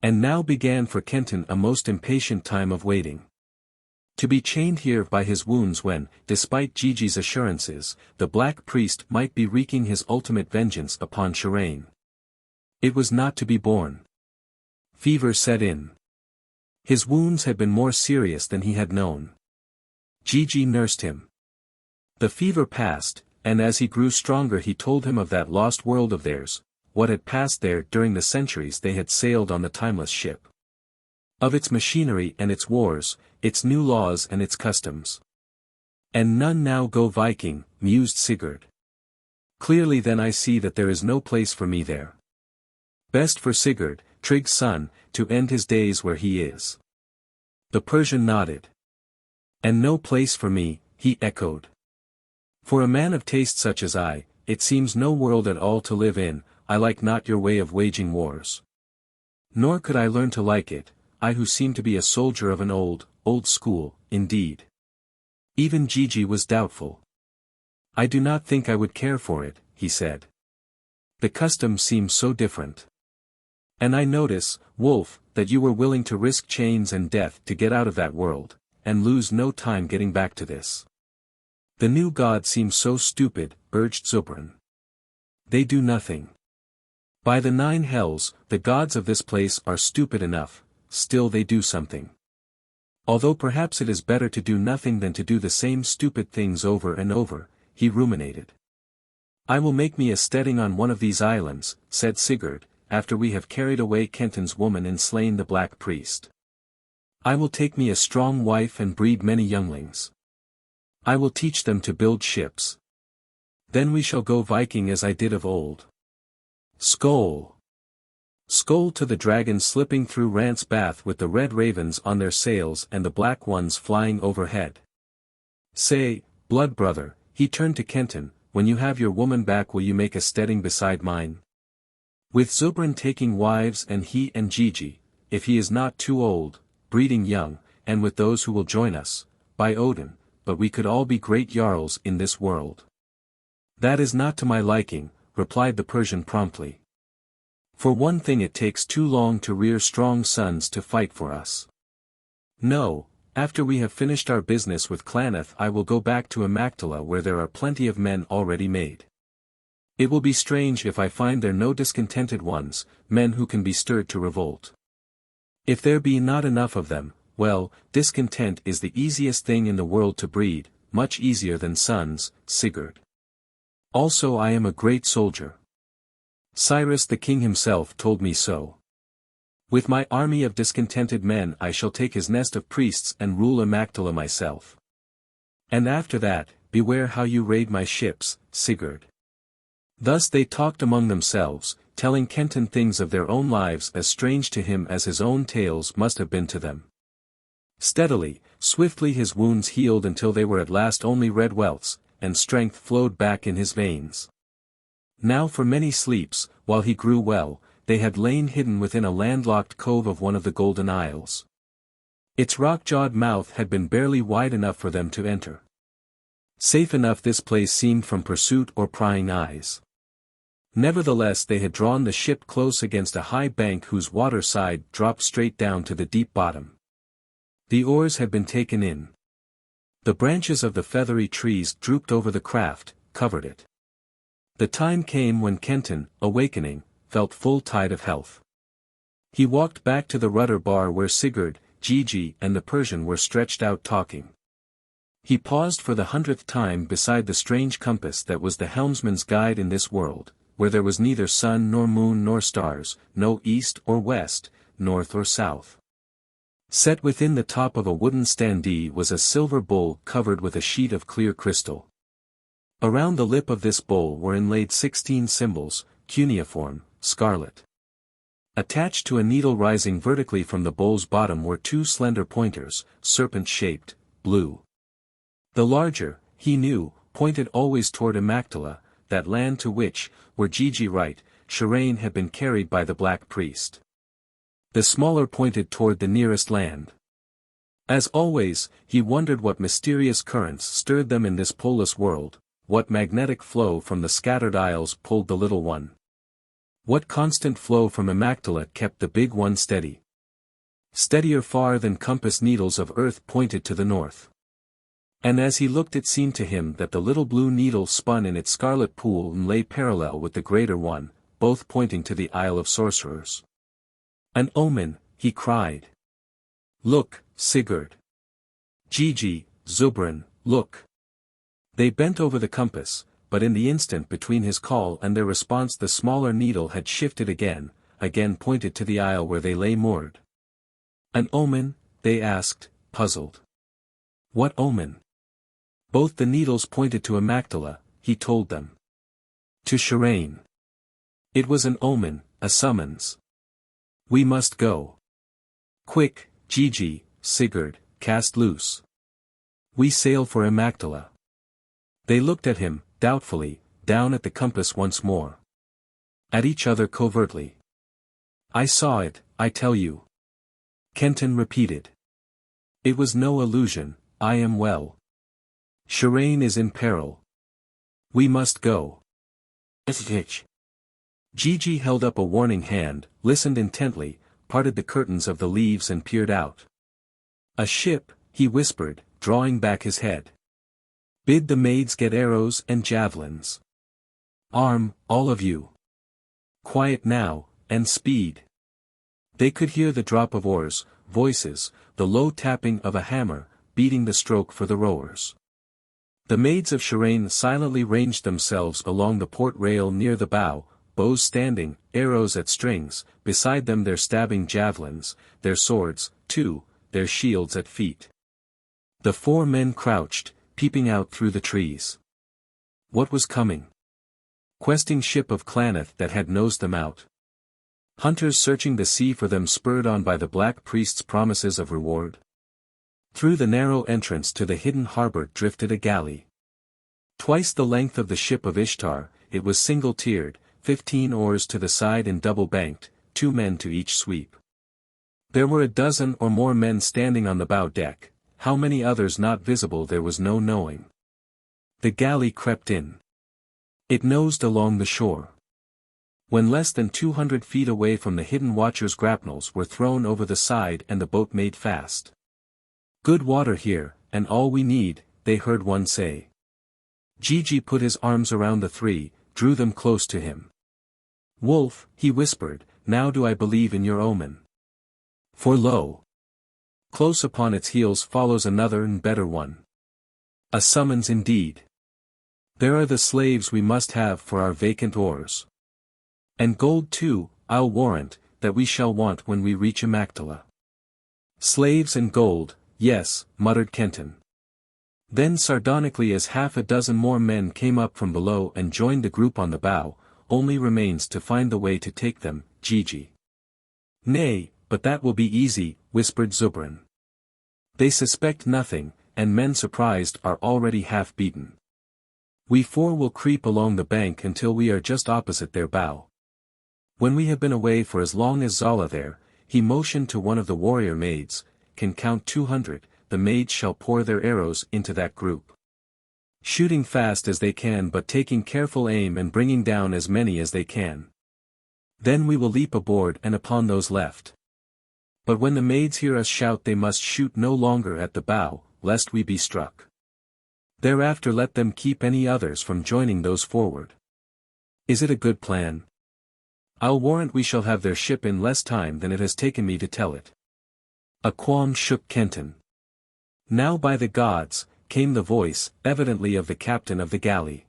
And now began for Kenton a most impatient time of waiting. To be chained here by his wounds when, despite Gigi's assurances, the black priest might be wreaking his ultimate vengeance upon Sharane. It was not to be borne. Fever set in. His wounds had been more serious than he had known. Gigi nursed him. The fever passed, and as he grew stronger he told him of that lost world of theirs, what had passed there during the centuries they had sailed on the timeless ship. Of its machinery and its wars, its new laws and its customs. And none now go Viking, mused Sigurd. Clearly then I see that there is no place for me there. Best for Sigurd, Trigg's son, to end his days where he is. The Persian nodded. And no place for me, he echoed. For a man of taste such as I, it seems no world at all to live in, I like not your way of waging wars. Nor could I learn to like it, I who seem to be a soldier of an old school, indeed. Even Gigi was doubtful. I do not think I would care for it, he said. The custom seems so different. And I notice, Wolf, that you were willing to risk chains and death to get out of that world, and lose no time getting back to this. The new god seems so stupid, urged Zubran. They do nothing. By the 9 hells, the gods of this place are stupid enough, still they do something. Although perhaps it is better to do nothing than to do the same stupid things over and over, he ruminated. I will make me a steading on one of these islands, said Sigurd, after we have carried away Kenton's woman and slain the black priest. I will take me a strong wife and breed many younglings. I will teach them to build ships. Then we shall go Viking as I did of old. Skoll! Skoll to the dragons slipping through Rant's bath with the red ravens on their sails and the black ones flying overhead. Say, blood brother, he turned to Kenton, when you have your woman back will you make a steading beside mine? With Zubran taking wives and he and Gigi, if he is not too old, breeding young, and with those who will join us, by Odin, but we could all be great jarls in this world. That is not to my liking, replied the Persian promptly. For one thing it takes too long to rear strong sons to fight for us. No, After we have finished our business with Klaneth, I will go back to Amactala where there are plenty of men already made. It will be strange if I find there no discontented ones, men who can be stirred to revolt. If there be not enough of them, well, discontent is the easiest thing in the world to breed, much easier than sons, Sigurd. Also I am a great soldier. Cyrus the king himself told me so. With my army of discontented men I shall take his nest of priests and rule Amactala myself. And after that, beware how you raid my ships, Sigurd. Thus they talked among themselves, telling Kenton things of their own lives as strange to him as his own tales must have been to them. Steadily, swiftly his wounds healed until they were at last only red welts, and strength flowed back in his veins. Now for many sleeps, while he grew well, they had lain hidden within a landlocked cove of one of the Golden Isles. Its rock-jawed mouth had been barely wide enough for them to enter. Safe enough this place seemed from pursuit or prying eyes. Nevertheless they had drawn the ship close against a high bank whose water side dropped straight down to the deep bottom. The oars had been taken in. The branches of the feathery trees drooped over the craft, covered it. The time came when Kenton, awakening, felt full tide of health. He walked back to the rudder bar where Sigurd, Gigi and the Persian were stretched out talking. He paused for the 100th time beside the strange compass that was the helmsman's guide in this world, where there was neither sun nor moon nor stars, no east or west, north or south. Set within the top of a wooden standee was a silver bowl covered with a sheet of clear crystal. Around the lip of this bowl were inlaid 16 symbols, cuneiform, scarlet. Attached to a needle rising vertically from the bowl's bottom were 2 slender pointers, serpent-shaped, blue. The larger, he knew, pointed always toward Amactala, that land to which, were Gigi right, Sharane had been carried by the black priest. The smaller pointed toward the nearest land. As always, he wondered what mysterious currents stirred them in this poleless world, what magnetic flow from the scattered isles pulled the little one. What constant flow from Amactala kept the big one steady. Steadier far than compass needles of earth pointed to the north. And as he looked it seemed to him that the little blue needle spun in its scarlet pool and lay parallel with the greater one, both pointing to the Isle of Sorcerers. An omen, he cried. Look, Sigurd. Gigi, Zubran, look. They bent over the compass, but in the instant between his call and their response the smaller needle had shifted again pointed to the isle where they lay moored. An omen, they asked, puzzled. What omen? Both the needles pointed to Amactala, he told them. To Sharane. It was an omen, a summons. We must go. Quick, Gigi, Sigurd, cast loose. We sail for Amactala. They looked at him, doubtfully, down at the compass once more. At each other covertly. I saw it, I tell you. Kenton repeated. It was no illusion, I am well. Sharane is in peril. We must go. Gigi held up a warning hand, listened intently, parted the curtains of the leaves and peered out. A ship, he whispered, drawing back his head. Bid the maids get arrows and javelins. Arm, all of you. Quiet now, and speed. They could hear the drop of oars, voices, the low tapping of a hammer, beating the stroke for the rowers. The maids of Sharane silently ranged themselves along the port rail near the bow, bows standing, arrows at strings, beside them their stabbing javelins, their swords, too, their shields at feet. The 4 men crouched, peeping out through the trees. What was coming? Questing ship of Klaneth that had nosed them out. Hunters searching the sea for them spurred on by the black priest's promises of reward. Through the narrow entrance to the hidden harbor drifted a galley. Twice the length of the Ship of Ishtar, it was single-tiered, 15 oars to the side and double-banked, 2 men to each sweep. There were a dozen or more men standing on the bow deck, how many others not visible there was no knowing. The galley crept in. It nosed along the shore. When less than 200 feet away from the hidden watchers grapnels were thrown over the side and the boat made fast. Good water here, and all we need, they heard one say. Gigi put his arms around the three, drew them close to him. Wolf, he whispered, now do I believe in your omen. For lo! Close upon its heels follows another and better one. A summons indeed. There are the slaves we must have for our vacant oars. And gold too, I'll warrant, that we shall want when we reach Amactala. Slaves and gold, yes, muttered Kenton. Then sardonically as half a dozen more men came up from below and joined the group on the bow, only remains to find the way to take them, Gigi. Nay, but that will be easy, whispered Zubran. They suspect nothing, and men surprised are already half beaten. We four will creep along the bank until we are just opposite their bow. When we have been away for as long as Zala there, he motioned to one of the warrior maids, can count 200, the maids shall pour their arrows into that group. Shooting fast as they can but taking careful aim and bringing down as many as they can. Then we will leap aboard and upon those left. But when the maids hear us shout they must shoot no longer at the bow, lest we be struck. Thereafter let them keep any others from joining those forward. Is it a good plan? I'll warrant we shall have their ship in less time than it has taken me to tell it. A qualm shook Kenton. Now by the gods, came the voice, evidently of the captain of the galley.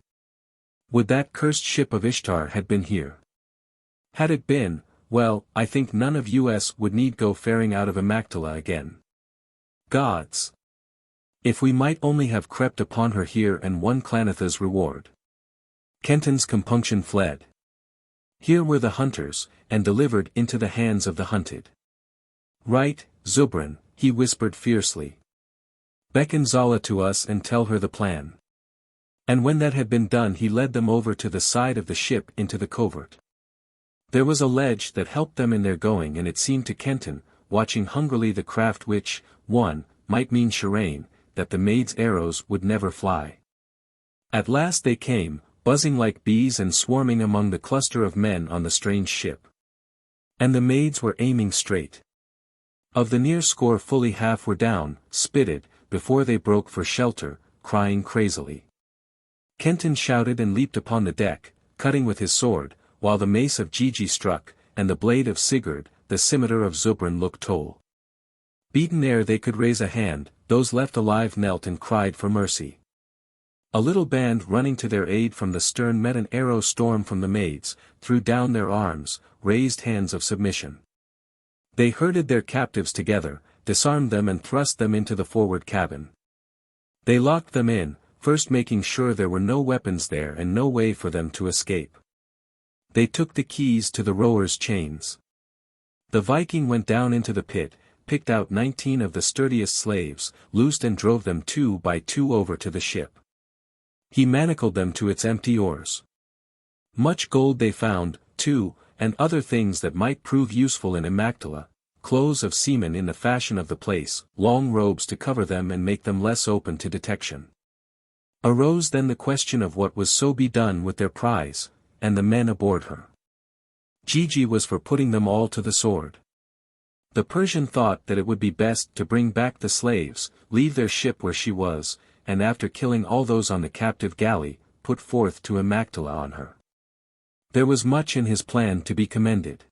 Would that cursed ship of Ishtar had been here. Had it been, well, I think none of us would need go faring out of Amactala again. Gods! If we might only have crept upon her here and won Klaneth's reward. Kenton's compunction fled. Here were the hunters, and delivered into the hands of the hunted. Right, Zubran, he whispered fiercely. Beckon Zala to us and tell her the plan. And when that had been done he led them over to the side of the ship into the covert. There was a ledge that helped them in their going and it seemed to Kenton, watching hungrily the craft which, one, might mean Sharane, that the maid's arrows would never fly. At last they came, buzzing like bees and swarming among the cluster of men on the strange ship. And the maids were aiming straight. Of the near score fully half were down, spitted, before they broke for shelter, crying crazily. Kenton shouted and leaped upon the deck, cutting with his sword, while the mace of Gigi struck, and the blade of Sigurd, the scimitar of Zubran looked toll. Beaten ere they could raise a hand, those left alive knelt and cried for mercy. A little band running to their aid from the stern met an arrow storm from the maids, threw down their arms, raised hands of submission. They herded their captives together, disarmed them and thrust them into the forward cabin. They locked them in, first making sure there were no weapons there and no way for them to escape. They took the keys to the rowers' chains. The Viking went down into the pit, picked out 19 of the sturdiest slaves, loosed and drove them 2 by 2 over to the ship. He manacled them to its empty oars. Much gold they found, too, and other things that might prove useful in Amactala, clothes of seamen in the fashion of the place, long robes to cover them and make them less open to detection. Arose then the question of what was so be done with their prize, and the men aboard her. Gigi was for putting them all to the sword. The Persian thought that it would be best to bring back the slaves, leave their ship where she was, and after killing all those on the captive galley, put forth to Amactala on her. There was much in his plan to be commended.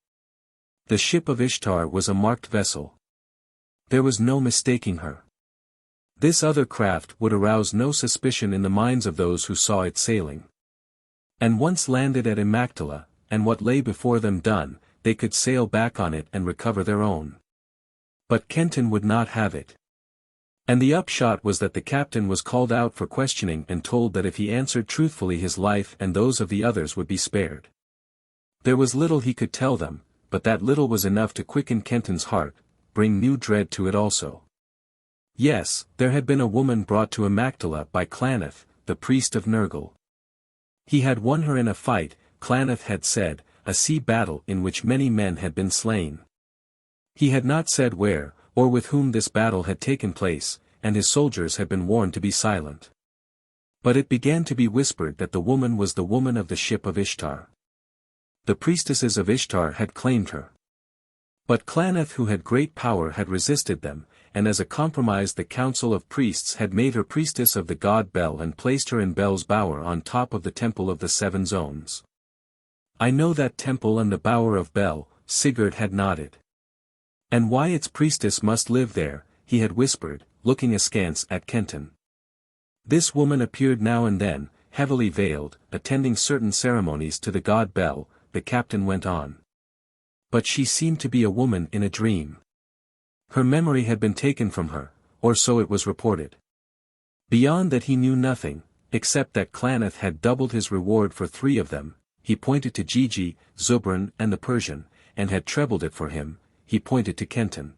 The ship of Ishtar was a marked vessel. There was no mistaking her. This other craft would arouse no suspicion in the minds of those who saw it sailing. And once landed at Amactala, and what lay before them done, they could sail back on it and recover their own. But Kenton would not have it. And the upshot was that the captain was called out for questioning and told that if he answered truthfully his life and those of the others would be spared. There was little he could tell them, but that little was enough to quicken Kenton's heart, bring new dread to it also. Yes, there had been a woman brought to Amactala by Klaneth, the priest of Nergal. He had won her in a fight, Klaneth had said, a sea battle in which many men had been slain. He had not said where, or with whom this battle had taken place, and his soldiers had been warned to be silent. But it began to be whispered that the woman was the woman of the ship of Ishtar. The priestesses of Ishtar had claimed her. But Klaneth who had great power had resisted them, and as a compromise the council of priests had made her priestess of the god Bel and placed her in Bel's bower on top of the temple of the seven zones. I know that temple and the Bower of Bel, Sigurd had nodded. And why its priestess must live there, he had whispered, looking askance at Kenton. This woman appeared now and then, heavily veiled, attending certain ceremonies to the god Bel, the captain went on. But she seemed to be a woman in a dream. Her memory had been taken from her, or so it was reported. Beyond that he knew nothing, except that Klaneth had doubled his reward for 3 of them. He pointed to Gigi, Zubran and the Persian, and had trebled it for him, he pointed to Kenton.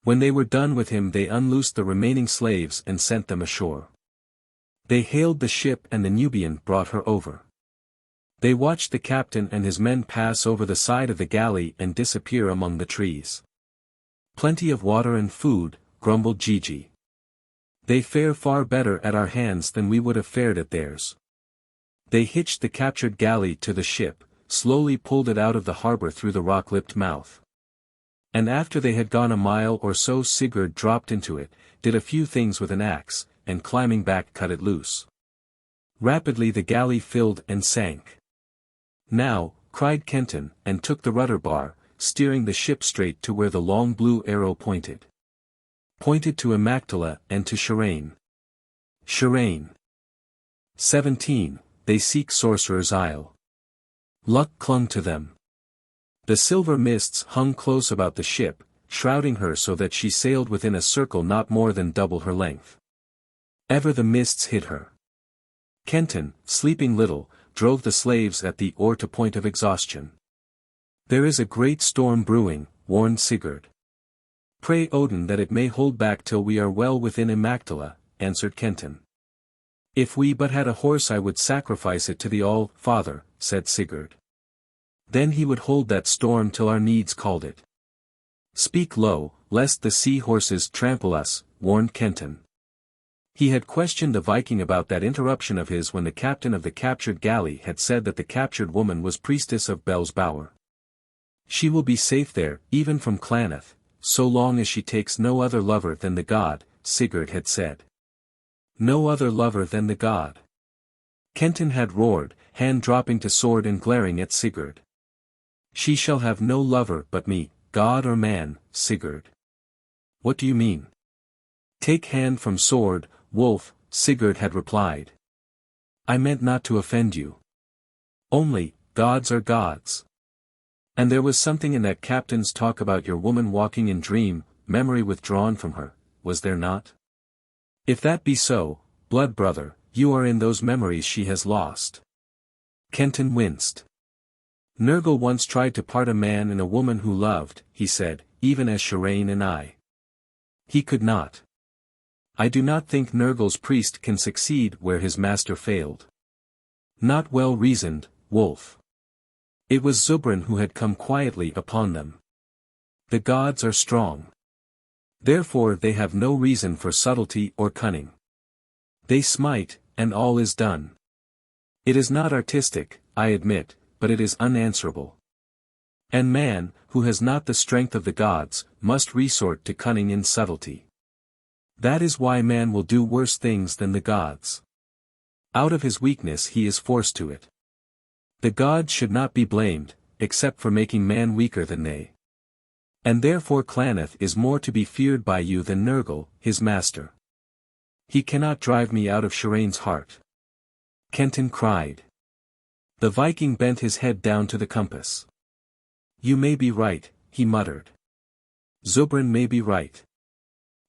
When they were done with him they unloosed the remaining slaves and sent them ashore. They hailed the ship and the Nubian brought her over. They watched the captain and his men pass over the side of the galley and disappear among the trees. Plenty of water and food, grumbled Gigi. They fare far better at our hands than we would have fared at theirs. They hitched the captured galley to the ship, slowly pulled it out of the harbor through the rock-lipped mouth. And after they had gone a mile or so Sigurd dropped into it, did a few things with an axe, and climbing back cut it loose. Rapidly the galley filled and sank. Now, cried Kenton, and took the rudder bar, steering the ship straight to where the long blue arrow pointed. Pointed to Amactala and to Sharane. Sharane. 17. They seek Sorcerer's Isle. Luck clung to them. The silver mists hung close about the ship, shrouding her so that she sailed within a circle not more than double her length. Ever the mists hid her. Kenton, sleeping little, drove the slaves at the oar to point of exhaustion. There is a great storm brewing, warned Sigurd. Pray Odin that it may hold back till we are well within Amactala, answered Kenton. If we but had a horse I would sacrifice it to the All-Father, said Sigurd. Then he would hold that storm till our needs called it. Speak low, lest the sea horses trample us, warned Kenton. He had questioned the Viking about that interruption of his when the captain of the captured galley had said that the captured woman was priestess of Bel's bower. She will be safe there, even from Klaneth, so long as she takes no other lover than the god, Sigurd had said. No other lover than the god. Kenton had roared, hand dropping to sword and glaring at Sigurd. She shall have no lover but me, god or man, Sigurd. What do you mean? Take hand from sword, wolf, Sigurd had replied. I meant not to offend you. Only, gods are gods. And there was something in that captain's talk about your woman walking in dream, memory withdrawn from her, was there not? If that be so, blood brother, you are in those memories she has lost. Kenton winced. Nergal once tried to part a man and a woman who loved, he said, even as Sharane and I. He could not. I do not think Nergal's priest can succeed where his master failed. Not well reasoned, wolf. It was Zubran who had come quietly upon them. The gods are strong. Therefore they have no reason for subtlety or cunning. They smite, and all is done. It is not artistic, I admit, but it is unanswerable. And man, who has not the strength of the gods, must resort to cunning in subtlety. That is why man will do worse things than the gods. Out of his weakness he is forced to it. The gods should not be blamed, except for making man weaker than they. And therefore Klaneth is more to be feared by you than Nergal, his master. He cannot drive me out of Sharane's heart. Kenton cried. The Viking bent his head down to the compass. You may be right, he muttered. Zubran may be right.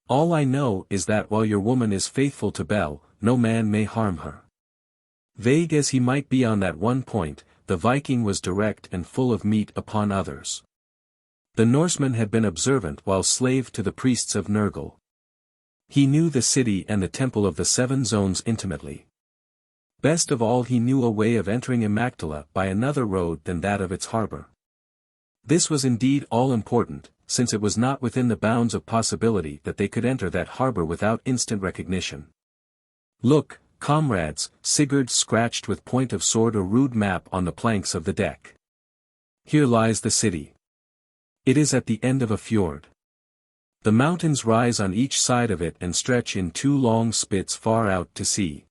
All I know is that while your woman is faithful to Bel, no man may harm her. Vague as he might be on that one point, the Viking was direct and full of meat upon others. The Norseman had been observant while slave to the priests of Nergal. He knew the city and the temple of the seven zones intimately. Best of all he knew a way of entering Amactala by another road than that of its harbor. This was indeed all-important, since it was not within the bounds of possibility that they could enter that harbor without instant recognition. Look, comrades, Sigurd scratched with point of sword a rude map on the planks of the deck. Here lies the city. It is at the end of a fjord. The mountains rise on each side of it and stretch in two long spits far out to sea.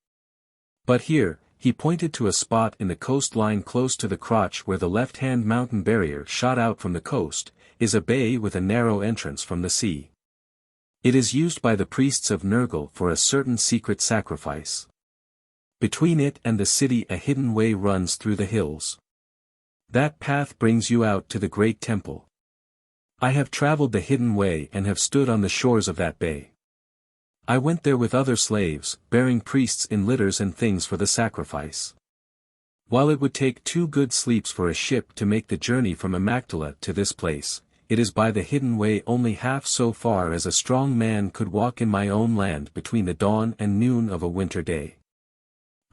But here, he pointed to a spot in the coastline close to the crotch where the left-hand mountain barrier shot out from the coast, is a bay with a narrow entrance from the sea. It is used by the priests of Nergal for a certain secret sacrifice. Between it and the city a hidden way runs through the hills. That path brings you out to the great temple. I have traveled the hidden way and have stood on the shores of that bay. I went there with other slaves, bearing priests in litters and things for the sacrifice. While it would take 2 good sleeps for a ship to make the journey from Amactala to this place, it is by the hidden way only half so far as a strong man could walk in my own land between the dawn and noon of a winter day.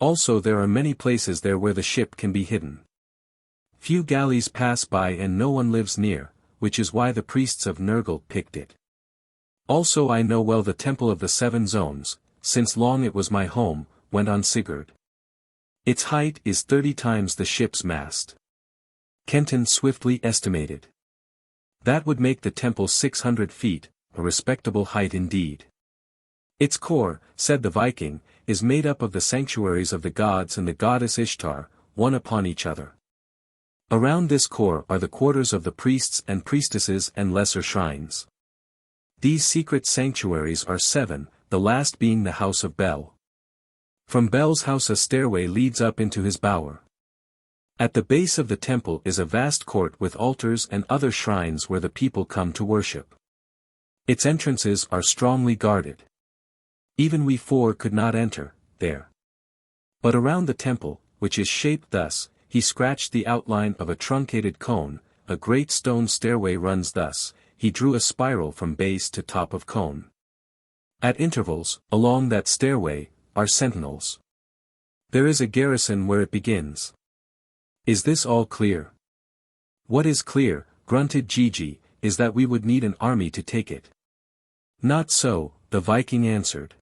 Also there are many places there where the ship can be hidden. Few galleys pass by and no one lives near, which is why the priests of Nergal picked it. Also I know well the Temple of the 7 Zones, since long it was my home, went on Sigurd. Its height is 30 times the ship's mast. Kenton swiftly estimated. That would make the temple 600 feet, a respectable height indeed. Its core, said the Viking, is made up of the sanctuaries of the gods and the goddess Ishtar, one upon each other. Around this core are the quarters of the priests and priestesses and lesser shrines. These secret sanctuaries are 7, the last being the House of Bel. From Bel's house a stairway leads up into his bower. At the base of the temple is a vast court with altars and other shrines where the people come to worship. Its entrances are strongly guarded. Even we 4 could not enter, there. But around the temple, which is shaped thus, he scratched the outline of a truncated cone, a great stone stairway runs thus, he drew a spiral from base to top of cone. At intervals, along that stairway, are sentinels. There is a garrison where it begins. Is this all clear? What is clear, grunted Gigi, is that we would need an army to take it. Not so, the Viking answered.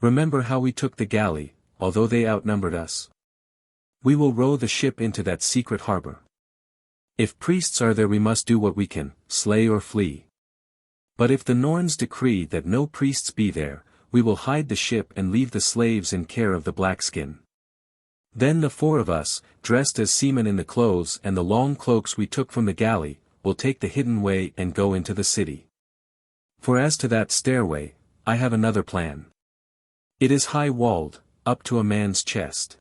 Remember how we took the galley, although they outnumbered us. We will row the ship into that secret harbor. If priests are there we must do what we can, slay or flee. But if the Norns decree that no priests be there, we will hide the ship and leave the slaves in care of the Blackskin. Then the 4 of us, dressed as seamen in the clothes and the long cloaks we took from the galley, will take the hidden way and go into the city. For as to that stairway, I have another plan. It is high-walled, up to a man's chest.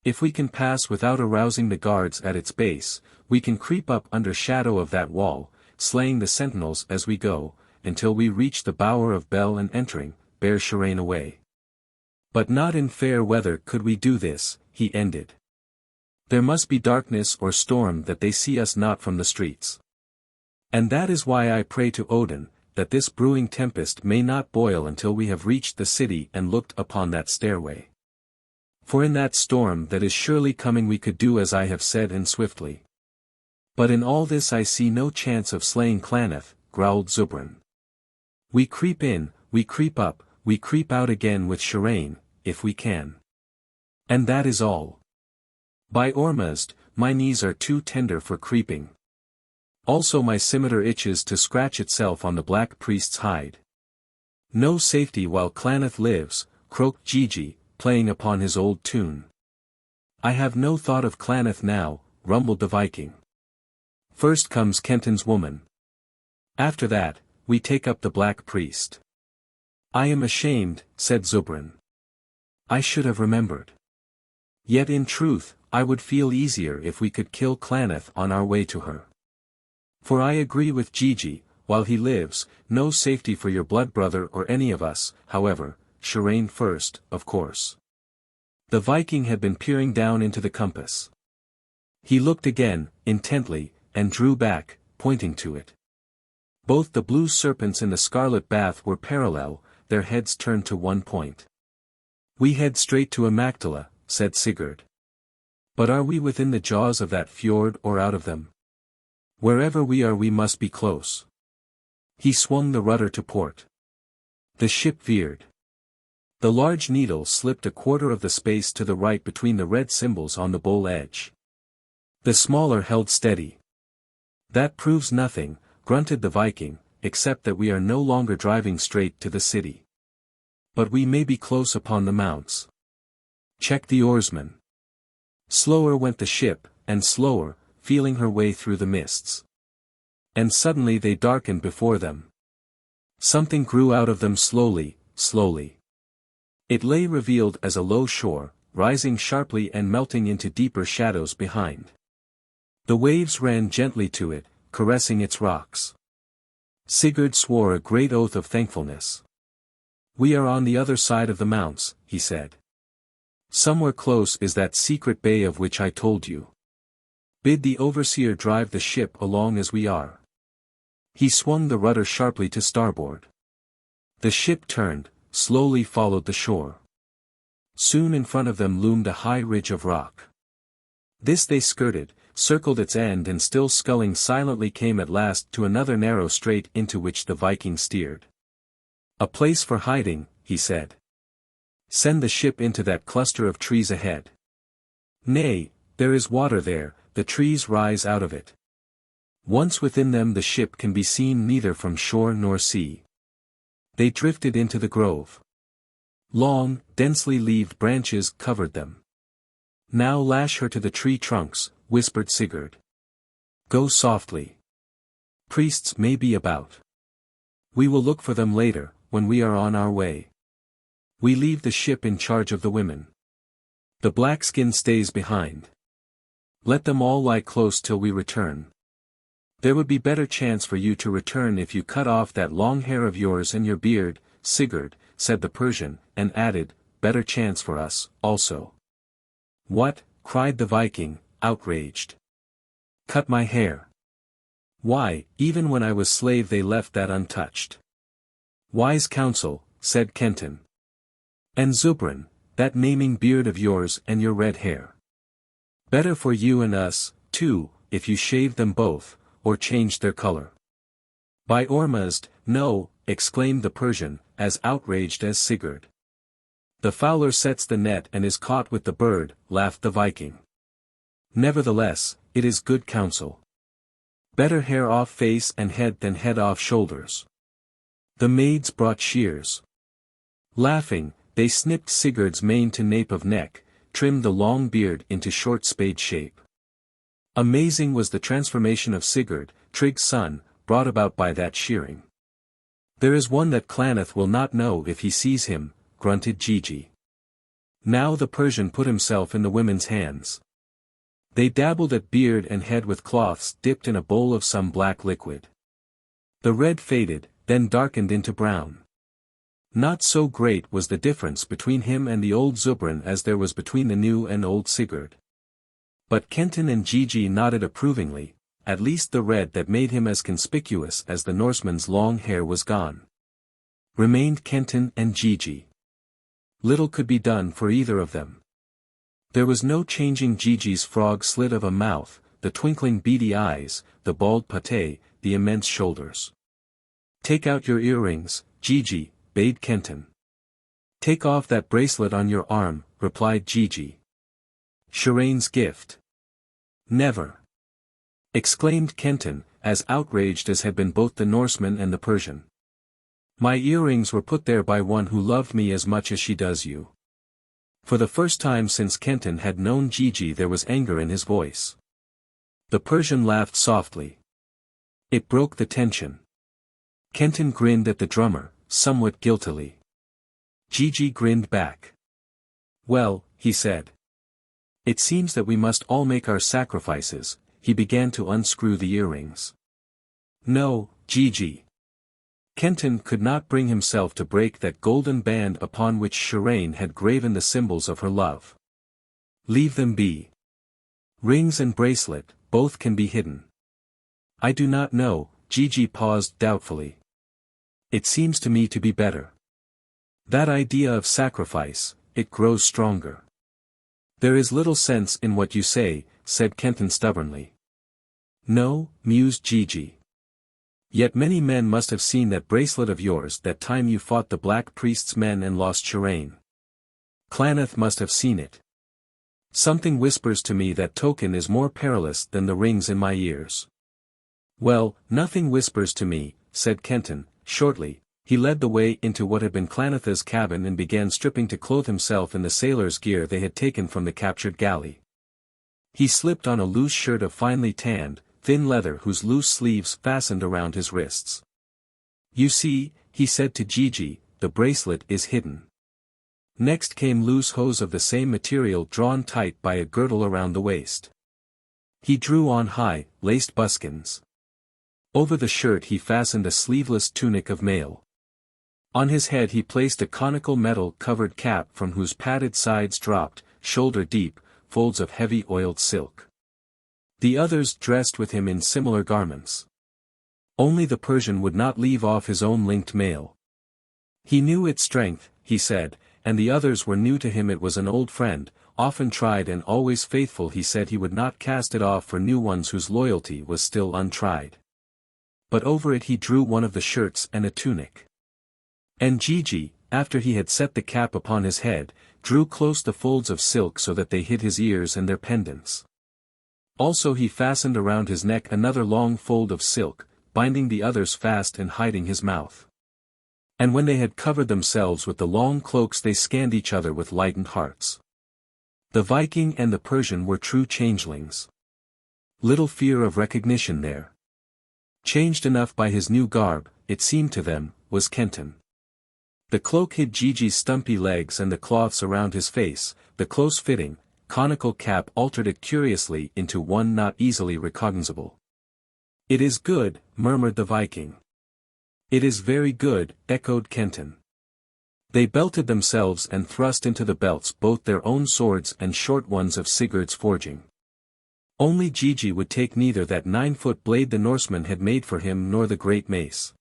If we can pass without arousing the guards at its base, we can creep up under shadow of that wall, slaying the sentinels as we go, until we reach the Bower of Bel and entering, bear Sharane away. But not in fair weather could we do this, he ended. There must be darkness or storm that they see us not from the streets. And that is why I pray to Odin, that this brewing tempest may not boil until we have reached the city and looked upon that stairway. For in that storm that is surely coming we could do as I have said and swiftly. But in all this I see no chance of slaying Klaneth, growled Zubran. We creep in, we creep up, we creep out again with Sharane, if we can. And that is all. By Ormuzd, my knees are too tender for creeping. Also my scimitar itches to scratch itself on the black priest's hide. No safety while Klaneth lives, croaked Gigi, playing upon his old tune. I have no thought of Klaneth now, rumbled the Viking. First comes Kenton's woman. After that, we take up the black priest. I am ashamed, said Zubran. I should have remembered. Yet in truth, I would feel easier if we could kill Klaneth on our way to her. For I agree with Gigi, while he lives, no safety for your blood brother or any of us, however, Sharane first, of course. The Viking had been peering down into the compass. He looked again, intently, and drew back, pointing to it. Both the blue serpents in the scarlet bath were parallel, their heads turned to one point. We head straight to Amactala, said Sigurd. But are we within the jaws of that fjord or out of them? Wherever we are we must be close. He swung the rudder to port. The ship veered. The large needle slipped a quarter of the space to the right between the red symbols on the bowl edge. The smaller held steady. That proves nothing, grunted the Viking, except that we are no longer driving straight to the city. But we may be close upon the mounts. Check the oarsmen. Slower went the ship, and slower, feeling her way through the mists. And suddenly they darkened before them. Something grew out of them slowly, slowly. It lay revealed as a low shore, rising sharply and melting into deeper shadows behind. The waves ran gently to it, caressing its rocks. Sigurd swore a great oath of thankfulness. "We are on the other side of the mounts," he said. "Somewhere close is that secret bay of which I told you. Bid the overseer drive the ship along as we are." He swung the rudder sharply to starboard. The ship turned, slowly followed the shore. Soon in front of them loomed a high ridge of rock. This they skirted, circled its end and still sculling silently came at last to another narrow strait into which the Viking steered. "A place for hiding," he said. "Send the ship into that cluster of trees ahead." "Nay, there is water there, the trees rise out of it. Once within them the ship can be seen neither from shore nor sea." They drifted into the grove. Long, densely leaved branches covered them. "Now lash her to the tree trunks," whispered Sigurd. "Go softly. Priests may be about. We will look for them later, when we are on our way. We leave the ship in charge of the women. The blackskin stays behind. Let them all lie close till we return. There would be better chance for you to return if you cut off that long hair of yours and your beard, Sigurd," said the Persian, and added, "better chance for us, also." "What?" cried the Viking, outraged. "Cut my hair? Why, even when I was slave they left that untouched." "Wise counsel," said Kenton. "And Zubran, that naming beard of yours and your red hair. Better for you and us, too, if you shaved them both, or changed their color." "By Ormuzd, no," exclaimed the Persian, as outraged as Sigurd. "The fowler sets the net and is caught with the bird," laughed the Viking. "Nevertheless, it is good counsel. Better hair off face and head than head off shoulders." The maids brought shears. Laughing, they snipped Sigurd's mane to nape of neck, trimmed the long beard into short spade shape. Amazing was the transformation of Sigurd, Trygg's son, brought about by that shearing. "There is one that Klaneth will not know if he sees him," grunted Gigi. Now the Persian put himself in the women's hands. They dabbled at beard and head with cloths dipped in a bowl of some black liquid. The red faded, then darkened into brown. Not so great was the difference between him and the old Zubran as there was between the new and old Sigurd. But Kenton and Gigi nodded approvingly, at least the red that made him as conspicuous as the Norseman's long hair was gone. Remained Kenton and Gigi. Little could be done for either of them. There was no changing Gigi's frog slit of a mouth, the twinkling beady eyes, the bald pate, the immense shoulders. "Take out your earrings, Gigi," bade Kenton. "Take off that bracelet on your arm," replied Gigi. "Sharane's gift." "Never!" exclaimed Kenton, as outraged as had been both the Norseman and the Persian. "My earrings were put there by one who loved me as much as she does you." For the first time since Kenton had known Gigi there was anger in his voice. The Persian laughed softly. It broke the tension. Kenton grinned at the drummer, somewhat guiltily. Gigi grinned back. "Well," he said. "It seems that we must all make our sacrifices." He began to unscrew the earrings. "No, Gigi." Kenton could not bring himself to break that golden band upon which Sharane had graven the symbols of her love. "Leave them be. Rings and bracelet, both can be hidden." "I do not know," Gigi paused doubtfully. "It seems to me to be better. That idea of sacrifice, it grows stronger." "There is little sense in what you say," said Kenton stubbornly. "No," mused Gigi. "Yet many men must have seen that bracelet of yours that time you fought the Black Priest's men and lost Sharane. Klaneth must have seen it. Something whispers to me that token is more perilous than the rings in my ears." "Well, nothing whispers to me," said Kenton, shortly. He led the way into what had been Klaneth's cabin and began stripping to clothe himself in the sailor's gear they had taken from the captured galley. He slipped on a loose shirt of finely tanned, thin leather whose loose sleeves fastened around his wrists. "You see," he said to Gigi, "the bracelet is hidden." Next came loose hose of the same material drawn tight by a girdle around the waist. He drew on high, laced buskins. Over the shirt he fastened a sleeveless tunic of mail. On his head he placed a conical metal-covered cap from whose padded sides dropped, shoulder-deep, folds of heavy oiled silk. The others dressed with him in similar garments. Only the Persian would not leave off his own linked mail. He knew its strength, he said, and the others were new to him. It was an old friend, often tried and always faithful. He said he would not cast it off for new ones whose loyalty was still untried. But over it he drew one of the shirts and a tunic. And Gigi, after he had set the cap upon his head, drew close the folds of silk so that they hid his ears and their pendants. Also he fastened around his neck another long fold of silk, binding the others fast and hiding his mouth. And when they had covered themselves with the long cloaks they scanned each other with lightened hearts. The Viking and the Persian were true changelings. Little fear of recognition there. Changed enough by his new garb, it seemed to them, was Kenton. The cloak hid Gigi's stumpy legs and the cloths around his face, the close-fitting, conical cap altered it curiously into one not easily recognizable. "It is good," murmured the Viking. "It is very good," echoed Kenton. They belted themselves and thrust into the belts both their own swords and short ones of Sigurd's forging. Only Gigi would take neither that 9-foot blade the Norseman had made for him nor the great mace.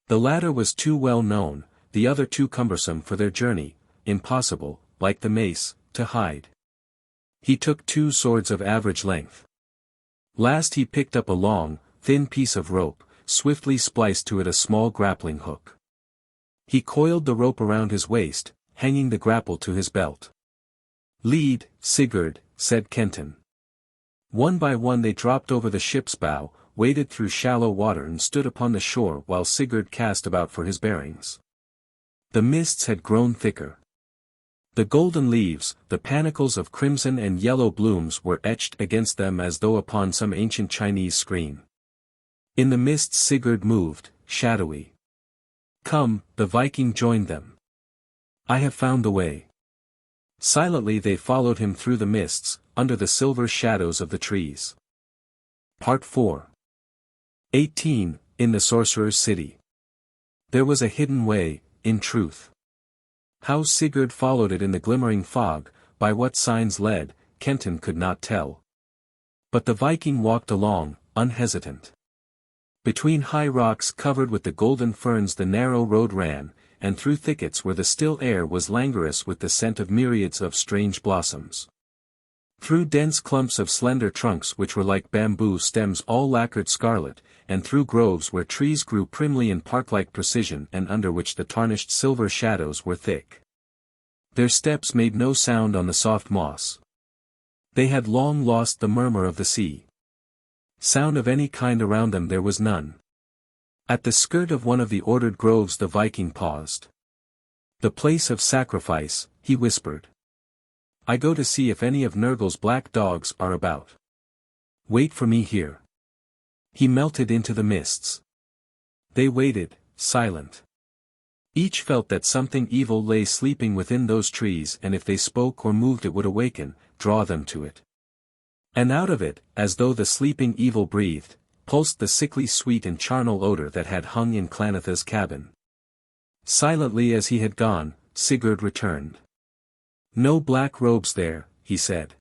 The latter was too well known, the other too cumbersome for their journey, impossible, like the mace, to hide. He took 2 swords of average length. Last he picked up a long, thin piece of rope, swiftly spliced to it a small grappling hook. He coiled the rope around his waist, hanging the grapple to his belt. "Lead, Sigurd," said Kenton. One by one they dropped over the ship's bow, waded through shallow water and stood upon the shore while Sigurd cast about for his bearings. The mists had grown thicker. The golden leaves, the panicles of crimson and yellow blooms were etched against them as though upon some ancient Chinese screen. In the mists Sigurd moved, shadowy. "Come," the Viking joined them. "I have found the way." Silently they followed him through the mists, under the silver shadows of the trees. Part 4. 18. In the Sorcerer's City. There was a hidden way, in truth. How Sigurd followed it in the glimmering fog, by what signs led, Kenton could not tell. But the Viking walked along, unhesitant. Between high rocks covered with the golden ferns the narrow road ran, and through thickets where the still air was languorous with the scent of myriads of strange blossoms. Through dense clumps of slender trunks which were like bamboo stems all lacquered scarlet, and through groves where trees grew primly in park-like precision and under which the tarnished silver shadows were thick. Their steps made no sound on the soft moss. They had long lost the murmur of the sea. Sound of any kind around them there was none. At the skirt of one of the ordered groves the Viking paused. "The place of sacrifice," he whispered. "I go to see if any of Nergal's black dogs are about. Wait for me here." He melted into the mists. They waited, silent. Each felt that something evil lay sleeping within those trees, and if they spoke or moved it would awaken, draw them to it. And out of it, as though the sleeping evil breathed, pulsed the sickly sweet and charnel odor that had hung in Klaneth's cabin. Silently as he had gone, Sigurd returned. "No black robes there," he said.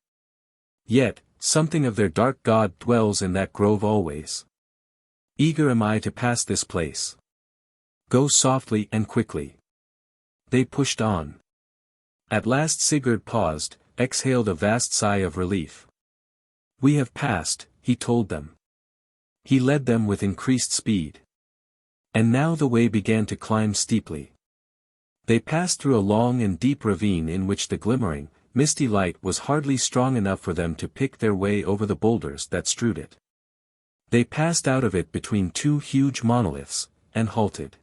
"Yet, something of their dark god dwells in that grove always. Eager am I to pass this place. Go softly and quickly." They pushed on. At last Sigurd paused, exhaled a vast sigh of relief. "We have passed," he told them. He led them with increased speed. And now the way began to climb steeply. They passed through a long and deep ravine in which the glimmering, misty light was hardly strong enough for them to pick their way over the boulders that strewed it. They passed out of it between two huge monoliths, and halted.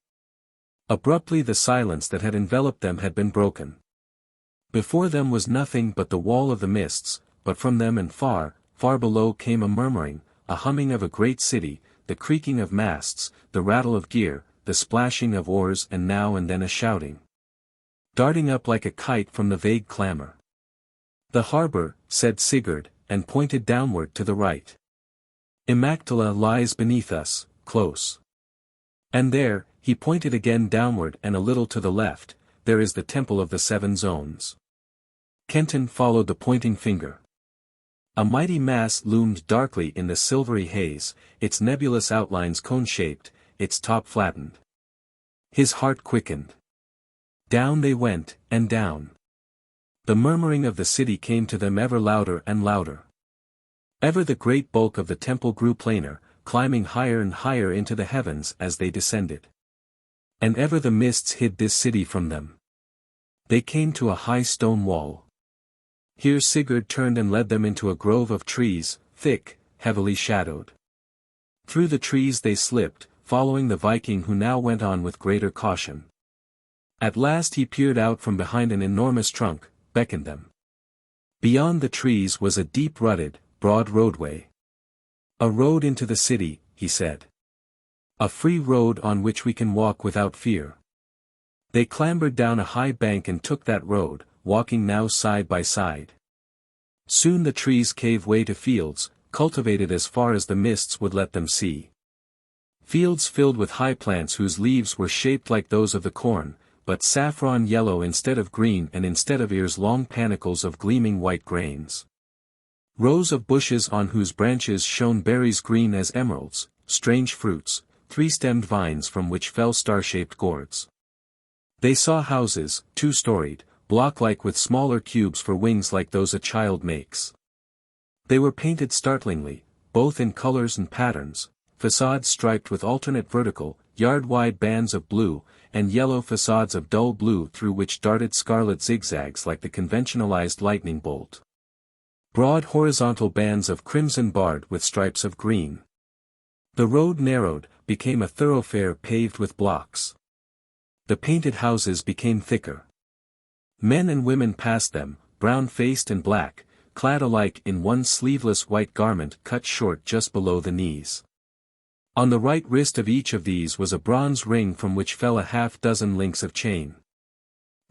Abruptly the silence that had enveloped them had been broken. Before them was nothing but the wall of the mists, but from them and far, far below came a murmuring, a humming of a great city, the creaking of masts, the rattle of gear, the splashing of oars and now and then a shouting. Darting up like a kite from the vague clamor. "The harbor," said Sigurd, and pointed downward to the right. "Immactula lies beneath us, close. And there," he pointed again downward and a little to the left, "there is the Temple of the Seven Zones." Kenton followed the pointing finger. A mighty mass loomed darkly in the silvery haze, its nebulous outlines cone-shaped, its top flattened. His heart quickened. Down they went, and down. The murmuring of the city came to them ever louder and louder. Ever the great bulk of the temple grew plainer, climbing higher and higher into the heavens as they descended. And ever the mists hid this city from them. They came to a high stone wall. Here Sigurd turned and led them into a grove of trees, thick, heavily shadowed. Through the trees they slipped, following the Viking who now went on with greater caution. At last he peered out from behind an enormous trunk, beckoned them. Beyond the trees was a deep rutted, broad roadway. "A road into the city," he said. "A free road on which we can walk without fear." They clambered down a high bank and took that road, walking now side by side. Soon the trees gave way to fields, cultivated as far as the mists would let them see. Fields filled with high plants whose leaves were shaped like those of the corn, but saffron yellow instead of green and instead of ears long panicles of gleaming white grains. Rows of bushes on whose branches shone berries green as emeralds, strange fruits, three-stemmed vines from which fell star-shaped gourds. They saw houses, two-storied, block-like with smaller cubes for wings like those a child makes. They were painted startlingly, both in colors and patterns, facades striped with alternate vertical, yard-wide bands of blue, and yellow facades of dull blue through which darted scarlet zigzags like the conventionalized lightning bolt. Broad horizontal bands of crimson barred with stripes of green. The road narrowed, became a thoroughfare paved with blocks. The painted houses became thicker. Men and women passed them, brown-faced and black, clad alike in one sleeveless white garment cut short just below the knees. On the right wrist of each of these was a bronze ring from which fell a half-dozen links of chain.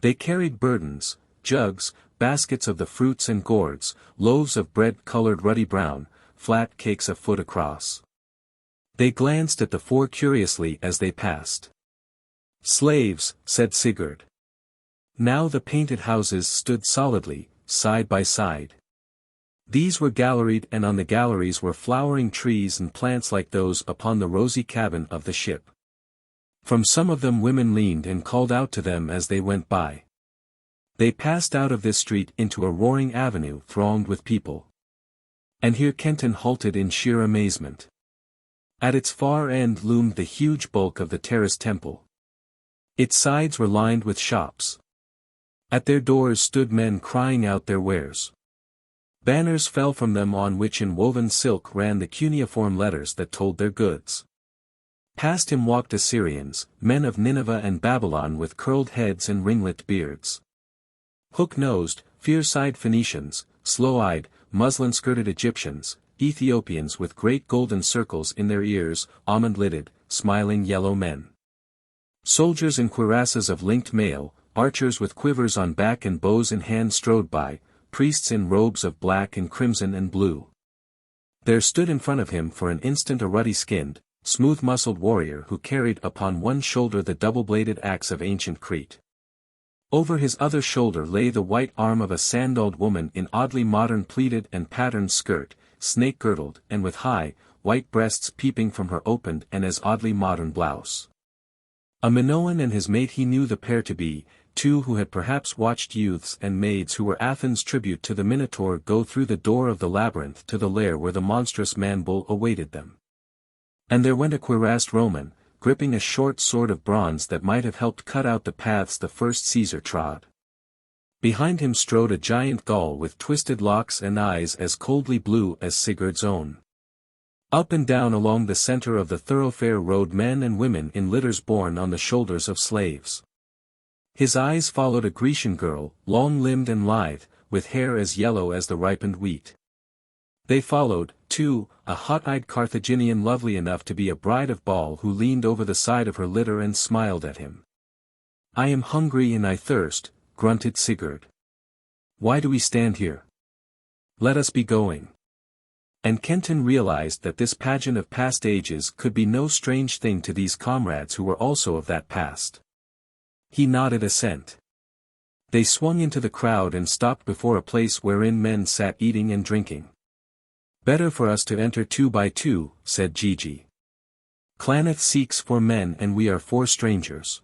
They carried burdens, jugs, baskets of the fruits and gourds, loaves of bread colored ruddy brown, flat cakes a foot across. They glanced at the four curiously as they passed. "Slaves," said Sigurd. Now the painted houses stood solidly, side by side. These were galleried and on the galleries were flowering trees and plants like those upon the rosy cabin of the ship. From some of them women leaned and called out to them as they went by. They passed out of this street into a roaring avenue thronged with people. And here Kenton halted in sheer amazement. At its far end loomed the huge bulk of the terraced temple. Its sides were lined with shops. At their doors stood men crying out their wares. Banners fell from them on which in woven silk ran the cuneiform letters that told their goods. Past him walked Assyrians, men of Nineveh and Babylon with curled heads and ringlet beards. Hook-nosed, fierce-eyed Phoenicians, slow-eyed, muslin-skirted Egyptians, Ethiopians with great golden circles in their ears, almond-lidded, smiling yellow men. Soldiers in cuirasses of linked mail, archers with quivers on back and bows in hand strode by, priests in robes of black and crimson and blue. There stood in front of him for an instant a ruddy-skinned, smooth-muscled warrior who carried upon one shoulder the double-bladed axe of ancient Crete. Over his other shoulder lay the white arm of a sandaled woman in oddly modern pleated and patterned skirt, snake-girdled and with high, white breasts peeping from her opened and as oddly modern blouse. A Minoan and his mate he knew the pair to be, two who had perhaps watched youths and maids who were Athens' tribute to the Minotaur go through the door of the labyrinth to the lair where the monstrous man-bull awaited them. And there went a cuirassed Roman, gripping a short sword of bronze that might have helped cut out the paths the first Caesar trod. Behind him strode a giant Gaul with twisted locks and eyes as coldly blue as Sigurd's own. Up and down along the center of the thoroughfare rode men and women in litters borne on the shoulders of slaves. His eyes followed a Grecian girl, long-limbed and lithe, with hair as yellow as the ripened wheat. They followed, too, a hot-eyed Carthaginian lovely enough to be a bride of Baal who leaned over the side of her litter and smiled at him. "I am hungry and I thirst," grunted Sigurd. "Why do we stand here? Let us be going." And Kenton realized that this pageant of past ages could be no strange thing to these comrades who were also of that past. He nodded assent. They swung into the crowd and stopped before a place wherein men sat eating and drinking. "Better for us to enter 2 by 2, said Gigi. "Klaneth seeks 4 men and we are 4 strangers.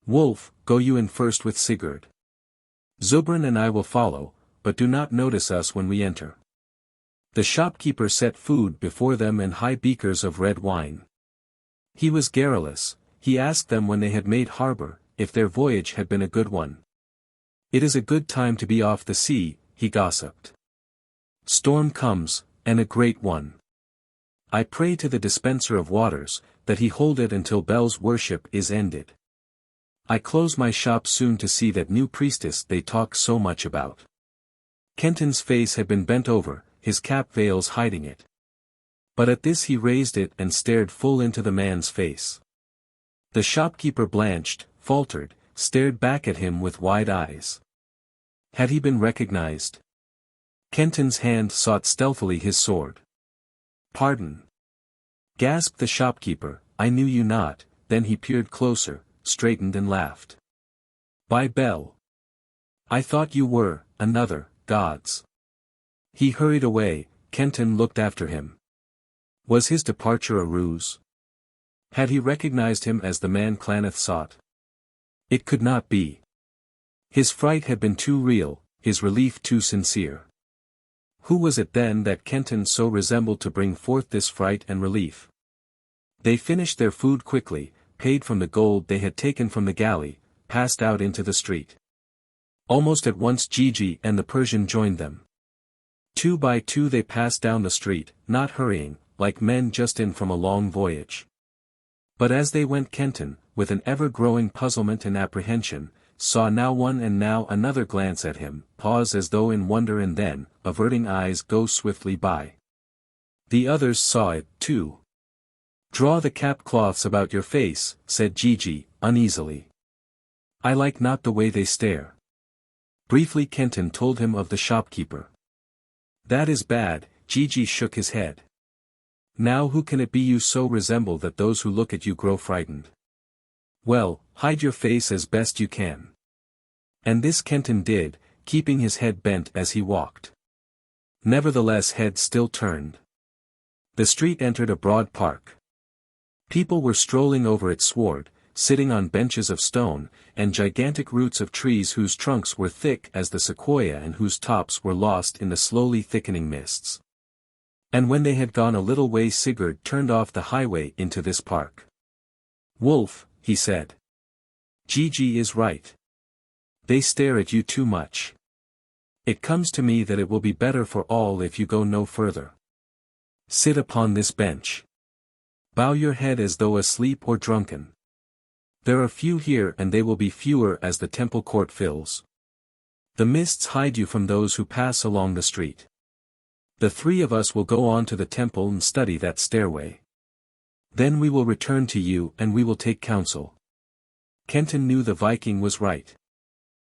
Wolf, go you in first with Sigurd. Zubran and I will follow, but do not notice us when we enter." The shopkeeper set food before them and high beakers of red wine. He was garrulous. He asked them when they had made harbor, if their voyage had been a good one. "It is a good time to be off the sea," he gossiped. "Storm comes, and a great one. I pray to the dispenser of waters, that he hold it until Bel's worship is ended. I close my shop soon to see that new priestess they talk so much about." Kenton's face had been bent over, his cap veils hiding it. But at this he raised it and stared full into the man's face. The shopkeeper blanched, faltered, stared back at him with wide eyes. Had he been recognized? Kenton's hand sought stealthily his sword. "Pardon," gasped the shopkeeper, "I knew you not." Then he peered closer, straightened and laughed. "By Bel! I thought you were, another, gods." He hurried away. Kenton looked after him. Was his departure a ruse? Had he recognized him as the man Klaneth sought? It could not be. His fright had been too real, his relief too sincere. Who was it then that Kenton so resembled to bring forth this fright and relief? They finished their food quickly, paid from the gold they had taken from the galley, passed out into the street. Almost at once Gigi and the Persian joined them. 2 by 2 they passed down the street, not hurrying, like men just in from a long voyage. But as they went Kenton, with an ever-growing puzzlement and apprehension, saw now one and now another glance at him, pause as though in wonder and then, averting eyes go swiftly by. The others saw it, too. "Draw the cap-cloths about your face," said Gigi, uneasily. "I like not the way they stare." Briefly Kenton told him of the shopkeeper. "That is bad," Gigi shook his head. "Now who can it be you so resemble that those who look at you grow frightened? Well, hide your face as best you can." And this Kenton did, keeping his head bent as he walked. Nevertheless head still turned. The street entered a broad park. People were strolling over its sward, sitting on benches of stone, and gigantic roots of trees whose trunks were thick as the sequoia and whose tops were lost in the slowly thickening mists. And when they had gone a little way Sigurd turned off the highway into this park. "Wolf," he said. "Gigi is right. They stare at you too much. It comes to me that it will be better for all if you go no further. Sit upon this bench. Bow your head as though asleep or drunken. There are few here and they will be fewer as the temple court fills. The mists hide you from those who pass along the street. The 3 of us will go on to the temple and study that stairway. Then we will return to you and we will take counsel." Kenton knew the Viking was right.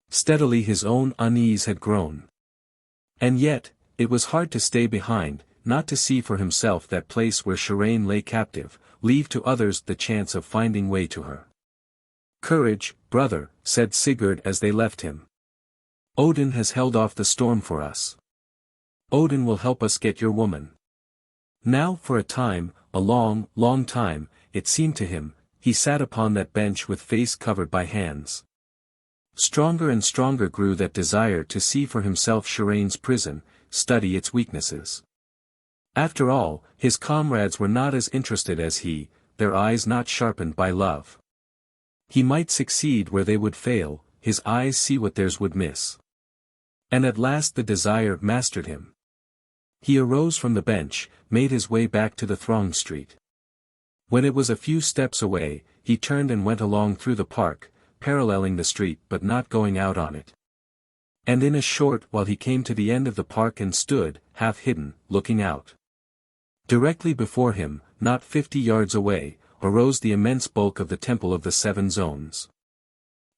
Steadily his own unease had grown. And yet, it was hard to stay behind, not to see for himself that place where Sharane lay captive, leave to others the chance of finding way to her. "Courage, brother," said Sigurd as they left him. "Odin has held off the storm for us. Odin will help us get your woman." Now for a time, a long, long time, it seemed to him, he sat upon that bench with face covered by hands. Stronger and stronger grew that desire to see for himself Sharane's prison, study its weaknesses. After all, his comrades were not as interested as he, their eyes not sharpened by love. He might succeed where they would fail, his eyes see what theirs would miss. And at last the desire mastered him. He arose from the bench, made his way back to the thronged street. When it was a few steps away, he turned and went along through the park, paralleling the street but not going out on it. And in a short while he came to the end of the park and stood, half hidden, looking out. Directly before him, not 50 yards away, arose the immense bulk of the Temple of the Seven Zones.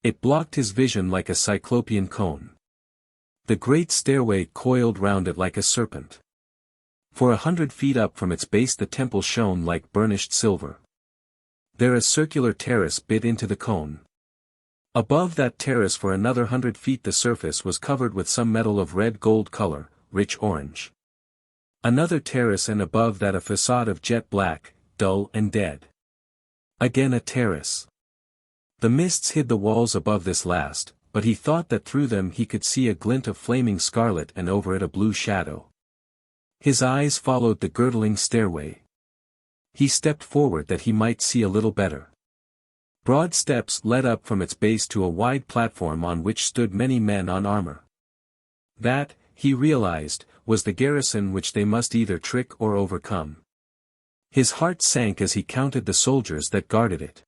It blocked his vision like a cyclopean cone. The great stairway coiled round it like a serpent. For 100 feet up from its base the temple shone like burnished silver. There a circular terrace bit into the cone. Above that terrace for another 100 feet the surface was covered with some metal of red-gold color, rich orange. Another terrace and above that a facade of jet black, dull and dead. Again a terrace. The mists hid the walls above this last, but he thought that through them he could see a glint of flaming scarlet and over it a blue shadow. His eyes followed the girdling stairway. He stepped forward that he might see a little better. Broad steps led up from its base to a wide platform on which stood many men on armor. That, he realized, was the garrison which they must either trick or overcome. His heart sank as he counted the soldiers that guarded it.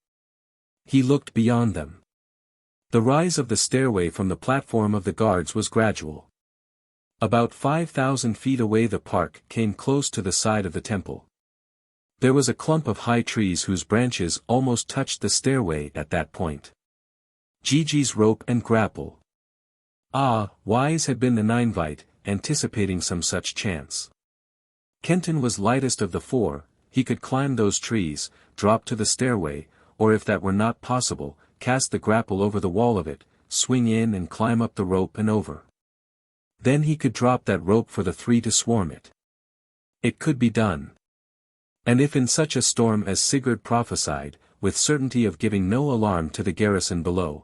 He looked beyond them. The rise of the stairway from the platform of the guards was gradual. About 5,000 feet away the park came close to the side of the temple. There was a clump of high trees whose branches almost touched the stairway at that point. Gigi's rope and grapple. Ah, wise had been the Ninevite, anticipating some such chance. Kenton was lightest of the four, he could climb those trees, drop to the stairway, or if that were not possible, cast the grapple over the wall of it, swing in and climb up the rope and over. Then he could drop that rope for the three to swarm it. It could be done. And if in such a storm as Sigurd prophesied, with certainty of giving no alarm to the garrison below.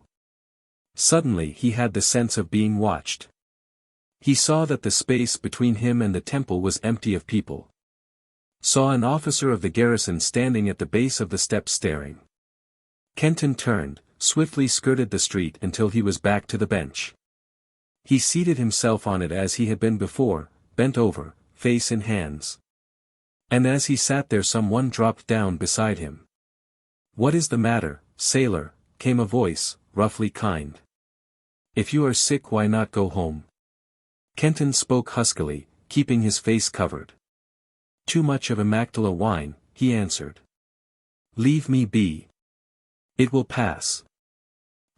Suddenly he had the sense of being watched. He saw that the space between him and the temple was empty of people. Saw an officer of the garrison standing at the base of the steps staring. Kenton turned, swiftly skirted the street until he was back to the bench. He seated himself on it as he had been before, bent over, face in hands. And as he sat there someone dropped down beside him. "What is the matter, sailor?" came a voice, roughly kind. "If you are sick why not go home?" Kenton spoke huskily, keeping his face covered. "Too much of Amactala wine," he answered. "Leave me be. It will pass."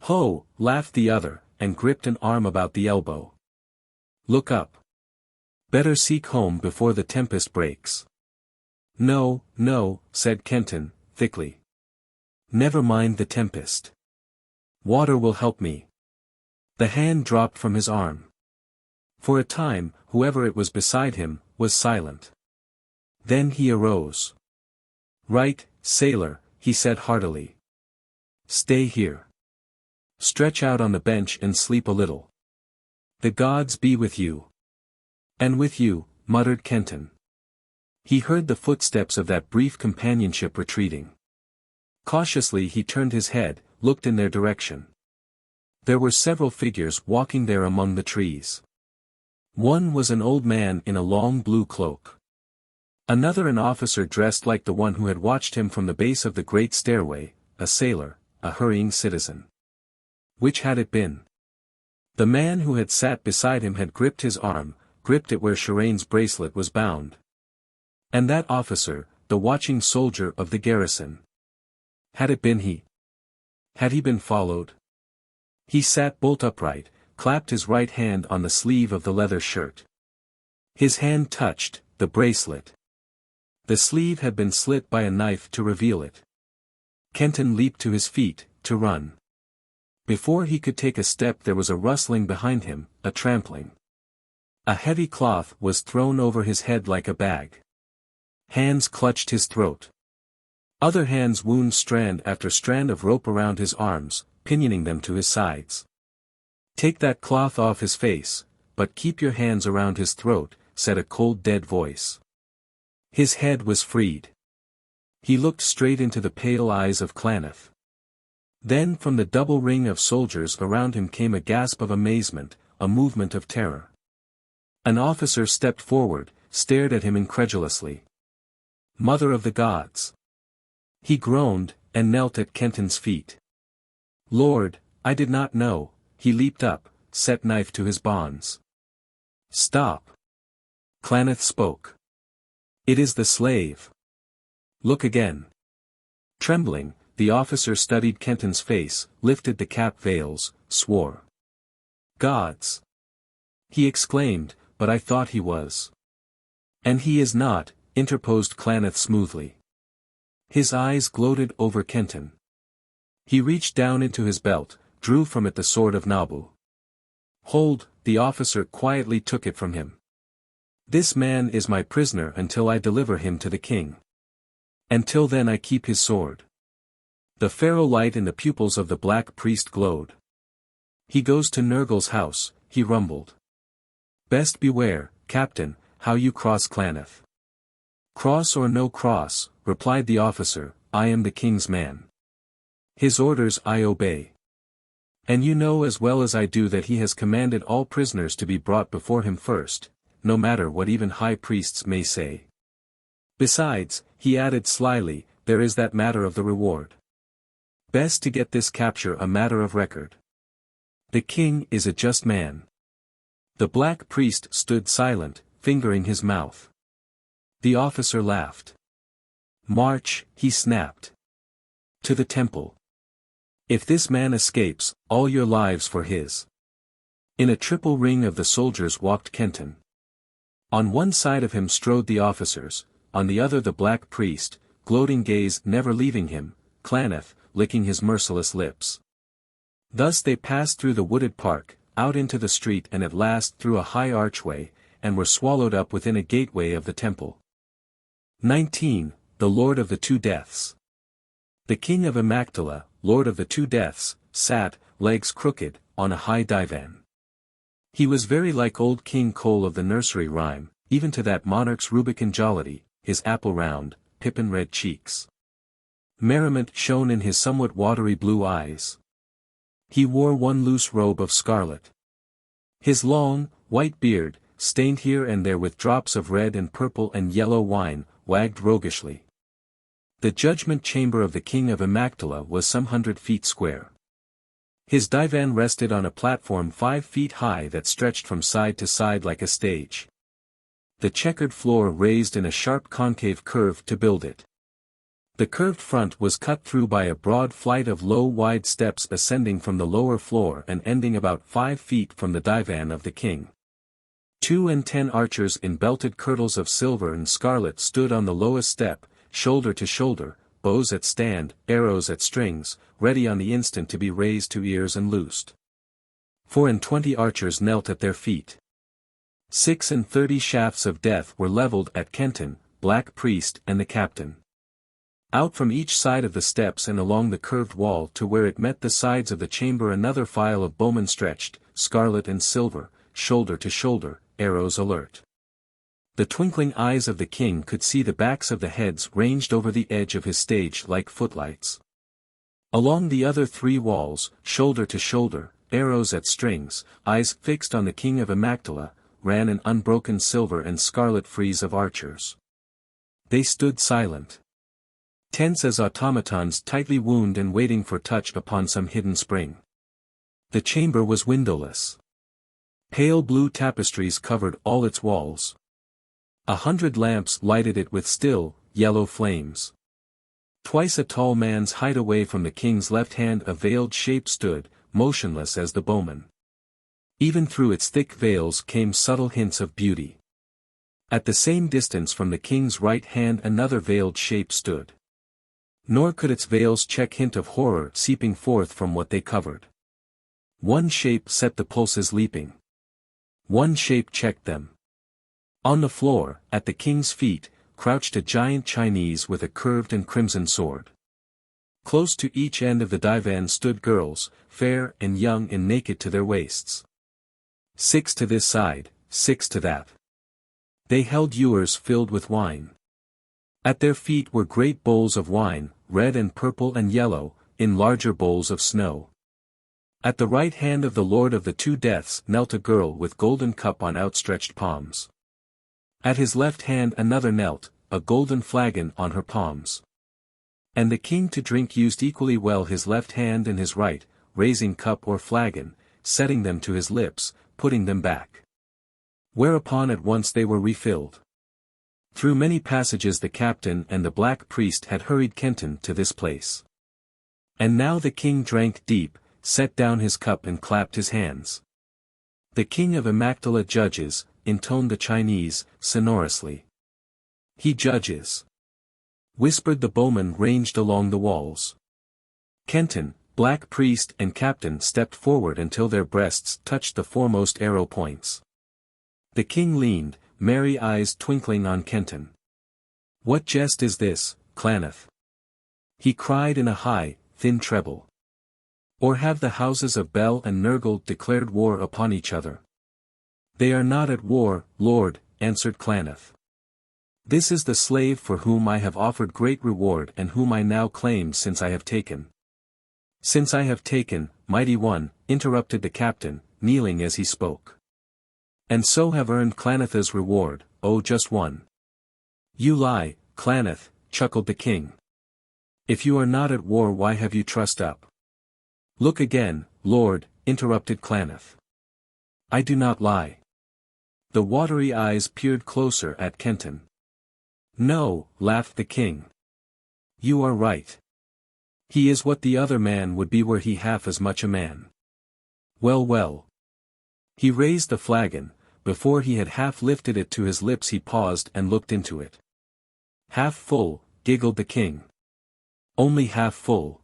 "Ho!" laughed the other, and gripped an arm about the elbow. "Look up. Better seek home before the tempest breaks." "No, no," said Kenton, thickly. "Never mind the tempest. Water will help me." The hand dropped from his arm. For a time, whoever it was beside him, was silent. Then he arose. "Right, sailor," he said heartily. "Stay here. Stretch out on the bench and sleep a little. The gods be with you." "And with you," muttered Kenton. He heard the footsteps of that brief companionship retreating. Cautiously he turned his head, looked in their direction. There were several figures walking there among the trees. One was an old man in a long blue cloak. Another an officer dressed like the one who had watched him from the base of the great stairway, a sailor, a hurrying citizen. Which had it been? The man who had sat beside him had gripped his arm, gripped it where Sharane's bracelet was bound. And that officer, the watching soldier of the garrison. Had it been he? Had he been followed? He sat bolt upright, clapped his right hand on the sleeve of the leather shirt. His hand touched the bracelet. The sleeve had been slit by a knife to reveal it. Kenton leaped to his feet, to run. Before he could take a step there was a rustling behind him, a trampling. A heavy cloth was thrown over his head like a bag. Hands clutched his throat. Other hands wound strand after strand of rope around his arms, pinioning them to his sides. "Take that cloth off his face, but keep your hands around his throat," said a cold dead voice. His head was freed. He looked straight into the pale eyes of Klaneth. Then from the double ring of soldiers around him came a gasp of amazement, a movement of terror. An officer stepped forward, stared at him incredulously. Mother of the gods! He groaned, and knelt at Kenton's feet. Lord, I did not know. He leaped up, set knife to his bonds. Stop! Klaneth spoke. It is the slave. Look again. Trembling, the officer studied Kenton's face, lifted the cap veils, swore. Gods! He exclaimed, but I thought he was. And he is not, interposed Klaneth smoothly. His eyes gloated over Kenton. He reached down into his belt, drew from it the sword of Nabu. Hold, the officer quietly took it from him. This man is my prisoner until I deliver him to the king. Until then I keep his sword. The pharaoh light in the pupils of the black priest glowed. He goes to Nergal's house, he rumbled. Best beware, captain, how you cross Klaneth. Cross or no cross, replied the officer, I am the king's man. His orders I obey. And you know as well as I do that he has commanded all prisoners to be brought before him first, no matter what even high priests may say. Besides, he added slyly, there is that matter of the reward. Best to get this capture a matter of record. The king is a just man. The black priest stood silent, fingering his mouth. The officer laughed. March, he snapped. To the temple. If this man escapes, all your lives for his. In a triple ring of the soldiers walked Kenton. On one side of him strode the officers, on the other the black priest, gloating gaze never leaving him, Klaneth, licking his merciless lips. Thus they passed through the wooded park, out into the street and at last through a high archway, and were swallowed up within a gateway of the temple. 19. The Lord of the Two Deaths. The king of Amygdala, Lord of the Two Deaths, sat, legs crooked, on a high divan. He was very like old King Cole of the nursery rhyme, even to that monarch's Rubicon jollity, his apple round, pippin red cheeks. Merriment shone in his somewhat watery blue eyes. He wore one loose robe of scarlet. His long, white beard, stained here and there with drops of red and purple and yellow wine, wagged roguishly. The judgment chamber of the king of Amygdala was some 100 feet square. His divan rested on a platform 5 feet high that stretched from side to side like a stage. The checkered floor raised in a sharp concave curve to build it. The curved front was cut through by a broad flight of low wide steps ascending from the lower floor and ending about 5 feet from the divan of the king. 2 and 10 archers in belted kirtles of silver and scarlet stood on the lowest step, shoulder to shoulder, bows at stand, arrows at strings, ready on the instant to be raised to ears and loosed. 4 and 20 archers knelt at their feet. 6 and 30 shafts of death were leveled at Kenton, black priest and the captain. Out from each side of the steps and along the curved wall to where it met the sides of the chamber another file of bowmen stretched, scarlet and silver, shoulder to shoulder, arrows alert. The twinkling eyes of the king could see the backs of the heads ranged over the edge of his stage like footlights. Along the other 3 walls, shoulder to shoulder, arrows at strings, eyes fixed on the king of Amygdala, ran an unbroken silver and scarlet frieze of archers. They stood silent. Tense as automatons tightly wound and waiting for touch upon some hidden spring. The chamber was windowless. Pale blue tapestries covered all its walls. 100 lamps lighted it with still, yellow flames. Twice a tall man's height away from the king's left hand a veiled shape stood, motionless as the bowman. Even through its thick veils came subtle hints of beauty. At the same distance from the king's right hand another veiled shape stood. Nor could its veils check hint of horror seeping forth from what they covered. One shape set the pulses leaping. One shape checked them. On the floor, at the king's feet, crouched a giant Chinese with a curved and crimson sword. Close to each end of the divan stood girls, fair and young and naked to their waists. 6 to this side, 6 to that. They held ewers filled with wine. At their feet were great bowls of wine, red and purple and yellow, in larger bowls of snow. At the right hand of the Lord of the Two Deaths knelt a girl with golden cup on outstretched palms. At his left hand another knelt, a golden flagon on her palms. And the king to drink used equally well his left hand and his right, raising cup or flagon, setting them to his lips, putting them back. Whereupon at once they were refilled. Through many passages the captain and the black priest had hurried Kenton to this place. And now the king drank deep, set down his cup and clapped his hands. The king of Amactala judges, intoned the Chinese, sonorously. He judges. Whispered the bowmen ranged along the walls. Kenton, black priest and captain stepped forward until their breasts touched the foremost arrow points. The king leaned, merry eyes twinkling on Kenton. What jest is this, Klaneth? He cried in a high, thin treble. Or have the houses of Bel and Nergal declared war upon each other? They are not at war, lord, answered Klaneth. This is the slave for whom I have offered great reward and whom I now claim since I have taken. Since I have taken, mighty one, interrupted the captain, kneeling as he spoke. And so have earned Klaneth's reward, oh just one. You lie, Klaneth, chuckled the king. If you are not at war why have you trussed up? Look again, lord, interrupted Klaneth. I do not lie. The watery eyes peered closer at Kenton. No, laughed the king. You are right. He is what the other man would be were he half as much a man. Well well. He raised the flagon, before he had half lifted it to his lips he paused and looked into it. Half full, giggled the king. Only half full.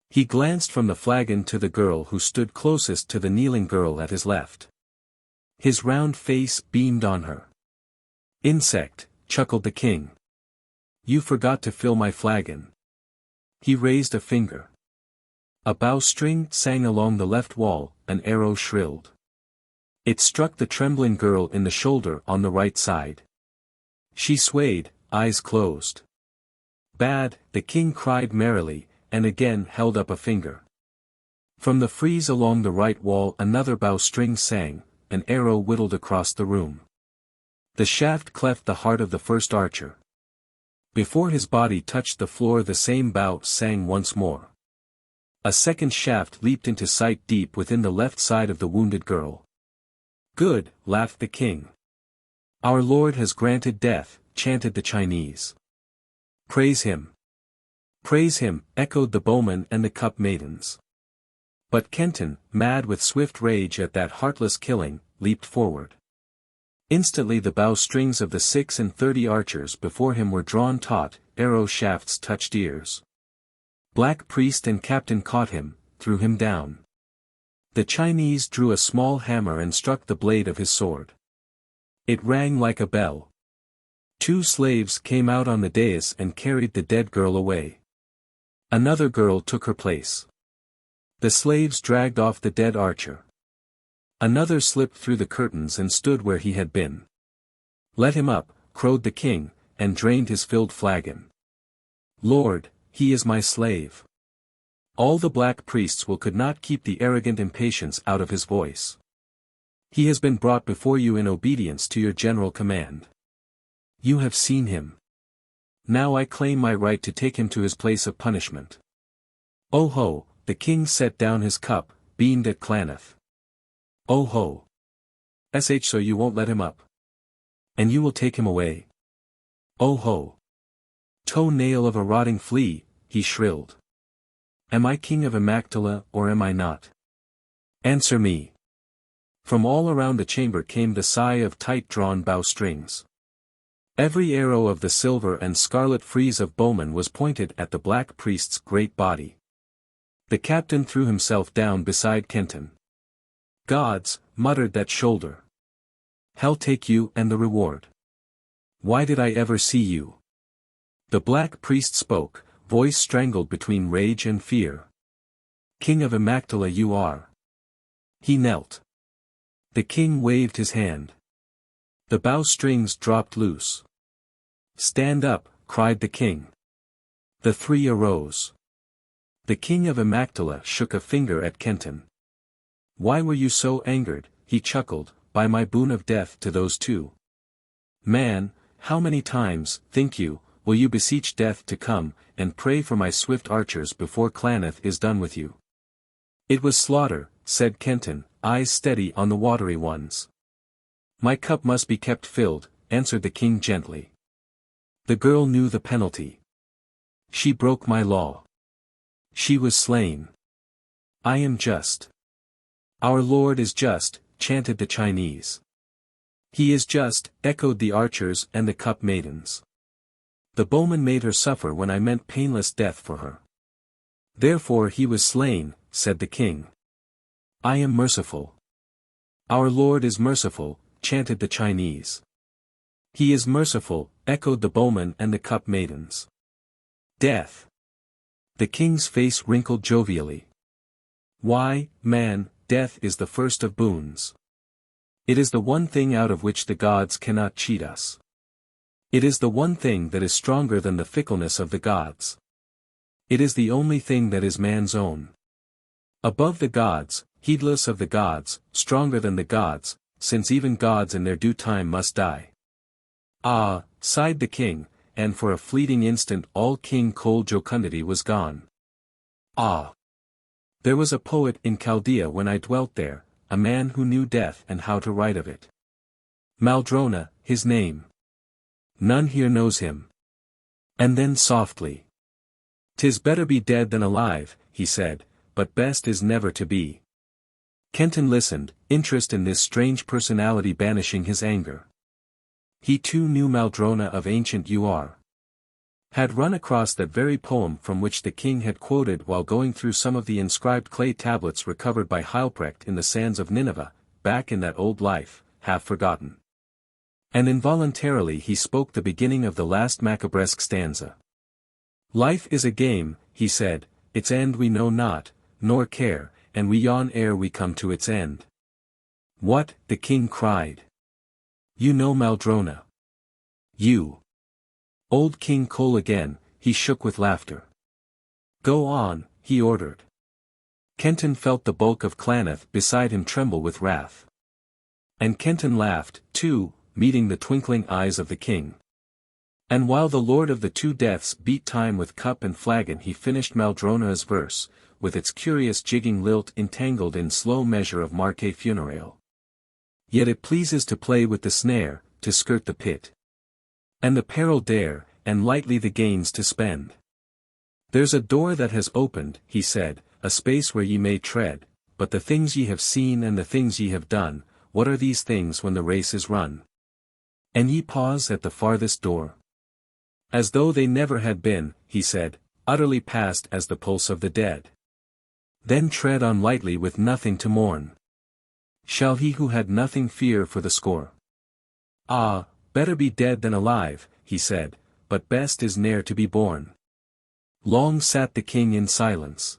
He glanced from the flagon to the girl who stood closest to the kneeling girl at his left. His round face beamed on her. Insect, chuckled the king. You forgot to fill my flagon. He raised a finger. A bowstring sang along the left wall, an arrow shrilled. It struck the trembling girl in the shoulder on the right side. She swayed, eyes closed. Bad, the king cried merrily, and again held up a finger. From the frieze along the right wall another bowstring sang, an arrow whittled across the room. The shaft cleft the heart of the first archer. Before his body touched the floor the same bow sang once more. A second shaft leaped into sight deep within the left side of the wounded girl. Good, laughed the king. Our Lord has granted death, chanted the Chinese. Praise him. Praise him, echoed the bowmen and the cup maidens. But Kenton, mad with swift rage at that heartless killing, leaped forward. Instantly the bowstrings of the 36 archers before him were drawn taut, arrow shafts touched ears. Black priest and captain caught him, threw him down. The Chinese drew a small hammer and struck the blade of his sword. It rang like a bell. 2 slaves came out on the dais and carried the dead girl away. Another girl took her place. The slaves dragged off the dead archer. Another slipped through the curtains and stood where he had been. Let him up, crowed the king, and drained his filled flagon. Lord, he is my slave. All the black priests could not keep the arrogant impatience out of his voice. He has been brought before you in obedience to your general command. You have seen him. Now I claim my right to take him to his place of punishment. Oh ho, the king set down his cup, beamed at Klaneth. Oh ho. So you won't let him up? And you will take him away? Oh ho. Toe nail of a rotting flea, he shrilled. Am I king of Amactala or am I not? Answer me. From all around the chamber came the sigh of tight-drawn bowstrings. Every arrow of the silver and scarlet frieze of bowmen was pointed at the black priest's great body. The captain threw himself down beside Kenton. Gods, muttered that shoulder. Hell take you and the reward. Why did I ever see you? The black priest spoke, voice strangled between rage and fear. King of Amactala you are. He knelt. The king waved his hand. The bowstrings dropped loose. Stand up, cried the king. The 3 arose. The king of Amactala shook a finger at Kenton. Why were you so angered, he chuckled, by my boon of death to those 2? Man, how many times, think you, will you beseech death to come, and pray for my swift archers before Klaneth is done with you? It was slaughter, said Kenton, eyes steady on the watery ones. My cup must be kept filled, answered the king gently. The girl knew the penalty. She broke my law. She was slain. I am just. Our Lord is just, chanted the Chinese. He is just, echoed the archers and the cup maidens. The bowman made her suffer when I meant painless death for her. Therefore he was slain, said the king. I am merciful. Our Lord is merciful, chanted the Chinese. He is merciful, echoed the bowman and the cup maidens. Death. The king's face wrinkled jovially. Why, man, death is the first of boons. It is the one thing out of which the gods cannot cheat us. It is the one thing that is stronger than the fickleness of the gods. It is the only thing that is man's own. Above the gods, heedless of the gods, stronger than the gods, since even gods in their due time must die. Ah, sighed the king, and for a fleeting instant all King cold jocundity was gone. Ah! There was a poet in Chaldea when I dwelt there, a man who knew death and how to write of it. Maldrona, his name. None here knows him. And then softly. 'Tis better be dead than alive, he said, but best is never to be. Kenton listened, interest in this strange personality banishing his anger. He too knew Maldrona of ancient UR. Had run across that very poem from which the king had quoted while going through some of the inscribed clay tablets recovered by Heilprecht in the sands of Nineveh, back in that old life, half forgotten. And involuntarily he spoke the beginning of the last Macabresque stanza. Life is a game, he said, its end we know not, nor care, and we yawn ere we come to its end. What, the king cried. You know Maldrona. You. Old King Cole again, he shook with laughter. Go on, he ordered. Kenton felt the bulk of Klaneth beside him tremble with wrath. And Kenton laughed, too, meeting the twinkling eyes of the king. And while the Lord of the Two Deaths beat time with cup and flagon he finished Maldrona's verse, with its curious jigging lilt entangled in slow measure of Marque funereal. Yet it pleases to play with the snare, to skirt the pit. And the peril dare, and lightly the gains to spend. There's a door that has opened, he said, a space where ye may tread, but the things ye have seen and the things ye have done, what are these things when the race is run? And ye pause at the farthest door. As though they never had been, he said, utterly past as the pulse of the dead. Then tread on lightly with nothing to mourn. Shall he who had nothing fear for the score? Ah, better be dead than alive, he said, but best is ne'er to be born. Long sat the king in silence.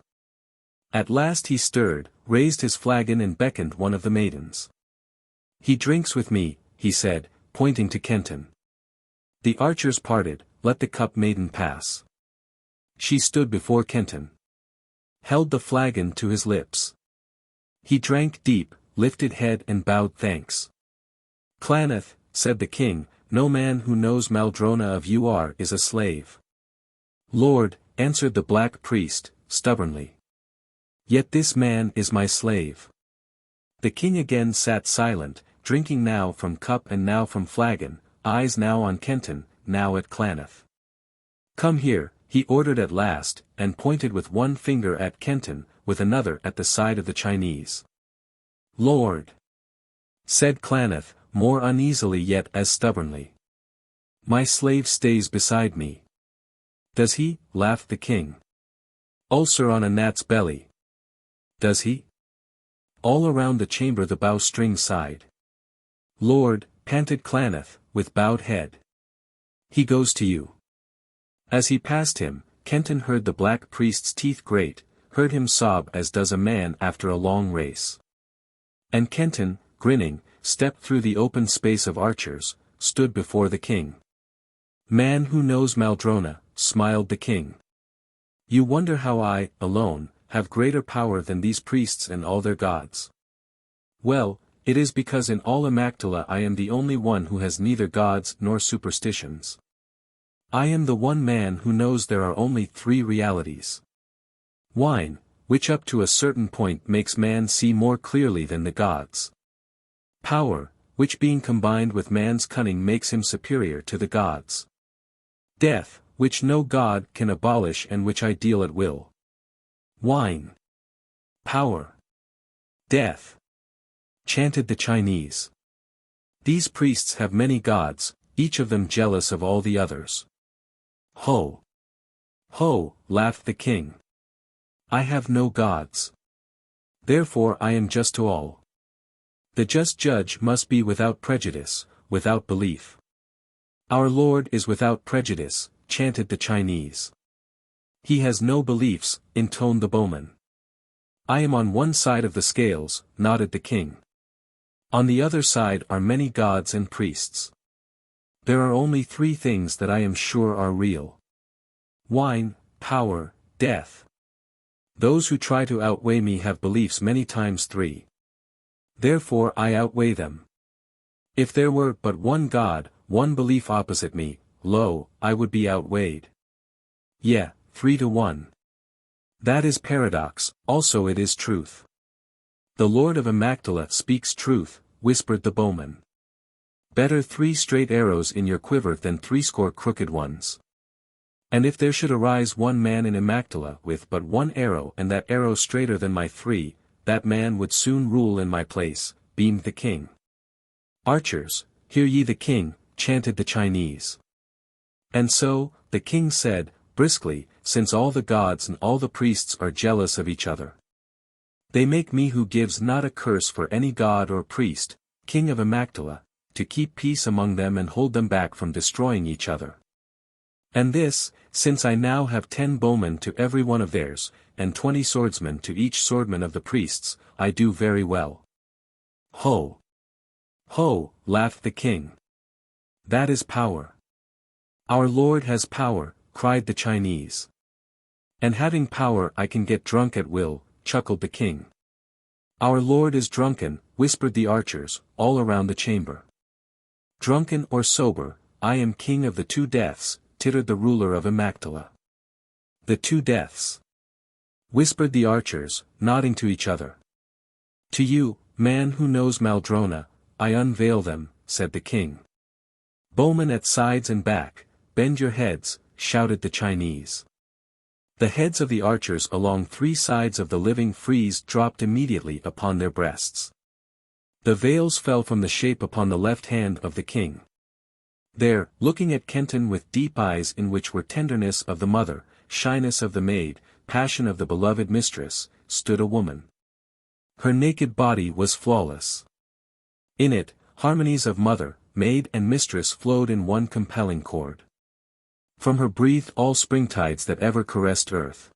At last he stirred, raised his flagon and beckoned one of the maidens. He drinks with me, he said, pointing to Kenton. The archers parted, let the cup maiden pass. She stood before Kenton. Held the flagon to his lips. He drank deep, lifted head and bowed thanks. Klaneth, said the king, no man who knows Maldrona of UR is a slave. Lord, answered the black priest, stubbornly. Yet this man is my slave. The king again sat silent, drinking now from cup and now from flagon, eyes now on Kenton, now at Klaneth. Come here, he ordered at last, and pointed with one finger at Kenton, with another at the side of the Chinese. Lord, said Klaneth, more uneasily yet as stubbornly. My slave stays beside me. Does he? Laughed the king. Ulcer on a gnat's belly. Does he? All around the chamber the bowstring sighed. Lord, panted Klaneth, with bowed head. He goes to you. As he passed him, Kenton heard the black priest's teeth grate, heard him sob as does a man after a long race. And Kenton, grinning, stepped through the open space of archers, stood before the king. Man who knows Maldrona, smiled the king. You wonder how I, alone, have greater power than these priests and all their gods. Well, it is because in all Immaculata I am the only one who has neither gods nor superstitions. I am the one man who knows there are only three realities. Wine, which up to a certain point makes man see more clearly than the gods. Power, which being combined with man's cunning makes him superior to the gods. Death, which no god can abolish and which I deal at will. Wine. Power. Death. Chanted the Chinese. These priests have many gods, each of them jealous of all the others. Ho! Ho! Laughed the king. I have no gods. Therefore I am just to all. The just judge must be without prejudice, without belief. Our Lord is without prejudice, chanted the Chinese. He has no beliefs, intoned the bowman. I am on one side of the scales, nodded the king. On the other side are many gods and priests. There are only three things that I am sure are real. Wine, power, death. Those who try to outweigh me have beliefs many times three. Therefore I outweigh them. If there were but one God, one belief opposite me, lo, I would be outweighed. Yeah, 3-1. That is paradox, also it is truth. The Lord of Immaculata speaks truth, whispered the bowman. Better 3 straight arrows in your quiver than 60 crooked ones. And if there should arise one man in Immaculata with but one arrow and that arrow straighter than my 3, that man would soon rule in my place, beamed the king. Archers, hear ye the king, chanted the Chinese. And so, the king said, briskly, since all the gods and all the priests are jealous of each other. They make me who gives not a curse for any god or priest, king of Immaculata, to keep peace among them and hold them back from destroying each other. And this, since I now have 10 bowmen to every one of theirs, and 20 swordsmen to each swordman of the priests, I do very well. Ho! Ho! Laughed the king. That is power. Our Lord has power, cried the Chinese. And having power I can get drunk at will, chuckled the king. Our Lord is drunken, whispered the archers, all around the chamber. Drunken or sober, I am king of the 2 deaths, tittered the ruler of Immaculata. The 2 deaths. Whispered the archers, nodding to each other. To you, man who knows Maldrona, I unveil them, said the king. Bowmen at sides and back, bend your heads, shouted the Chinese. The heads of the archers along 3 sides of the living frieze dropped immediately upon their breasts. The veils fell from the shape upon the left hand of the king. There, looking at Kenton with deep eyes in which were tenderness of the mother, shyness of the maid, passion of the beloved mistress, stood a woman. Her naked body was flawless. In it, harmonies of mother, maid and mistress flowed in one compelling chord. From her breathed all springtides that ever caressed earth.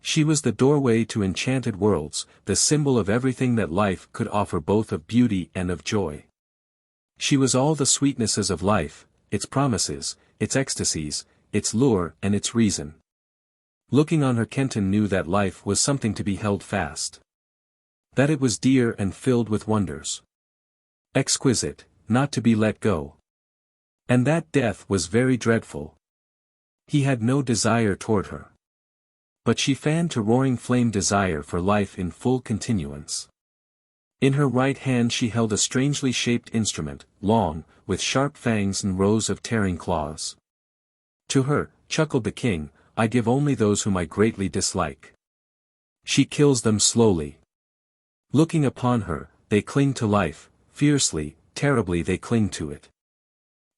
She was the doorway to enchanted worlds, the symbol of everything that life could offer both of beauty and of joy. She was all the sweetnesses of life, its promises, its ecstasies, its lure and its reason. Looking on her Kenton knew that life was something to be held fast. That it was dear and filled with wonders. Exquisite, not to be let go. And that death was very dreadful. He had no desire toward her. But she fanned to roaring flame desire for life in full continuance. In her right hand she held a strangely shaped instrument, long, with sharp fangs and rows of tearing claws. To her, chuckled the king, I give only those whom I greatly dislike. She kills them slowly. Looking upon her, they cling to life, fiercely, terribly they cling to it.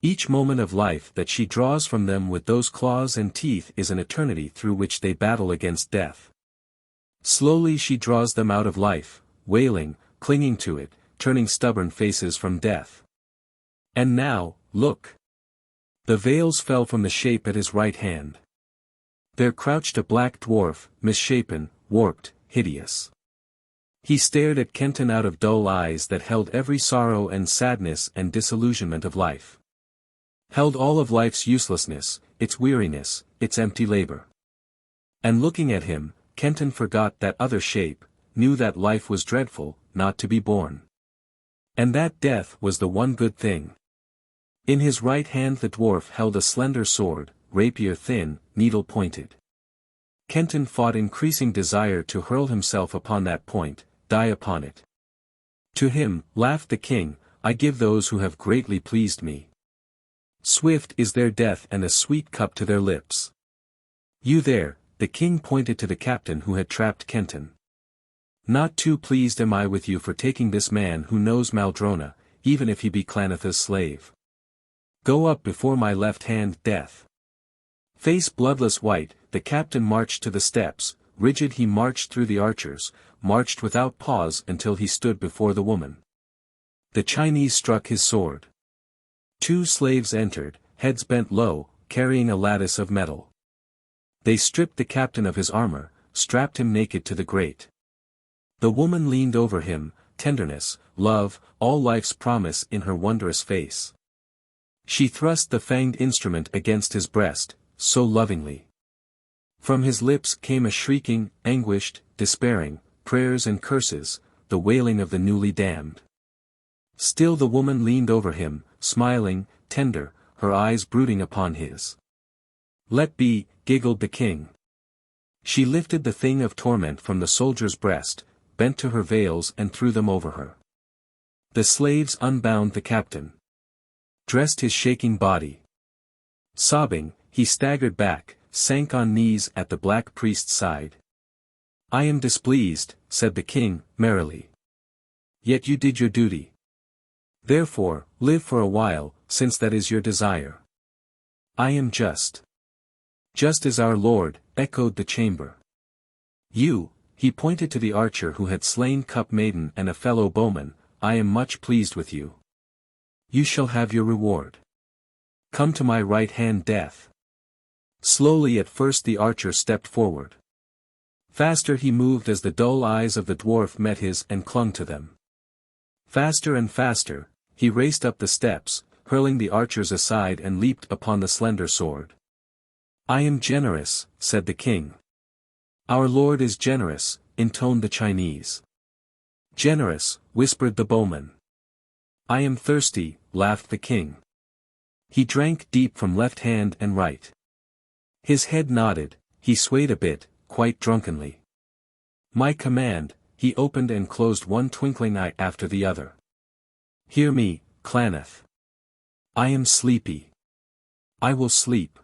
Each moment of life that she draws from them with those claws and teeth is an eternity through which they battle against death. Slowly she draws them out of life, wailing, clinging to it, turning stubborn faces from death. And now, look! The veils fell from the shape at his right hand. There crouched a black dwarf, misshapen, warped, hideous. He stared at Kenton out of dull eyes that held every sorrow and sadness and disillusionment of life. Held all of life's uselessness, its weariness, its empty labor. And looking at him, Kenton forgot that other shape, knew that life was dreadful, not to be borne. And that death was the one good thing. In his right hand the dwarf held a slender sword, rapier thin, needle-pointed. Kenton fought increasing desire to hurl himself upon that point, die upon it. To him, laughed the king, I give those who have greatly pleased me. Swift is their death and a sweet cup to their lips. You there, the king pointed to the captain who had trapped Kenton. Not too pleased am I with you for taking this man who knows Maldrona, even if he be Klaneth's slave. Go up before my left hand, death. Face bloodless white, the captain marched to the steps, rigid he marched through the archers, marched without pause until he stood before the woman. The Chinese struck his sword. 2 slaves entered, heads bent low, carrying a lattice of metal. They stripped the captain of his armor, strapped him naked to the grate. The woman leaned over him, tenderness, love, all life's promise in her wondrous face. She thrust the fanged instrument against his breast, so lovingly. From his lips came a shrieking, anguished, despairing, prayers and curses, the wailing of the newly damned. Still the woman leaned over him, smiling, tender, her eyes brooding upon his. Let be, giggled the king. She lifted the thing of torment from the soldier's breast, bent to her veils and threw them over her. The slaves unbound the captain. Dressed his shaking body. Sobbing, he staggered back, sank on knees at the black priest's side. I am displeased, said the king, merrily. Yet you did your duty. Therefore, live for a while, since that is your desire. I am just. Just as our Lord, echoed the chamber. You, he pointed to the archer who had slain Cup Maiden and a fellow bowman, I am much pleased with you. You shall have your reward. Come to my right hand, death. Slowly at first the archer stepped forward. Faster he moved as the dull eyes of the dwarf met his and clung to them. Faster and faster, he raced up the steps, hurling the archers aside and leaped upon the slender sword. I am generous, said the king. Our Lord is generous, intoned the Chinese. Generous, whispered the bowman. I am thirsty, laughed the king. He drank deep from left hand and right. His head nodded, he swayed a bit, quite drunkenly. My command, he opened and closed one twinkling eye after the other. Hear me, Klaneth. I am sleepy. I will sleep.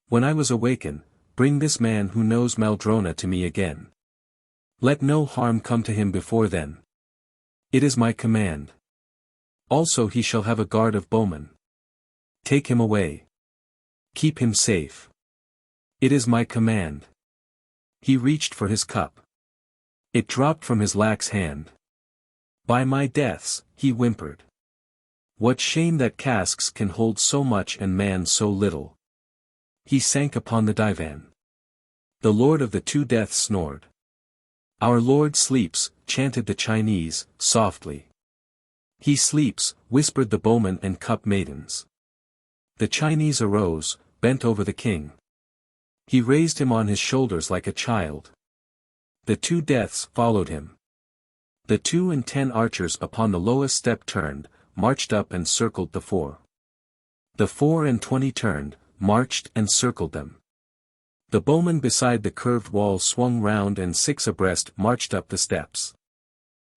When I was awakened, bring this man who knows Maldrona to me again. Let no harm come to him before then. It is my command. Also he shall have a guard of bowmen. Take him away. Keep him safe. It is my command. He reached for his cup. It dropped from his lax hand. By my deaths, he whimpered. What shame that casks can hold so much and man so little. He sank upon the divan. The Lord of the 2 Deaths snored. Our Lord sleeps, chanted the Chinese, softly. He sleeps, whispered the bowmen and cup maidens. The Chinese arose, bent over the king. He raised him on his shoulders like a child. The 2 Deaths followed him. The 2 and 10 archers upon the lowest step turned, marched up and circled the 4. The 4 and 20 turned, marched and circled them. The bowmen beside the curved wall swung round and 6 abreast marched up the steps.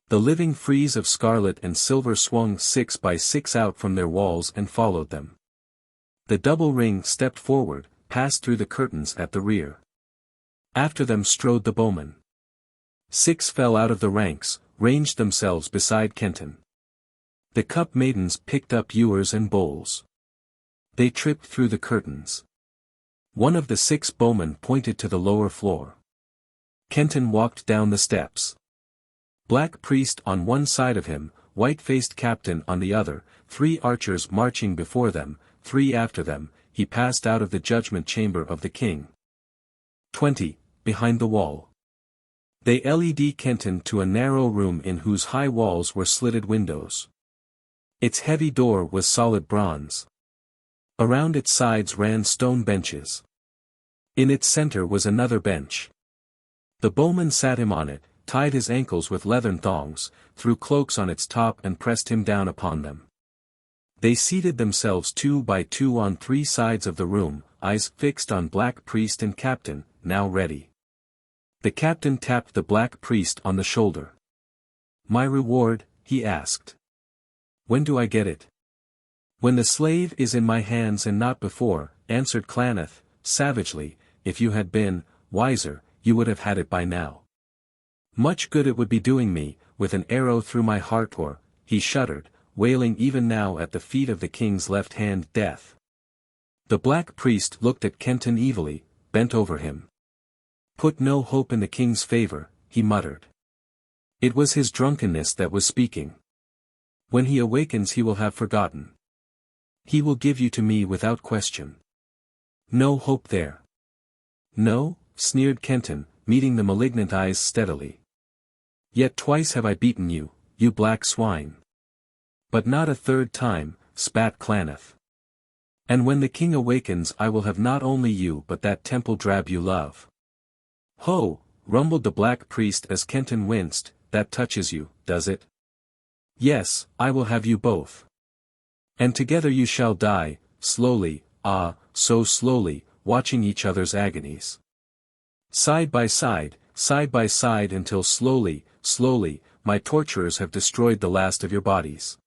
The living frieze of scarlet and silver swung 6 by 6 out from their walls and followed them. The double ring stepped forward, passed through the curtains at the rear. After them strode the bowmen. 6 fell out of the ranks, ranged themselves beside Kenton. The cup maidens picked up ewers and bowls. They tripped through the curtains. One of the 6 bowmen pointed to the lower floor. Kenton walked down the steps. Black priest on one side of him, white-faced captain on the other, 3 archers marching before them, 3 after them, he passed out of the judgment chamber of the king. 20, behind the wall. They led Kenton to a narrow room in whose high walls were slitted windows. Its heavy door was solid bronze. Around its sides ran stone benches. In its center was another bench. The bowman sat him on it, tied his ankles with leathern thongs, threw cloaks on its top and pressed him down upon them. They seated themselves 2 by 2 on 3 sides of the room, eyes fixed on Black Priest and Captain, now ready. The captain tapped the Black Priest on the shoulder. "My reward?" he asked. "When do I get it?" "When the slave is in my hands and not before," answered Klaneth, savagely. "If you had been wiser, you would have had it by now. Much good it would be doing me, with an arrow through my heart or," he shuddered, wailing even now at the feet of the king's left hand, death. The Black Priest looked at Kenton evilly, bent over him. "Put no hope in the king's favor," he muttered. It was his drunkenness that was speaking. "When he awakens he will have forgotten. He will give you to me without question. No hope there." "No?" sneered Kenton, meeting the malignant eyes steadily. "Yet twice have I beaten you, you black swine." "But not a third time," spat Klaneth. "And when the king awakens I will have not only you but that temple drab you love." "Ho!" rumbled the Black Priest as Kenton winced. "That touches you, does it?" "Yes, I will have you both. And together you shall die, slowly, ah, so slowly, watching each other's agonies. Side by side until slowly, slowly, my torturers have destroyed the last of your bodies.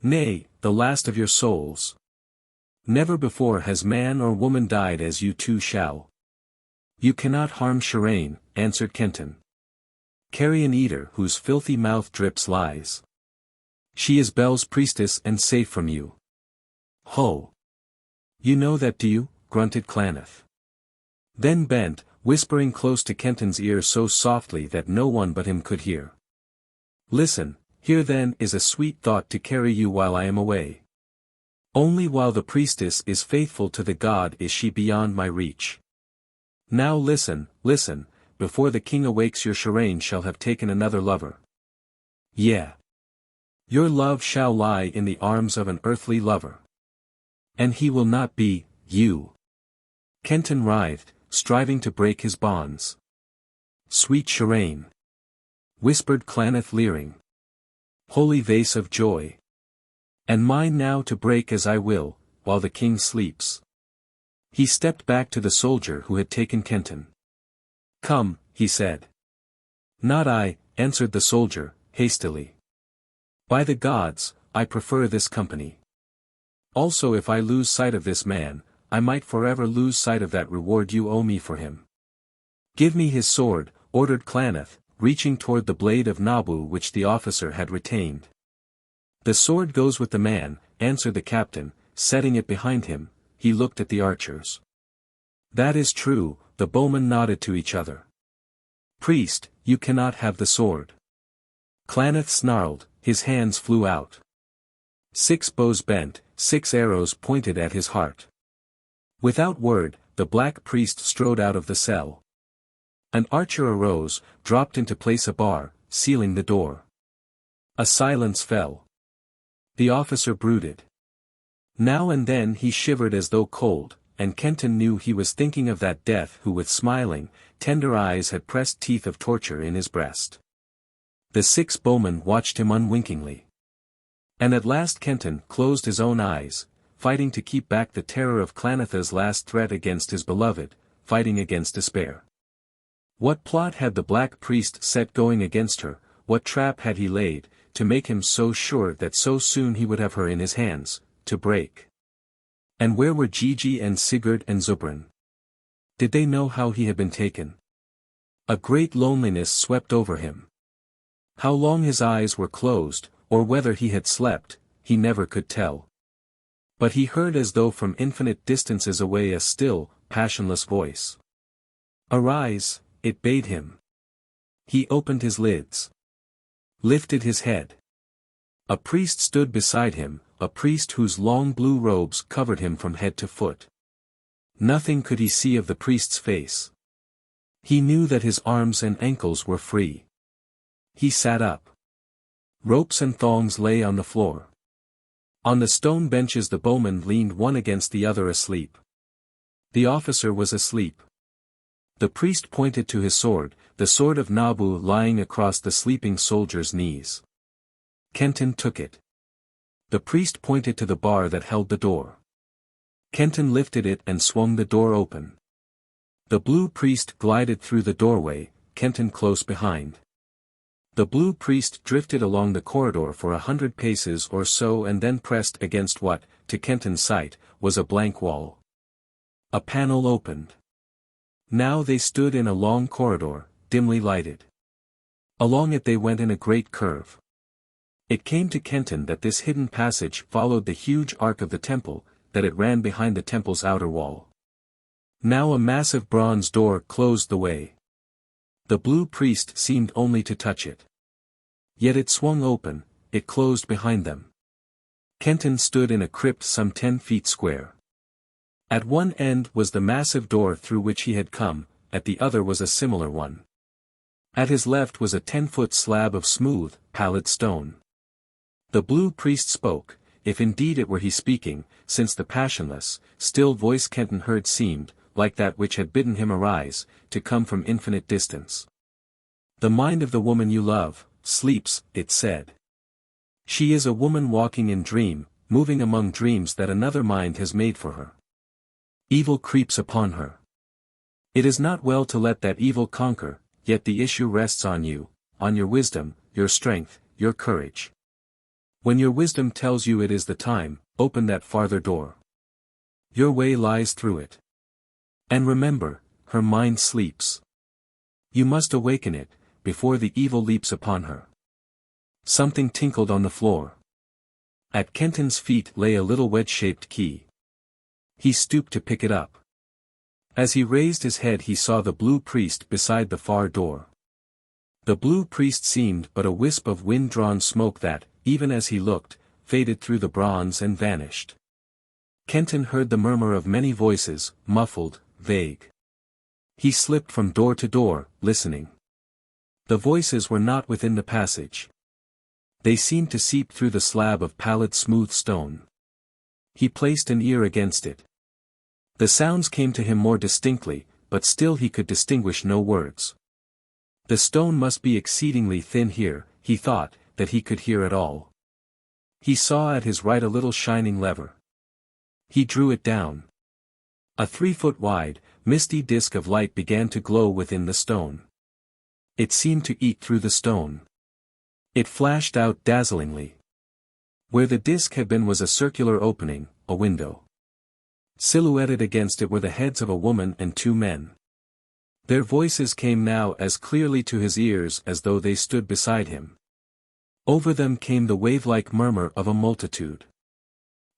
Nay, the last of your souls. Never before has man or woman died as you two shall." "You cannot harm Sharane," answered Kenton. "Carrion eater whose filthy mouth drips lies. She is Bel's priestess and safe from you." "Ho! You know that, do you?" grunted Klaneth. Then bent, whispering close to Kenton's ear so softly that no one but him could hear. "Listen, here then is a sweet thought to carry you while I am away. Only while the priestess is faithful to the god is she beyond my reach. Now listen, listen, before the king awakes your Sharane shall have taken another lover. Yeah. Your love shall lie in the arms of an earthly lover. And he will not be, you." Kenton writhed, striving to break his bonds. "Sweet Sharane," whispered Klaneth leering. "Holy vase of joy. And mine now to break as I will, while the king sleeps." He stepped back to the soldier who had taken Kenton. "Come," he said. "Not I," answered the soldier, hastily. "By the gods, I prefer this company. Also if I lose sight of this man, I might forever lose sight of that reward you owe me for him." "Give me his sword," ordered Klaneth, reaching toward the blade of Nabu which the officer had retained. "The sword goes with the man," answered the captain, setting it behind him. He looked at the archers. "That is true," the bowmen nodded to each other. "Priest, you cannot have the sword." Klaneth snarled, his hands flew out. 6 bows bent, 6 arrows pointed at his heart. Without word, the Black Priest strode out of the cell. An archer arose, dropped into place a bar, sealing the door. A silence fell. The officer brooded. Now and then he shivered as though cold, and Kenton knew he was thinking of that death who with smiling, tender eyes had pressed teeth of torture in his breast. The 6 bowmen watched him unwinkingly. And at last Kenton closed his own eyes, fighting to keep back the terror of Klaneth's last threat against his beloved, fighting against despair. What plot had the Black Priest set going against her, what trap had he laid, to make him so sure that so soon he would have her in his hands, to break? And where were Gigi and Sigurd and Zubran? Did they know how he had been taken? A great loneliness swept over him. How long his eyes were closed, or whether he had slept, he never could tell. But he heard as though from infinite distances away a still, passionless voice. "Arise," it bade him. He opened his lids. Lifted his head. A priest stood beside him, a priest whose long blue robes covered him from head to foot. Nothing could he see of the priest's face. He knew that his arms and ankles were free. He sat up. Ropes and thongs lay on the floor. On the stone benches the bowmen leaned one against the other asleep. The officer was asleep. The priest pointed to his sword, the sword of Nabu lying across the sleeping soldier's knees. Kenton took it. The priest pointed to the bar that held the door. Kenton lifted it and swung the door open. The blue priest glided through the doorway, Kenton close behind. The blue priest drifted along the corridor for 100 paces or so and then pressed against what, to Kenton's sight, was a blank wall. A panel opened. Now they stood in a long corridor, dimly lighted. Along it they went in a great curve. It came to Kenton that this hidden passage followed the huge arc of the temple, that it ran behind the temple's outer wall. Now a massive bronze door closed the way. The blue priest seemed only to touch it. Yet it swung open, it closed behind them. Kenton stood in a crypt some 10 feet square. At one end was the massive door through which he had come, at the other was a similar one. At his left was a 10-foot slab of smooth, pallid stone. The blue priest spoke, if indeed it were he speaking, since the passionless, still voice Kenton heard seemed, like that which had bidden him arise, to come from infinite distance. The mind of the woman you love, sleeps, it said. She is a woman walking in dream, moving among dreams that another mind has made for her. Evil creeps upon her. It is not well to let that evil conquer, yet the issue rests on you, on your wisdom, your strength, your courage. When your wisdom tells you it is the time, open that farther door. Your way lies through it. And remember, her mind sleeps. You must awaken it, before the evil leaps upon her. Something tinkled on the floor. At Kenton's feet lay a little wedge-shaped key. He stooped to pick it up. As he raised his head he saw the blue priest beside the far door. The blue priest seemed but a wisp of wind-drawn smoke that, even as he looked, faded through the bronze and vanished. Kenton heard the murmur of many voices, muffled, vague. He slipped from door to door, listening. The voices were not within the passage. They seemed to seep through the slab of pallid smooth stone. He placed an ear against it. The sounds came to him more distinctly, but still he could distinguish no words. The stone must be exceedingly thin here, he thought, that he could hear at all. He saw at his right a little shining lever. He drew it down. A 3-foot wide, misty disk of light began to glow within the stone. It seemed to eat through the stone. It flashed out dazzlingly. Where the disk had been was a circular opening, a window. Silhouetted against it were the heads of a woman and 2 men. Their voices came now as clearly to his ears as though they stood beside him. Over them came the wave-like murmur of a multitude.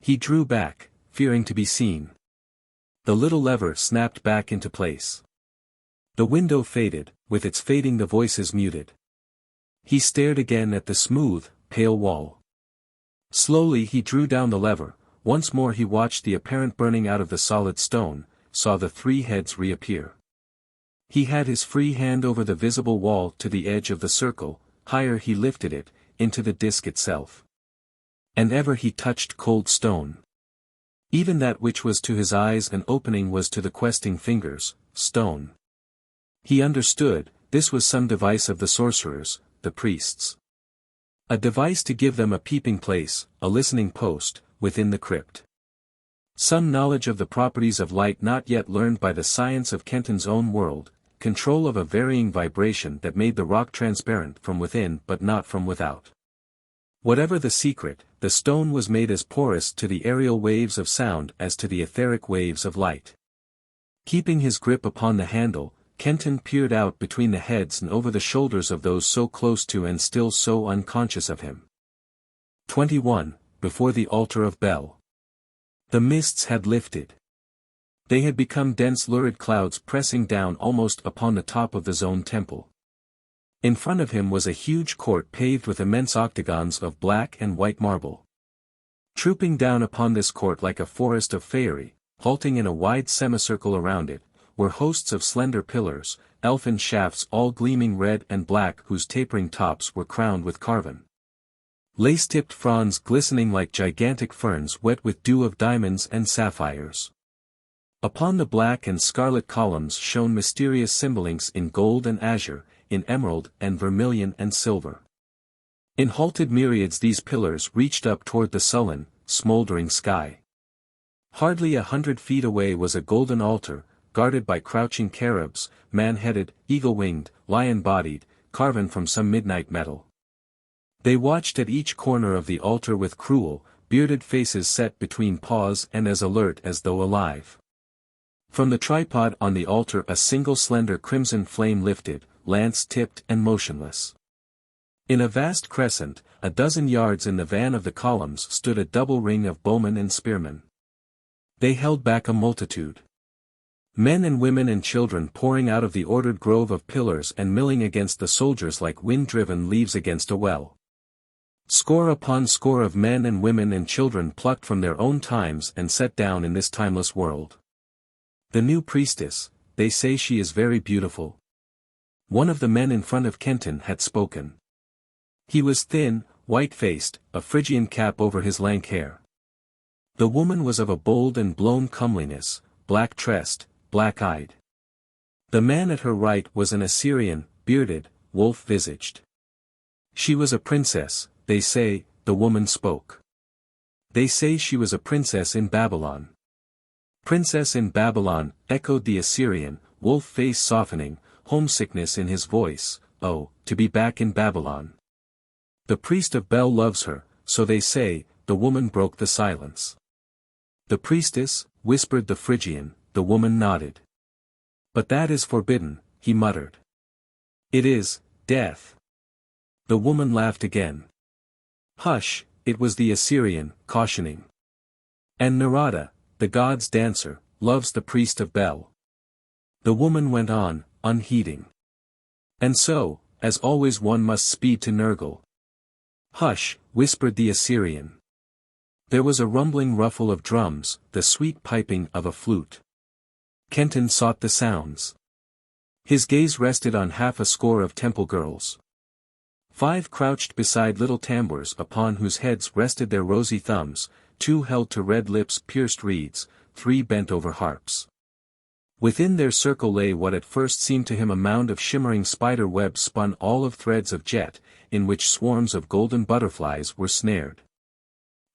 He drew back, fearing to be seen. The little lever snapped back into place. The window faded, with its fading the voices muted. He stared again at the smooth, pale wall. Slowly he drew down the lever, once more he watched the apparent burning out of the solid stone, saw the 3 heads reappear. He had his free hand over the visible wall to the edge of the circle, higher he lifted it, into the disk itself. And ever he touched cold stone. Even that which was to his eyes an opening was to the questing fingers, stone. He understood, this was some device of the sorcerers, the priests. A device to give them a peeping place, a listening post, within the crypt. Some knowledge of the properties of light not yet learned by the science of Kenton's own world, control of a varying vibration that made the rock transparent from within but not from without. Whatever the secret, the stone was made as porous to the aerial waves of sound as to the etheric waves of light. Keeping his grip upon the handle, Kenton peered out between the heads and over the shoulders of those so close to and still so unconscious of him. 21. Before the Altar of Bel. The mists had lifted. They had become dense lurid clouds pressing down almost upon the top of the zone temple. In front of him was a huge court paved with immense octagons of black and white marble. Trooping down upon this court like a forest of faerie, halting in a wide semicircle around it, were hosts of slender pillars, elfin shafts all gleaming red and black whose tapering tops were crowned with carven lace-tipped fronds glistening like gigantic ferns wet with dew of diamonds and sapphires. Upon the black and scarlet columns shone mysterious symbolinks in gold and azure, in emerald and vermilion and silver. In halted myriads these pillars reached up toward the sullen, smoldering sky. Hardly 100 feet away was a golden altar, guarded by crouching cherubs, man-headed, eagle-winged, lion-bodied, carven from some midnight metal. They watched at each corner of the altar with cruel, bearded faces set between paws and as alert as though alive. From the tripod on the altar a single slender crimson flame lifted, lance-tipped and motionless. In a vast crescent, a dozen yards in the van of the columns stood a double ring of bowmen and spearmen. They held back a multitude. Men and women and children pouring out of the ordered grove of pillars and milling against the soldiers like wind-driven leaves against a well. Score upon score of men and women and children plucked from their own times and set down in this timeless world. The new priestess, they say she is very beautiful. One of the men in front of Kenton had spoken. He was thin, white-faced, a Phrygian cap over his lank hair. The woman was of a bold and blown comeliness, black-tressed, black-eyed. The man at her right was an Assyrian, bearded, wolf-visaged. She was a princess, they say, the woman spoke. They say she was a princess in Babylon. Princess in Babylon, echoed the Assyrian, wolf-face softening, homesickness in his voice, oh, to be back in Babylon. The priest of Bel loves her, so they say, the woman broke the silence. The priestess, whispered the Phrygian, the woman nodded. But that is forbidden, he muttered. It is, death. The woman laughed again. Hush, it was the Assyrian, cautioning. And Narada, the god's dancer, loves the priest of Bel. The woman went on, unheeding. And so, as always one must speed to Nergal. Hush, whispered the Assyrian. There was a rumbling ruffle of drums, the sweet piping of a flute. Kenton sought the sounds. His gaze rested on half a score of temple girls. 5 crouched beside little tambours upon whose heads rested their rosy thumbs, 2 held to red lips pierced reeds, 3 bent over harps. Within their circle lay what at first seemed to him a mound of shimmering spider webs spun all of threads of jet, in which swarms of golden butterflies were snared.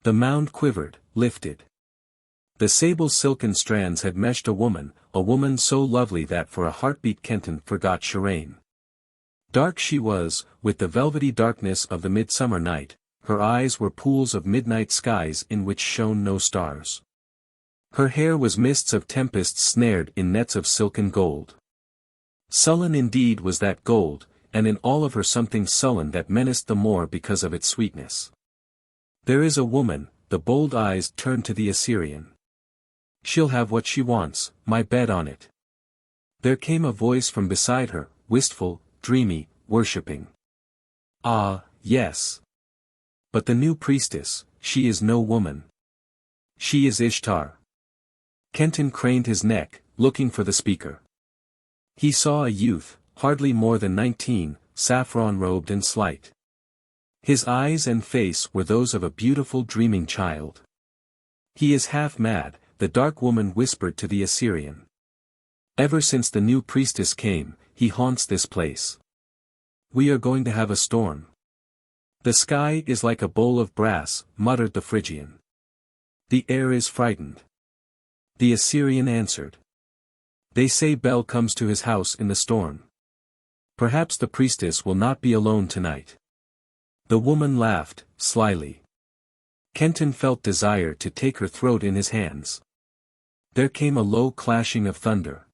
The mound quivered, lifted. The sable silken strands had meshed a woman so lovely that for a heartbeat Kenton forgot Sharane. Dark she was, with the velvety darkness of the midsummer night, her eyes were pools of midnight skies in which shone no stars. Her hair was mists of tempests snared in nets of silken gold. Sullen indeed was that gold, and in all of her something sullen that menaced the more because of its sweetness. There is a woman, the bold eyes turned to the Assyrian. She'll have what she wants, my bet on it. There came a voice from beside her, wistful, dreamy, worshipping. Ah, yes. But the new priestess, she is no woman. She is Ishtar. Kenton craned his neck, looking for the speaker. He saw a youth, hardly more than 19, saffron-robed and slight. His eyes and face were those of a beautiful dreaming child. He is half mad, the dark woman whispered to the Assyrian. Ever since the new priestess came, he haunts this place. We are going to have a storm. The sky is like a bowl of brass, muttered the Phrygian. The air is frightened. The Assyrian answered. They say Bel comes to his house in the storm. Perhaps the priestess will not be alone tonight. The woman laughed, slyly. Kenton felt desire to take her throat in his hands. There came a low clashing of thunder.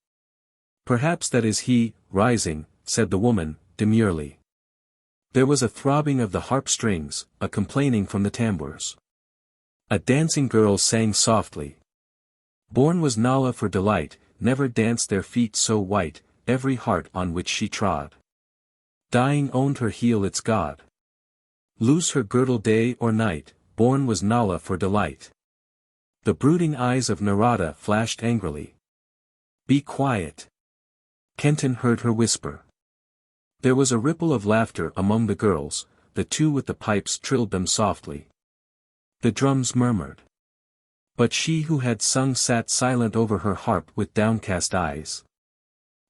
Perhaps that is he, rising, said the woman, demurely. There was a throbbing of the harp strings, a complaining from the tambours. A dancing girl sang softly. Born was Nala for delight, never danced their feet so white, every heart on which she trod. Dying owned her heel its god. Loose her girdle day or night, born was Nala for delight. The brooding eyes of Narada flashed angrily. Be quiet. Kenton heard her whisper. There was a ripple of laughter among the girls, the 2 with the pipes trilled them softly. The drums murmured. But she who had sung sat silent over her harp with downcast eyes.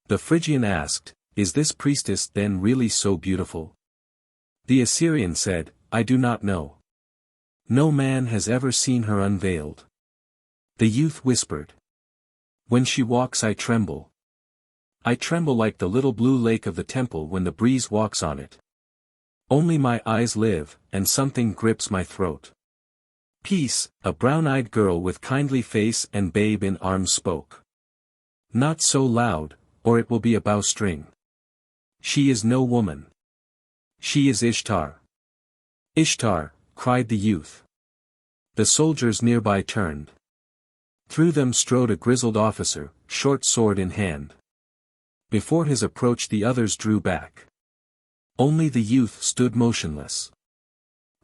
The Phrygian asked, "Is this priestess then really so beautiful?" The Assyrian said, "I do not know. No man has ever seen her unveiled." The youth whispered, "When she walks I tremble. I tremble like the little blue lake of the temple when the breeze walks on it. Only my eyes live, and something grips my throat." Peace, a brown-eyed girl with kindly face and babe in arms spoke. "Not so loud, or it will be a bowstring. She is no woman. She is Ishtar." "Ishtar," cried the youth. The soldiers nearby turned. Through them strode a grizzled officer, short sword in hand. Before his approach the others drew back. Only the youth stood motionless.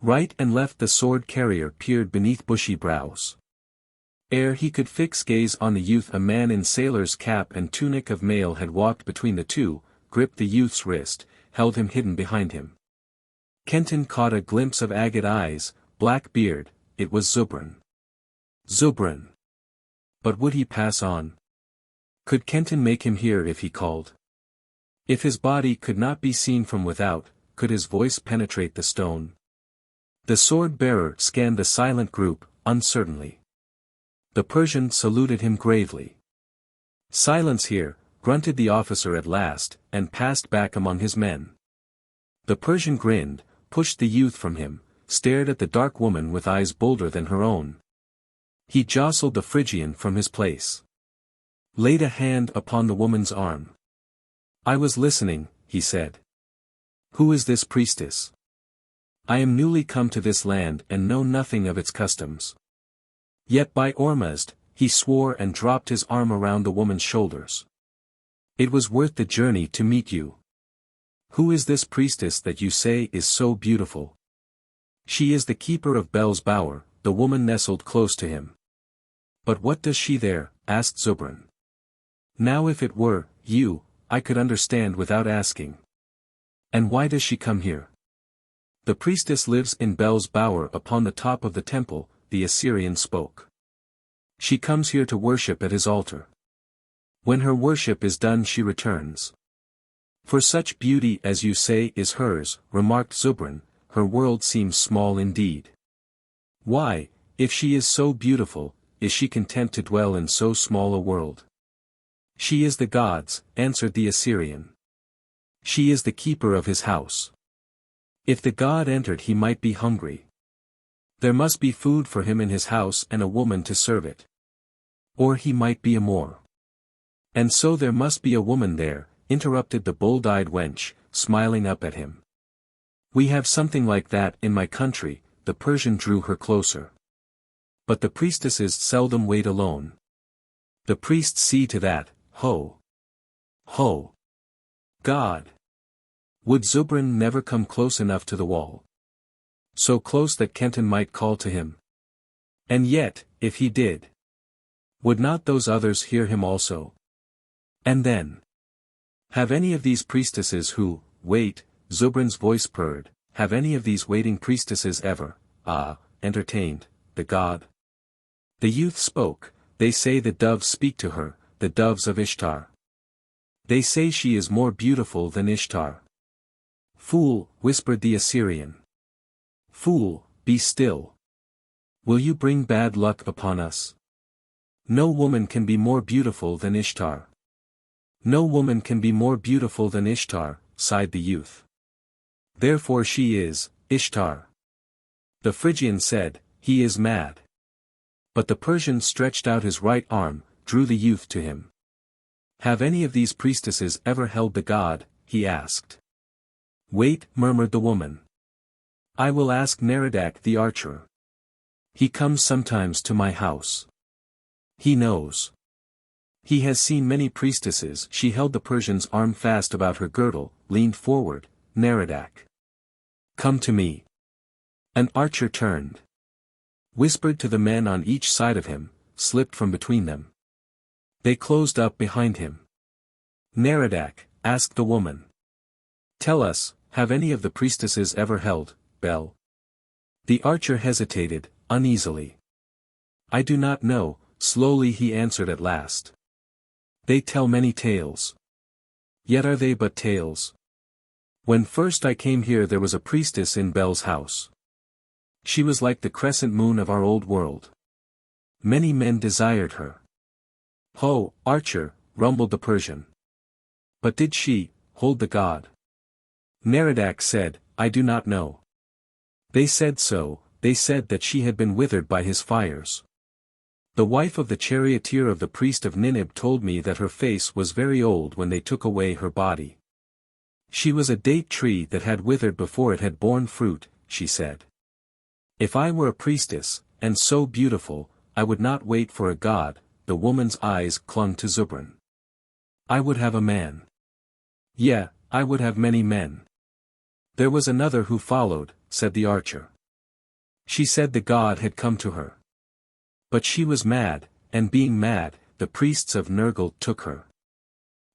Right and left the sword-carrier peered beneath bushy brows. Ere he could fix gaze on the youth, a man in sailor's cap and tunic of mail had walked between the two, gripped the youth's wrist, held him hidden behind him. Kenton caught a glimpse of agate eyes, black beard. It was Zubran. Zubran. But would he pass on? Could Kenton make him hear if he called? If his body could not be seen from without, could his voice penetrate the stone? The sword-bearer scanned the silent group, uncertainly. The Persian saluted him gravely. "Silence here," grunted the officer at last, and passed back among his men. The Persian grinned, pushed the youth from him, stared at the dark woman with eyes bolder than her own. He jostled the Phrygian from his place. Laid a hand upon the woman's arm. "I was listening," he said. "Who is this priestess?" "I am newly come to this land and know nothing of its customs." Yet by Ormuzd, he swore and dropped his arm around the woman's shoulders. "It was worth the journey to meet you. Who is this priestess that you say is so beautiful?" "She is the keeper of Bel's bower," the woman nestled close to him. "But what does she there?" asked Zubran. "Now if it were you, I could understand without asking. And why does she come here?" "The priestess lives in Bel's bower upon the top of the temple," the Assyrian spoke. "She comes here to worship at his altar. When her worship is done she returns." "For such beauty as you say is hers," remarked Zubran, "her world seems small indeed. Why, if she is so beautiful, is she content to dwell in so small a world?" "She is the god's," answered the Assyrian. "She is the keeper of his house. If the god entered he might be hungry. There must be food for him in his house and a woman to serve it. Or he might be a Moor." "And so there must be a woman there," interrupted the bold-eyed wench, smiling up at him. "We have something like that in my country," the Persian drew her closer. "But the priestesses seldom wait alone. The priests see to that, ho! Ho! God! Would Zubran never come close enough to the wall? So close that Kenton might call to him? And yet, if he did, would not those others hear him also? And then, have any of these priestesses who, wait," Zubran's voice purred, "have any of these waiting priestesses ever, entertained, the god?" The youth spoke, "They say the doves speak to her, the doves of Ishtar. They say she is more beautiful than Ishtar." "Fool," whispered the Assyrian. "Fool, be still. Will you bring bad luck upon us? No woman can be more beautiful than Ishtar." "No woman can be more beautiful than Ishtar," sighed the youth. "Therefore she is, Ishtar." The Phrygian said, "He is mad." But the Persian stretched out his right arm, drew the youth to him. "Have any of these priestesses ever held the god?" he asked. "Wait," murmured the woman. "I will ask Narada the archer. He comes sometimes to my house. He knows. He has seen many priestesses." She held the Persian's arm fast about her girdle, leaned forward. "Narada, come to me." An archer turned. Whispered to the men on each side of him, slipped from between them. They closed up behind him. "Narada," asked the woman. "Tell us, have any of the priestesses ever held Bel?" The archer hesitated, uneasily. I do not know, slowly he answered at last. They tell many tales. Yet are they but tales? When first I came here there was a priestess in Bel's house. She was like the crescent moon of our old world. Many men desired her. Ho, archer, rumbled the Persian. But did she hold the god? Narada said, I do not know. They said so, they said that she had been withered by his fires. The wife of the charioteer of the priest of Ninib told me that her face was very old when they took away her body. She was a date tree that had withered before it had borne fruit, she said. If I were a priestess, and so beautiful, I would not wait for a god. The woman's eyes clung to Zubran. I would have a man. Yeah, I would have many men. There was another who followed, said the archer. She said the god had come to her. But she was mad, and being mad, the priests of Nergal took her.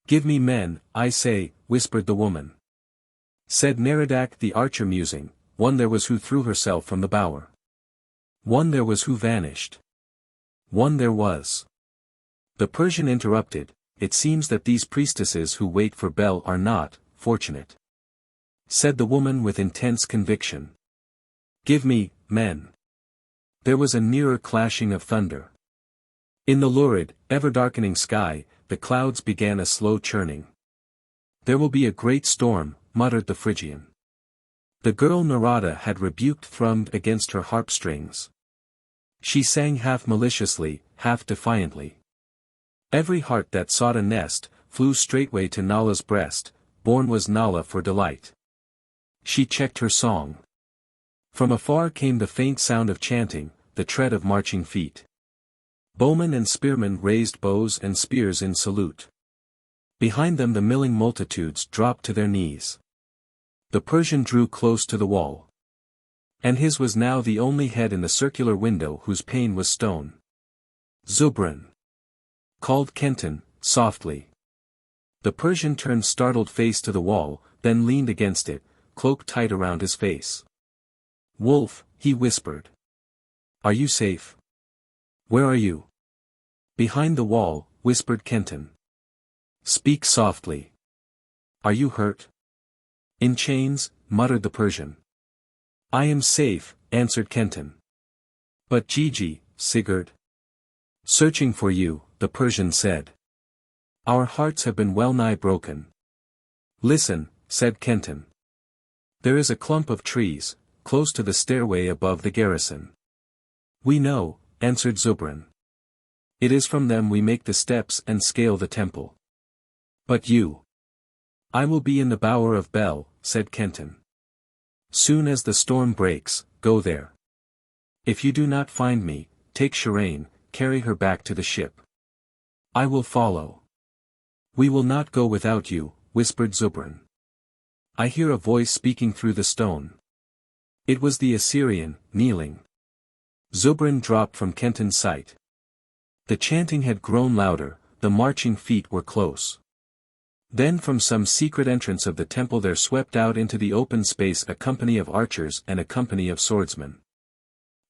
Give me men, I say, whispered the woman. Said Narada the archer musing, one there was who threw herself from the bower. One there was who vanished. One there was. The Persian interrupted, it seems that these priestesses who wait for Bel are not fortunate. Said the woman with intense conviction. Give me, men. There was a nearer clashing of thunder. In the lurid, ever-darkening sky, the clouds began a slow churning. There will be a great storm, muttered the Phrygian. The girl Narada had rebuked thrummed against her harp strings. She sang half maliciously, half defiantly. Every heart that sought a nest, flew straightway to Nala's breast, born was Nala for delight. She checked her song. From afar came the faint sound of chanting, the tread of marching feet. Bowmen and spearmen raised bows and spears in salute. Behind them the milling multitudes dropped to their knees. The Persian drew close to the wall. And his was now the only head in the circular window whose pane was stone. Zubran! Called Kenton, softly. The Persian turned startled face to the wall, then leaned against it, cloak tight around his face. Wolf, he whispered. Are you safe? Where are you? Behind the wall, whispered Kenton. Speak softly. Are you hurt? In chains, muttered the Persian. I am safe, answered Kenton. But Gigi, Sigurd? Searching for you, the Persian said. Our hearts have been well nigh broken. Listen, said Kenton. There is a clump of trees, close to the stairway above the garrison. We know, answered Zubran. It is from them we make the steps and scale the temple. But you? I will be in the Bower of Bel, said Kenton. Soon as the storm breaks, go there. If you do not find me, take Sharane, carry her back to the ship. I will follow. We will not go without you, whispered Zubran. I hear a voice speaking through the stone. It was the Assyrian, kneeling. Zubran dropped from Kenton's sight. The chanting had grown louder, the marching feet were close. Then from some secret entrance of the temple there swept out into the open space a company of archers and a company of swordsmen.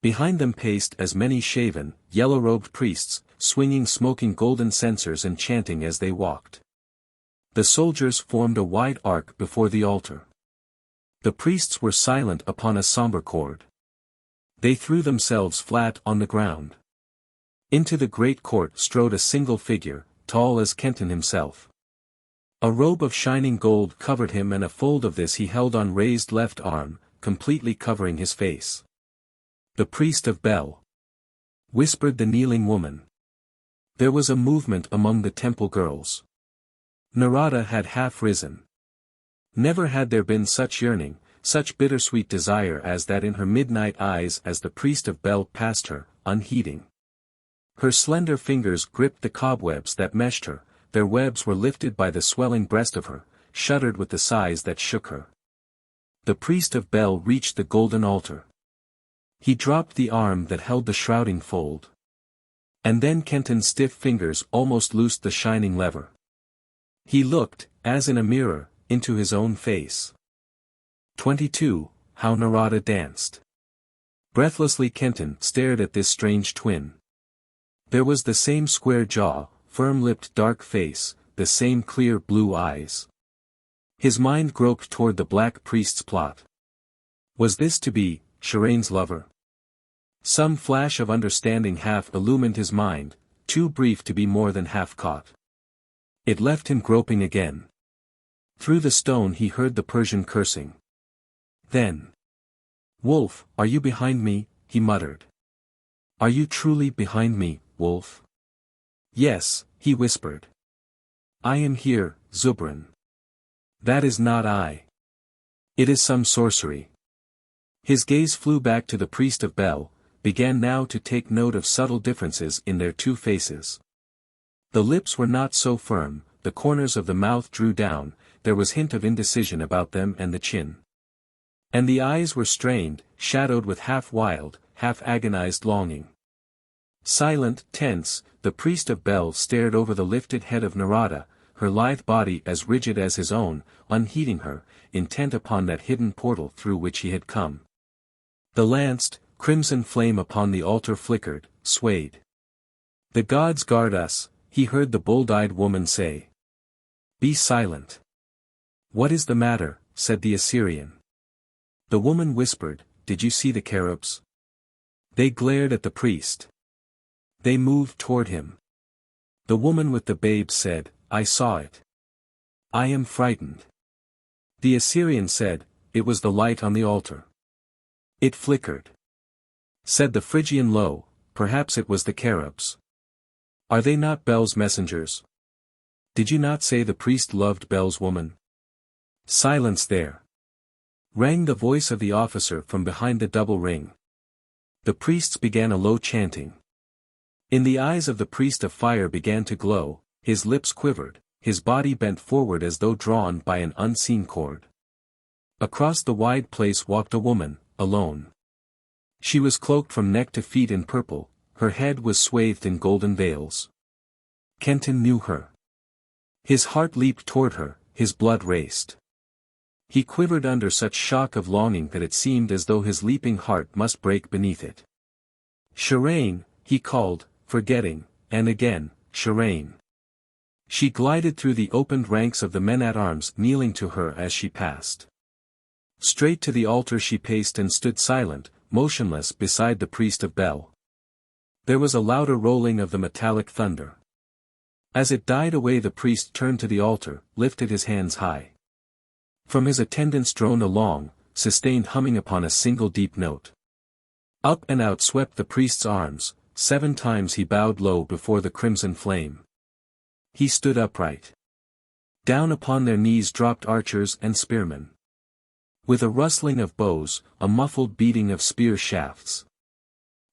Behind them paced as many shaven, yellow-robed priests, swinging smoking golden censers and chanting as they walked. The soldiers formed a wide arc before the altar. The priests were silent upon a somber chord. They threw themselves flat on the ground. Into the great court strode a single figure, tall as Kenton himself. A robe of shining gold covered him and a fold of this he held on raised left arm, completely covering his face. The priest of Bel, whispered the kneeling woman. There was a movement among the temple girls. Narada had half risen. Never had there been such yearning, such bittersweet desire as that in her midnight eyes as the priest of Bel passed her, unheeding. Her slender fingers gripped the cobwebs that meshed her, their webs were lifted by the swelling breast of her, shuddered with the sighs that shook her. The priest of Bel reached the golden altar. He dropped the arm that held the shrouding fold. And then Kenton's stiff fingers almost loosed the shining lever. He looked, as in a mirror, into his own face. 22. How Narada Danced. Breathlessly Kenton stared at this strange twin. There was the same square jaw, firm-lipped dark face, the same clear blue eyes. His mind groped toward the black priest's plot. Was this to be Sharane's lover? Some flash of understanding half illumined his mind, too brief to be more than half caught. It left him groping again. Through the stone he heard the Persian cursing. Then, "Wolf, are you behind me?" he muttered. "Are you truly behind me, wolf?" "Yes," he whispered. "I am here, Zubran." "That is not I. It is some sorcery." His gaze flew back to the priest of Bel, began now to take note of subtle differences in their two faces. The lips were not so firm, the corners of the mouth drew down, there was hint of indecision about them and the chin. And the eyes were strained, shadowed with half-wild, half-agonized longing. Silent, tense, the priest of Bel stared over the lifted head of Narada, her lithe body as rigid as his own, unheeding her, intent upon that hidden portal through which he had come. The lanced, crimson flame upon the altar flickered, swayed. "The gods guard us," he heard the bold-eyed woman say. "Be silent." "What is the matter?" said the Assyrian. The woman whispered, "Did you see the cherubs?" They glared at the priest. They moved toward him. The woman with the babe said, "I saw it. I am frightened." The Assyrian said, "It was the light on the altar. It flickered." Said the Phrygian low, "Perhaps it was the cherubs. Are they not Bel's messengers? Did you not say the priest loved Bel's woman?" "Silence there!" rang the voice of the officer from behind the double ring. The priests began a low chanting. In the eyes of the priest of fire began to glow, his lips quivered, his body bent forward as though drawn by an unseen cord. Across the wide place walked a woman, alone. She was cloaked from neck to feet in purple, her head was swathed in golden veils. Kenton knew her. His heart leaped toward her, his blood raced. He quivered under such shock of longing that it seemed as though his leaping heart must break beneath it. "Sharane," he called, forgetting, and again, "Sharane." She glided through the opened ranks of the men-at-arms kneeling to her as she passed. Straight to the altar she paced and stood silent, motionless beside the priest of Bel. There was a louder rolling of the metallic thunder. As it died away the priest turned to the altar, lifted his hands high. From his attendants droned a long, sustained humming upon a single deep note. Up and out swept the priest's arms, 7 times he bowed low before the crimson flame. He stood upright. Down upon their knees dropped archers and spearmen. With a rustling of bows, a muffled beating of spear shafts.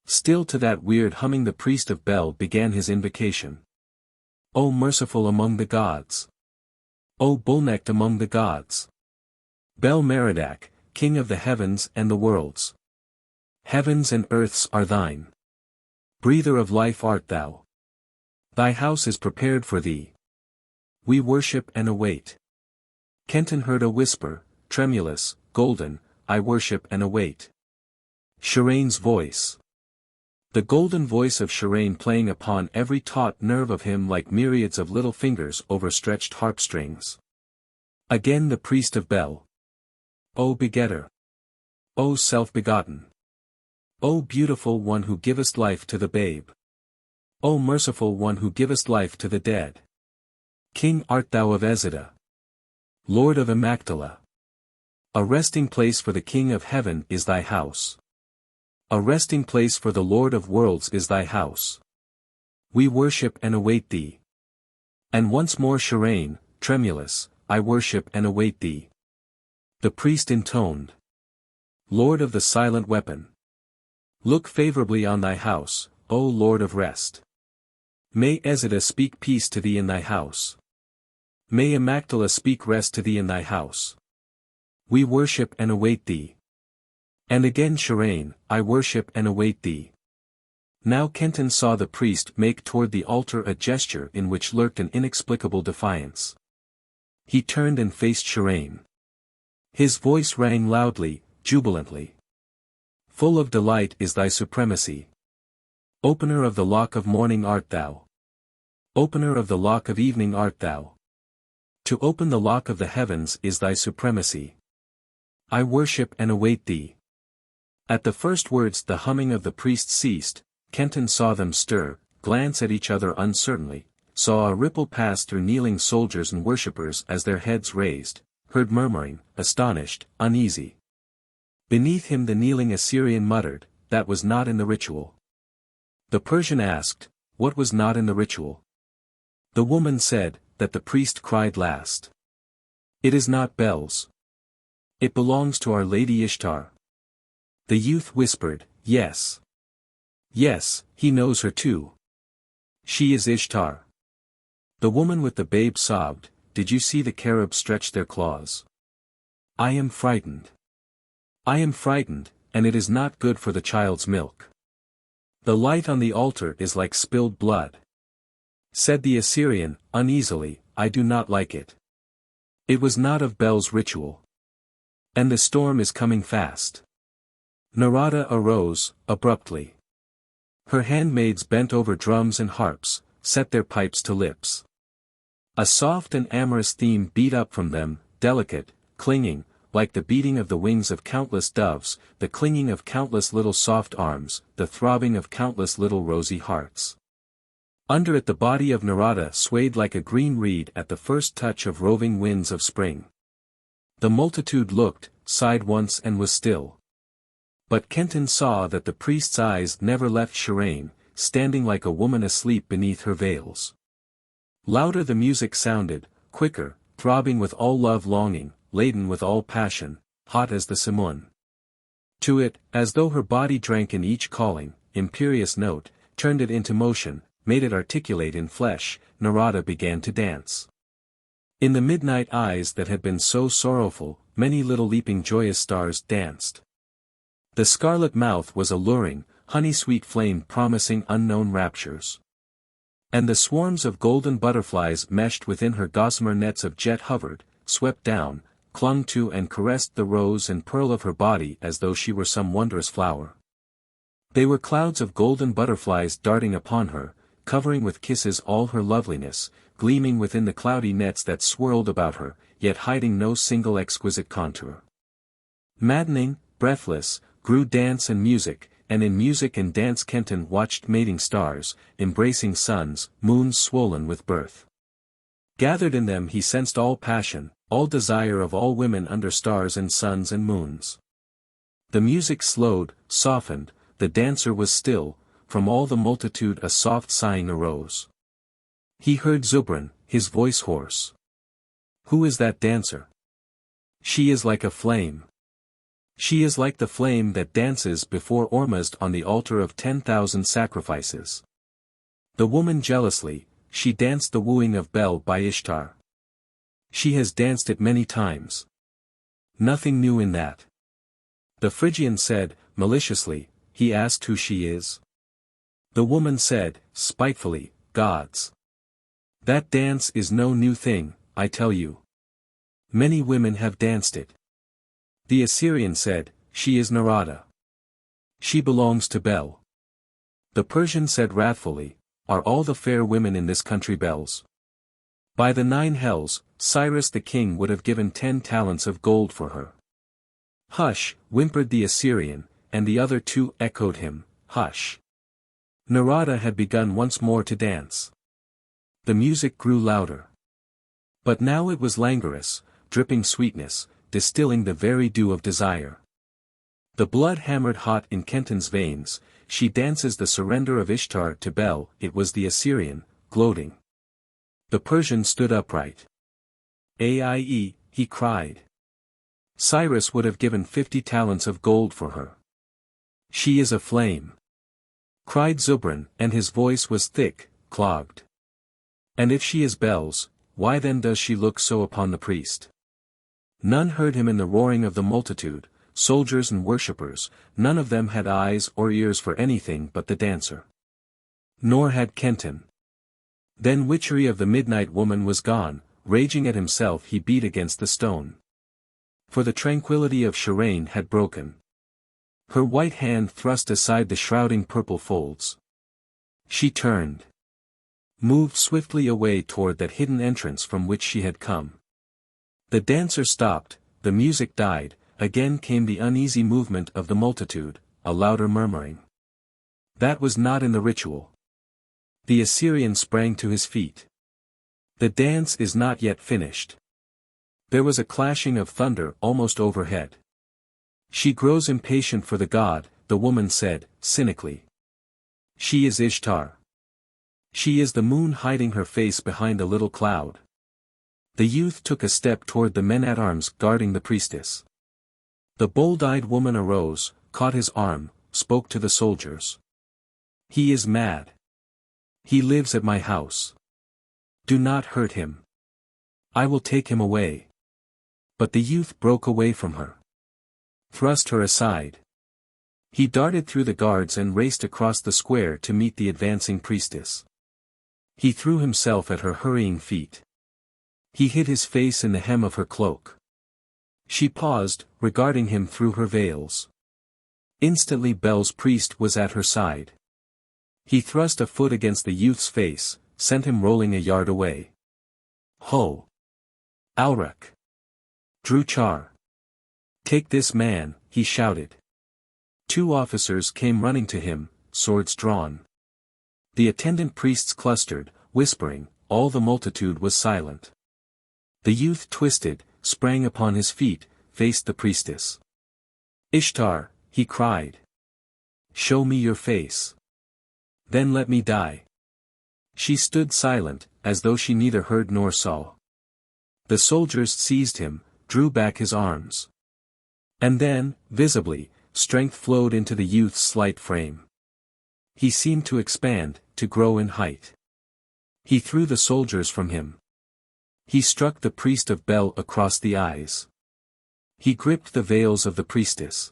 Still to that weird humming the priest of Bel began his invocation. "O merciful among the gods! O bull-necked among the gods! Bel Merodach, King of the heavens and the worlds! Heavens and earths are thine. Breather of life art thou. Thy house is prepared for thee. We worship and await." Kenton heard a whisper, tremulous, golden, "I worship and await." Sharane's voice. The golden voice of Sharane playing upon every taut nerve of him like myriads of little fingers over stretched harp strings. Again the priest of Bel. "O begetter! O self-begotten! O beautiful one who givest life to the babe! O merciful one who givest life to the dead! King art thou of Ezida! Lord of Amactala! A resting place for the King of heaven is thy house. A resting place for the Lord of worlds is thy house. We worship and await thee." And once more Sharane, tremulous, "I worship and await thee." The priest intoned. "Lord of the silent weapon! Look favorably on thy house, O Lord of rest. May Ezida speak peace to thee in thy house. May Amactala speak rest to thee in thy house. We worship and await thee." And again Sharane, "I worship and await thee." Now Kenton saw the priest make toward the altar a gesture in which lurked an inexplicable defiance. He turned and faced Sharane. His voice rang loudly, jubilantly. "Full of delight is thy supremacy. Opener of the lock of morning art thou. Opener of the lock of evening art thou. To open the lock of the heavens is thy supremacy. I worship and await thee. At the first words the humming of the priest ceased. Kenton saw them stir, glance at each other uncertainly, saw a ripple pass through kneeling soldiers and worshippers as their heads raised, heard murmuring, astonished, uneasy. Beneath him the kneeling Assyrian muttered, that was not in the ritual. The Persian asked, what was not in the ritual? The woman said, that the priest cried last. It is not Bel's. It belongs to Our Lady Ishtar. The youth whispered, yes. Yes, he knows her too. She is Ishtar. The woman with the babe sobbed, did you see the cherubs stretch their claws? I am frightened. I am frightened, and it is not good for the child's milk. The light on the altar is like spilled blood. Said the Assyrian, uneasily, I do not like it. It was not of Bel's ritual. And the storm is coming fast. Narada arose, abruptly. Her handmaids bent over drums and harps, set their pipes to lips. A soft and amorous theme beat up from them, delicate, clinging, like the beating of the wings of countless doves, the clinging of countless little soft arms, the throbbing of countless little rosy hearts. Under it the body of Narada swayed like a green reed at the first touch of roving winds of spring. The multitude looked, sighed once and was still. But Kenton saw that the priest's eyes never left Sharane, standing like a woman asleep beneath her veils. Louder the music sounded, quicker, throbbing with all love longing, laden with all passion, hot as the Simun. To it, as though her body drank in each calling, imperious note, turned it into motion, made it articulate in flesh, Narada began to dance. In the midnight eyes that had been so sorrowful, many little leaping joyous stars danced. The scarlet mouth was alluring, honey-sweet flame promising unknown raptures. And the swarms of golden butterflies meshed within her gossamer nets of jet hovered, swept down, clung to and caressed the rose and pearl of her body as though she were some wondrous flower. They were clouds of golden butterflies darting upon her, covering with kisses all her loveliness, gleaming within the cloudy nets that swirled about her, yet hiding no single exquisite contour. Maddening, breathless, grew dance and music, and in music and dance Kenton watched mating stars, embracing suns, moons swollen with birth. Gathered in them he sensed all passion, all desire of all women under stars and suns and moons. The music slowed, softened, the dancer was still, from all the multitude a soft sighing arose. He heard Zubran, his voice hoarse. Who is that dancer? She is like a flame. She is like the flame that dances before Ormuzd on the altar of 10,000 sacrifices. The woman jealously, she danced the wooing of Bel by Ishtar. She has danced it many times. Nothing new in that. The Phrygian said, maliciously, he asked who she is. The woman said, spitefully, gods. That dance is no new thing, I tell you. Many women have danced it. The Assyrian said, she is Narada. She belongs to Bel. The Persian said wrathfully, are all the fair women in this country Bel's? By the 9 hells, Cyrus the king would have given 10 talents of gold for her. Hush, whimpered the Assyrian, and the other 2 echoed him, hush. Narada had begun once more to dance. The music grew louder. But now it was languorous, dripping sweetness, distilling the very dew of desire. The blood hammered hot in Kenton's veins, she dances the surrender of Ishtar to Bel, it was the Assyrian, gloating. The Persian stood upright. Aie, he cried. Cyrus would have given 50 talents of gold for her. She is a flame. Cried Zubran, and his voice was thick, clogged. And if she is Bel's, why then does she look so upon the priest? None heard him in the roaring of the multitude, soldiers and worshippers, none of them had eyes or ears for anything but the dancer. Nor had Kenton. Then witchery of the midnight woman was gone, raging at himself he beat against the stone. For the tranquility of Sharane had broken. Her white hand thrust aside the shrouding purple folds. She turned. Moved swiftly away toward that hidden entrance from which she had come. The dancer stopped, the music died, again came the uneasy movement of the multitude, a louder murmuring. That was not in the ritual. The Assyrian sprang to his feet. The dance is not yet finished. There was a clashing of thunder almost overhead. She grows impatient for the god, the woman said, cynically. She is Ishtar. She is the moon hiding her face behind a little cloud. The youth took a step toward the men-at-arms guarding the priestess. The bold-eyed woman arose, caught his arm, spoke to the soldiers. He is mad. He lives at my house. Do not hurt him. I will take him away. But the youth broke away from her. Thrust her aside. He darted through the guards and raced across the square to meet the advancing priestess. He threw himself at her hurrying feet. He hid his face in the hem of her cloak. She paused, regarding him through her veils. Instantly Bel's priest was at her side. He thrust a foot against the youth's face, sent him rolling a yard away. Ho! Alrek! Druchar! Take this man, he shouted. 2 officers came running to him, swords drawn. The attendant priests clustered, whispering, all the multitude was silent. The youth twisted, sprang upon his feet, faced the priestess. Ishtar, he cried. Show me your face. Then let me die. She stood silent, as though she neither heard nor saw. The soldiers seized him, drew back his arms. And then, visibly, strength flowed into the youth's slight frame. He seemed to expand, to grow in height. He threw the soldiers from him. He struck the priest of Bel across the eyes. He gripped the veils of the priestess.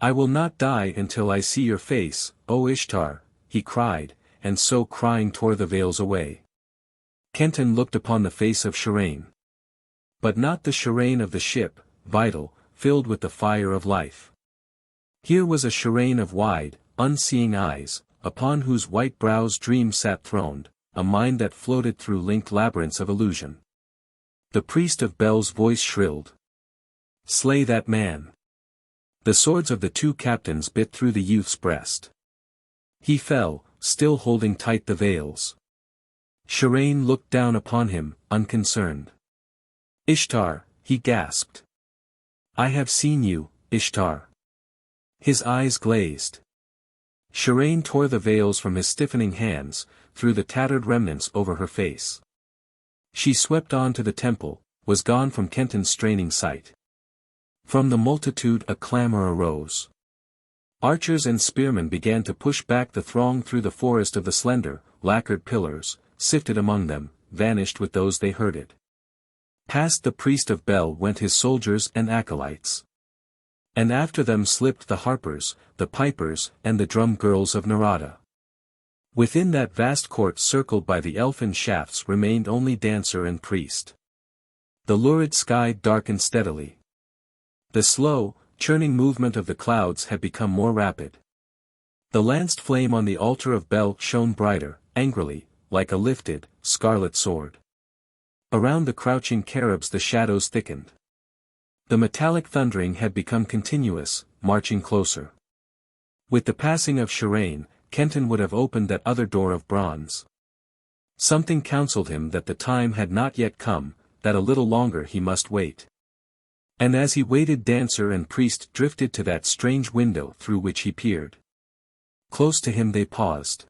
I will not die until I see your face, O Ishtar, he cried, and so crying tore the veils away. Kenton looked upon the face of Sharane. But not the Sharane of the ship, vital, filled with the fire of life. Here was a Sharane of wide, unseeing eyes, upon whose white brows dream sat throned, a mind that floated through linked labyrinths of illusion. The priest of Bel's voice shrilled. Slay that man. The swords of the 2 captains bit through the youth's breast. He fell, still holding tight the veils. Sharane looked down upon him, unconcerned. Ishtar, he gasped. I have seen you, Ishtar. His eyes glazed. Sharane tore the veils from his stiffening hands, threw the tattered remnants over her face. She swept on to the temple, was gone from Kenton's straining sight. From the multitude a clamor arose. Archers and spearmen began to push back the throng through the forest of the slender, lacquered pillars, sifted among them, vanished with those they herded. Past the priest of Bel went his soldiers and acolytes. And after them slipped the harpers, the pipers, and the drum girls of Narada. Within that vast court circled by the elfin shafts remained only dancer and priest. The lurid sky darkened steadily. The slow, churning movement of the clouds had become more rapid. The lanced flame on the altar of Bel shone brighter, angrily, like a lifted, scarlet sword. Around the crouching cherubs the shadows thickened. The metallic thundering had become continuous, marching closer. With the passing of Sharane, Kenton would have opened that other door of bronze. Something counseled him that the time had not yet come, that a little longer he must wait. And as he waited, dancer and priest drifted to that strange window through which he peered. Close to him they paused.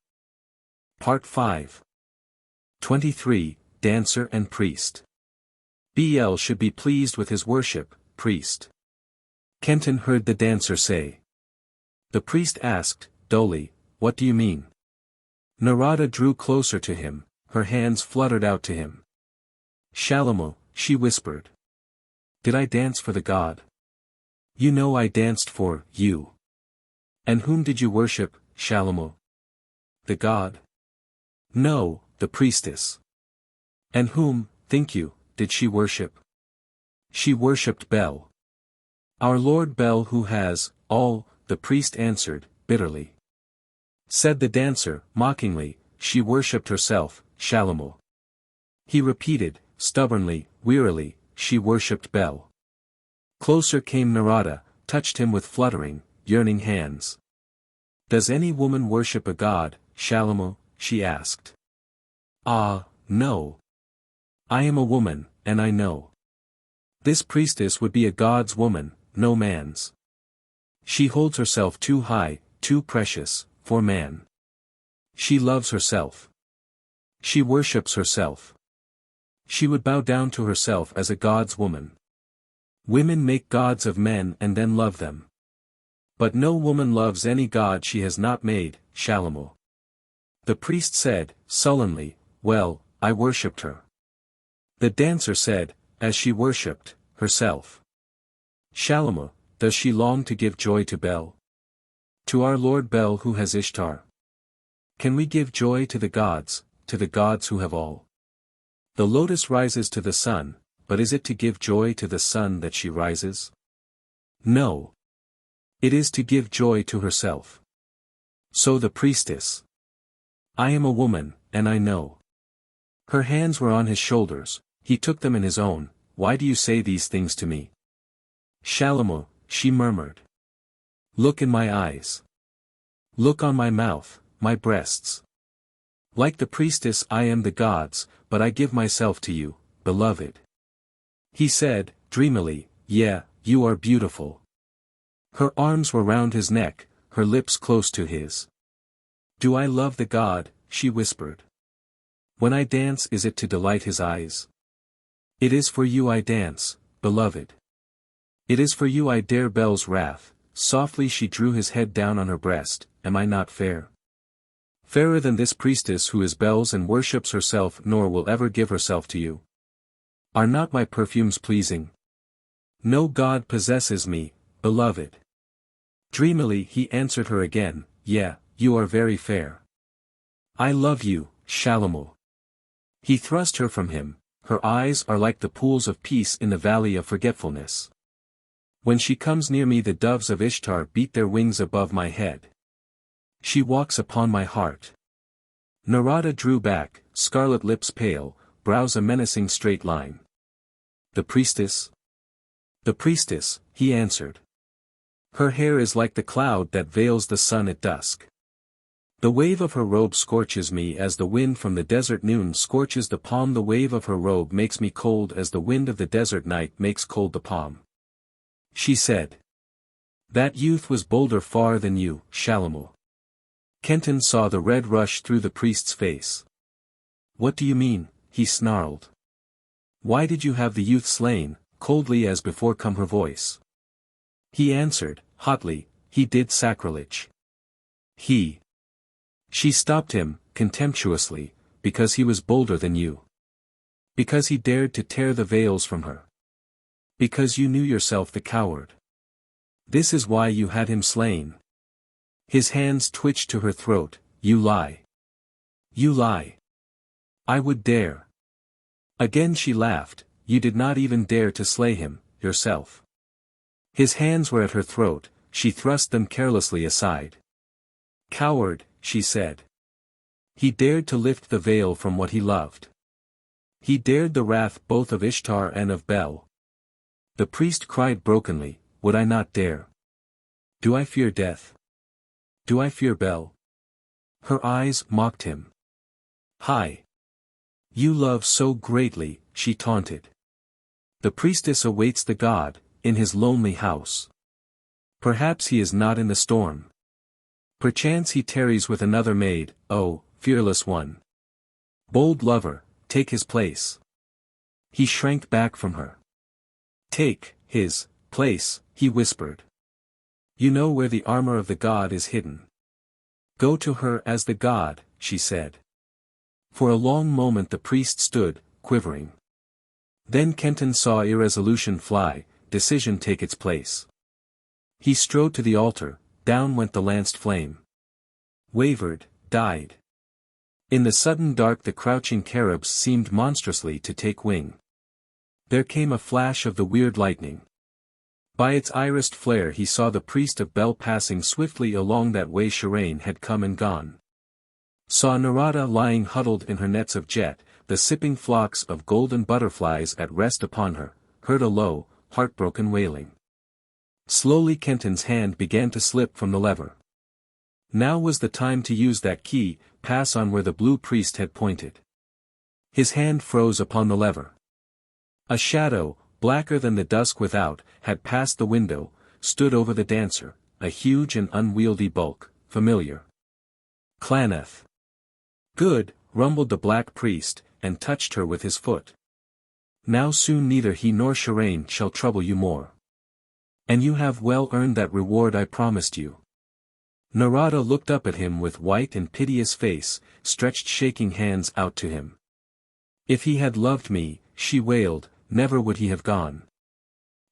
Part 5. 23, Dancer and Priest. Bel should be pleased with his worship, priest. Kenton heard the dancer say. The priest asked, dully, what do you mean? Narada drew closer to him, her hands fluttered out to him. Shalamu, she whispered. Did I dance for the god? You know I danced for you. And whom did you worship, Shalamu? The god? No, the priestess. And whom, think you, did she worship? She worshipped Bel. Our Lord Bel who has, all, the priest answered, bitterly. Said the dancer, mockingly, she worshipped herself, Shalamu. He repeated, stubbornly, wearily, she worshipped Bel. Closer came Narada, touched him with fluttering, yearning hands. Does any woman worship a god, Shalamu? She asked. Ah, no. I am a woman, and I know. This priestess would be a god's woman, no man's. She holds herself too high, too precious, for man. She loves herself. She worships herself. She would bow down to herself as a god's woman. Women make gods of men and then love them. But no woman loves any god she has not made, Shalamu. The priest said, sullenly, well, I worshipped her. The dancer said, as she worshipped herself. Shalamu, does she long to give joy to Bel? To our Lord Bel who has Ishtar? Can we give joy to the gods who have all? The lotus rises to the sun, but is it to give joy to the sun that she rises? No. It is to give joy to herself. So the priestess. I am a woman, and I know. Her hands were on his shoulders, he took them in his own. Why do you say these things to me? Shalamu, she murmured. Look in my eyes. Look on my mouth, my breasts. Like the priestess I am the god's, but I give myself to you, beloved. He said, dreamily, yeah, you are beautiful. Her arms were round his neck, her lips close to his. Do I love the god? She whispered. When I dance, is it to delight his eyes? It is for you I dance, beloved. It is for you I dare Bel's wrath. Softly she drew his head down on her breast. Am I not fair? Fairer than this priestess who is Bel's and worships herself nor will ever give herself to you? Are not my perfumes pleasing? No god possesses me, beloved. Dreamily he answered her again, yeah, you are very fair. I love you, Shalamu. He thrust her from him, her eyes are like the pools of peace in the valley of forgetfulness. When she comes near me the doves of Ishtar beat their wings above my head. She walks upon my heart. Narada drew back, scarlet lips pale, brows a menacing straight line. The priestess? The priestess, he answered. Her hair is like the cloud that veils the sun at dusk. The wave of her robe scorches me as the wind from the desert noon scorches the palm. The wave of her robe makes me cold as the wind of the desert night makes cold the palm. She said. That youth was bolder far than you, Shalamu. Kenton saw the red rush through the priest's face. What do you mean? He snarled. Why did you have the youth slain? Coldly as before come her voice. He answered, hotly, he did sacrilege. He. She stopped him, contemptuously, because he was bolder than you. Because he dared to tear the veils from her. Because you knew yourself the coward. This is why you had him slain. His hands twitched to her throat, you lie. You lie. I would dare. Again she laughed, you did not even dare to slay him, yourself. His hands were at her throat, she thrust them carelessly aside. Coward, she said. He dared to lift the veil from what he loved. He dared the wrath both of Ishtar and of Bel. The priest cried brokenly, would I not dare? Do I fear death? Do I fear Bel? Her eyes mocked him. Hi. You love so greatly, she taunted. The priestess awaits the god, in his lonely house. Perhaps he is not in the storm. Perchance he tarries with another maid, oh, fearless one. Bold lover, take his place. He shrank back from her. Take his place, he whispered. You know where the armor of the god is hidden. Go to her as the god, she said. For a long moment the priest stood, quivering. Then Kenton saw irresolution fly, decision take its place. He strode to the altar, down went the lanced flame. Wavered, died. In the sudden dark the crouching cherubs seemed monstrously to take wing. There came a flash of the weird lightning. By its irised flare he saw the priest of Bel passing swiftly along that way Sharane had come and gone. Saw Narada lying huddled in her nets of jet, the sipping flocks of golden butterflies at rest upon her, heard a low, heartbroken wailing. Slowly Kenton's hand began to slip from the lever. Now was the time to use that key, pass on where the blue priest had pointed. His hand froze upon the lever. A shadow, blacker than the dusk without, had passed the window, stood over the dancer, a huge and unwieldy bulk, familiar. Klaneth. Good, rumbled the black priest, and touched her with his foot. Now soon neither he nor Sharane shall trouble you more. And you have well earned that reward I promised you. Narada looked up at him with white and piteous face, stretched shaking hands out to him. If he had loved me, she wailed, never would he have gone.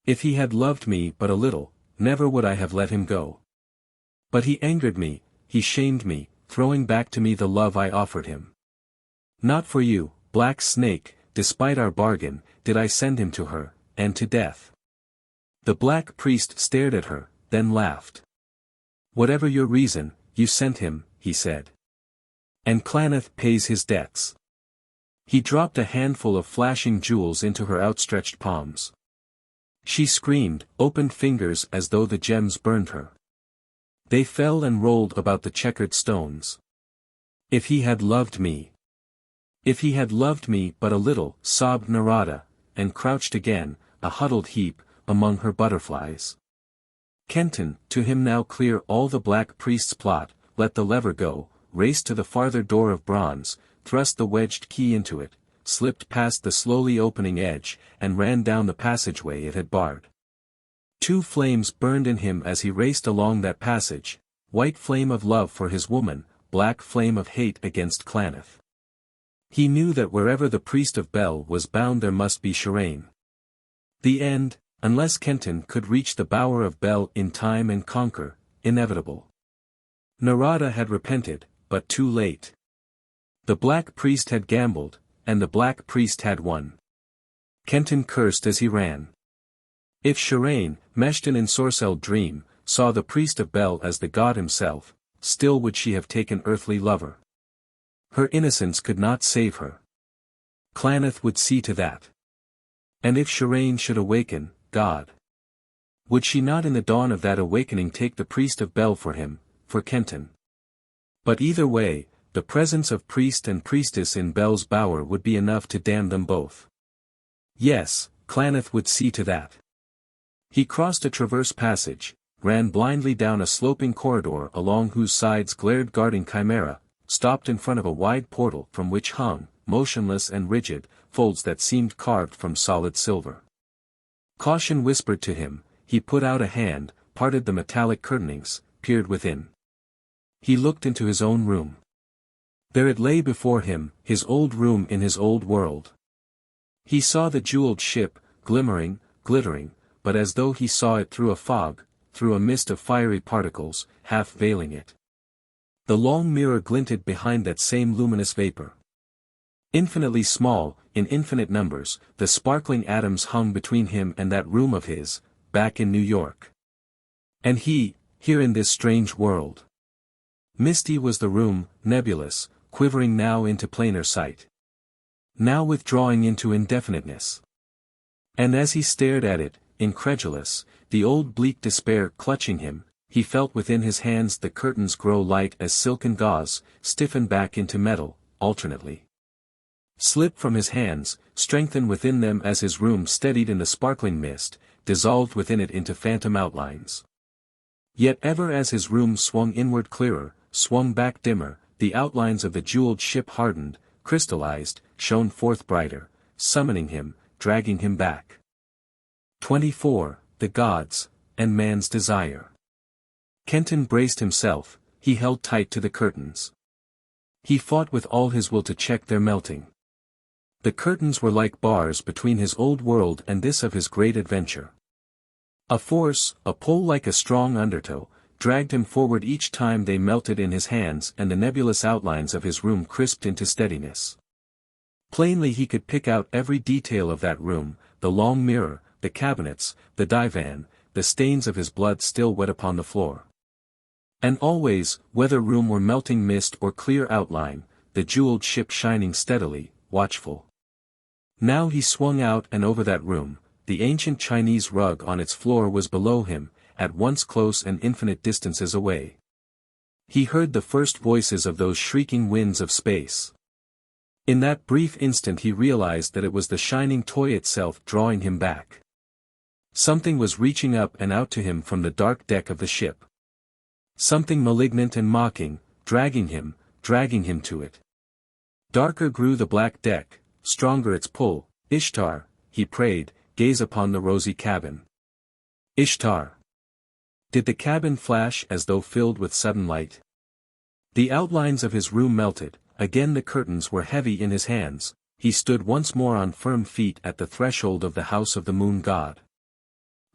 If he had loved me but a little, never would I have let him go. But he angered me, he shamed me, throwing back to me the love I offered him. Not for you, black snake, despite our bargain, did I send him to her, and to death. The black priest stared at her, then laughed. Whatever your reason, you sent him, he said. And Klaneth pays his debts. He dropped a handful of flashing jewels into her outstretched palms. She screamed, opened fingers as though the gems burned her. They fell and rolled about the checkered stones. If he had loved me. If he had loved me but a little, sobbed Narada, and crouched again, a huddled heap, among her butterflies. Kenton, to him now clear all the black priest's plot, let the lever go, raced to the farther door of bronze, thrust the wedged key into it, slipped past the slowly opening edge, and ran down the passageway it had barred. Two flames burned in him as he raced along that passage, white flame of love for his woman, black flame of hate against Klaneth. He knew that wherever the priest of Bel was bound there must be Sharane. The end, unless Kenton could reach the Bower of Bel in time and conquer, inevitable. Narada had repented, but too late. The black priest had gambled, and the black priest had won. Kenton cursed as he ran. If Sharane, meshed in ensorcelled dream, saw the priest of Bel as the god himself, still would she have taken earthly lover. Her innocence could not save her. Klaneth would see to that. And if Sharane should awaken, God. Would she not in the dawn of that awakening take the priest of Bel for him, for Kenton? But either way, the presence of priest and priestess in Bel's bower would be enough to damn them both. Yes, Klaneth would see to that. He crossed a traverse passage, ran blindly down a sloping corridor along whose sides glared guarding chimera, stopped in front of a wide portal from which hung, motionless and rigid, folds that seemed carved from solid silver. Caution whispered to him, he put out a hand, parted the metallic curtainings, peered within. He looked into his own room. There it lay before him, his old room in his old world. He saw the jeweled ship, glimmering, glittering, but as though he saw it through a fog, through a mist of fiery particles, half veiling it. The long mirror glinted behind that same luminous vapor. Infinitely small, in infinite numbers, the sparkling atoms hung between him and that room of his, back in New York. And he, here in this strange world. Misty was the room, nebulous, quivering now into plainer sight. Now withdrawing into indefiniteness. And as he stared at it, incredulous, the old bleak despair clutching him, he felt within his hands the curtains grow light as silken gauze, stiffen back into metal, alternately. Slip from his hands, strengthen within them as his room steadied in the sparkling mist, dissolved within it into phantom outlines. Yet ever as his room swung inward clearer, swung back dimmer, the outlines of the jeweled ship hardened, crystallized, shone forth brighter, summoning him, dragging him back. 24. The Gods, and Man's Desire. Kenton braced himself, he held tight to the curtains. He fought with all his will to check their melting. The curtains were like bars between his old world and this of his great adventure. A force, a pull like a strong undertow, dragged him forward each time they melted in his hands and the nebulous outlines of his room crisped into steadiness. Plainly he could pick out every detail of that room, the long mirror, the cabinets, the divan, the stains of his blood still wet upon the floor. And always, whether room or melting mist or clear outline, the jeweled ship shining steadily, watchful. Now he swung out and over that room, the ancient Chinese rug on its floor was below him, at once close and infinite distances away. He heard the first voices of those shrieking winds of space. In that brief instant he realized that it was the shining toy itself drawing him back. Something was reaching up and out to him from the dark deck of the ship. Something malignant and mocking, dragging him to it. Darker grew the black deck, stronger its pull. Ishtar, he prayed, gaze upon the rosy cabin. Ishtar. Did the cabin flash as though filled with sudden light? The outlines of his room melted, again the curtains were heavy in his hands, he stood once more on firm feet at the threshold of the house of the moon god.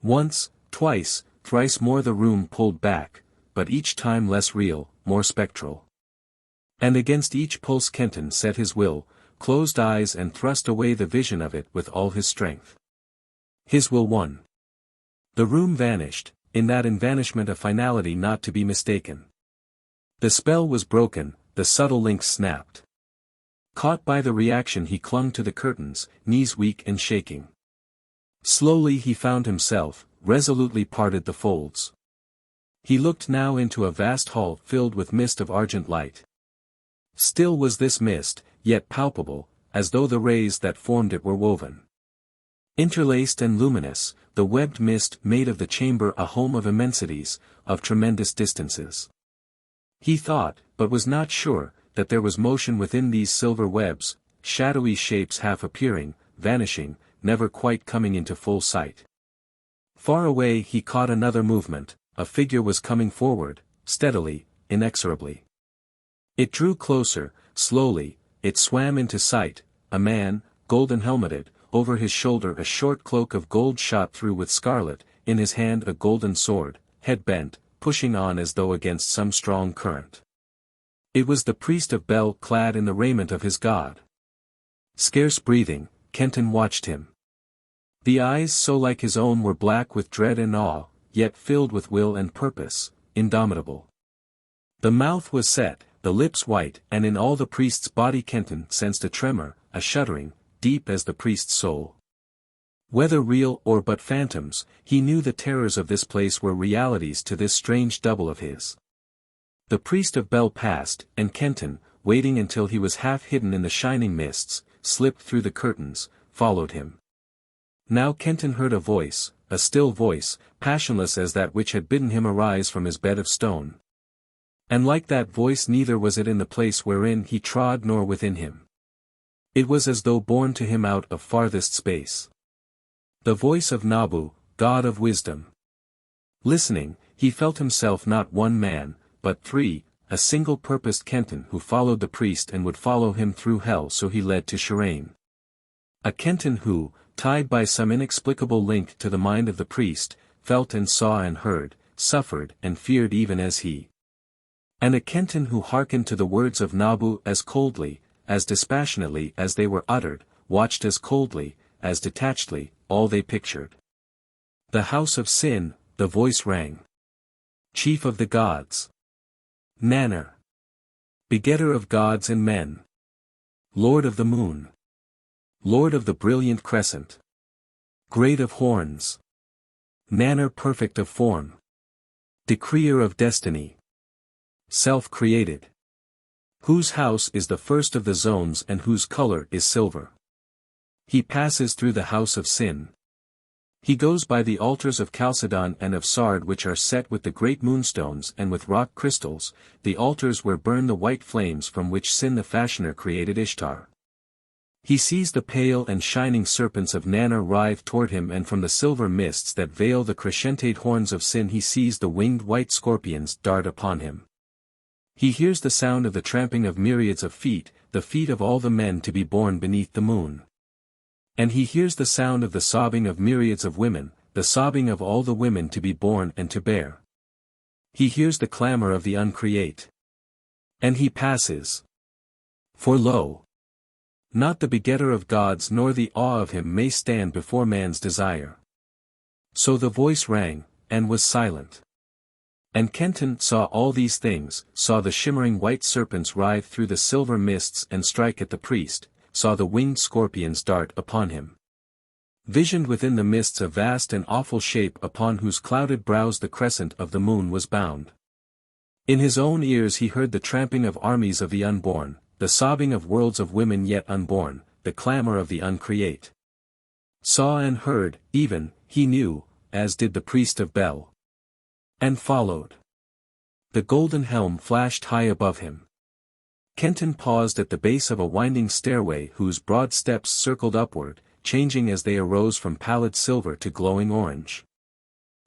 Once, twice, thrice more the room pulled back, but each time less real, more spectral. And against each pulse Kenton set his will, closed eyes and thrust away the vision of it with all his strength. His will won. The room vanished, in that evanishment a finality not to be mistaken. The spell was broken, the subtle links snapped. Caught by the reaction he clung to the curtains, knees weak and shaking. Slowly he found himself, resolutely parted the folds. He looked now into a vast hall filled with mist of argent light. Still was this mist, yet palpable, as though the rays that formed it were woven. Interlaced and luminous, the webbed mist made of the chamber a home of immensities, of tremendous distances. He thought, but was not sure, that there was motion within these silver webs, shadowy shapes half appearing, vanishing, never quite coming into full sight. Far away he caught another movement, a figure was coming forward, steadily, inexorably. It drew closer, slowly, it swam into sight, a man, golden helmeted, over his shoulder a short cloak of gold shot through with scarlet, in his hand a golden sword, head bent, pushing on as though against some strong current. It was the priest of Bel clad in the raiment of his god. Scarce breathing, Kenton watched him. The eyes so like his own were black with dread and awe, yet filled with will and purpose, indomitable. The mouth was set, the lips white, and in all the priest's body Kenton sensed a tremor, a shuddering, deep as the priest's soul. Whether real or but phantoms, he knew the terrors of this place were realities to this strange double of his. The priest of Bel passed, and Kenton, waiting until he was half hidden in the shining mists, slipped through the curtains, followed him. Now Kenton heard a voice, a still voice, passionless as that which had bidden him arise from his bed of stone. And like that voice neither was it in the place wherein he trod nor within him. It was as though borne to him out of farthest space. The voice of Nabu, god of wisdom. Listening, he felt himself not one man, but three, a single-purposed Kenton who followed the priest and would follow him through hell, so he led to Sharane. A Kenton who, tied by some inexplicable link to the mind of the priest, felt and saw and heard, suffered and feared even as he. And a Kenton who hearkened to the words of Nabu as coldly, as dispassionately as they were uttered, watched as coldly, as detachedly, all they pictured. The house of Sin, the voice rang. Chief of the gods. Nanner. Begetter of gods and men. Lord of the moon. Lord of the brilliant crescent. Great of horns. Nanner perfect of form. Decreer of destiny. Self-created. Whose house is the first of the zones and whose color is silver. He passes through the house of Sin. He goes by the altars of Chalcedon and of Sard which are set with the great moonstones and with rock crystals, the altars where burn the white flames from which Sin the fashioner created Ishtar. He sees the pale and shining serpents of Nanner writhe toward him, and from the silver mists that veil the crescentate horns of Sin he sees the winged white scorpions dart upon him. He hears the sound of the tramping of myriads of feet, the feet of all the men to be born beneath the moon. And he hears the sound of the sobbing of myriads of women, the sobbing of all the women to be born and to bear. He hears the clamor of the uncreate. And he passes. For lo! Not the begetter of gods nor the awe of him may stand before man's desire. So the voice rang, and was silent. And Kenton saw all these things, saw the shimmering white serpents writhe through the silver mists and strike at the priest, saw the winged scorpions dart upon him. Visioned within the mists a vast and awful shape upon whose clouded brows the crescent of the moon was bound. In his own ears he heard the tramping of armies of the unborn, the sobbing of worlds of women yet unborn, the clamor of the uncreate. Saw and heard, even, he knew, as did the priest of Bel. And followed. The golden helm flashed high above him. Kenton paused at the base of a winding stairway whose broad steps circled upward, changing as they arose from pallid silver to glowing orange.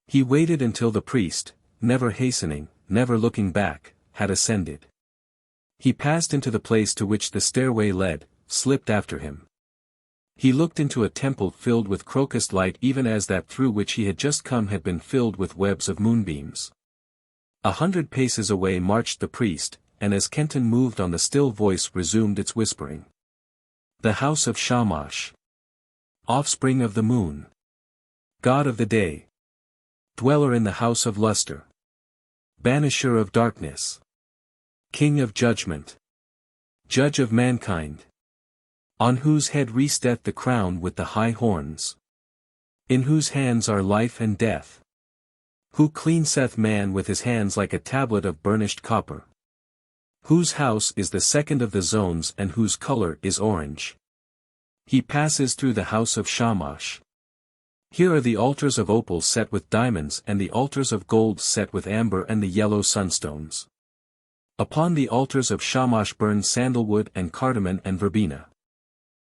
He waited until the priest, never hastening, never looking back, had ascended. He passed into the place to which the stairway led, slipped after him. He looked into a temple filled with crocus light even as that through which he had just come had been filled with webs of moonbeams. 100 paces away marched the priest, and as Kenton moved on the still voice resumed its whispering. The house of Shamash. Offspring of the moon. God of the day. Dweller in the house of luster. Banisher of darkness. King of judgment. Judge of mankind. On whose head resteth the crown with the high horns. In whose hands are life and death. Who cleanseth man with his hands like a tablet of burnished copper. Whose house is the second of the zones and whose color is orange. He passes through the house of Shamash. Here are the altars of opal set with diamonds and the altars of gold set with amber and the yellow sunstones. Upon the altars of Shamash burn sandalwood and cardamom and verbena.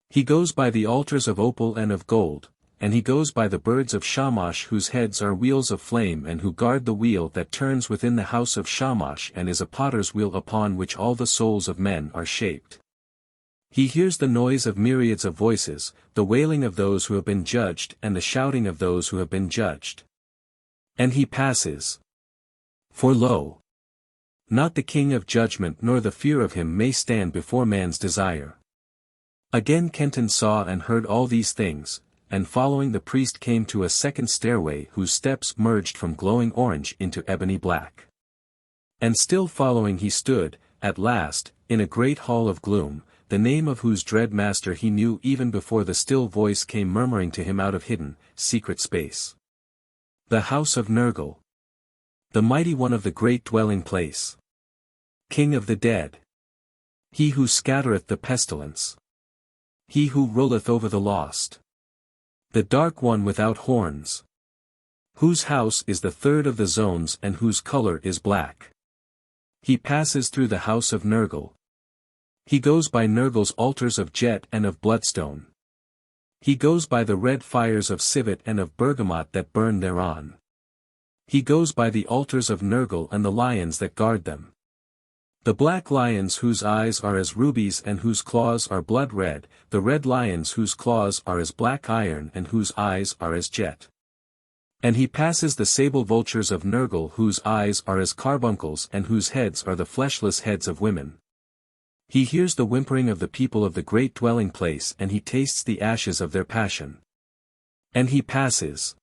He goes by the altars of opal and of gold, and he goes by the birds of Shamash whose heads are wheels of flame and who guard the wheel that turns within the house of Shamash and is a potter's wheel upon which all the souls of men are shaped. He hears the noise of myriads of voices, the wailing of those who have been judged and the shouting of those who have been judged. And he passes. For lo! Not the king of judgment nor the fear of him may stand before man's desire. Again Kenton saw and heard all these things, and following the priest came to a second stairway whose steps merged from glowing orange into ebony black. And still following he stood, at last, in a great hall of gloom, the name of whose dread master he knew even before the still voice came murmuring to him out of hidden, secret space. The house of Nergal. The mighty one of the great dwelling place. King of the dead. He who scattereth the pestilence. He who ruleth over the lost. The dark one without horns. Whose house is the third of the zones and whose color is black. He passes through the house of Nergal. He goes by Nergal's altars of jet and of bloodstone. He goes by the red fires of civet and of bergamot that burn thereon. He goes by the altars of Nergal and the lions that guard them. The black lions whose eyes are as rubies and whose claws are blood red, the red lions whose claws are as black iron and whose eyes are as jet. And he passes the sable vultures of Nergal whose eyes are as carbuncles and whose heads are the fleshless heads of women. He hears the whimpering of the people of the great dwelling place and he tastes the ashes of their passion. And he passes.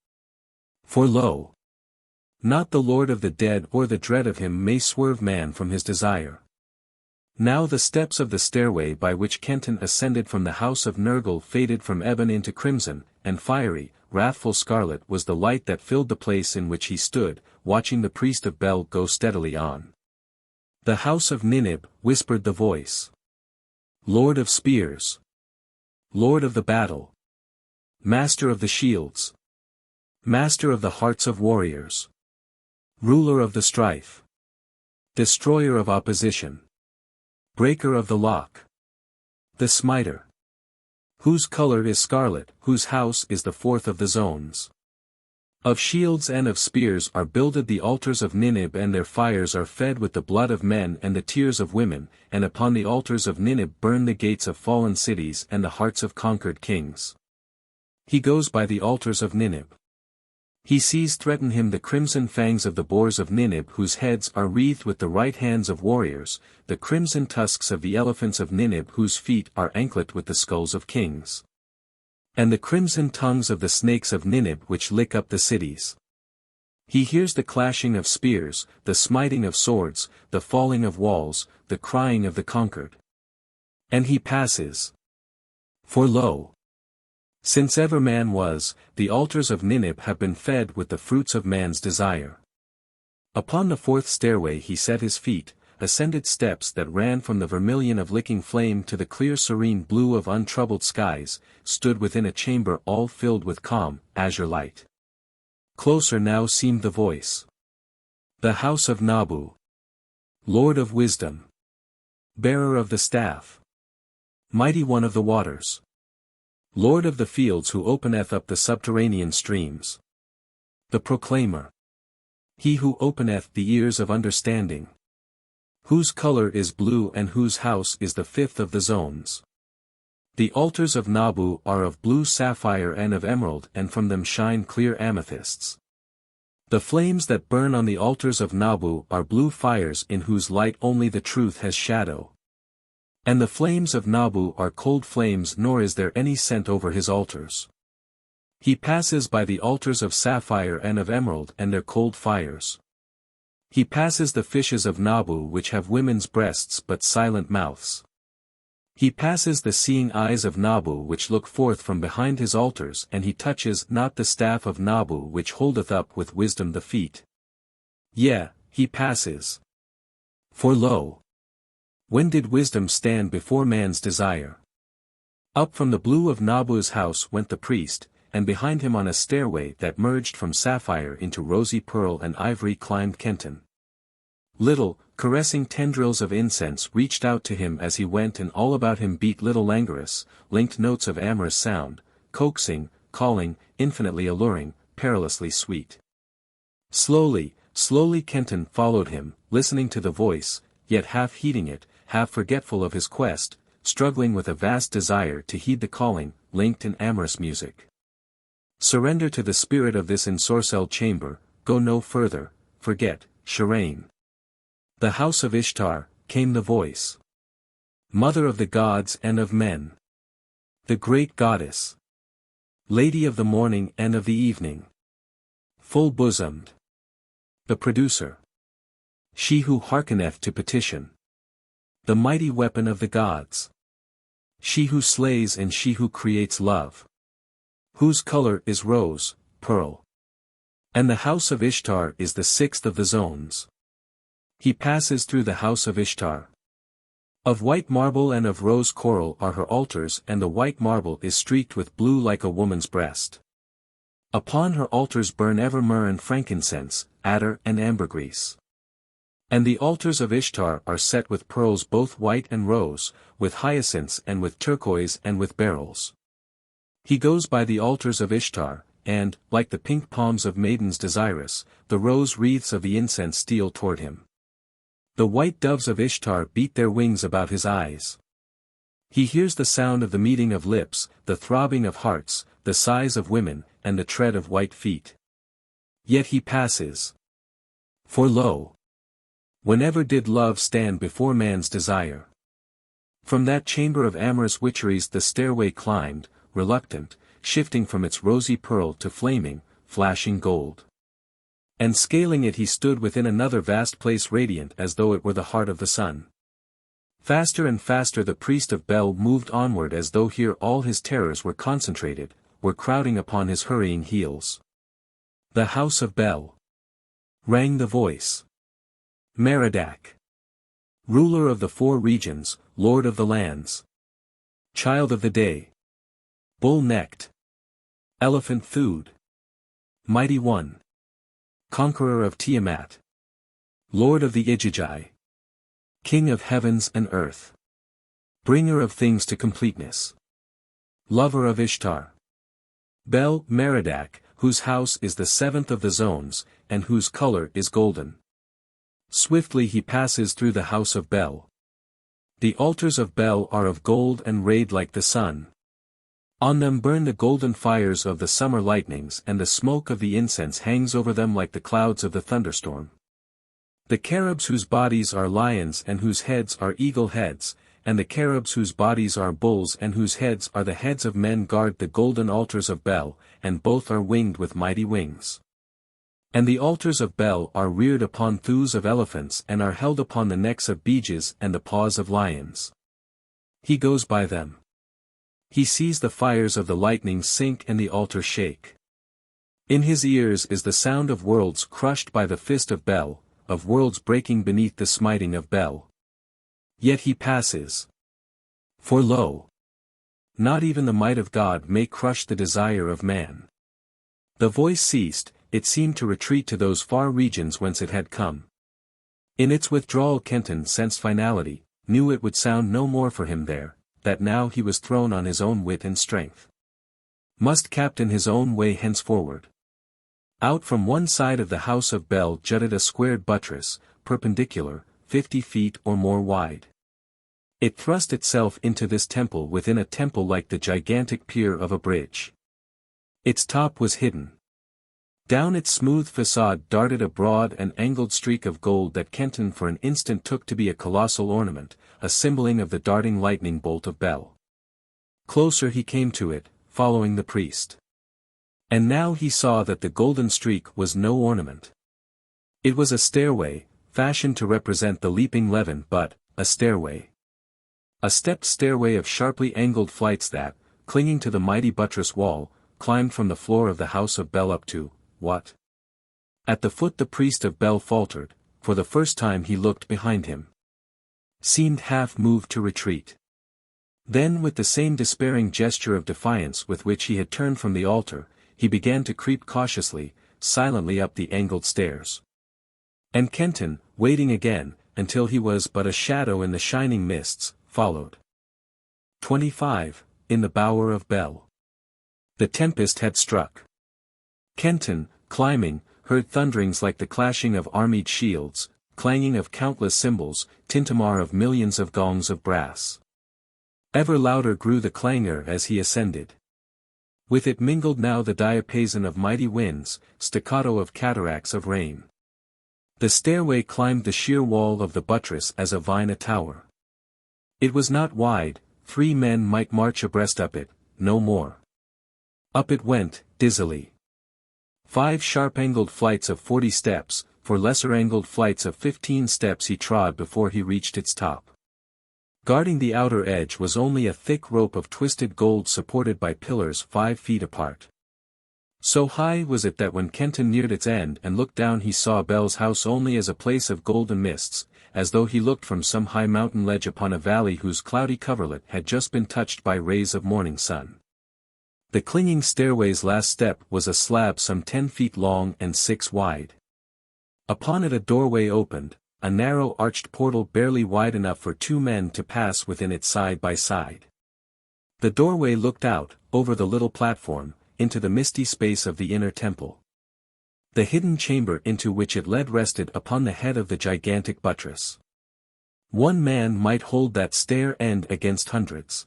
For lo! Not the Lord of the dead or the dread of him may swerve man from his desire. Now the steps of the stairway by which Kenton ascended from the house of Nergal faded from ebon into crimson, and fiery, wrathful scarlet was the light that filled the place in which he stood, watching the priest of Bel go steadily on. The house of Ninib, whispered the voice. Lord of spears. Lord of the battle. Master of the shields. Master of the hearts of warriors. Ruler of the strife. Destroyer of opposition. Breaker of the lock. The smiter. Whose color is scarlet, whose house is the fourth of the zones. Of shields and of spears are builded the altars of Ninib and their fires are fed with the blood of men and the tears of women, and upon the altars of Ninib burn the gates of fallen cities and the hearts of conquered kings. He goes by the altars of Ninib. He sees threaten him the crimson fangs of the boars of Ninib whose heads are wreathed with the right hands of warriors, the crimson tusks of the elephants of Ninib whose feet are anklet with the skulls of kings. And the crimson tongues of the snakes of Ninib which lick up the cities. He hears the clashing of spears, the smiting of swords, the falling of walls, the crying of the conquered. And he passes. For lo! Since ever man was, the altars of Ninib have been fed with the fruits of man's desire. Upon the fourth stairway he set his feet, ascended steps that ran from the vermilion of licking flame to the clear serene blue of untroubled skies, stood within a chamber all filled with calm, azure light. Closer now seemed the voice. The house of Nabu. Lord of wisdom. Bearer of the staff. Mighty one of the waters. Lord of the fields who openeth up the subterranean streams. The proclaimer. He who openeth the ears of understanding. Whose color is blue and whose house is the fifth of the zones. The altars of Nabu are of blue sapphire and of emerald, and from them shine clear amethysts. The flames that burn on the altars of Nabu are blue fires in whose light only the truth has shadow. And the flames of Nabu are cold flames, nor is there any scent over his altars. He passes by the altars of sapphire and of emerald and their cold fires. He passes the fishes of Nabu which have women's breasts but silent mouths. He passes the seeing eyes of Nabu which look forth from behind his altars, and he touches not the staff of Nabu which holdeth up with wisdom the feet. Yea, he passes. For lo! When did wisdom stand before man's desire? Up from the blue of Nabu's house went the priest, and behind him on a stairway that merged from sapphire into rosy pearl and ivory climbed Kenton. Little, caressing tendrils of incense reached out to him as he went, and all about him beat little languorous, linked notes of amorous sound, coaxing, calling, infinitely alluring, perilously sweet. Slowly, slowly Kenton followed him, listening to the voice, yet half heeding it, half forgetful of his quest, struggling with a vast desire to heed the calling, linked in amorous music. Surrender to the spirit of this ensorcelled chamber, go no further, forget, Sharane. The house of Ishtar, came the voice. Mother of the gods and of men. The great goddess. Lady of the morning and of the evening. Full-bosomed. The producer. She who hearkeneth to petition. The mighty weapon of the gods. She who slays and she who creates love. Whose color is rose, pearl. And the house of Ishtar is the sixth of the zones. He passes through the house of Ishtar. Of white marble and of rose coral are her altars, and the white marble is streaked with blue like a woman's breast. Upon her altars burn ever myrrh and frankincense, attar and ambergris. And the altars of Ishtar are set with pearls both white and rose, with hyacinths and with turquoise and with beryls. He goes by the altars of Ishtar, and, like the pink palms of maidens desirous, the rose wreaths of the incense steal toward him. The white doves of Ishtar beat their wings about his eyes. He hears the sound of the meeting of lips, the throbbing of hearts, the sighs of women, and the tread of white feet. Yet he passes. For lo! Whenever did love stand before man's desire? From that chamber of amorous witcheries the stairway climbed, reluctant, shifting from its rosy pearl to flaming, flashing gold. And scaling it he stood within another vast place radiant as though it were the heart of the sun. Faster and faster the priest of Bel moved onward as though here all his terrors were concentrated, were crowding upon his hurrying heels. The house of Bel. Rang the voice. Merodach. Ruler of the four regions, lord of the lands. Child of the day. Bull-necked. Elephant-thewed. Mighty one. Conqueror of Tiamat. Lord of the Igigi. King of heavens and earth. Bringer of things to completeness. Lover of Ishtar. Bel Merodach, whose house is the seventh of the zones, and whose color is golden. Swiftly he passes through the house of Bel. The altars of Bel are of gold and rayed like the sun. On them burn the golden fires of the summer lightnings, and the smoke of the incense hangs over them like the clouds of the thunderstorm. The cherubs whose bodies are lions and whose heads are eagle heads, and the cherubs whose bodies are bulls and whose heads are the heads of men guard the golden altars of Bel, and both are winged with mighty wings. And the altars of Bel are reared upon thews of elephants and are held upon the necks of beeges and the paws of lions. He goes by them. He sees the fires of the lightning sink and the altar shake. In his ears is the sound of worlds crushed by the fist of Bel, of worlds breaking beneath the smiting of Bel. Yet he passes. For lo! Not even the might of God may crush the desire of man. The voice ceased, it seemed to retreat to those far regions whence it had come. In its withdrawal Kenton sensed finality, knew it would sound no more for him there, that now he was thrown on his own wit and strength. Must captain his own way henceforward. Out from one side of the house of Bel jutted a squared buttress, perpendicular, 50 feet or more wide. It thrust itself into this temple within a temple like the gigantic pier of a bridge. Its top was hidden. Down its smooth facade darted a broad and angled streak of gold that Kenton for an instant took to be a colossal ornament, a symboling of the darting lightning bolt of Bel. Closer he came to it, following the priest. And now he saw that the golden streak was no ornament. It was a stairway, fashioned to represent the leaping levin, but, a stairway. A stepped stairway of sharply angled flights that, clinging to the mighty buttress wall, climbed from the floor of the house of Bel up to, what? At the foot the priest of Bel faltered, for the first time he looked behind him. Seemed half moved to retreat. Then with the same despairing gesture of defiance with which he had turned from the altar, he began to creep cautiously, silently up the angled stairs. And Kenton, waiting again, until he was but a shadow in the shining mists, followed. 25. In the Bower of Bel. The tempest had struck. Kenton, climbing, heard thunderings like the clashing of armied shields, clanging of countless cymbals, tintamar of millions of gongs of brass. Ever louder grew the clangor as he ascended. With it mingled now the diapason of mighty winds, staccato of cataracts of rain. The stairway climbed the sheer wall of the buttress as a vine a tower. It was not wide, 3 men might march abreast up it, no more. Up it went, dizzily. 5 sharp-angled flights of 40 steps, for lesser-angled flights of 15 steps he trod before he reached its top. Guarding the outer edge was only a thick rope of twisted gold supported by pillars 5 feet apart. So high was it that when Kenton neared its end and looked down he saw Bel's house only as a place of golden mists, as though he looked from some high mountain ledge upon a valley whose cloudy coverlet had just been touched by rays of morning sun. The clinging stairway's last step was a slab some 10 feet long and 6 wide. Upon it a doorway opened, a narrow arched portal barely wide enough for 2 men to pass within it side by side. The doorway looked out, over the little platform, into the misty space of the inner temple. The hidden chamber into which it led rested upon the head of the gigantic buttress. 1 man might hold that stair end against hundreds.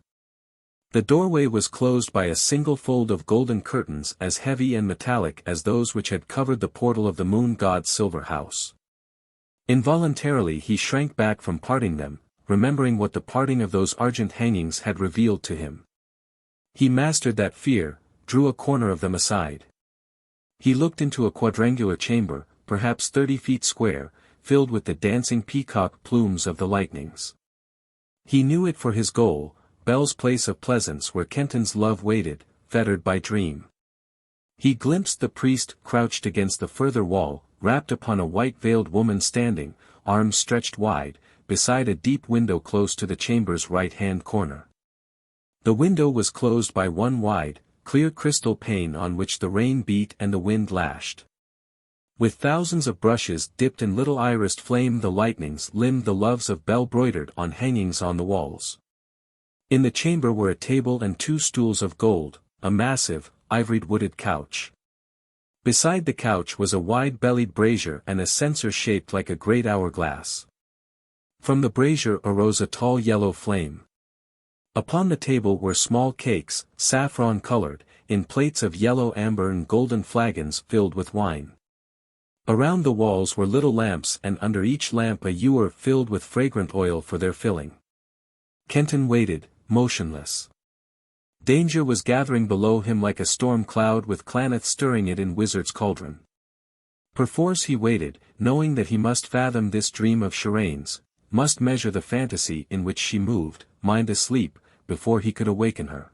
The doorway was closed by a single fold of golden curtains as heavy and metallic as those which had covered the portal of the moon god's silver house. Involuntarily he shrank back from parting them, remembering what the parting of those argent hangings had revealed to him. He mastered that fear, drew a corner of them aside. He looked into a quadrangular chamber, perhaps 30 feet square, filled with the dancing peacock plumes of the lightnings. He knew it for his goal, Bel's place of pleasance where Kenton's love waited, fettered by dream. He glimpsed the priest crouched against the further wall, wrapped upon a white-veiled woman standing, arms stretched wide, beside a deep window close to the chamber's right-hand corner. The window was closed by one wide, clear crystal pane on which the rain beat and the wind lashed. With thousands of brushes dipped in little irised flame the lightnings limned the loves of Bel broidered on hangings on the walls. In the chamber were a table and 2 stools of gold, a massive, ivoried wooded couch. Beside the couch was a wide-bellied brazier and a censer shaped like a great hourglass. From the brazier arose a tall yellow flame. Upon the table were small cakes, saffron-colored, in plates of yellow amber and golden flagons filled with wine. Around the walls were little lamps and under each lamp a ewer filled with fragrant oil for their filling. Kenton waited, motionless. Danger was gathering below him like a storm cloud with Klaneth stirring it in wizard's cauldron. Perforce he waited, knowing that he must fathom this dream of Sharane's, must measure the fantasy in which she moved, mind asleep, before he could awaken her.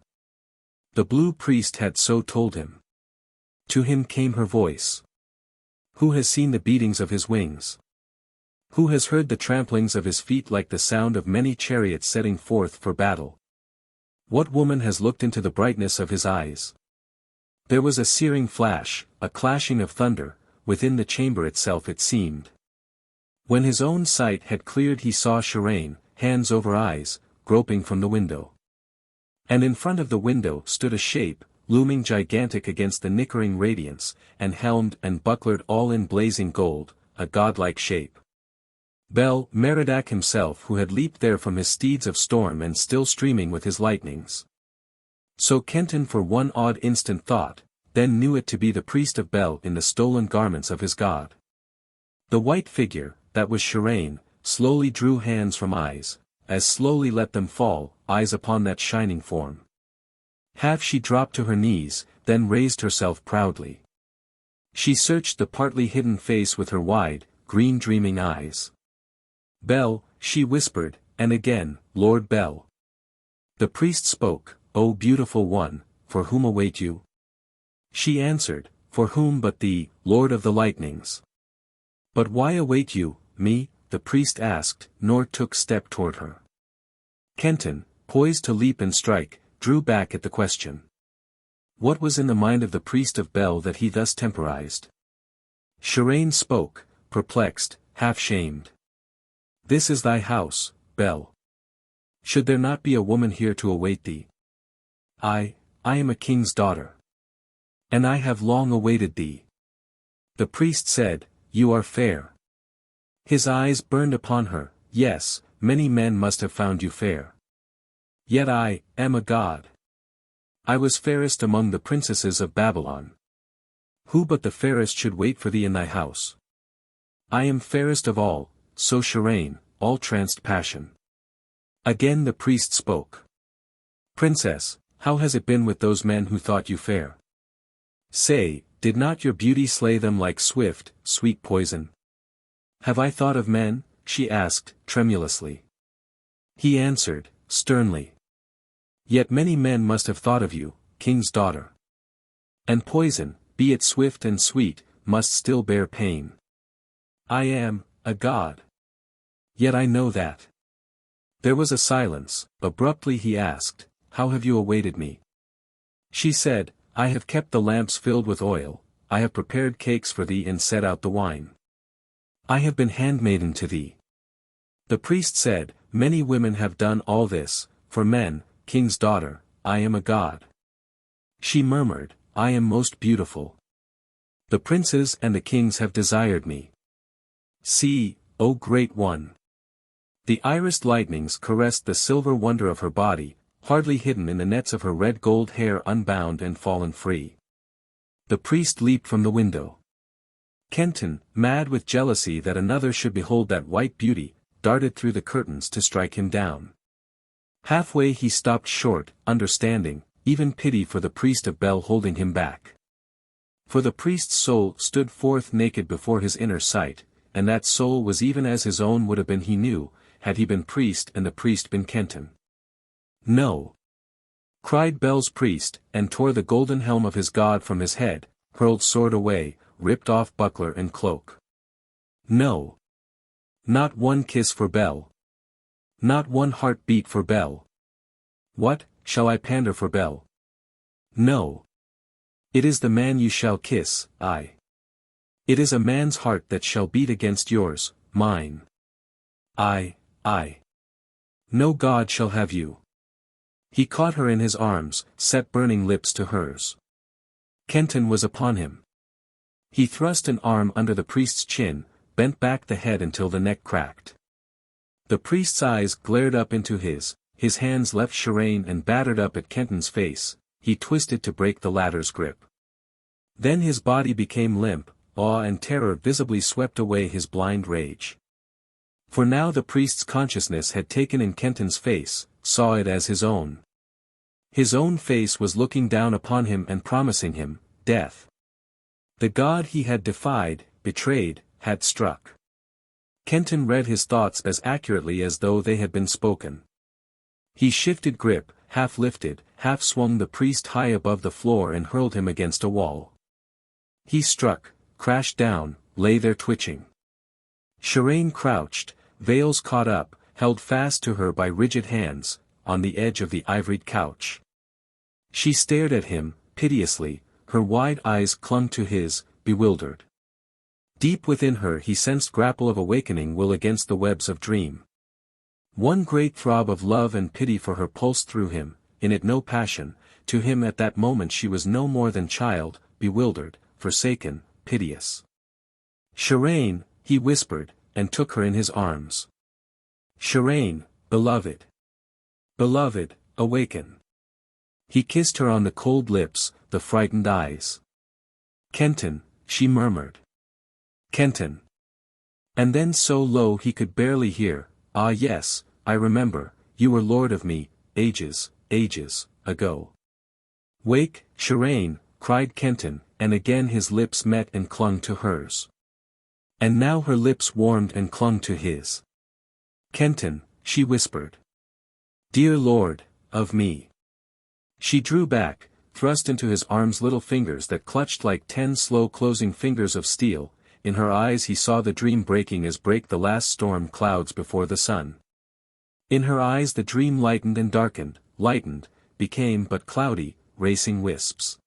The blue priest had so told him. To him came her voice. Who has seen the beatings of his wings? Who has heard the tramplings of his feet like the sound of many chariots setting forth for battle? What woman has looked into the brightness of his eyes? There was a searing flash, a clashing of thunder, within the chamber itself it seemed. When his own sight had cleared he saw Sharane, hands over eyes, groping from the window. And in front of the window stood a shape, looming gigantic against the nickering radiance, and helmed and bucklered all in blazing gold, a godlike shape. Bel Merodach himself, who had leaped there from his steeds of storm and still streaming with his lightnings. So Kenton for one odd instant thought, then knew it to be the priest of Bel in the stolen garments of his god. The white figure, that was Sharane, slowly drew hands from eyes, as slowly let them fall, eyes upon that shining form. Half she dropped to her knees, then raised herself proudly. She searched the partly hidden face with her wide, green dreaming eyes. Bel, she whispered, and again, Lord Bel. The priest spoke, O beautiful one, for whom await you? She answered, for whom but thee, Lord of the lightnings? But why await you, me? The priest asked, nor took step toward her. Kenton, poised to leap and strike, drew back at the question. What was in the mind of the priest of Bel that he thus temporized? Sharane spoke, perplexed, half shamed. This is thy house, Bel. Should there not be a woman here to await thee? I am a king's daughter. And I have long awaited thee. The priest said, You are fair. His eyes burned upon her, yes, many men must have found you fair. Yet I am a god. I was fairest among the princesses of Babylon. Who but the fairest should wait for thee in thy house? I am fairest of all, so Sharane, all tranced passion. Again the priest spoke. Princess, how has it been with those men who thought you fair? Say, did not your beauty slay them like swift, sweet poison? Have I thought of men? She asked, tremulously. He answered, sternly. Yet many men must have thought of you, king's daughter. And poison, be it swift and sweet, must still bear pain. I am a god. Yet I know that. There was a silence. Abruptly he asked, How have you awaited me? She said, I have kept the lamps filled with oil, I have prepared cakes for thee and set out the wine. I have been handmaiden to thee. The priest said, Many women have done all this, for men, king's daughter, I am a god. She murmured, I am most beautiful. The princes and the kings have desired me. See, O great one. The irised lightnings caressed the silver wonder of her body, hardly hidden in the nets of her red gold hair unbound and fallen free. The priest leaped from the window. Kenton, mad with jealousy that another should behold that white beauty, darted through the curtains to strike him down. Halfway he stopped short, understanding, even pity for the priest of Bel holding him back. For the priest's soul stood forth naked before his inner sight, and that soul was even as his own would have been, he knew, had he been priest and the priest been Kenton. No! Cried Bel's priest, and tore the golden helm of his god from his head, hurled sword away, ripped off buckler and cloak. No! Not one kiss for Bel. Not one heart beat for Bel. What, shall I pander for Bel? No! It is the man you shall kiss, I. It is a man's heart that shall beat against yours, mine. I. No god shall have you. He caught her in his arms, set burning lips to hers. Kenton was upon him. He thrust an arm under the priest's chin, bent back the head until the neck cracked. The priest's eyes glared up into his hands left Sharane and battered up at Kenton's face, he twisted to break the latter's grip. Then his body became limp, awe and terror visibly swept away his blind rage. For now the priest's consciousness had taken in Kenton's face, saw it as his own. His own face was looking down upon him and promising him death. The god he had defied, betrayed, had struck. Kenton read his thoughts as accurately as though they had been spoken. He shifted grip, half lifted, half swung the priest high above the floor and hurled him against a wall. He struck, crashed down, lay there twitching. Sharane crouched, veils caught up, held fast to her by rigid hands, on the edge of the ivoried couch. She stared at him, piteously, her wide eyes clung to his, bewildered. Deep within her he sensed grapple of awakening will against the webs of dream. One great throb of love and pity for her pulsed through him, in it no passion. To him at that moment she was no more than child, bewildered, forsaken, piteous. "Sharane," he whispered, and took her in his arms. "Sharane, beloved. Beloved, awaken." He kissed her on the cold lips, the frightened eyes. "Kenton," she murmured. "Kenton." And then so low he could barely hear, "Ah yes, I remember, you were lord of me, ages, ages, ago." "Wake, Sharane," cried Kenton, and again his lips met and clung to hers. And now her lips warmed and clung to his. "Kenton," she whispered. "Dear lord, of me." She drew back, thrust into his arms little fingers that clutched like 10 slow closing fingers of steel. In her eyes he saw the dream breaking as break the last storm clouds before the sun. In her eyes the dream lightened and darkened, lightened, became but cloudy, racing wisps.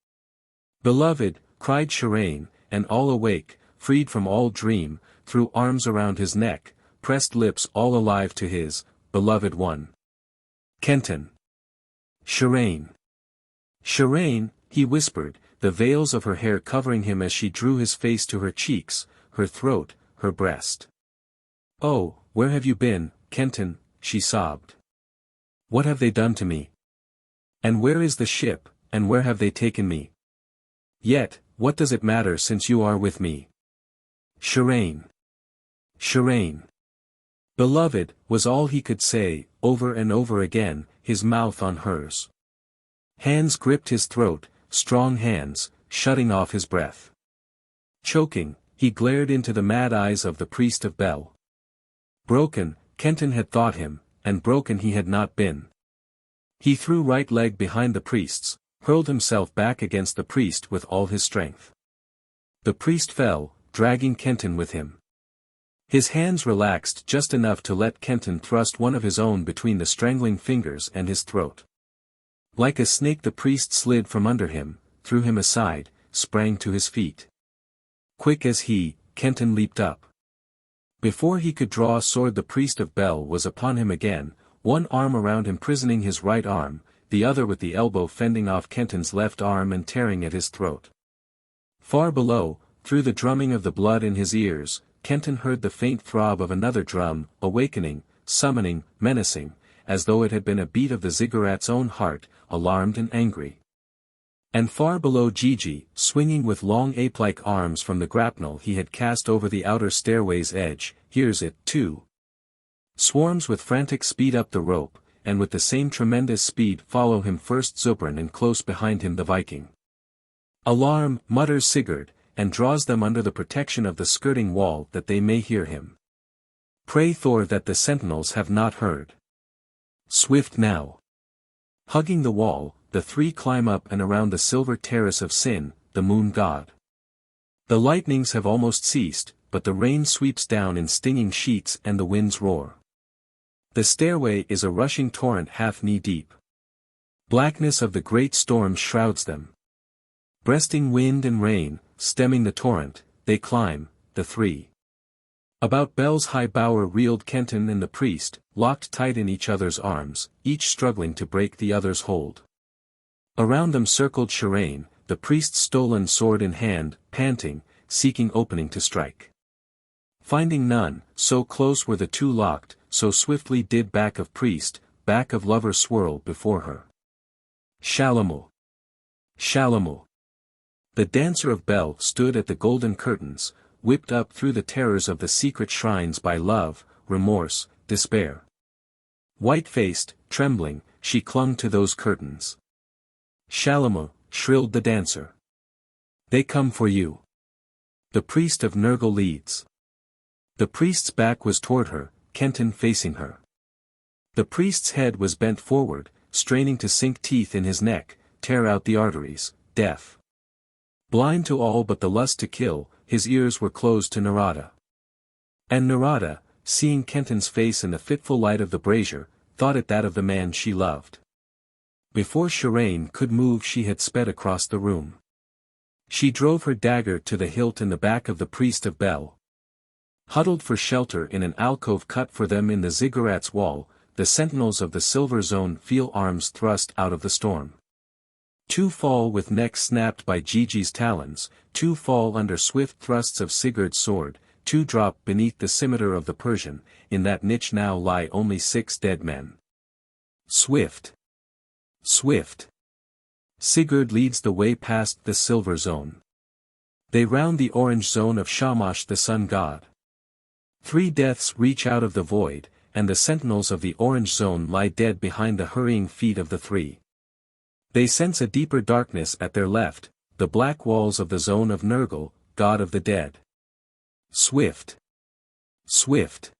"Beloved," cried Sharane, and all awake, freed from all dream, threw arms around his neck, pressed lips all alive to his, beloved one. "Kenton." "Sharane." "Sharane," he whispered, the veils of her hair covering him as she drew his face to her cheeks, her throat, her breast. "Oh, where have you been, Kenton?" she sobbed. "What have they done to me? And where is the ship, and where have they taken me? Yet, what does it matter since you are with me? Sharane. Sharane." "Beloved," was all he could say, over and over again, his mouth on hers. Hands gripped his throat, strong hands, shutting off his breath. Choking, he glared into the mad eyes of the priest of Bel. Broken, Kenton had thought him, and broken he had not been. He threw right leg behind the priest's, hurled himself back against the priest with all his strength. The priest fell, dragging Kenton with him. His hands relaxed just enough to let Kenton thrust one of his own between the strangling fingers and his throat. Like a snake the priest slid from under him, threw him aside, sprang to his feet. Quick as he, Kenton leaped up. Before he could draw a sword the priest of Bel was upon him again, one arm around him imprisoning his right arm, the other with the elbow fending off Kenton's left arm and tearing at his throat. Far below, through the drumming of the blood in his ears, Kenton heard the faint throb of another drum, awakening, summoning, menacing, as though it had been a beat of the ziggurat's own heart, alarmed and angry. And far below Gigi, swinging with long ape-like arms from the grapnel he had cast over the outer stairway's edge, hears it, too. Swarms with frantic speed up the rope, and with the same tremendous speed follow him first Zubran and close behind him the Viking. "Alarm," mutters Sigurd, and draws them under the protection of the skirting wall that they may hear him. "Pray Thor that the sentinels have not heard." Swift now. Hugging the wall, the three climb up and around the silver terrace of Sin, the moon god. The lightnings have almost ceased, but the rain sweeps down in stinging sheets and the winds roar. The stairway is a rushing torrent half knee-deep. Blackness of the great storm shrouds them. Breasting wind and rain, stemming the torrent, they climb, the three. About Bel's high bower reeled Kenton and the priest, locked tight in each other's arms, each struggling to break the other's hold. Around them circled Sharane, the priest's stolen sword in hand, panting, seeking opening to strike. Finding none, so close were the two locked, so swiftly did back of priest, back of lover swirl before her. Shalamu! Shalamu! The dancer of Bel stood at the golden curtains, whipped up through the terrors of the secret shrines by love, remorse, despair. White-faced, trembling, she clung to those curtains. "Shalamu," shrilled the dancer. "They come for you." The priest of Nergal leads. The priest's back was toward her, Kenton facing her. The priest's head was bent forward, straining to sink teeth in his neck, tear out the arteries, deaf. Blind to all but the lust to kill, his ears were closed to Narada. And Narada, seeing Kenton's face in the fitful light of the brazier, thought it that of the man she loved. Before Sharane could move she had sped across the room. She drove her dagger to the hilt in the back of the priest of Bel. Huddled for shelter in an alcove cut for them in the ziggurat's wall, the sentinels of the silver zone feel arms thrust out of the storm. 2 fall with necks snapped by Gigi's talons, 2 fall under swift thrusts of Sigurd's sword, 2 drop beneath the scimitar of the Persian. In that niche now lie only 6 dead men. Swift. Swift. Sigurd leads the way past the silver zone. They round the orange zone of Shamash the sun god. 3 deaths reach out of the void, and the sentinels of the orange zone lie dead behind the hurrying feet of the 3. They sense a deeper darkness at their left, the black walls of the zone of Nergal, god of the dead. Swift. Swift.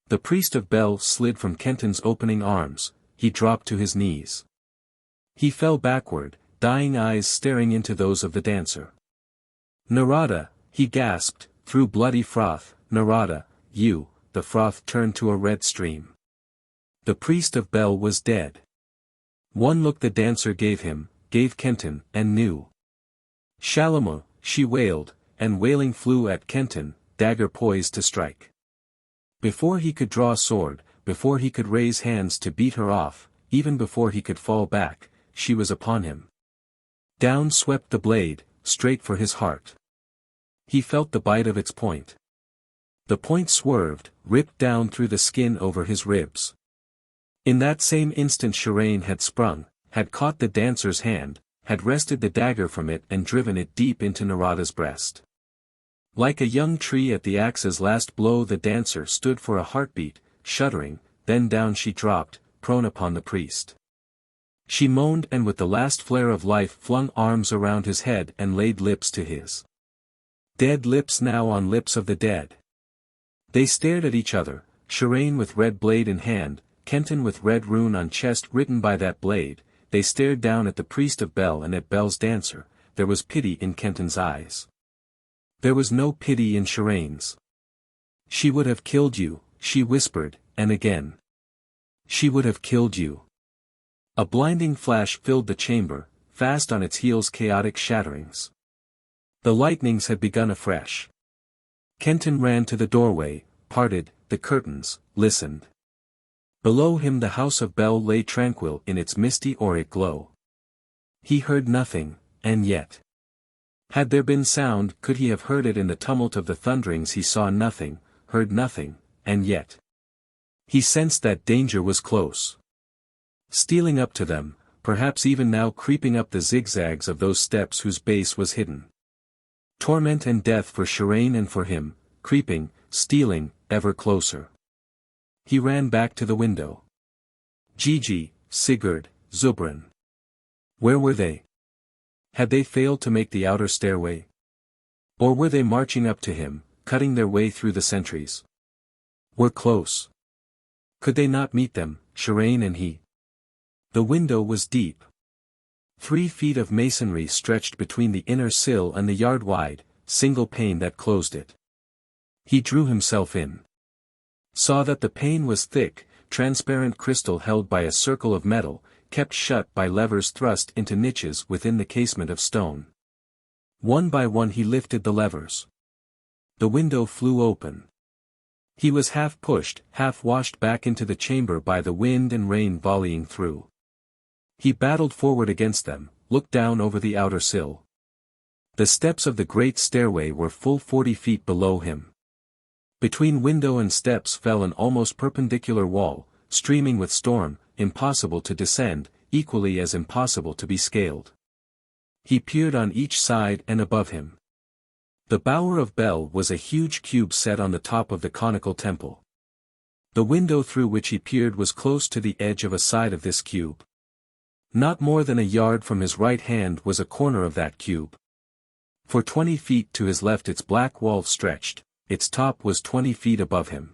The priest of Bel slid from Kenton's opening arms, he dropped to his knees. He fell backward, dying eyes staring into those of the dancer. Narada, he gasped, through bloody froth, Narada, you, the froth turned to a red stream. The priest of Bel was dead. One look the dancer gave him, gave Kenton, and knew. Shalomah, she wailed, and wailing flew at Kenton, dagger poised to strike. Before he could draw sword, before he could raise hands to beat her off, even before he could fall back, she was upon him. Down swept the blade, straight for his heart. He felt the bite of its point. The point swerved, ripped down through the skin over his ribs. In that same instant Sharane had sprung, had caught the dancer's hand, had wrested the dagger from it and driven it deep into Narada's breast. Like a young tree at the axe's last blow the dancer stood for a heartbeat, shuddering, then down she dropped, prone upon the priest. She moaned and with the last flare of life flung arms around his head and laid lips to his. Dead lips now on lips of the dead. They stared at each other, Sharane with red blade in hand, Kenton with red rune on chest written by that blade. They stared down at the priest of Bel and at Bel's dancer. There was pity in Kenton's eyes. There was no pity in Sharane's. She would have killed you, she whispered, and again. She would have killed you. A blinding flash filled the chamber, fast on its heels chaotic shatterings. The lightnings had begun afresh. Kenton ran to the doorway, parted the curtains, listened. Below him the house of Bel lay tranquil in its misty auric glow. He heard nothing, and yet. Had there been sound could he have heard it in the tumult of the thunderings. He saw nothing, heard nothing, and yet. He sensed that danger was close. Stealing up to them, perhaps even now creeping up the zigzags of those steps whose base was hidden. Torment and death for Sharane and for him, creeping, stealing, ever closer. He ran back to the window. Gigi, Sigurd, Zubran. Where were they? Had they failed to make the outer stairway? Or were they marching up to him, cutting their way through the sentries? Were close. Could they not meet them, Sharane and he? The window was deep. 3 feet of masonry stretched between the inner sill and the yard-wide, single pane that closed it. He drew himself in. Saw that the pane was thick, transparent crystal held by a circle of metal, kept shut by levers thrust into niches within the casement of stone. One by one he lifted the levers. The window flew open. He was half pushed, half washed back into the chamber by the wind and rain volleying through. He battled forward against them, looked down over the outer sill. The steps of the great stairway were full 40 feet below him. Between window and steps fell an almost perpendicular wall, streaming with storm, impossible to descend, equally as impossible to be scaled. He peered on each side and above him. The Bower of Bel was a huge cube set on the top of the conical temple. The window through which he peered was close to the edge of a side of this cube. Not more than a yard from his right hand was a corner of that cube. For 20 feet to his left its black wall stretched, its top was 20 feet above him.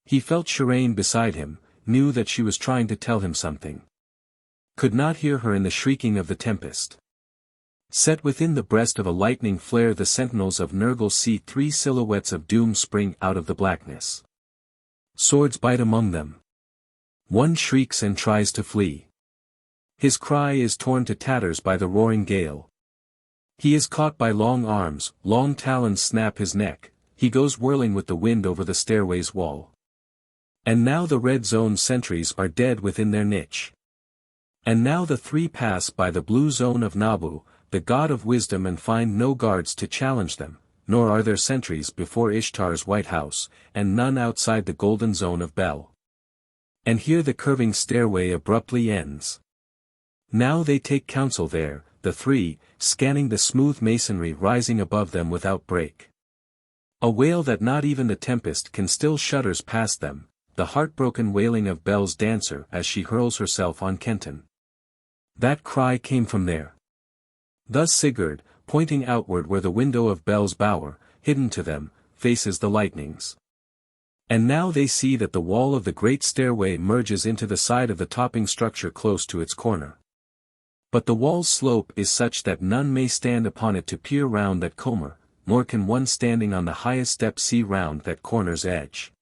He felt Sharane beside him, knew that she was trying to tell him something. Could not hear her in the shrieking of the tempest. Set within the breast of a lightning flare, the sentinels of Nergal see 3 silhouettes of doom spring out of the blackness. Swords bite among them. One shrieks and tries to flee. His cry is torn to tatters by the roaring gale. He is caught by long arms, long talons snap his neck, he goes whirling with the wind over the stairway's wall. And now the red zone sentries are dead within their niche. And now the 3 pass by the blue zone of Nabu, the god of wisdom, and find no guards to challenge them, nor are there sentries before Ishtar's white house, and none outside the golden zone of Bel. And here the curving stairway abruptly ends. Now they take counsel there, the 3, scanning the smooth masonry rising above them without break. A wail that not even the tempest can still shudders past them, the heartbroken wailing of Bel's dancer as she hurls herself on Kenton. That cry came from there. Thus Sigurd, pointing outward where the window of Bel's bower, hidden to them, faces the lightnings. And now they see that the wall of the great stairway merges into the side of the topping structure close to its corner. But the wall's slope is such that none may stand upon it to peer round that corner, nor can one standing on the highest step see round that corner's edge.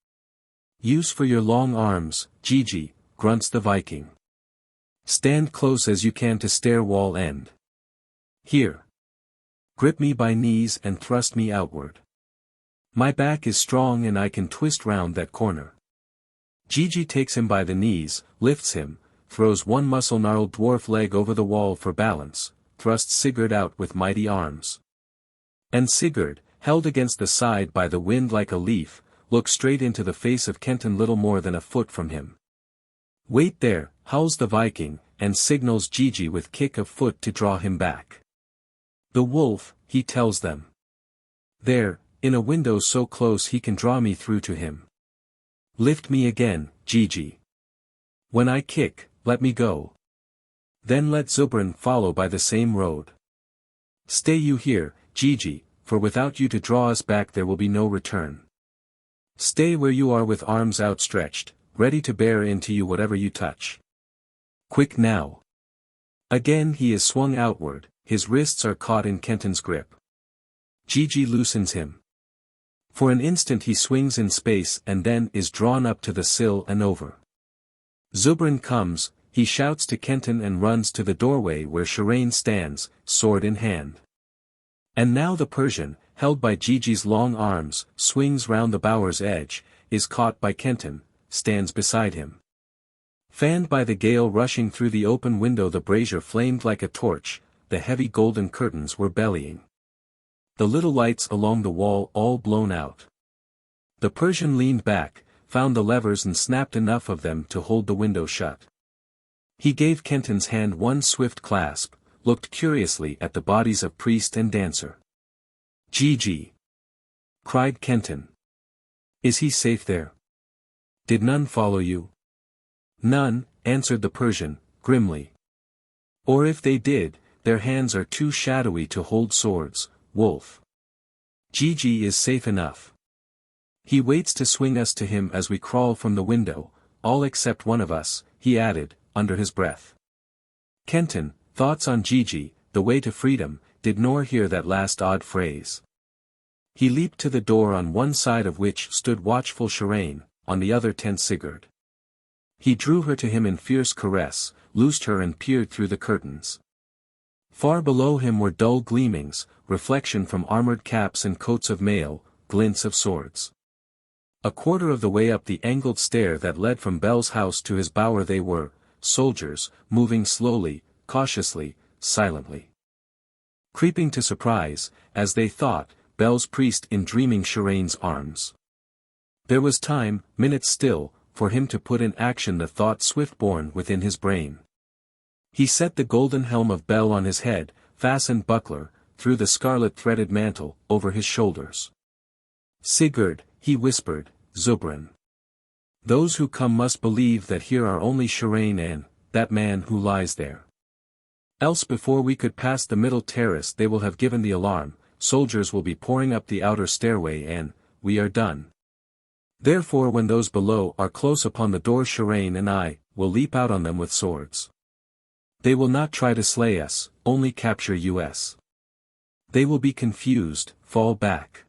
Use for your long arms, Gigi, grunts the Viking. Stand close as you can to stair wall end. Here. Grip me by knees and thrust me outward. My back is strong and I can twist round that corner. Gigi takes him by the knees, lifts him, throws one muscle-gnarled dwarf leg over the wall for balance, thrusts Sigurd out with mighty arms. And Sigurd, held against the side by the wind like a leaf, looks straight into the face of Kenton little more than a foot from him. Wait there, howls the Viking, and signals Gigi with kick of foot to draw him back. The wolf, he tells them. There, in a window so close he can draw me through to him. Lift me again, Gigi. When I kick, let me go. Then let Zubran follow by the same road. Stay you here, Gigi, for without you to draw us back there will be no return. Stay where you are with arms outstretched, ready to bear into you whatever you touch. Quick now. Again he is swung outward, his wrists are caught in Kenton's grip. Gigi loosens him. For an instant he swings in space and then is drawn up to the sill and over. Zubran comes, he shouts to Kenton and runs to the doorway where Sharane stands, sword in hand. And now the Persian, held by Gigi's long arms, swings round the bower's edge, is caught by Kenton, stands beside him. Fanned by the gale rushing through the open window, the brazier flamed like a torch, the heavy golden curtains were bellying. The little lights along the wall all blown out. The Persian leaned back, found the levers and snapped enough of them to hold the window shut. He gave Kenton's hand one swift clasp, looked curiously at the bodies of priest and dancer. Gigi! Cried Kenton. Is he safe there? Did none follow you? None, answered the Persian, grimly. Or if they did, their hands are too shadowy to hold swords, wolf. Gigi is safe enough. He waits to swing us to him as we crawl from the window, all except one of us, he added, under his breath. Kenton, thoughts on Gigi, the way to freedom, did nor hear that last odd phrase. He leaped to the door on one side of which stood watchful Sharane, on the other tense Sigurd. He drew her to him in fierce caress, loosed her and peered through the curtains. Far below him were dull gleamings, reflection from armored caps and coats of mail, glints of swords. A quarter of the way up the angled stair that led from Bel's house to his bower they were, soldiers, moving slowly, cautiously, silently. Creeping to surprise, as they thought, Bel's priest in dreaming Sharane's arms. There was time, minutes still, for him to put in action the thought swift-born within his brain. He set the golden helm of Bel on his head, fastened buckler, threw the scarlet-threaded mantle over his shoulders. Sigurd, he whispered, Zubran. Those who come must believe that here are only Sharane and that man who lies there. Else before we could pass the middle terrace they will have given the alarm, soldiers will be pouring up the outer stairway and, we are done. Therefore when those below are close upon the door Sharane and I, will leap out on them with swords. They will not try to slay us, only capture us. They will be confused, fall back.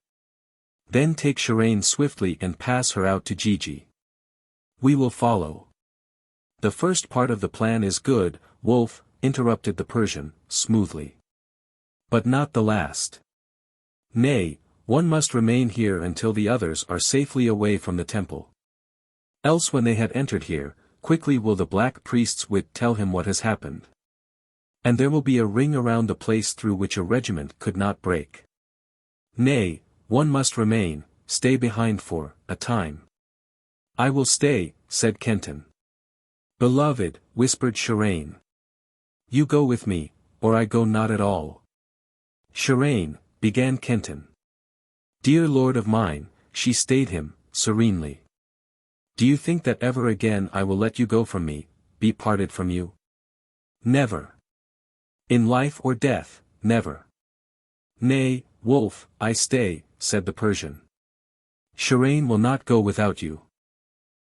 Then take Sharane swiftly and pass her out to Gigi. We will follow. The first part of the plan is good, Wolf, interrupted the Persian, smoothly. But not the last. Nay, one must remain here until the others are safely away from the temple. Else when they had entered here, quickly will the black priest's wit tell him what has happened. And there will be a ring around the place through which a regiment could not break. Nay, one must remain, stay behind for a time. I will stay, said Kenton. Beloved, whispered Sharane. You go with me, or I go not at all. Sharane, began Kenton. Dear lord of mine, she stayed him, serenely. Do you think that ever again I will let you go from me, be parted from you? Never. In life or death, never. Nay, Wolf, I stay, said the Persian. Sharane will not go without you.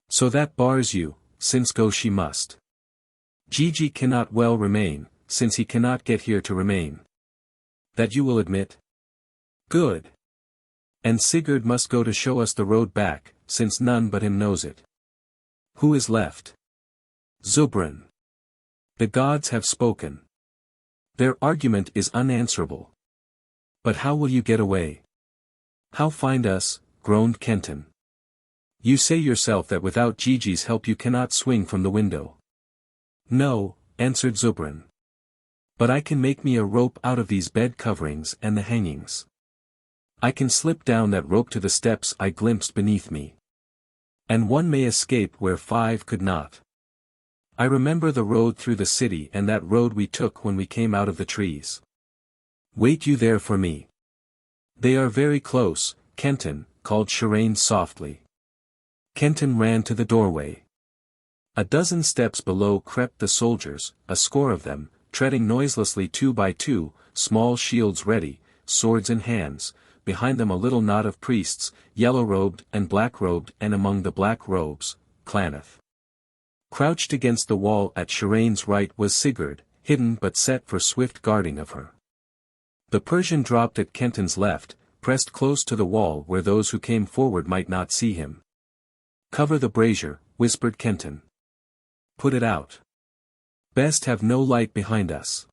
So that bars you, since go she must. Gigi cannot well remain, since he cannot get here to remain. That you will admit? Good. And Sigurd must go to show us the road back, since none but him knows it. Who is left? Zubran. The gods have spoken. Their argument is unanswerable. But how will you get away? How find us, groaned Kenton. You say yourself that without Gigi's help you cannot swing from the window. No, answered Zubran. But I can make me a rope out of these bed coverings and the hangings. I can slip down that rope to the steps I glimpsed beneath me. And one may escape where five could not. I remember the road through the city and that road we took when we came out of the trees. Wait you there for me. They are very close, Kenton, called Sharane softly. Kenton ran to the doorway. A dozen steps below crept the soldiers, a score of them, treading noiselessly 2 by 2, small shields ready, swords in hands, behind them a little knot of priests, yellow-robed and black-robed, and among the black robes, Klaneth. Crouched against the wall at Sharane's right was Sigurd, hidden but set for swift guarding of her. The Persian dropped at Kenton's left, pressed close to the wall where those who came forward might not see him. Cover the brazier, whispered Kenton. Put it out. Best have no light behind us.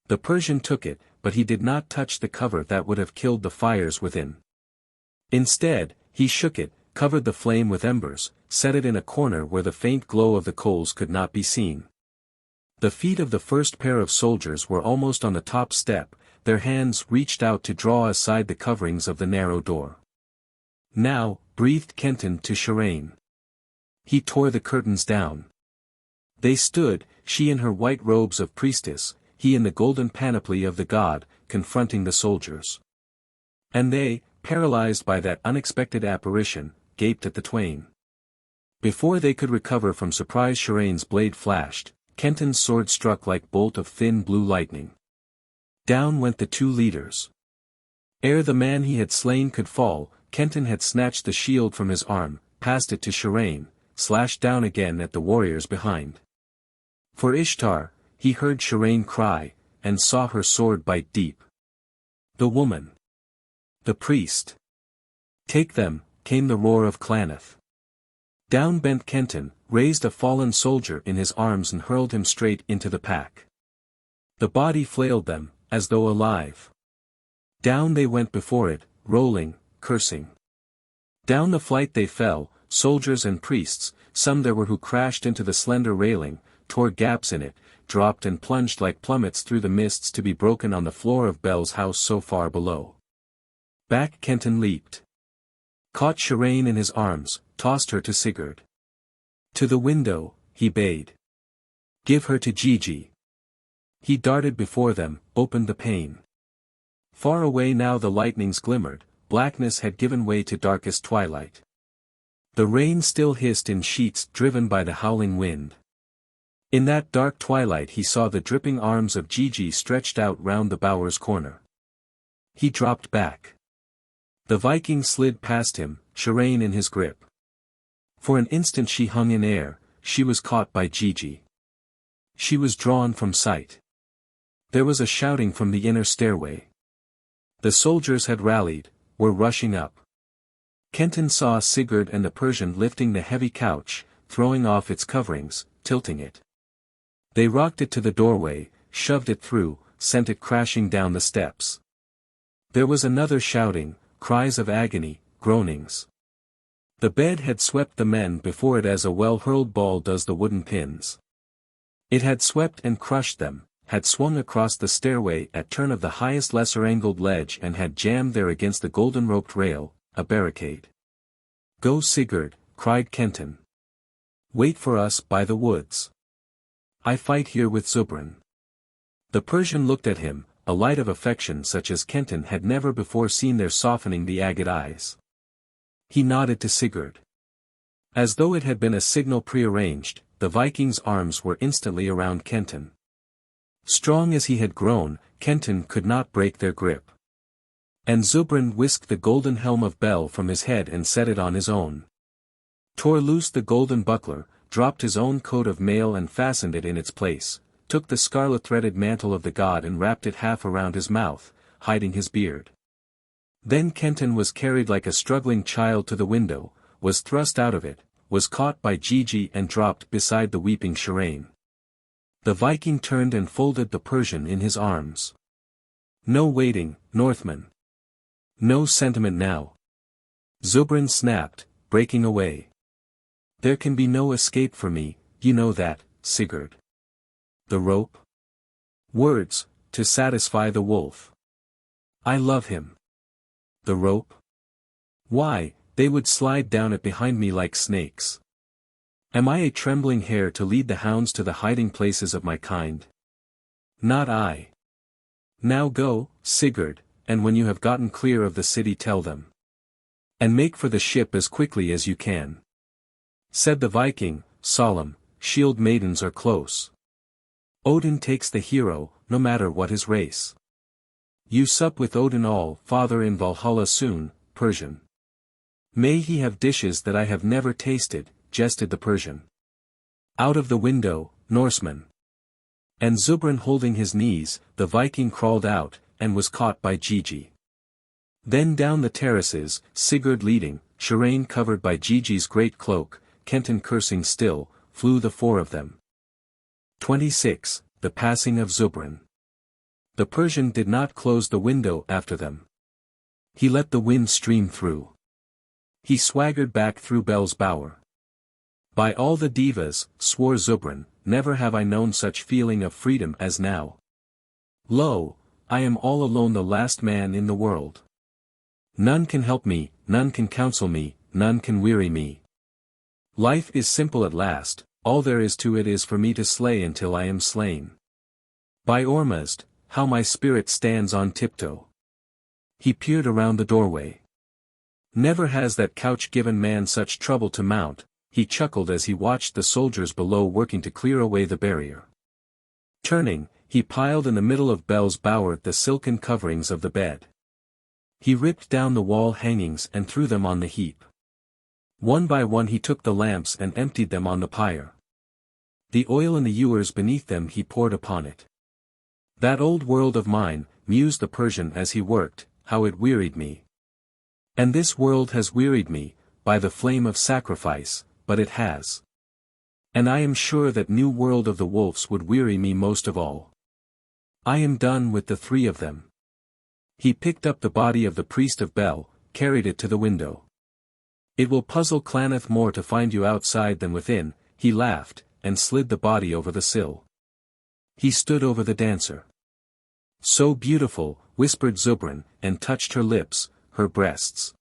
The Persian took it, but he did not touch the cover that would have killed the fires within. Instead, he shook it, covered the flame with embers, set it in a corner where the faint glow of the coals could not be seen. The feet of the first pair of soldiers were almost on the top step, their hands reached out to draw aside the coverings of the narrow door. Now, breathed Kenton to Sharane. He tore the curtains down. They stood, she in her white robes of priestess, he in the golden panoply of the god, confronting the soldiers. And they, paralyzed by that unexpected apparition, gaped at the twain. Before they could recover from surprise Sharane's blade flashed, Kenton's sword struck like bolt of thin blue lightning. Down went the two leaders. Ere the man he had slain could fall, Kenton had snatched the shield from his arm, passed it to Sharane, slashed down again at the warriors behind. For Ishtar, he heard Sharane cry, and saw her sword bite deep. The woman. The priest. Take them, came the roar of Klaneth. Down bent Kenton, raised a fallen soldier in his arms and hurled him straight into the pack. The body flailed them, as though alive. Down they went before it, rolling, cursing. Down the flight they fell, soldiers and priests, some there were who crashed into the slender railing, tore gaps in it, dropped and plunged like plummets through the mists to be broken on the floor of Bel's house so far below. Back Kenton leaped. Caught Sharane in his arms, tossed her to Sigurd. To the window, he bade. Give her to Gigi. He darted before them, opened the pane. Far away now the lightnings glimmered, blackness had given way to darkest twilight. The rain still hissed in sheets driven by the howling wind. In that dark twilight he saw the dripping arms of Gigi stretched out round the bower's corner. He dropped back. The Viking slid past him, Sharane in his grip. For an instant she hung in air, she was caught by Gigi. She was drawn from sight. There was a shouting from the inner stairway. The soldiers had rallied, were rushing up. Kenton saw Sigurd and the Persian lifting the heavy couch, throwing off its coverings, tilting it. They rocked it to the doorway, shoved it through, sent it crashing down the steps. There was another shouting, cries of agony, groanings. The bed had swept the men before it as a well-hurled ball does the wooden pins. It had swept and crushed them, had swung across the stairway at turn of the highest lesser-angled ledge and had jammed there against the golden-roped rail, a barricade. "Go Sigurd," cried Kenton. "Wait for us by the woods. I fight here with Zubran." The Persian looked at him, a light of affection such as Kenton had never before seen there softening the agate eyes. He nodded to Sigurd. As though it had been a signal prearranged, the Viking's arms were instantly around Kenton. Strong as he had grown, Kenton could not break their grip. And Zubran whisked the golden helm of Bel from his head and set it on his own. Tore loose the golden buckler, dropped his own coat of mail and fastened it in its place, took the scarlet-threaded mantle of the god and wrapped it half around his mouth, hiding his beard. Then Kenton was carried like a struggling child to the window, was thrust out of it, was caught by Gigi and dropped beside the weeping Sharane. The Viking turned and folded the Persian in his arms. "No waiting, Northman. No sentiment now." Zubran snapped, breaking away. "There can be no escape for me, you know that, Sigurd." The rope? Words, to satisfy the wolf. I love him. The rope? Why, they would slide down it behind me like snakes. Am I a trembling hare to lead the hounds to the hiding places of my kind? Not I. Now go, Sigurd, and when you have gotten clear of the city tell them. And make for the ship as quickly as you can. Said the Viking, solemn, shield maidens are close. Odin takes the hero, no matter what his race. You sup with Odin all, father in Valhalla soon, Persian. May he have dishes that I have never tasted, jested the Persian. Out of the window, Norseman. And Zubran holding his knees, the Viking crawled out, and was caught by Gigi. Then down the terraces, Sigurd leading, Sharane covered by Gigi's great cloak, Kenton cursing still, flew the four of them. 26. The Passing of Zubran. The Persian did not close the window after them. He let the wind stream through. He swaggered back through Bel's bower. By all the divas, swore Zubran, never have I known such feeling of freedom as now. Lo, I am all alone, the last man in the world. None can help me, none can counsel me, none can weary me. Life is simple at last, all there is to it is for me to slay until I am slain. By Ormuzd, how my spirit stands on tiptoe. He peered around the doorway. Never has that couch given man such trouble to mount, he chuckled as he watched the soldiers below working to clear away the barrier. Turning, he piled in the middle of Bel's bower the silken coverings of the bed. He ripped down the wall hangings and threw them on the heap. One by one he took the lamps and emptied them on the pyre. The oil in the ewers beneath them he poured upon it. That old world of mine, mused the Persian as he worked, how it wearied me. And this world has wearied me, by the flame of sacrifice, but it has. And I am sure that new world of the wolves would weary me most of all. I am done with the three of them. He picked up the body of the priest of Bel, carried it to the window. It will puzzle Klaneth more to find you outside than within, he laughed, and slid the body over the sill. He stood over the dancer. So beautiful, whispered Zubran, and touched her lips, her breasts.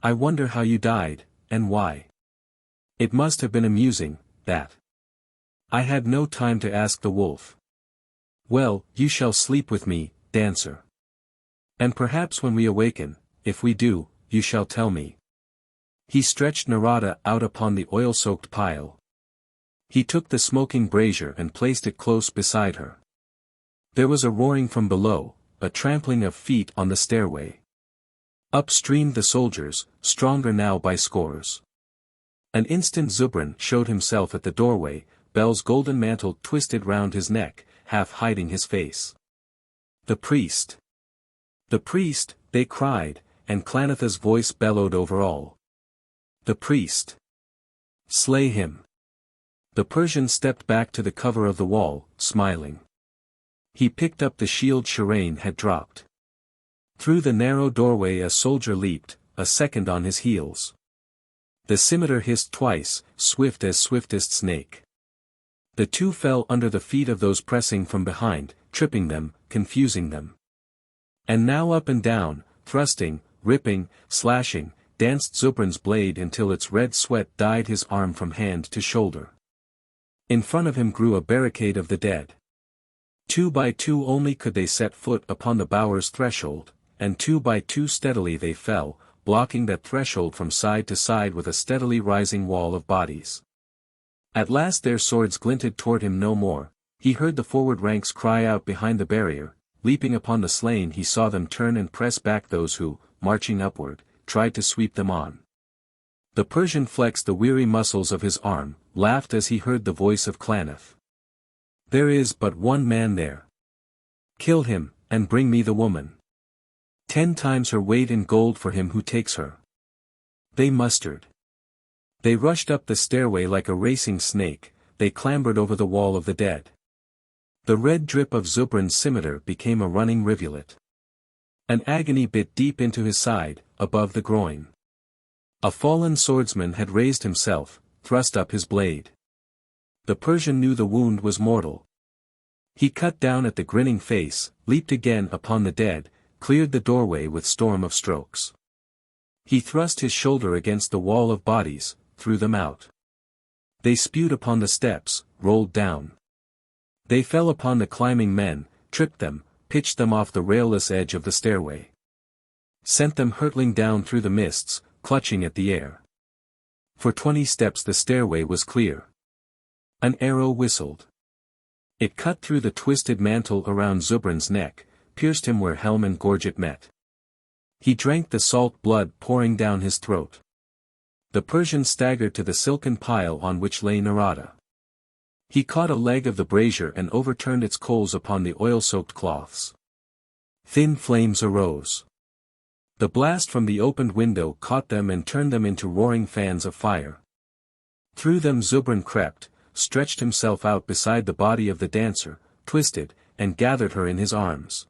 I wonder how you died, and why. It must have been amusing, that. I had no time to ask the wolf. Well, you shall sleep with me, dancer. And perhaps when we awaken, if we do, you shall tell me. He stretched Narada out upon the oil-soaked pile. He took the smoking brazier and placed it close beside her. There was a roaring from below, a trampling of feet on the stairway. Up streamed the soldiers, stronger now by scores. An instant Zubran showed himself at the doorway, Bel's golden mantle twisted round his neck, half hiding his face. The priest! The priest, they cried, and Klaneth's voice bellowed over all. The priest! Slay him! The Persian stepped back to the cover of the wall, smiling. He picked up the shield Sharane had dropped. Through the narrow doorway a soldier leaped, a second on his heels. The scimitar hissed twice, swift as swiftest snake. The two fell under the feet of those pressing from behind, tripping them, confusing them. And now up and down, thrusting, ripping, slashing, danced Zubran's blade until its red sweat dyed his arm from hand to shoulder. In front of him grew a barricade of the dead. 2 by 2 only could they set foot upon the bower's threshold, and 2 by 2 steadily they fell, blocking that threshold from side to side with a steadily rising wall of bodies. At last their swords glinted toward him no more, he heard the forward ranks cry out behind the barrier, leaping upon the slain he saw them turn and press back those who, marching upward, tried to sweep them on. The Persian flexed the weary muscles of his arm, laughed as he heard the voice of Klaneth. There is but one man there. Kill him, and bring me the woman. 10 times her weight in gold for him who takes her. They mustered. They rushed up the stairway like a racing snake, they clambered over the wall of the dead. The red drip of Zubran's scimitar became a running rivulet. An agony bit deep into his side, above the groin. A fallen swordsman had raised himself, thrust up his blade. The Persian knew the wound was mortal. He cut down at the grinning face, leaped again upon the dead, cleared the doorway with storm of strokes. He thrust his shoulder against the wall of bodies, threw them out. They spewed upon the steps, rolled down. They fell upon the climbing men, tripped them, pitched them off the railless edge of the stairway. Sent them hurtling down through the mists, clutching at the air. For 20 steps the stairway was clear. An arrow whistled. It cut through the twisted mantle around Zubran's neck, pierced him where helm and gorget met. He drank the salt blood pouring down his throat. The Persian staggered to the silken pile on which lay Narada. He caught a leg of the brazier and overturned its coals upon the oil-soaked cloths. Thin flames arose. The blast from the opened window caught them and turned them into roaring fans of fire. Through them Zubran crept, stretched himself out beside the body of the dancer, twisted, and gathered her in his arms.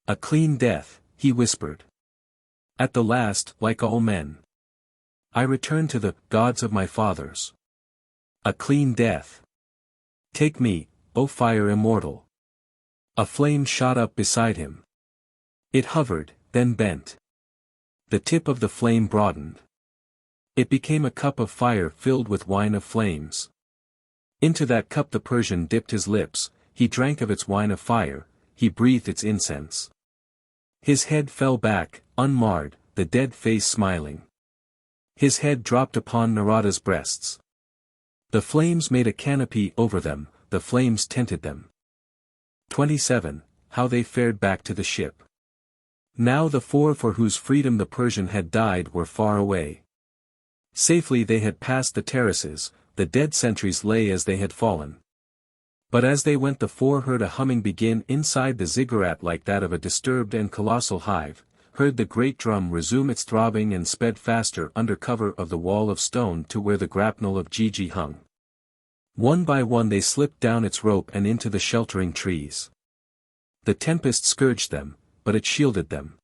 A clean death, he whispered. At the last, like all men. I return to the gods of my fathers. A clean death. Take me, O fire immortal. A flame shot up beside him. It hovered, then bent. The tip of the flame broadened. It became a cup of fire filled with wine of flames. Into that cup the Persian dipped his lips, he drank of its wine of fire, he breathed its incense. His head fell back, unmarred, the dead face smiling. His head dropped upon Narada's breasts. The flames made a canopy over them, the flames tinted them. 27. How they fared back to the ship. Now the 4 for whose freedom the Persian had died were far away. Safely they had passed the terraces, the dead sentries lay as they had fallen. But as they went the 4 heard a humming begin inside the ziggurat like that of a disturbed and colossal hive, heard the great drum resume its throbbing and sped faster under cover of the wall of stone to where the grapnel of Gigi hung. One by one they slipped down its rope and into the sheltering trees. The tempest scourged them, but it shielded them.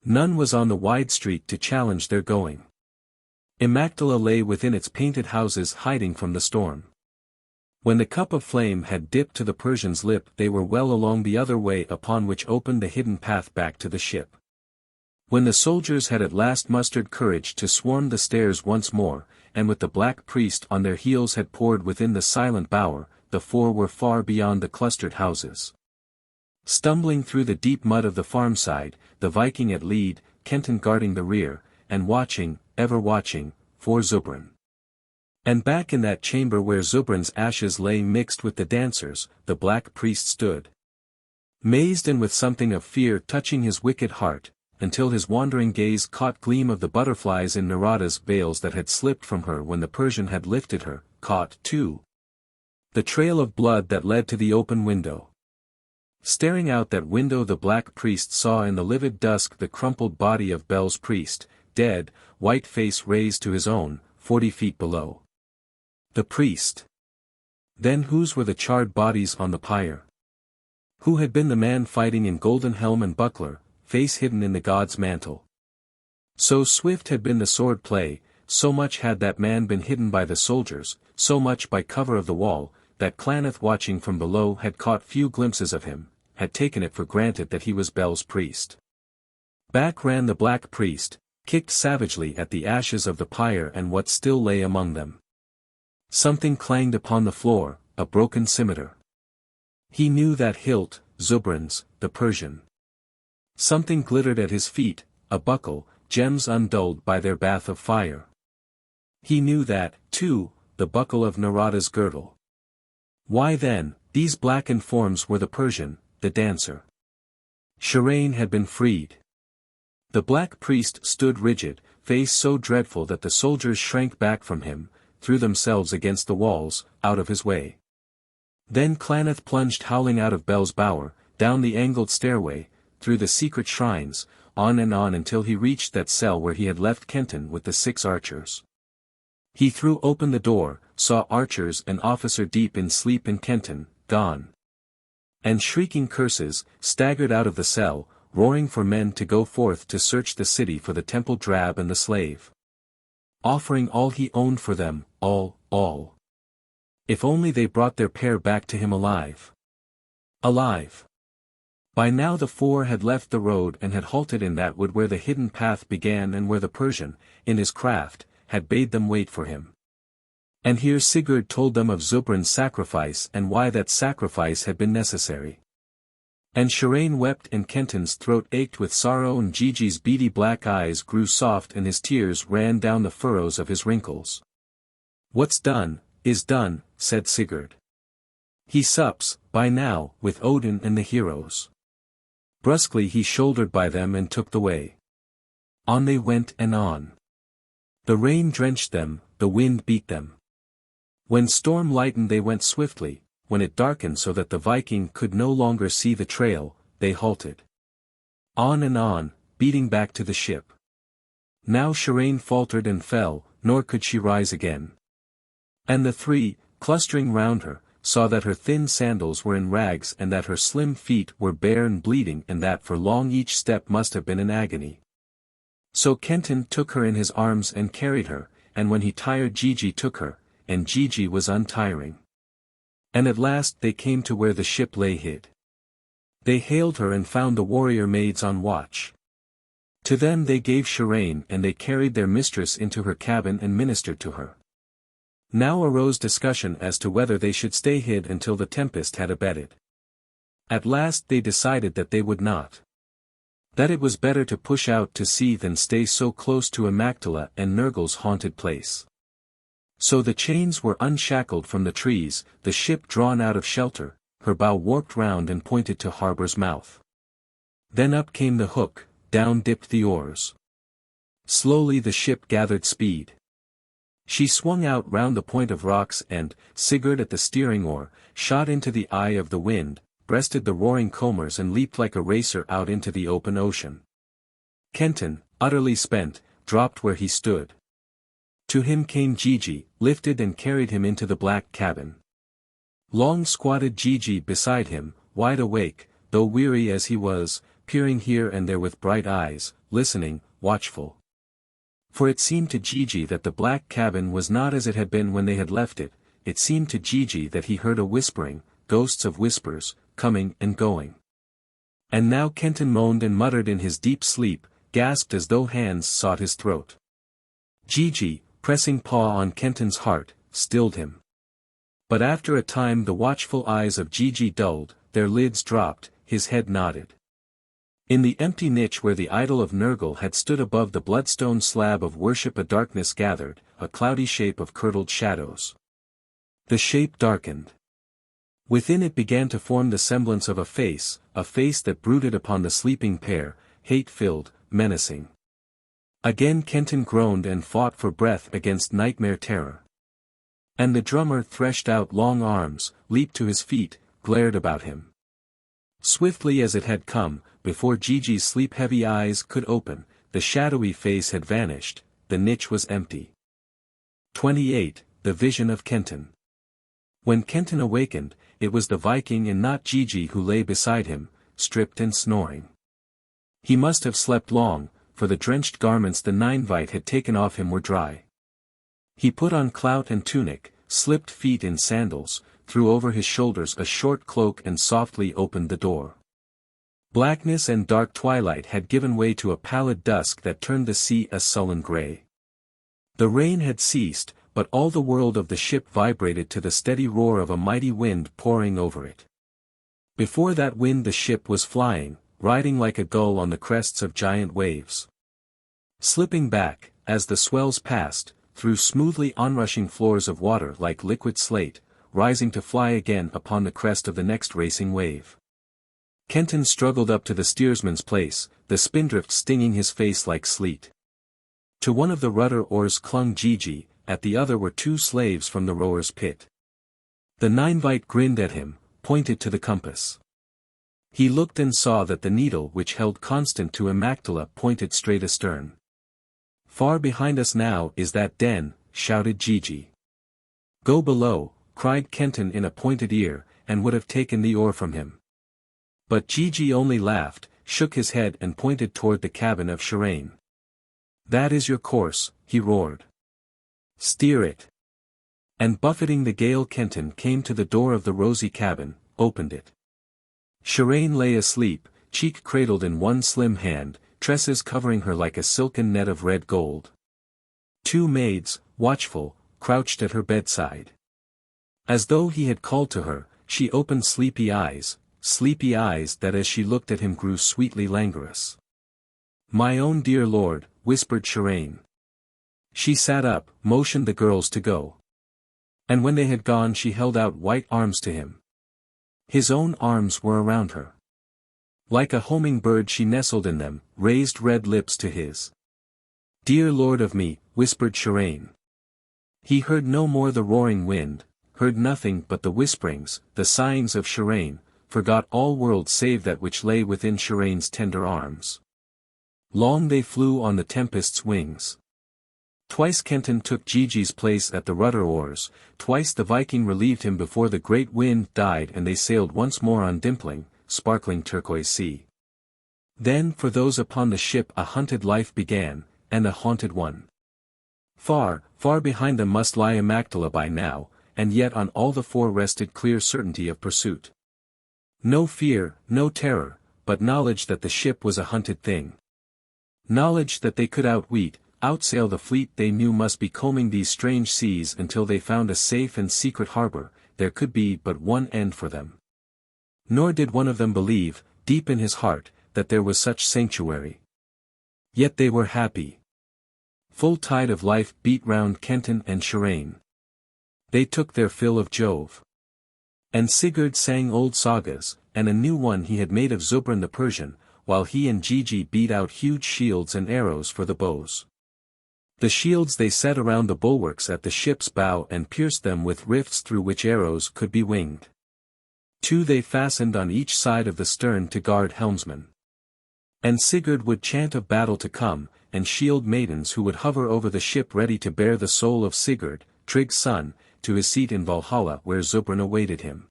None was on the wide street to challenge their going. Imactala lay within its painted houses hiding from the storm. When the cup of flame had dipped to the Persian's lip they were well along the other way upon which opened the hidden path back to the ship. When the soldiers had at last mustered courage to swarm the stairs once more, and with the black priest on their heels had poured within the silent bower, the 4 were far beyond the clustered houses. Stumbling through the deep mud of the farmside, the Viking at lead, Kenton guarding the rear, and watching, ever watching, for Zubran. And back in that chamber where Zubran's ashes lay mixed with the dancers, the black priest stood. Mazed and with something of fear touching his wicked heart, until his wandering gaze caught gleam of the butterflies in Narada's veils that had slipped from her when the Persian had lifted her, caught, too, the trail of blood that led to the open window. Staring out that window, the black priest saw in the livid dusk the crumpled body of Bel's priest, dead, white face raised to his own, 40 feet below. The priest. Then whose were the charred bodies on the pyre? Who had been the man fighting in golden helm and buckler, face hidden in the god's mantle? So swift had been the sword play, so much had that man been hidden by the soldiers, so much by cover of the wall, that Klaneth watching from below had caught few glimpses of him, had taken it for granted that he was Bel's priest. Back ran the black priest, kicked savagely at the ashes of the pyre and what still lay among them. Something clanged upon the floor, a broken scimitar. He knew that hilt, Zubran's, the Persian. Something glittered at his feet, a buckle, gems undulled by their bath of fire. He knew that, too, the buckle of Narada's girdle. Why then, these blackened forms were the Persian, the dancer. Sharane had been freed. The black priest stood rigid, face so dreadful that the soldiers shrank back from him, threw themselves against the walls, out of his way. Then Klaneth plunged howling out of Bel's bower, down the angled stairway, through the secret shrines, on and on until he reached that cell where he had left Kenton with the 6 archers. He threw open the door, saw archers and officer deep in sleep in Kenton, gone. And shrieking curses, staggered out of the cell, roaring for men to go forth to search the city for the temple drab and the slave. Offering all he owned for them, all. If only they brought their pair back to him alive. Alive. By now the 4 had left the road and had halted in that wood where the hidden path began and where the Persian, in his craft, had bade them wait for him. And here Sigurd told them of Zubran's sacrifice and why that sacrifice had been necessary. And Sharane wept and Kenton's throat ached with sorrow and Gigi's beady black eyes grew soft and his tears ran down the furrows of his wrinkles. What's done, is done, said Sigurd. He sups, by now, with Odin and the heroes. Brusquely he shouldered by them and took the way. On they went and on. The rain drenched them, the wind beat them. When storm lightened they went swiftly, when it darkened so that the Viking could no longer see the trail, they halted. On and on, beating back to the ship. Now Sharane faltered and fell, nor could she rise again. And the 3, clustering round her, saw that her thin sandals were in rags and that her slim feet were bare and bleeding and that for long each step must have been an agony. So Kenton took her in his arms and carried her, and when he tired Gigi took her, and Gigi was untiring. And at last they came to where the ship lay hid. They hailed her and found the warrior maids on watch. To them they gave Sharane and they carried their mistress into her cabin and ministered to her. Now arose discussion as to whether they should stay hid until the tempest had abated. At last they decided that they would not. That it was better to push out to sea than stay so close to Amactala and Nergal's haunted place. So the chains were unshackled from the trees, the ship drawn out of shelter, her bow warped round and pointed to harbor's mouth. Then up came the hook, down dipped the oars. Slowly the ship gathered speed. She swung out round the point of rocks and, Sigurd at the steering oar, shot into the eye of the wind, breasted the roaring combers and leaped like a racer out into the open ocean. Kenton, utterly spent, dropped where he stood. To him came Gigi, lifted and carried him into the black cabin. Long squatted Gigi beside him, wide awake, though weary as he was, peering here and there with bright eyes, listening, watchful. For it seemed to Gigi that the black cabin was not as it had been when they had left it, it seemed to Gigi that he heard a whispering, ghosts of whispers, coming and going. And now Kenton moaned and muttered in his deep sleep, gasped as though hands sought his throat. Gigi, pressing paw on Kenton's heart, stilled him. But after a time the watchful eyes of Gigi dulled, their lids dropped, his head nodded. In the empty niche where the idol of Nergal had stood above the bloodstone slab of worship a darkness gathered, a cloudy shape of curdled shadows. The shape darkened. Within it began to form the semblance of a face that brooded upon the sleeping pair, hate-filled, menacing. Again Kenton groaned and fought for breath against nightmare terror. And the drummer threshed out long arms, leaped to his feet, glared about him. Swiftly as it had come, before Gigi's sleep-heavy eyes could open, the shadowy face had vanished, the niche was empty. 28. The Vision of Kenton. When Kenton awakened, it was the Viking and not Gigi who lay beside him, stripped and snoring. He must have slept long, for the drenched garments the Ninevite had taken off him were dry. He put on clout and tunic, slipped feet in sandals, threw over his shoulders a short cloak and softly opened the door. Blackness and dark twilight had given way to a pallid dusk that turned the sea a sullen grey. The rain had ceased, but all the world of the ship vibrated to the steady roar of a mighty wind pouring over it. Before that wind the ship was flying, riding like a gull on the crests of giant waves. Slipping back, as the swells passed, through smoothly onrushing floors of water like liquid slate, rising to fly again upon the crest of the next racing wave. Kenton struggled up to the steersman's place, the spindrift stinging his face like sleet. To one of the rudder oars clung Gigi, at the other were two slaves from the rower's pit. The Ninevite grinned at him, pointed to the compass. He looked and saw that the needle which held constant to Immaculata pointed straight astern. "Far behind us now is that den," shouted Gigi. "Go below," cried Kenton in a pointed ear, and would have taken the oar from him. But Gigi only laughed, shook his head and pointed toward the cabin of Sharane. "That is your course," he roared. "Steer it." And buffeting the gale Kenton came to the door of the rosy cabin, opened it. Sharane lay asleep, cheek cradled in one slim hand, tresses covering her like a silken net of red gold. Two maids, watchful, crouched at her bedside. As though he had called to her, she opened sleepy eyes that as she looked at him grew sweetly languorous. "My own dear lord," whispered Sharane. She sat up, motioned the girls to go. And when they had gone she held out white arms to him. His own arms were around her. Like a homing bird she nestled in them, raised red lips to his. "Dear lord of me," whispered Sharane. He heard no more the roaring wind, heard nothing but the whisperings, the sighings of Sharane, forgot all worlds save that which lay within Sharane's tender arms. Long they flew on the tempest's wings. Twice Kenton took Gigi's place at the rudder oars, twice the Viking relieved him before the great wind died and they sailed once more on dimpling, sparkling turquoise sea. Then for those upon the ship a hunted life began, and a haunted one. Far, far behind them must lie Immaculata by now, and yet on all the four rested clear certainty of pursuit. No fear, no terror, but knowledge that the ship was a hunted thing. Knowledge that they could outsail the fleet they knew must be combing these strange seas until they found a safe and secret harbor. There could be but one end for them. Nor did one of them believe, deep in his heart, that there was such sanctuary. Yet they were happy. Full tide of life beat round Kenton and Sharane. They took their fill of Jove. And Sigurd sang old sagas, and a new one he had made of Zubran the Persian, while he and Gigi beat out huge shields and arrows for the bows. The shields they set around the bulwarks at the ship's bow and pierced them with rifts through which arrows could be winged. Two they fastened on each side of the stern to guard helmsmen. And Sigurd would chant of battle to come, and shield maidens who would hover over the ship ready to bear the soul of Sigurd, Trygg's son, to his seat in Valhalla where Zubran awaited him.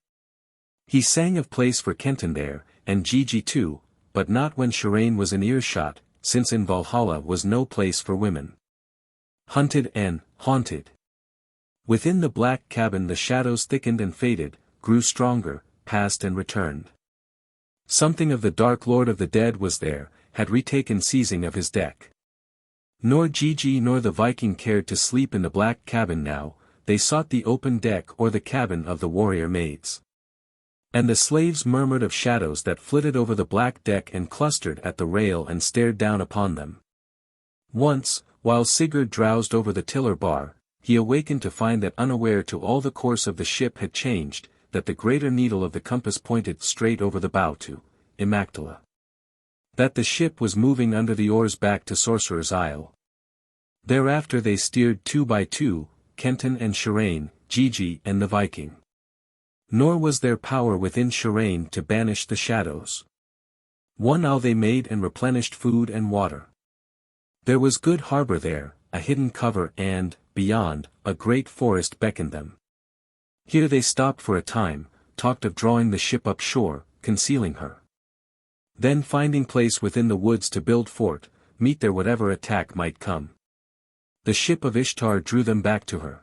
He sang of place for Kenton there, and Gigi too, but not when Sharane was in earshot, since in Valhalla was no place for women. Hunted and haunted. Within the black cabin the shadows thickened and faded, grew stronger, passed and returned. Something of the dark lord of the dead was there, had retaken seizing of his deck. Nor Gigi nor the Viking cared to sleep in the black cabin now, they sought the open deck or the cabin of the warrior maids. And the slaves murmured of shadows that flitted over the black deck and clustered at the rail and stared down upon them. Once, while Sigurd drowsed over the tiller bar, he awakened to find that unaware to all the course of the ship had changed, that the greater needle of the compass pointed straight over the bow to Imactala. That the ship was moving under the oars back to Sorcerers' Isle. Thereafter they steered 2 by 2, Kenton and Sharane, Gigi and the Viking. Nor was there power within Sharane to banish the shadows. One hour they made and replenished food and water. There was good harbor there, a hidden cover and, beyond, a great forest beckoned them. Here they stopped for a time, talked of drawing the ship up shore, concealing her. Then finding place within the woods to build fort, meet there whatever attack might come. The ship of Ishtar drew them back to her.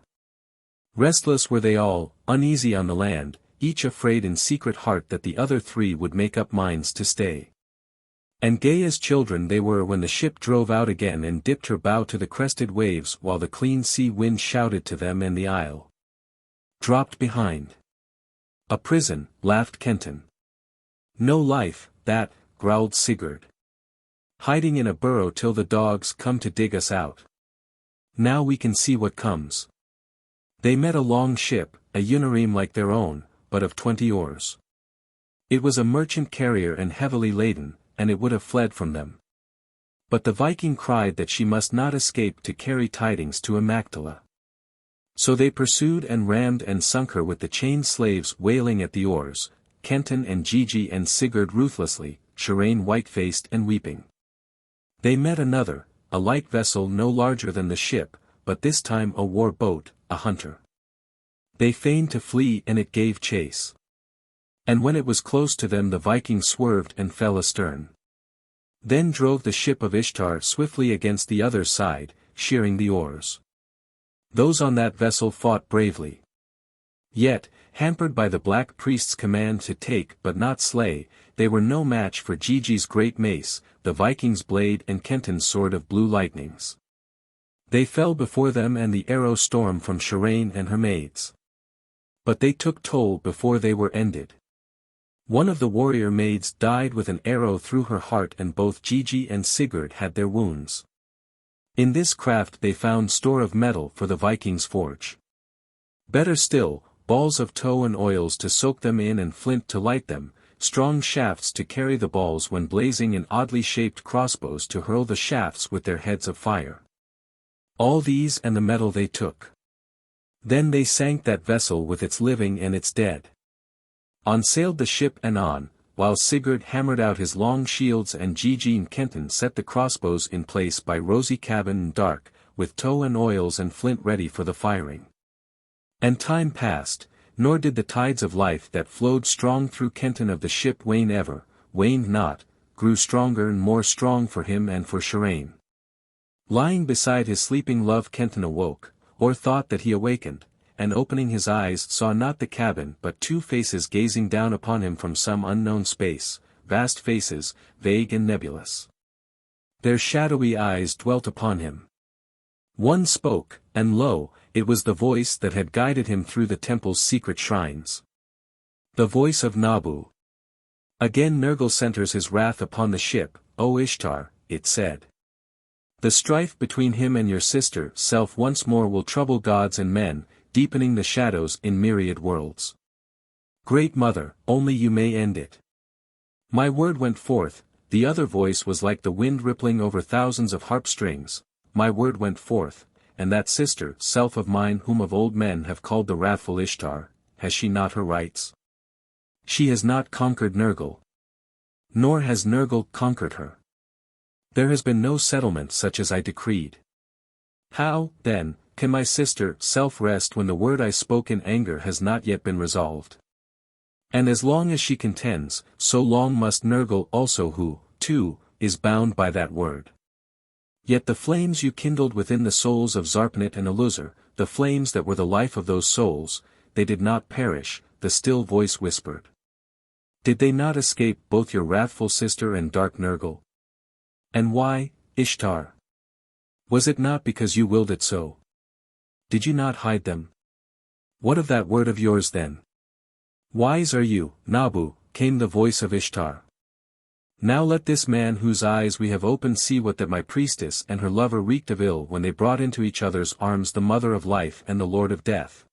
Restless were they all, uneasy on the land, each afraid in secret heart that the other three would make up minds to stay. And gay as children they were when the ship drove out again and dipped her bow to the crested waves while the clean sea wind shouted to them and the isle dropped behind. A prison, laughed Kenton. No life, that, growled Sigurd. Hiding in a burrow till the dogs come to dig us out. Now we can see what comes. They met a long ship, a unireme like their own, but of 20 oars. It was a merchant carrier and heavily laden, and it would have fled from them. But the Viking cried that she must not escape to carry tidings to Imactala. So they pursued and rammed and sunk her with the chained slaves wailing at the oars, Kenton and Gigi and Sigurd ruthlessly, Sharane white-faced and weeping. They met another, a light vessel no larger than the ship, but this time a war boat, a hunter. They feigned to flee and it gave chase. And when it was close to them the Viking swerved and fell astern. Then drove the ship of Ishtar swiftly against the other side, shearing the oars. Those on that vessel fought bravely. Yet, hampered by the black priest's command to take but not slay, they were no match for Gigi's great mace, the Viking's blade and Kenton's sword of blue lightnings. They fell before them and the arrow storm from Sharane and her maids. But they took toll before they were ended. One of the warrior maids died with an arrow through her heart and both Gigi and Sigurd had their wounds. In this craft they found store of metal for the Vikings' forge. Better still, balls of tow and oils to soak them in and flint to light them, strong shafts to carry the balls when blazing and oddly shaped crossbows to hurl the shafts with their heads of fire. All these and the metal they took. Then they sank that vessel with its living and its dead. On sailed the ship and on, while Sigurd hammered out his long shields and Gigi and Kenton set the crossbows in place by rosy cabin and dark, with tow and oils and flint ready for the firing. And time passed, nor did the tides of life that flowed strong through Kenton of the ship wane ever, waned not, grew stronger and more strong for him and for Sharane. Lying beside his sleeping love Kenton awoke, or thought that he awakened, and opening his eyes saw not the cabin but two faces gazing down upon him from some unknown space, vast faces, vague and nebulous. Their shadowy eyes dwelt upon him. One spoke, and lo, it was the voice that had guided him through the temple's secret shrines. The voice of Nabu. Again Nergal centers his wrath upon the ship, O Ishtar, it said. The strife between him and your sister self once more will trouble gods and men, deepening the shadows in myriad worlds. Great Mother, only you may end it. My word went forth, the other voice was like the wind rippling over thousands of harp strings, my word went forth, and that sister self of mine whom of old men have called the wrathful Ishtar, has she not her rights? She has not conquered Nergal. Nor has Nergal conquered her. There has been no settlement such as I decreed. How, then, can my sister self rest when the word I spoke in anger has not yet been resolved? And as long as she contends, so long must Nergal also who, too, is bound by that word. Yet the flames you kindled within the souls of Zarpanit and Eluzar, the flames that were the life of those souls, they did not perish, the still voice whispered. Did they not escape both your wrathful sister and dark Nergal? And why, Ishtar? Was it not because you willed it so? Did you not hide them? What of that word of yours then? Wise are you, Nabu, came the voice of Ishtar. Now let this man whose eyes we have opened see what that my priestess and her lover wreaked of ill when they brought into each other's arms the mother of life and the lord of death.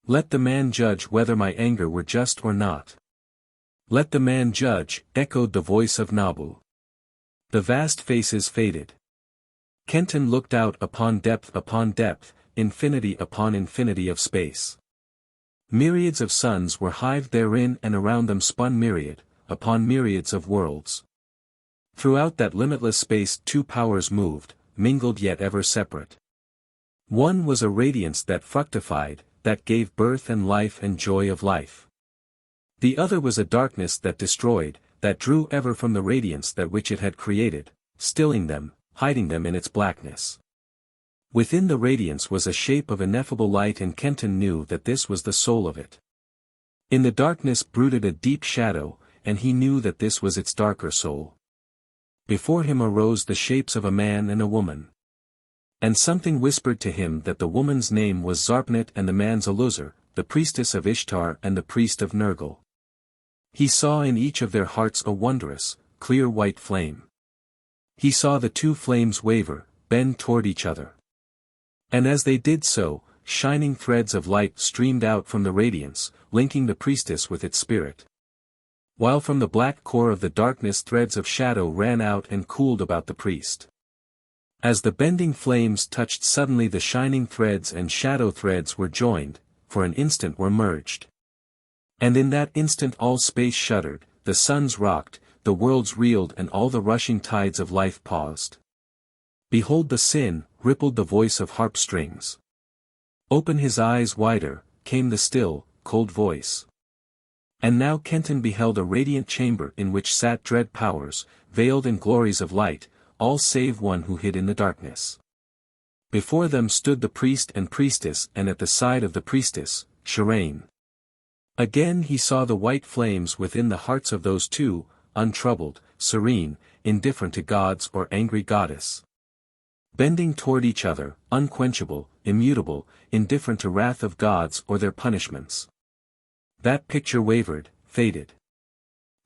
Let the man judge whether my anger were just or not. Let the man judge, echoed the voice of Nabu. The vast faces faded. Kenton looked out upon depth, infinity upon infinity of space. Myriads of suns were hived therein, and around them spun myriad, upon myriads of worlds. Throughout that limitless space two powers moved, mingled yet ever separate. One was a radiance that fructified, that gave birth and life and joy of life. The other was a darkness that destroyed, that drew ever from the radiance that which it had created, stilling them, hiding them in its blackness. Within the radiance was a shape of ineffable light, and Kenton knew that this was the soul of it. In the darkness brooded a deep shadow, and he knew that this was its darker soul. Before him arose the shapes of a man and a woman. And something whispered to him that the woman's name was Zarpanit and the man's Aluzar, the priestess of Ishtar and the priest of Nergal. He saw in each of their hearts a wondrous, clear white flame. He saw the two flames waver, bend toward each other. And as they did so, shining threads of light streamed out from the radiance, linking the priestess with its spirit. While from the black core of the darkness threads of shadow ran out and cooled about the priest. As the bending flames touched, suddenly the shining threads and shadow threads were joined, for an instant were merged. And in that instant all space shuddered, the suns rocked, the worlds reeled, and all the rushing tides of life paused. Behold the sin, rippled the voice of harp strings. Open his eyes wider, came the still, cold voice. And now Kenton beheld a radiant chamber in which sat dread powers, veiled in glories of light, all save one who hid in the darkness. Before them stood the priest and priestess, and at the side of the priestess, Sharane. Again he saw the white flames within the hearts of those two, untroubled, serene, indifferent to gods or angry goddess. Bending toward each other, unquenchable, immutable, indifferent to wrath of gods or their punishments. That picture wavered, faded.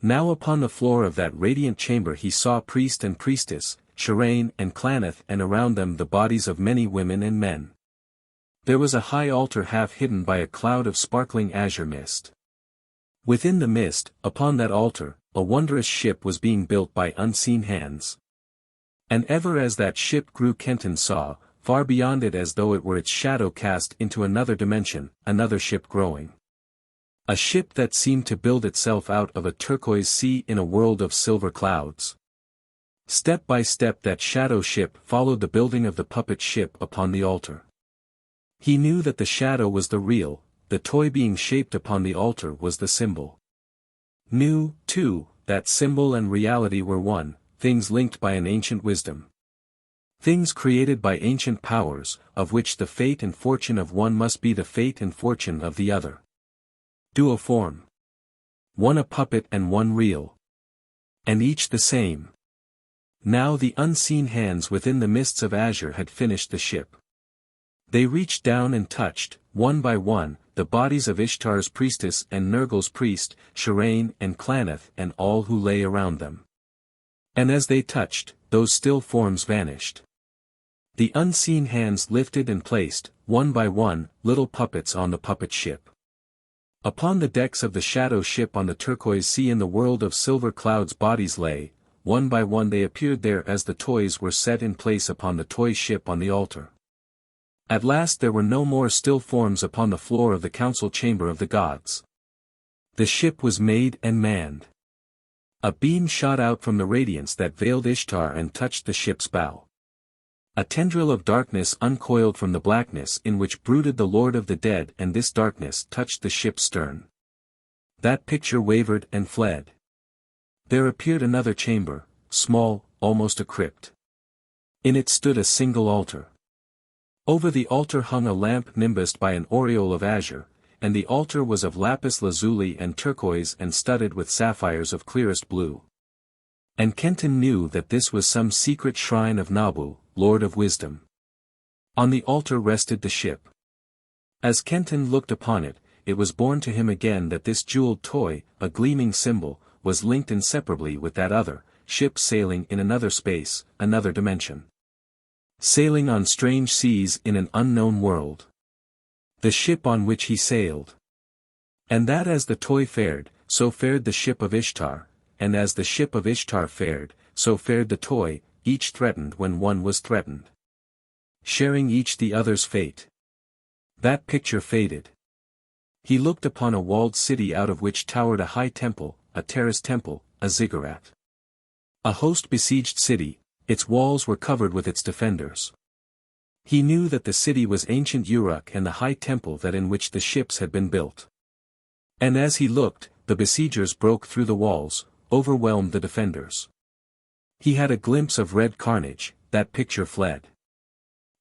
Now upon the floor of that radiant chamber he saw priest and priestess, Sharane and Klaneth, and around them the bodies of many women and men. There was a high altar half hidden by a cloud of sparkling azure mist. Within the mist, upon that altar, a wondrous ship was being built by unseen hands. And ever as that ship grew, Kenton saw, far beyond it as though it were its shadow cast into another dimension, another ship growing. A ship that seemed to build itself out of a turquoise sea in a world of silver clouds. Step by step that shadow ship followed the building of the puppet ship upon the altar. He knew that the shadow was the real, the toy being shaped upon the altar was the symbol. Knew, too, that symbol and reality were one, things linked by an ancient wisdom. Things created by ancient powers, of which the fate and fortune of one must be the fate and fortune of the other. Duoform. One a puppet and one real. And each the same. Now the unseen hands within the mists of azure had finished the ship. They reached down and touched, one by one, the bodies of Ishtar's priestess and Nergal's priest, Sharane and Klaneth, and all who lay around them. And as they touched, those still forms vanished. The unseen hands lifted and placed, one by one, little puppets on the puppet ship. Upon the decks of the shadow ship on the turquoise sea in the world of silver clouds bodies lay, one by one they appeared there as the toys were set in place upon the toy ship on the altar. At last there were no more still forms upon the floor of the council chamber of the gods. The ship was made and manned. A beam shot out from the radiance that veiled Ishtar and touched the ship's bow. A tendril of darkness uncoiled from the blackness in which brooded the Lord of the Dead, and this darkness touched the ship's stern. That picture wavered and fled. There appeared another chamber, small, almost a crypt. In it stood a single altar. Over the altar hung a lamp nimbused by an aureole of azure, and the altar was of lapis lazuli and turquoise and studded with sapphires of clearest blue. And Kenton knew that this was some secret shrine of Nabu, Lord of Wisdom. On the altar rested the ship. As Kenton looked upon it, it was borne to him again that this jeweled toy, a gleaming symbol, was linked inseparably with that other, ship sailing in another space, another dimension. Sailing on strange seas in an unknown world. The ship on which he sailed. And that as the toy fared, so fared the ship of Ishtar, and as the ship of Ishtar fared, so fared the toy, each threatened when one was threatened. Sharing each the other's fate. That picture faded. He looked upon a walled city out of which towered a high temple, a terrace temple, a ziggurat. A host-besieged city, its walls were covered with its defenders. He knew that the city was ancient Uruk and the high temple that in which the ships had been built. And as he looked, the besiegers broke through the walls, overwhelmed the defenders. He had a glimpse of red carnage, that picture fled.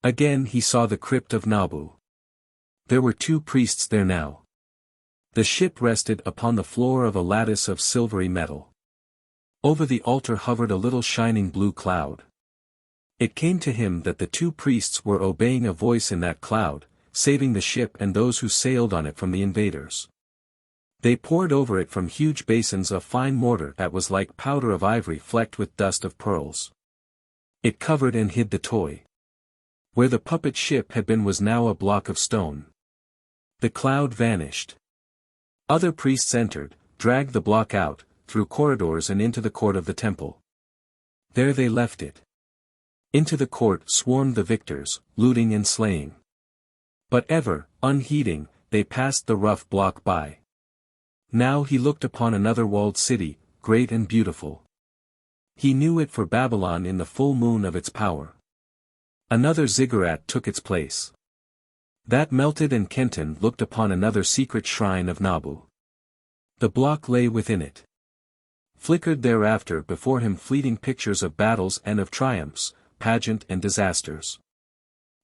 Again he saw the crypt of Nabu. There were 2 priests there now. The ship rested upon the floor of a lattice of silvery metal. Over the altar hovered a little shining blue cloud. It came to him that the 2 priests were obeying a voice in that cloud, saving the ship and those who sailed on it from the invaders. They poured over it from huge basins of fine mortar that was like powder of ivory flecked with dust of pearls. It covered and hid the toy. Where the puppet ship had been was now a block of stone. The cloud vanished. Other priests entered, dragged the block out, through corridors and into the court of the temple. There they left it. Into the court swarmed the victors, looting and slaying. But ever, unheeding, they passed the rough block by. Now he looked upon another walled city, great and beautiful. He knew it for Babylon in the full moon of its power. Another ziggurat took its place. That melted and Kenton looked upon another secret shrine of Nabu. The block lay within it. Flickered thereafter before him fleeting pictures of battles and of triumphs, pageant and disasters.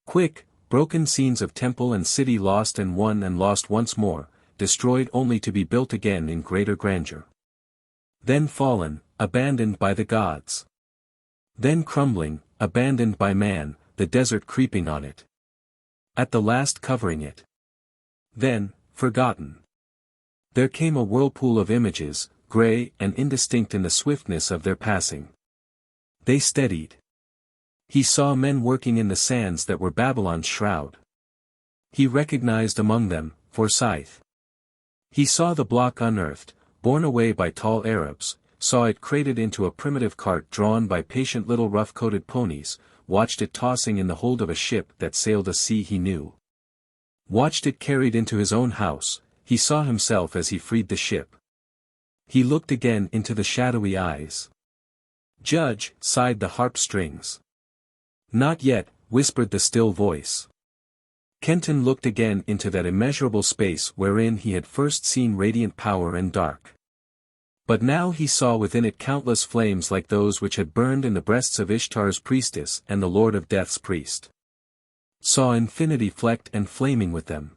Quick, broken scenes of temple and city lost and won and lost once more, destroyed only to be built again in greater grandeur. Then fallen, abandoned by the gods. Then crumbling, abandoned by man, the desert creeping on it. At the last covering it. Then, forgotten. There came a whirlpool of images, grey and indistinct in the swiftness of their passing. They steadied. He saw men working in the sands that were Babylon's shroud. He recognized among them, Forsyth. He saw the block unearthed, borne away by tall Arabs, saw it crated into a primitive cart drawn by patient little rough-coated ponies, watched it tossing in the hold of a ship that sailed a sea he knew. Watched it carried into his own house, he saw himself as he freed the ship. He looked again into the shadowy eyes. Judge, sighed the harp strings. Not yet, whispered the still voice. Kenton looked again into that immeasurable space wherein he had first seen radiant power and dark. But now he saw within it countless flames like those which had burned in the breasts of Ishtar's priestess and the Lord of Death's priest. Saw infinity flecked and flaming with them.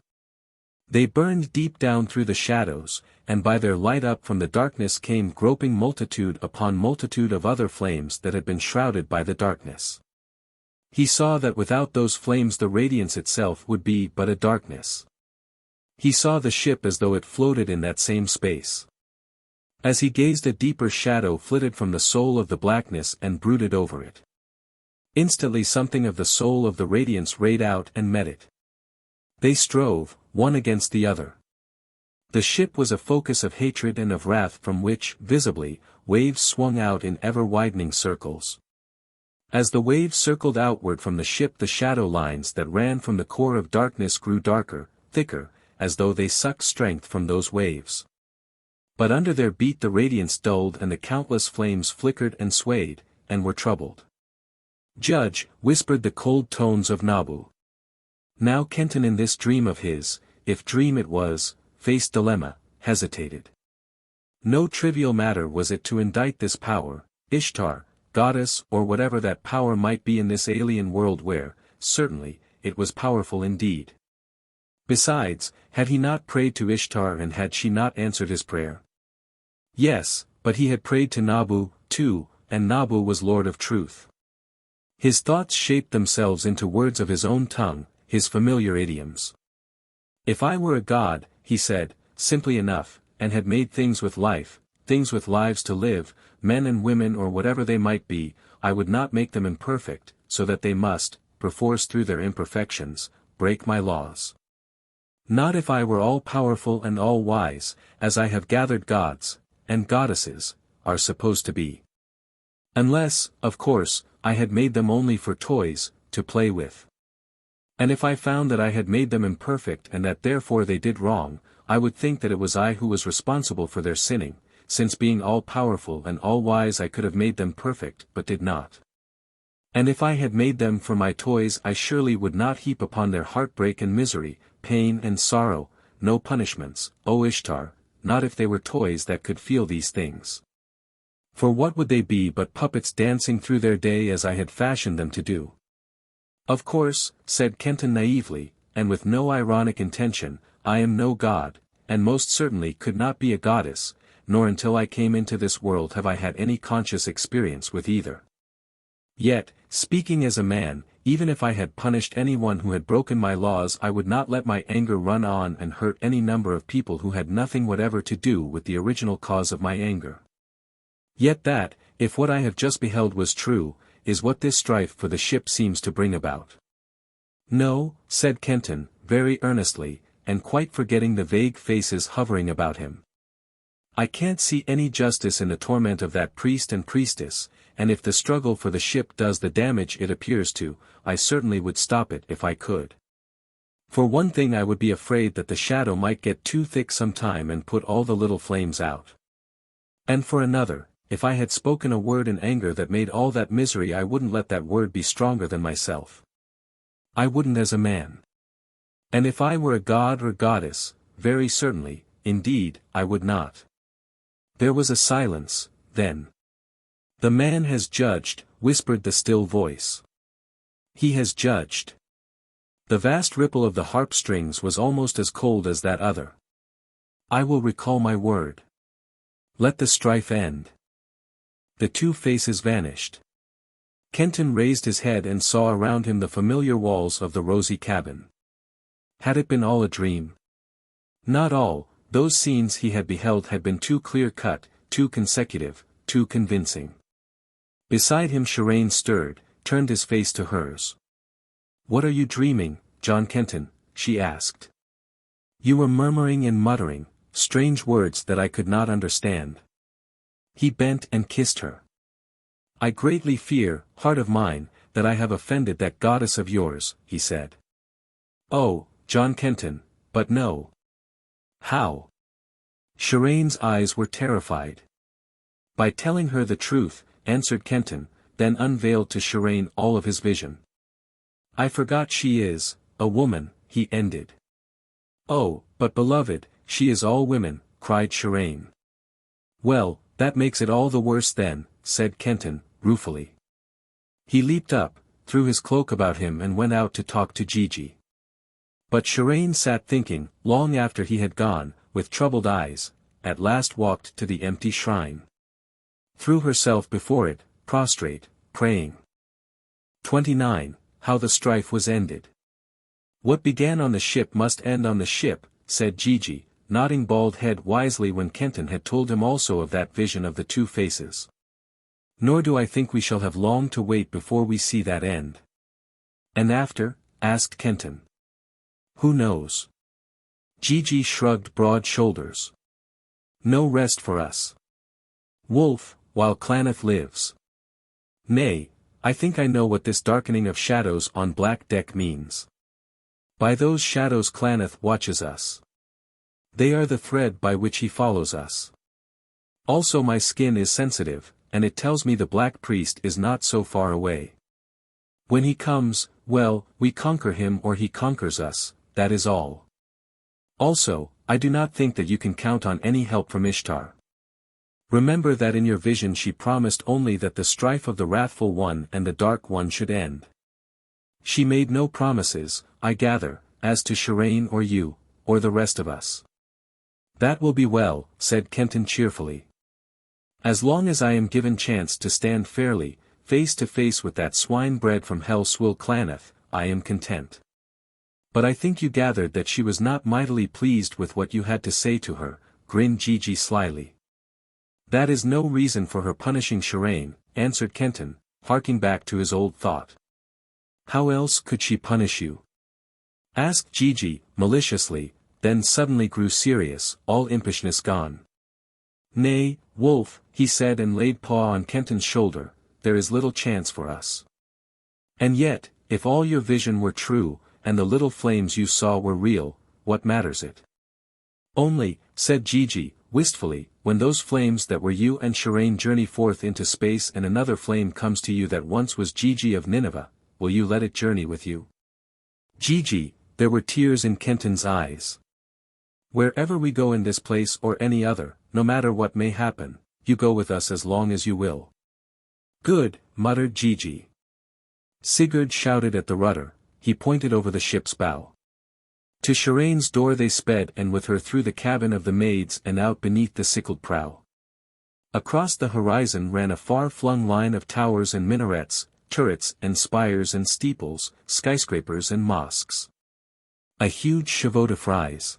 They burned deep down through the shadows, and by their light up from the darkness came groping multitude upon multitude of other flames that had been shrouded by the darkness. He saw that without those flames the radiance itself would be but a darkness. He saw the ship as though it floated in that same space. As he gazed a deeper shadow flitted from the soul of the blackness and brooded over it. Instantly something of the soul of the radiance rayed out and met it. They strove, one against the other. The ship was a focus of hatred and of wrath from which, visibly, waves swung out in ever-widening circles. As the waves circled outward from the ship the shadow lines that ran from the core of darkness grew darker, thicker, as though they sucked strength from those waves. But under their beat the radiance dulled and the countless flames flickered and swayed, and were troubled. Judge, whispered the cold tones of Nabu. Now Kenton in this dream of his, if dream it was, faced dilemma, hesitated. No trivial matter was it to indict this power, Ishtar, goddess or whatever that power might be in this alien world where, certainly, it was powerful indeed. Besides, had he not prayed to Ishtar and had she not answered his prayer? Yes, but he had prayed to Nabu, too, and Nabu was Lord of Truth. His thoughts shaped themselves into words of his own tongue, his familiar idioms. If I were a god, he said, simply enough, and had made things with life, things with lives to live, men and women or whatever they might be, I would not make them imperfect, so that they must, perforce through their imperfections, break my laws. Not if I were all-powerful and all-wise, as I have gathered gods, and goddesses, are supposed to be. Unless, of course, I had made them only for toys, to play with. And if I found that I had made them imperfect and that therefore they did wrong, I would think that it was I who was responsible for their sinning, since being all-powerful and all-wise I could have made them perfect but did not. And if I had made them for my toys I surely would not heap upon their heartbreak and misery, pain and sorrow, no punishments, O Ishtar, not if they were toys that could feel these things. For what would they be but puppets dancing through their day as I had fashioned them to do? Of course, said Kenton naively, and with no ironic intention, I am no god, and most certainly could not be a goddess, nor until I came into this world have I had any conscious experience with either. Yet, speaking as a man, even if I had punished anyone who had broken my laws I would not let my anger run on and hurt any number of people who had nothing whatever to do with the original cause of my anger. Yet that, if what I have just beheld was true, is what this strife for the ship seems to bring about. No, said Kenton, very earnestly, and quite forgetting the vague faces hovering about him. I can't see any justice in the torment of that priest and priestess, and if the struggle for the ship does the damage it appears to, I certainly would stop it if I could. For one thing I would be afraid that the shadow might get too thick some time and put all the little flames out. And for another, if I had spoken a word in anger that made all that misery I wouldn't let that word be stronger than myself. I wouldn't as a man. And if I were a god or goddess, very certainly, indeed, I would not. There was a silence, then. The man has judged, whispered the still voice. He has judged. The vast ripple of the harp strings was almost as cold as that other. I will recall my word. Let the strife end. The two faces vanished. Kenton raised his head and saw around him the familiar walls of the rosy cabin. Had it been all a dream? Not all, those scenes he had beheld had been too clear-cut, too consecutive, too convincing. Beside him Sharane stirred, turned his face to hers. What are you dreaming, John Kenton? She asked. You were murmuring and muttering, strange words that I could not understand. He bent and kissed her. I greatly fear, heart of mine, that I have offended that goddess of yours, he said. Oh, John Kenton, but no. How? Sharane's eyes were terrified. By telling her the truth, answered Kenton, then unveiled to Sharane all of his vision. I forgot she is, a woman, he ended. Oh, but beloved, she is all women, cried Sharane. Well, that makes it all the worse then, said Kenton, ruefully. He leaped up, threw his cloak about him and went out to talk to Gigi. But Sharane sat thinking, long after he had gone, with troubled eyes, at last walked to the empty shrine. Threw herself before it, prostrate, praying. 29. How the strife was ended. What began on the ship must end on the ship, said Gigi, nodding bald head wisely when Kenton had told him also of that vision of the two faces. Nor do I think we shall have long to wait before we see that end. And after? Asked Kenton. Who knows? Gigi shrugged broad shoulders. No rest for us. Wolf, while Klaneth lives. Nay, I think I know what this darkening of shadows on black deck means. By those shadows Klaneth watches us. They are the thread by which he follows us. Also my skin is sensitive, and it tells me the black priest is not so far away. When he comes, well, we conquer him or he conquers us, that is all. Also, I do not think that you can count on any help from Ishtar. Remember that in your vision she promised only that the strife of the wrathful one and the dark one should end. She made no promises, I gather, as to Sharane or you, or the rest of us. That will be well, said Kenton cheerfully. As long as I am given chance to stand fairly, face to face with that swine bred from hell swill Klaneth, I am content. But I think you gathered that she was not mightily pleased with what you had to say to her, grinned Gigi slyly. That is no reason for her punishing Sharane, answered Kenton, harking back to his old thought. How else could she punish you? Asked Gigi, maliciously, then suddenly grew serious, all impishness gone. "Nay, wolf," he said and laid paw on Kenton's shoulder, "there is little chance for us. And yet, if all your vision were true, and the little flames you saw were real, what matters it?" "Only," said Gigi, wistfully, "when those flames that were you and Sharane journey forth into space and another flame comes to you that once was Gigi of Nineveh, will you let it journey with you?" "Gigi," there were tears in Kenton's eyes. "Wherever we go in this place or any other, no matter what may happen, you go with us as long as you will." "Good," muttered Gigi. Sigurd shouted at the rudder, he pointed over the ship's bow. To Sharane's door they sped and with her through the cabin of the maids and out beneath the sickled prow. Across the horizon ran a far-flung line of towers and minarets, turrets and spires and steeples, skyscrapers and mosques. A huge chevaux de frise.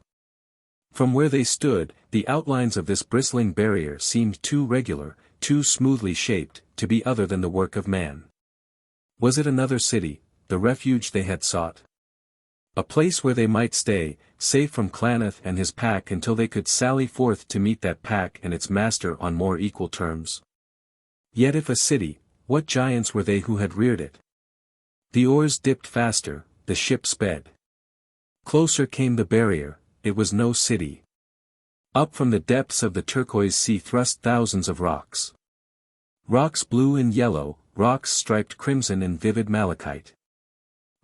From where they stood, the outlines of this bristling barrier seemed too regular, too smoothly shaped, to be other than the work of man. Was it another city, the refuge they had sought? A place where they might stay, safe from Klaneth and his pack until they could sally forth to meet that pack and its master on more equal terms? Yet if a city, what giants were they who had reared it? The oars dipped faster, the ship sped. Closer came the barrier, it was no city. Up from the depths of the turquoise sea thrust thousands of rocks. Rocks blue and yellow, rocks striped crimson and vivid malachite.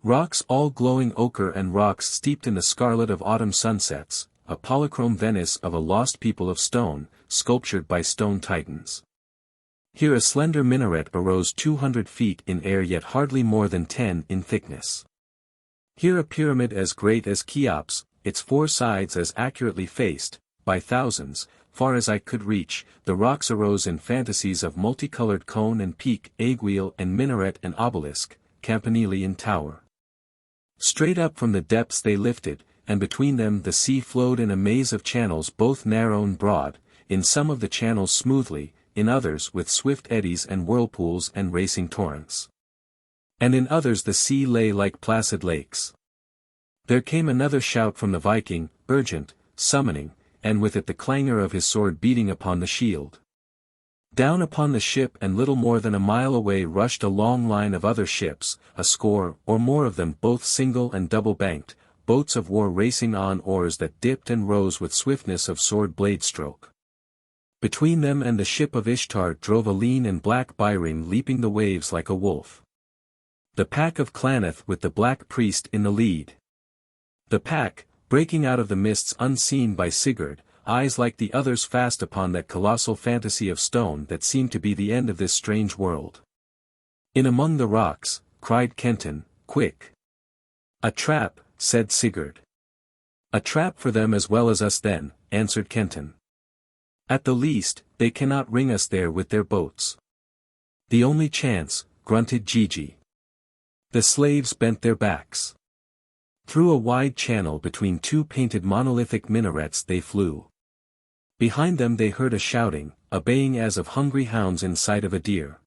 Rocks all glowing ochre and rocks steeped in the scarlet of autumn sunsets, a polychrome Venice of a lost people of stone, sculptured by stone titans. Here a slender minaret arose 200 feet in air yet hardly more than 10 in thickness. Here a pyramid as great as Cheops, its four sides as accurately faced, by thousands, far as I could reach, the rocks arose in fantasies of multicolored cone and peak, aiguille and minaret and obelisk, campanile and tower. Straight up from the depths they lifted, and between them the sea flowed in a maze of channels both narrow and broad, in some of the channels smoothly, in others with swift eddies and whirlpools and racing torrents. And in others the sea lay like placid lakes. There came another shout from the Viking, urgent, summoning, and with it the clangor of his sword beating upon the shield. Down upon the ship and little more than a mile away rushed a long line of other ships, a score or more of them both single and double-banked, boats of war racing on oars that dipped and rose with swiftness of sword blade stroke. Between them and the ship of Ishtar drove a lean and black byrene leaping the waves like a wolf. The pack of Klaneth with the black priest in the lead. The pack, breaking out of the mists unseen by Sigurd, eyes like the others fast upon that colossal fantasy of stone that seemed to be the end of this strange world. In among the rocks, cried Kenton, quick. A trap, said Sigurd. A trap for them as well as us then, answered Kenton. At the least, they cannot ring us there with their boats. The only chance, grunted Gigi. The slaves bent their backs. Through a wide channel between two painted monolithic minarets they flew. Behind them they heard a shouting, a baying as of hungry hounds in sight of a deer.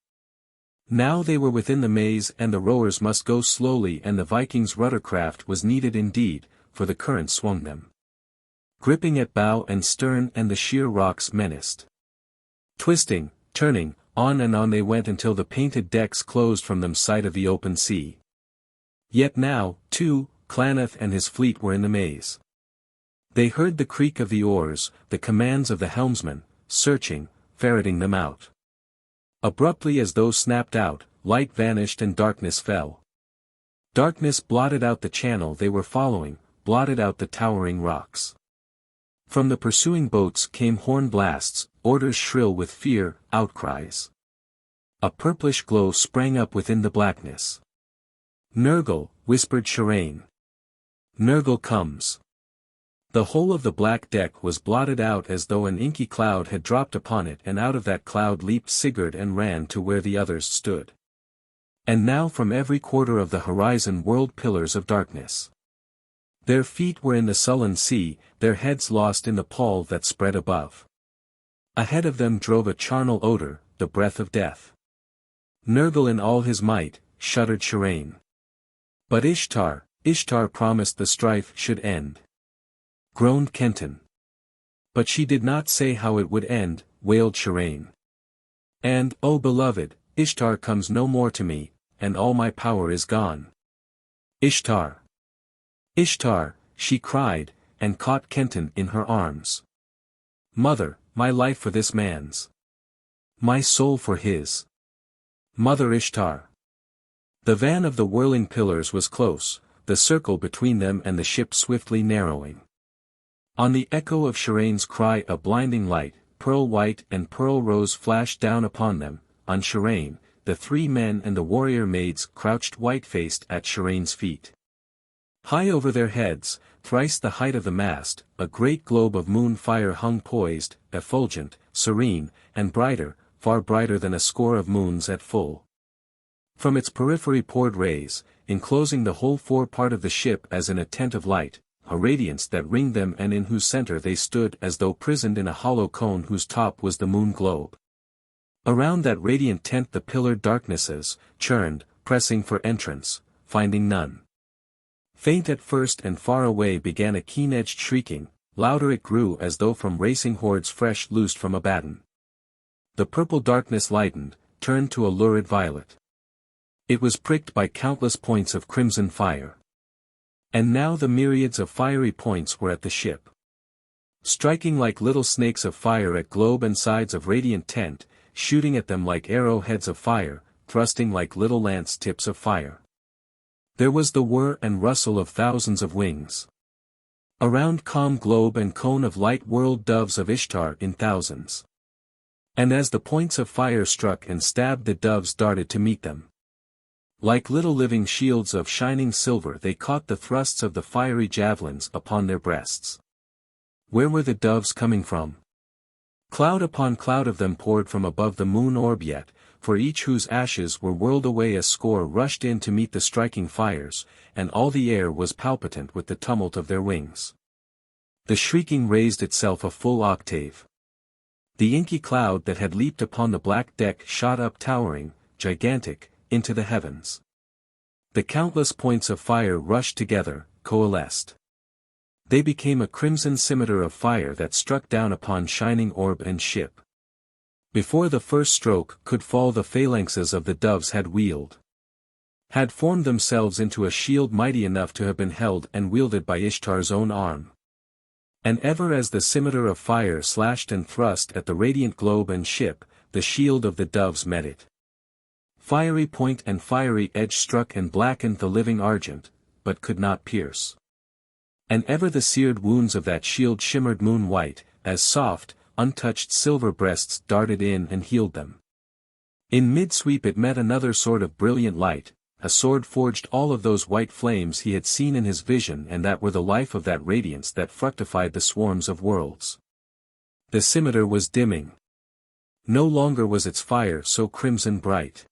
Now they were within the maze and the rowers must go slowly and the Vikings' ruddercraft was needed indeed, for the current swung them. Gripping at bow and stern and the sheer rocks menaced. Twisting, turning, on and on they went until the painted decks closed from them sight of the open sea. Yet now, too, Klaneth and his fleet were in the maze. They heard the creak of the oars, the commands of the helmsman, searching, ferreting them out. Abruptly as though snapped out, light vanished and darkness fell. Darkness blotted out the channel they were following, blotted out the towering rocks. From the pursuing boats came horn blasts, orders shrill with fear, outcries. A purplish glow sprang up within the blackness. Nergal, whispered Sharane. Nergal comes. The whole of the black deck was blotted out as though an inky cloud had dropped upon it and out of that cloud leaped Sigurd and ran to where the others stood. And now from every quarter of the horizon whirled pillars of darkness. Their feet were in the sullen sea, their heads lost in the pall that spread above. Ahead of them drove a charnel odor, the breath of death. Nergal in all his might, shuddered Sharane. But Ishtar promised the strife should end. groaned Kenton. But she did not say how it would end, wailed Sharane. And, oh beloved, Ishtar comes no more to me, and all my power is gone. Ishtar! Ishtar, she cried, and caught Kenton in her arms. Mother, my life for this man's. My soul for his. Mother Ishtar. The van of the whirling pillars was close, the circle between them and the ship swiftly narrowing. On the echo of Sharane's cry a blinding light, pearl white and pearl rose flashed down upon them. On Sharane, the three men and the warrior maids crouched white-faced at Sharane's feet. High over their heads, thrice the height of the mast, a great globe of moon fire hung poised, effulgent, serene, and brighter, far brighter than a score of moons at full. From its periphery poured rays, enclosing the whole forepart of the ship as in a tent of light, a radiance that ringed them and in whose center they stood as though prisoned in a hollow cone whose top was the moon globe. Around that radiant tent the pillared darknesses, churned, pressing for entrance, finding none. Faint at first and far away began a keen-edged shrieking, louder it grew as though from racing hordes fresh loosed from a baton. The purple darkness lightened, turned to a lurid violet. It was pricked by countless points of crimson fire. And now the myriads of fiery points were at the ship. Striking like little snakes of fire at globe and sides of radiant tent, shooting at them like arrow-heads of fire, thrusting like little lance tips of fire. There was the whir and rustle of thousands of wings. Around calm globe and cone of light whirled doves of Ishtar in thousands. And as the points of fire struck and stabbed the doves darted to meet them. Like little living shields of shining silver they caught the thrusts of the fiery javelins upon their breasts. Where were the doves coming from? Cloud upon cloud of them poured from above the moon orb yet, for each whose ashes were whirled away a score rushed in to meet the striking fires, and all the air was palpitant with the tumult of their wings. The shrieking raised itself a full octave. The inky cloud that had leaped upon the black deck shot up towering, gigantic, into the heavens. The countless points of fire rushed together, coalesced. They became a crimson scimitar of fire that struck down upon shining orb and ship. Before the first stroke could fall the phalanxes of the doves had wheeled. Had formed themselves into a shield mighty enough to have been held and wielded by Ishtar's own arm. And ever as the scimitar of fire slashed and thrust at the radiant globe and ship, the shield of the doves met it. Fiery point and fiery edge struck and blackened the living argent, but could not pierce. And ever the seared wounds of that shield shimmered moon-white, as soft, untouched silver breasts darted in and healed them. In mid-sweep it met another sword of brilliant light, a sword forged all of those white flames he had seen in his vision and that were the life of that radiance that fructified the swarms of worlds. The scimitar was dimming. No longer was its fire so crimson bright.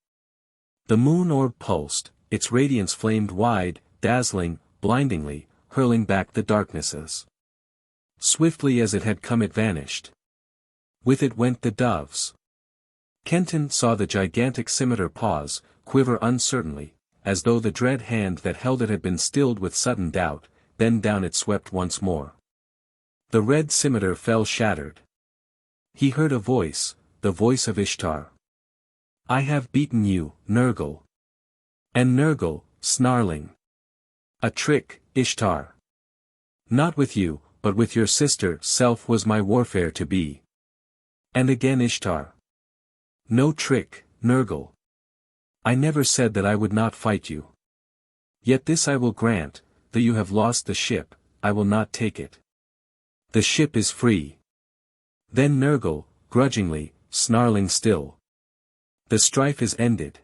The moon orb pulsed, its radiance flamed wide, dazzling, blindingly, hurling back the darknesses. Swiftly as it had come it vanished. With it went the doves. Kenton saw the gigantic scimitar pause, quiver uncertainly, as though the dread hand that held it had been stilled with sudden doubt, then down it swept once more. The red scimitar fell shattered. He heard a voice, the voice of Ishtar. I have beaten you, Nergal. And Nergal, snarling. A trick, Ishtar. Not with you, but with your sister self was my warfare to be. And again Ishtar. No trick, Nergal. I never said that I would not fight you. Yet this I will grant, though you have lost the ship, I will not take it. The ship is free. Then Nergal, grudgingly, snarling still. The strife is ended.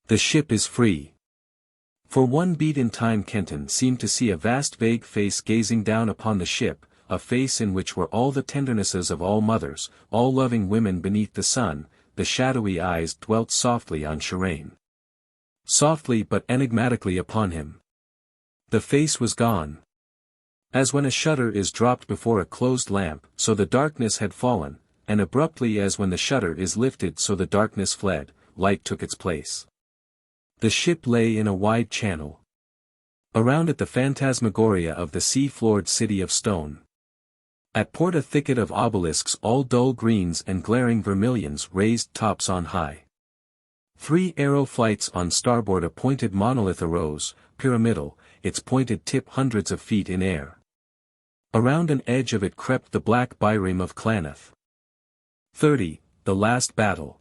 The ship is free. For one beat in time Kenton seemed to see a vast vague face gazing down upon the ship, a face in which were all the tendernesses of all mothers, all loving women beneath the sun. The shadowy eyes dwelt softly on Sharane. Softly but enigmatically upon him. The face was gone. As when a shutter is dropped before a closed lamp, so the darkness had fallen, and abruptly as when the shutter is lifted so the darkness fled, light took its place. The ship lay in a wide channel. Around it the phantasmagoria of the sea-floored city of stone. At port a thicket of obelisks all dull greens and glaring vermilions raised tops on high. 3 arrow flights on starboard a pointed monolith arose, pyramidal, its pointed tip hundreds of feet in air. Around an edge of it crept the black byrame of Klaneth. 30. The last battle.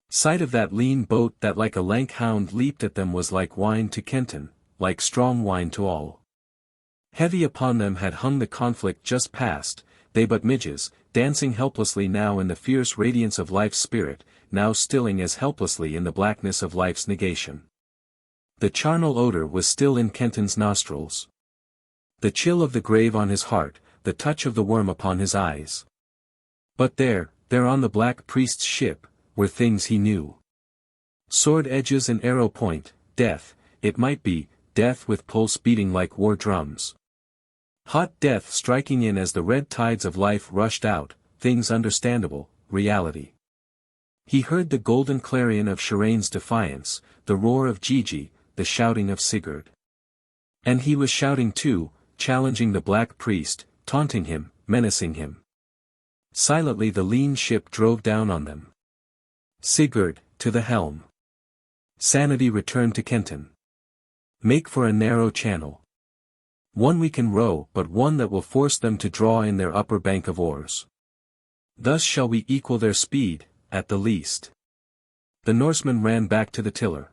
Sight of that lean boat that like a lank hound leaped at them was like wine to Kenton, like strong wine to all. Heavy upon them had hung the conflict just past, they but midges, dancing helplessly now in the fierce radiance of life's spirit, now stilling as helplessly in the blackness of life's negation. The charnel odor was still in Kenton's nostrils. The chill of the grave on his heart, the touch of the worm upon his eyes. But there on the black priest's ship, were things he knew. Sword edges and arrow point, death, it might be, death with pulse beating like war drums. Hot death striking in as the red tides of life rushed out, things understandable, reality. He heard the golden clarion of Sharane's defiance, the roar of Gigi, the shouting of Sigurd. And he was shouting too, challenging the black priest, taunting him, menacing him. Silently the lean ship drove down on them. Sigurd, to the helm. Sanity returned to Kenton. Make for a narrow channel. One we can row, but one that will force them to draw in their upper bank of oars. Thus shall we equal their speed, at the least. The Norseman ran back to the tiller.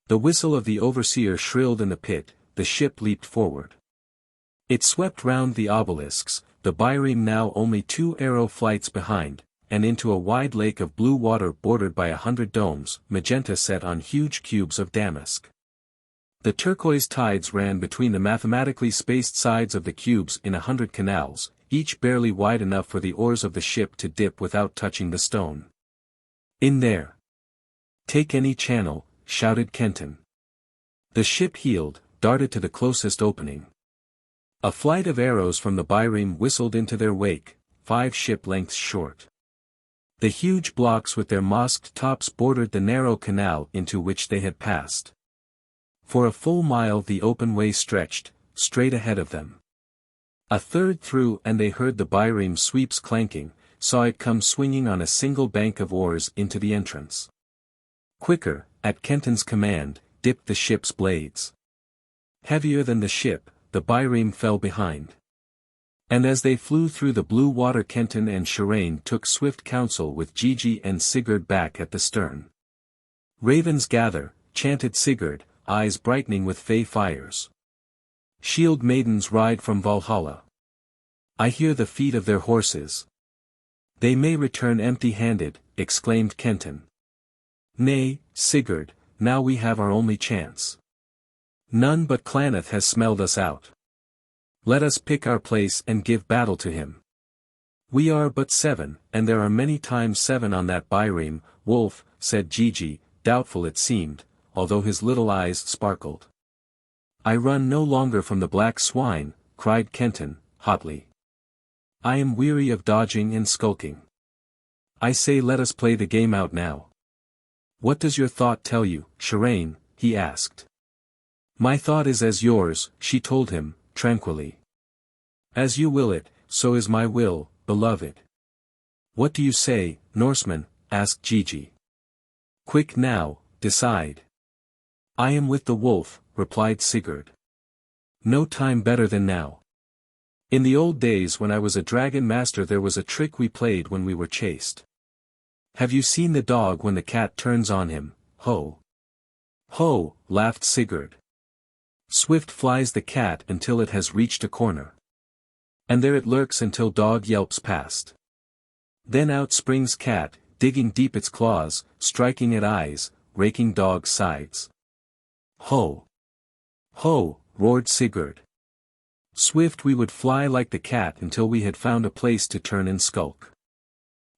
The whistle of the overseer shrilled in the pit, the ship leaped forward. It swept round the obelisks, the byrame now only 2 arrow flights behind, and into a wide lake of blue water bordered by 100 domes, magenta set on huge cubes of damask. The turquoise tides ran between the mathematically spaced sides of the cubes in 100 canals, each barely wide enough for the oars of the ship to dip without touching the stone. In there. Take any channel, shouted Kenton. The ship heeled, darted to the closest opening. A flight of arrows from the byrame whistled into their wake, 5 ship lengths short. The huge blocks with their mosqued tops bordered the narrow canal into which they had passed. For a full mile the open way stretched, straight ahead of them. A third through and they heard the byrame sweeps clanking, saw it come swinging on a single bank of oars into the entrance. Quicker, at Kenton's command, dipped the ship's blades. Heavier than the ship, the byrame fell behind. And as they flew through the blue water Kenton and Sharane took swift counsel with Gigi and Sigurd back at the stern. Ravens gather, chanted Sigurd, eyes brightening with fey fires. Shield maidens ride from Valhalla. I hear the feet of their horses. They may return empty-handed, exclaimed Kenton. Nay, Sigurd, now we have our only chance. None but Klaneth has smelled us out. Let us pick our place and give battle to him. We are but 7, and there are many times 7 on that byrame, wolf, said Gigi, doubtful it seemed, although his little eyes sparkled. I run no longer from the black swine, cried Kenton, hotly. I am weary of dodging and skulking. I say let us play the game out now. What does your thought tell you, Sharane? He asked. My thought is as yours, she told him, tranquilly. As you will it, so is my will, beloved. What do you say, Norseman? Asked Gigi. Quick now, decide. I am with the wolf, replied Sigurd. No time better than now. In the old days when I was a dragon master there was a trick we played when we were chased. Have you seen the dog when the cat turns on him? Ho! Ho! Laughed Sigurd. Swift flies the cat until it has reached a corner. And there it lurks until dog yelps past. Then out springs cat, digging deep its claws, striking at eyes, raking dog's sides. Ho! Ho! Roared Sigurd. Swift we would fly like the cat until we had found a place to turn and skulk.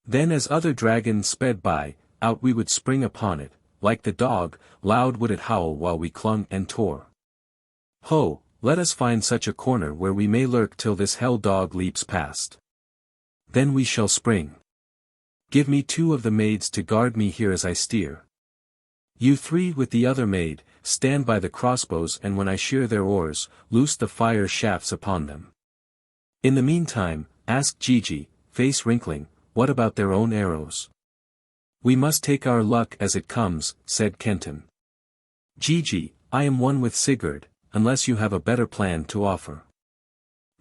Then as other dragons sped by, out we would spring upon it, like the dog, loud would it howl while we clung and tore. Ho! Let us find such a corner where we may lurk till this hell dog leaps past. Then we shall spring. Give me 2 of the maids to guard me here as I steer. You 3 with the other maid, stand by the crossbows, and when I shear their oars, loose the fire shafts upon them. In the meantime, asked Gigi, face wrinkling, what about their own arrows? We must take our luck as it comes, said Kenton. Gigi, I am one with Sigurd, unless you have a better plan to offer.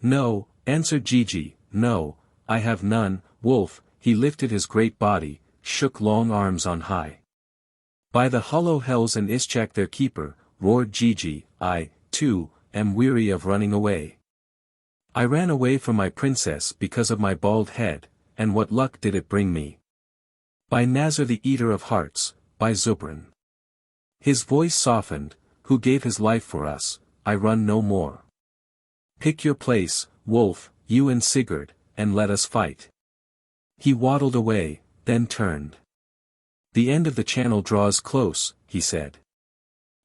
No, answered Gigi, no, I have none. Wolf, he lifted his great body, shook long arms on high. By the hollow hells and Ishak their keeper, roared Gigi, I, too, am weary of running away. I ran away from my princess because of my bald head, and what luck did it bring me? By Nazar the eater of hearts, by Zubran. His voice softened, who gave his life for us, I run no more. Pick your place, Wolf, you and Sigurd, and let us fight. He waddled away, then turned. The end of the channel draws close, he said.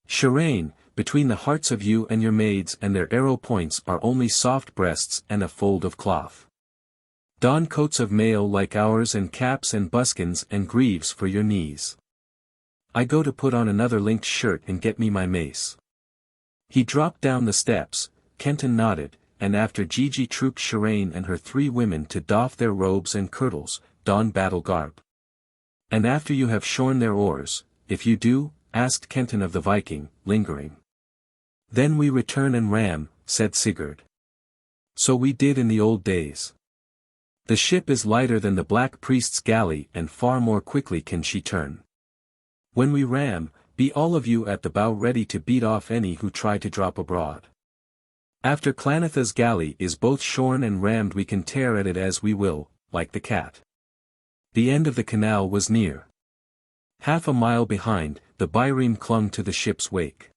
Sharane, between the hearts of you and your maids and their arrow points are only soft breasts and a fold of cloth. Don coats of mail like ours and caps and buskins and greaves for your knees. I go to put on another linked shirt and get me my mace. He dropped down the steps, Kenton nodded, and after Gigi trooped Sharane and her 3 women to doff their robes and kirtles, don battle garb. And after you have shorn their oars, if you do, asked Kenton of the Viking, lingering. Then we return and ram, said Sigurd. So we did in the old days. The ship is lighter than the Black Priest's galley and far more quickly can she turn. When we ram, be all of you at the bow ready to beat off any who try to drop abroad. After Klaneth's galley is both shorn and rammed we can tear at it as we will, like the cat. The end of the canal was near. Half a mile behind, the Byreme clung to the ship's wake.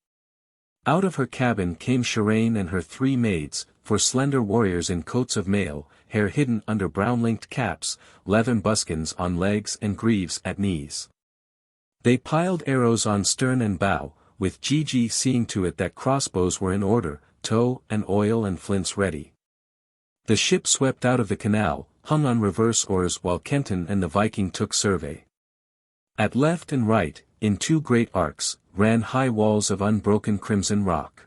Out of her cabin came Sharane and her 3 maids, for slender warriors in coats of mail, hair hidden under brown-linked caps, leathern buskins on legs and greaves at knees. They piled arrows on stern and bow, with Gigi seeing to it that crossbows were in order, tow and oil and flints ready. The ship swept out of the canal, hung on reverse oars while Kenton and the Viking took survey. At left and right, in 2 great arcs, ran high walls of unbroken crimson rock.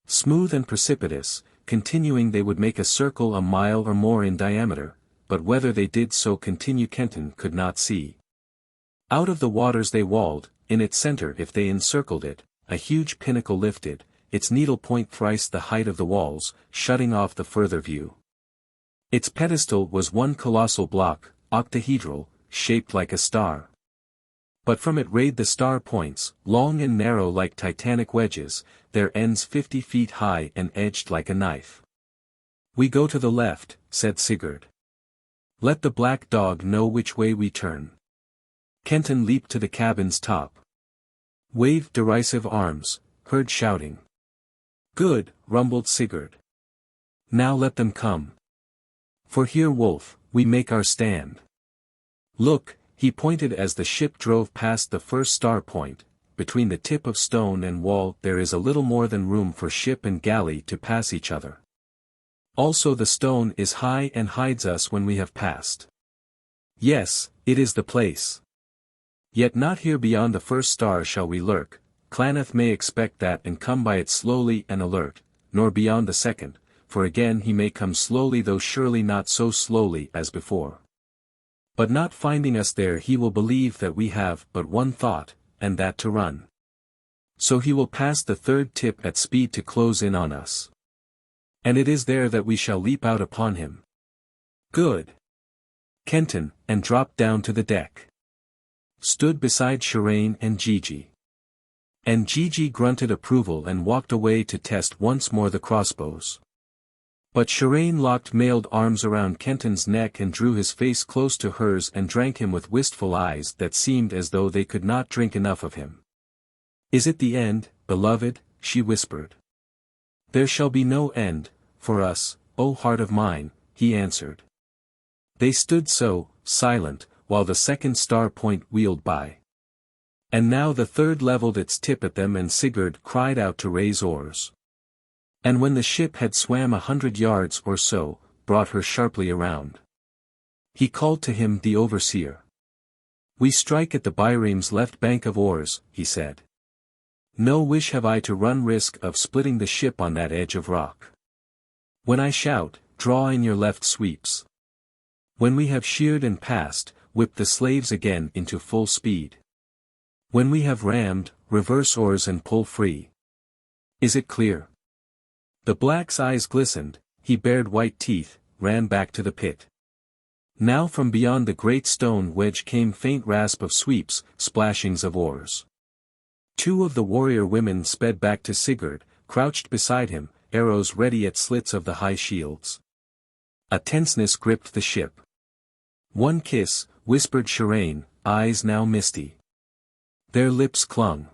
Smooth and precipitous, continuing they would make a circle a mile or more in diameter, but whether they did so continue Kenton could not see. Out of the waters they walled, in its center if they encircled it, a huge pinnacle lifted, its needle point thrice the height of the walls, shutting off the further view. Its pedestal was one colossal block, octahedral, shaped like a star. But from it rayed the star points, long and narrow like titanic wedges, their ends 50 feet high and edged like a knife. We go to the left, said Sigurd. Let the black dog know which way we turn. Kenton leaped to the cabin's top. Waved derisive arms, heard shouting. Good, rumbled Sigurd. Now let them come. For here, Wolf, we make our stand. Look, he pointed as the ship drove past the first star point, between the tip of stone and wall there is a little more than room for ship and galley to pass each other. Also the stone is high and hides us when we have passed. Yes, it is the place. Yet not here beyond the first star shall we lurk, Klaneth may expect that and come by it slowly and alert, nor beyond the second, for again he may come slowly though surely not so slowly as before. But not finding us there he will believe that we have but one thought, and that to run. So he will pass the 3rd tip at speed to close in on us. And it is there that we shall leap out upon him. Good. Kenton, and dropped down to the deck. Stood beside Sharane and Gigi. And Gigi grunted approval and walked away to test once more the crossbows. But Sharane locked mailed arms around Kenton's neck and drew his face close to hers and drank him with wistful eyes that seemed as though they could not drink enough of him. Is it the end, beloved? She whispered. There shall be no end, for us, O heart of mine, he answered. They stood so, silent, while the 2nd star point wheeled by. And now the 3rd leveled its tip at them and Sigurd cried out to raise oars. And when the ship had swam 100 yards or so, brought her sharply around. He called to him the overseer. We strike at the Byreme's left bank of oars, he said. No wish have I to run risk of splitting the ship on that edge of rock. When I shout, draw in your left sweeps. When we have sheared and passed, whip the slaves again into full speed. When we have rammed, reverse oars and pull free. Is it clear? The black's eyes glistened, he bared white teeth, ran back to the pit. Now from beyond the great stone wedge came faint rasp of sweeps, splashings of oars. Two of the warrior women sped back to Sigurd, crouched beside him, arrows ready at slits of the high shields. A tenseness gripped the ship. One kiss, whispered Sharane, eyes now misty. Their lips clung.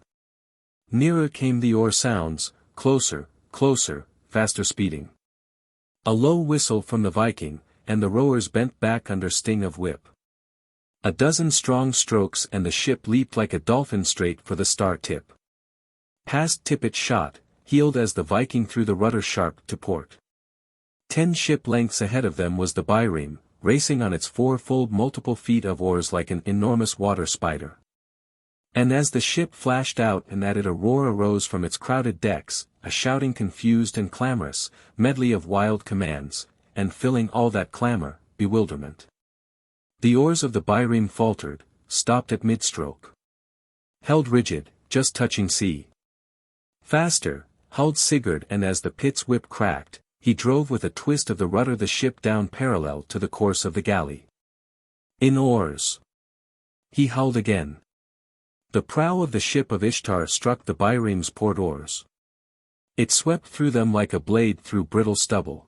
Nearer came the oar sounds, closer, closer, faster speeding. A low whistle from the Viking, and the rowers bent back under sting of whip. A dozen strong strokes and the ship leaped like a dolphin straight for the star tip. Past Tippet shot, heeled as the Viking threw the rudder sharp to port. 10 ship lengths ahead of them was the Byreme, racing on its fourfold multiple feet of oars like an enormous water spider. And as the ship flashed out and at it a roar arose from its crowded decks, a shouting confused and clamorous, medley of wild commands, and filling all that clamor, bewilderment. The oars of the Byreme faltered, stopped at mid-stroke. Held rigid, just touching sea. Faster, hauled Sigurd, and as the pit's whip cracked, he drove with a twist of the rudder the ship down parallel to the course of the galley. In oars. He hauled again. The prow of the Ship of Ishtar struck the Byreme's port oars. It swept through them like a blade through brittle stubble.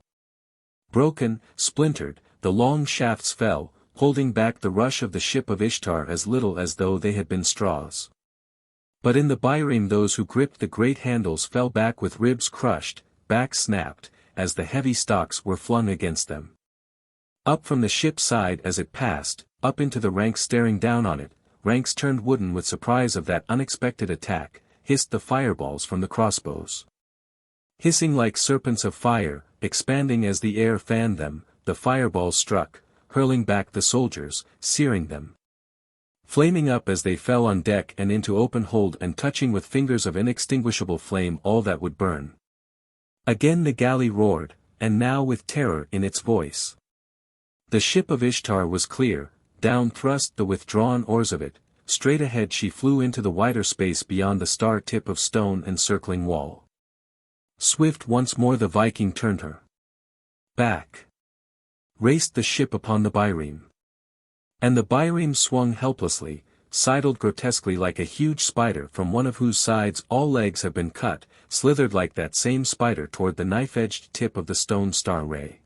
Broken, splintered, the long shafts fell, holding back the rush of the Ship of Ishtar as little as though they had been straws. But in the Byreme those who gripped the great handles fell back with ribs crushed, backs snapped, as the heavy stocks were flung against them. Up from the ship's side as it passed, up into the ranks staring down on it, ranks turned wooden with surprise of that unexpected attack, hissed the fireballs from the crossbows. Hissing like serpents of fire, expanding as the air fanned them, the fireballs struck, hurling back the soldiers, searing them. Flaming up as they fell on deck and into open hold and touching with fingers of inextinguishable flame all that would burn. Again the galley roared, and now with terror in its voice. The Ship of Ishtar was clear, down thrust the withdrawn oars of it, straight ahead she flew into the wider space beyond the star tip of stone and circling wall. Swift once more the Viking turned her back. Raced the ship upon the Byreme. And the Byreme swung helplessly, sidled grotesquely like a huge spider from one of whose sides all legs have been cut, slithered like that same spider toward the knife-edged tip of the stone star ray.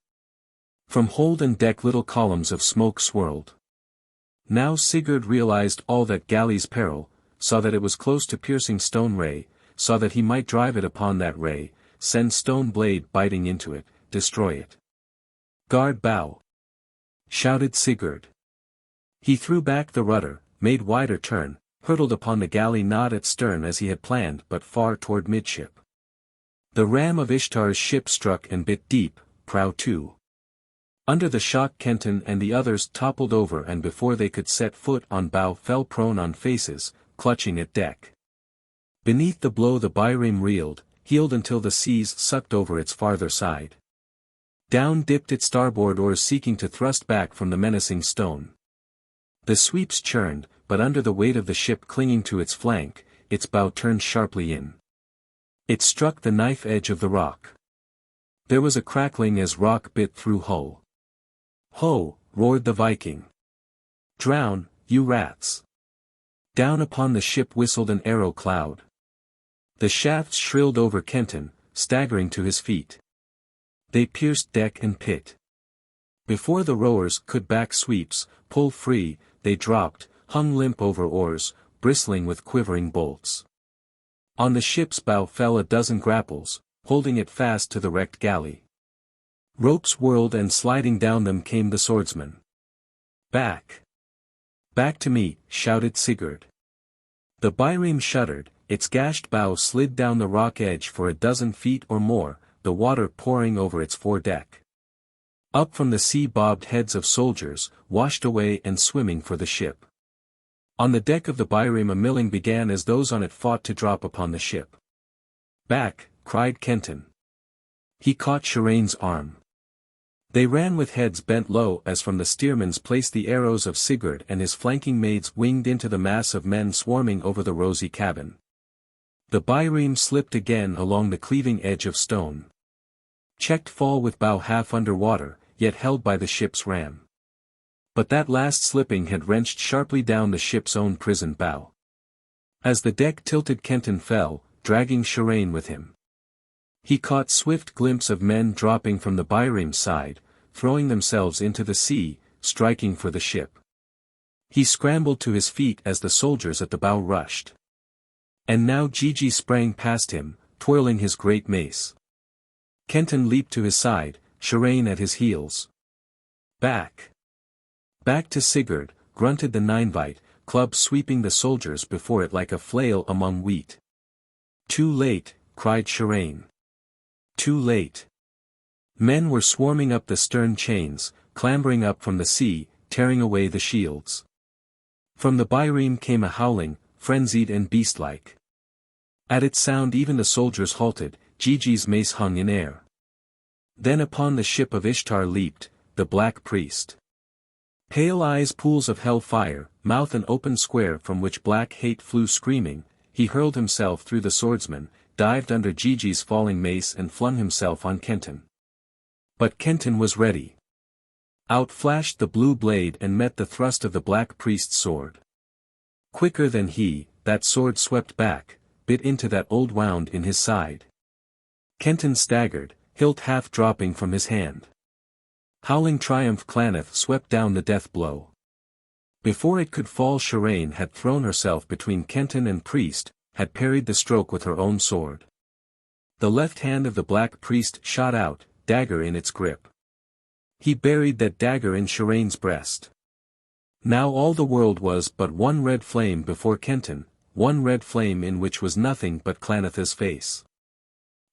From hold and deck little columns of smoke swirled. Now Sigurd realized all that galley's peril, saw that it was close to piercing stone ray, saw that he might drive it upon that ray, send stone blade biting into it, destroy it. Guard bow! Shouted Sigurd. He threw back the rudder, made wider turn, hurtled upon the galley not at stern as he had planned but far toward midship. The ram of Ishtar's ship struck and bit deep, prow too. Under the shock Kenton and the others toppled over and before they could set foot on bow fell prone on faces, clutching at deck. Beneath the blow the Byreme reeled, heeled until the seas sucked over its farther side. Down dipped its starboard oars seeking to thrust back from the menacing stone. The sweeps churned, but under the weight of the ship clinging to its flank, its bow turned sharply in. It struck the knife edge of the rock. There was a crackling as rock bit through hull. Ho! Roared the Viking. Drown, you rats! Down upon the ship whistled an arrow cloud. The shafts shrilled over Kenton, staggering to his feet. They pierced deck and pit. Before the rowers could back sweeps, pull free, they dropped, hung limp over oars, bristling with quivering bolts. On the ship's bow fell a dozen grapples, holding it fast to the wrecked galley. Ropes whirled and sliding down them came the swordsmen. Back! Back to me, shouted Sigurd. The Byreme shuddered, its gashed bow slid down the rock edge for a dozen feet or more, the water pouring over its foredeck. Up from the sea bobbed heads of soldiers, washed away and swimming for the ship. On the deck of the Byrame a milling began as those on it fought to drop upon the ship. "Back!" cried Kenton. He caught Sharane's arm. They ran with heads bent low as from the steersman's place the arrows of Sigurd and his flanking maids winged into the mass of men swarming over the rosy cabin. The Byrame slipped again along the cleaving edge of stone. Checked fall with bow half under water, yet held by the ship's ram. But that last slipping had wrenched sharply down the ship's own prisoned bow. As the deck tilted Kenton fell, dragging Sharane with him. He caught swift glimpse of men dropping from the Byrame's side, throwing themselves into the sea, striking for the ship. He scrambled to his feet as the soldiers at the bow rushed. And now Gigi sprang past him, twirling his great mace. Kenton leaped to his side, Sharane at his heels. "Back! Back to Sigurd," grunted the Ninevite, club sweeping the soldiers before it like a flail among wheat. "Too late," cried Sharane. "Too late." Men were swarming up the stern chains, clambering up from the sea, tearing away the shields. From the Byrame came a howling, frenzied and beast-like. At its sound even the soldiers halted, Gigi's mace hung in air. Then upon the ship of Ishtar leaped, the black priest. Pale eyes pools of hell fire, mouth an open square from which black hate flew screaming, he hurled himself through the swordsman, dived under Gigi's falling mace and flung himself on Kenton. But Kenton was ready. Out flashed the blue blade and met the thrust of the black priest's sword. Quicker than he, that sword swept back, bit into that old wound in his side. Kenton staggered, hilt half dropping from his hand. Howling triumph Klaneth swept down the death blow. Before it could fall Sharane had thrown herself between Kenton and priest, had parried the stroke with her own sword. The left hand of the black priest shot out, dagger in its grip. He buried that dagger in Sharane's breast. Now all the world was but one red flame before Kenton, one red flame in which was nothing but Klaneth's face.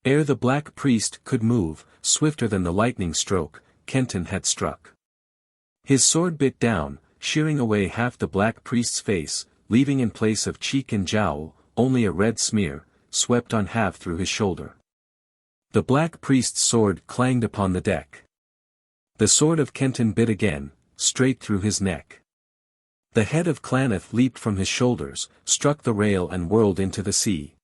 Ere the black priest could move, swifter than the lightning stroke, Kenton had struck. His sword bit down, shearing away half the black priest's face, leaving in place of cheek and jowl, only a red smear, swept on half through his shoulder. The black priest's sword clanged upon the deck. The sword of Kenton bit again, straight through his neck. The head of Klaneth leaped from his shoulders, struck the rail and whirled into the sea.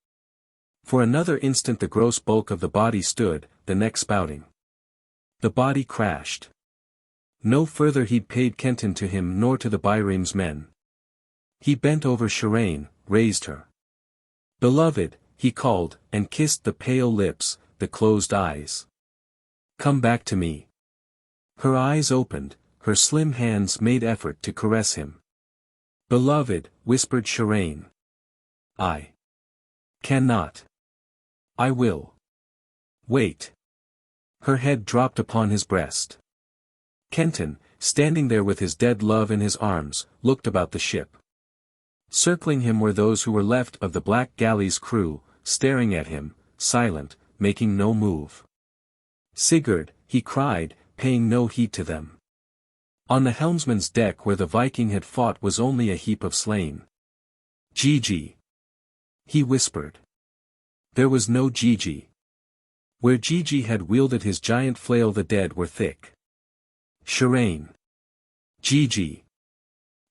For another instant the gross bulk of the body stood, the neck spouting. The body crashed. No further heed paid Kenton to him nor to the Byrame's men. He bent over Sharane, raised her. "Beloved," he called, and kissed the pale lips, the closed eyes. "Come back to me." Her eyes opened, her slim hands made effort to caress him. "Beloved," whispered Sharane. "I cannot. I will. Wait." Her head dropped upon his breast. Kenton, standing there with his dead love in his arms, looked about the ship. Circling him were those who were left of the black galley's crew, staring at him, silent, making no move. "Sigurd," he cried, paying no heed to them. On the helmsman's deck where the Viking had fought was only a heap of slain. "Gigi," he whispered. There was no Gigi. Where Gigi had wielded his giant flail the dead were thick. "Sharane. Gigi.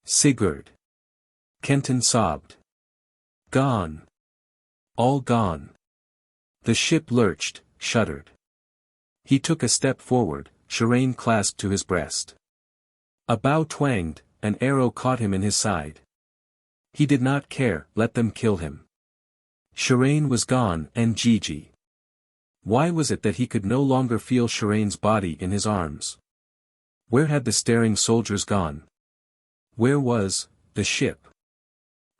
Sigurd." Kenton sobbed. "Gone. All gone." The ship lurched, shuddered. He took a step forward, Sharane clasped to his breast. A bow twanged, an arrow caught him in his side. He did not care, let them kill him. Sharane was gone and Gigi. Why was it that he could no longer feel Sharane's body in his arms? Where had the staring soldiers gone? Where was the ship?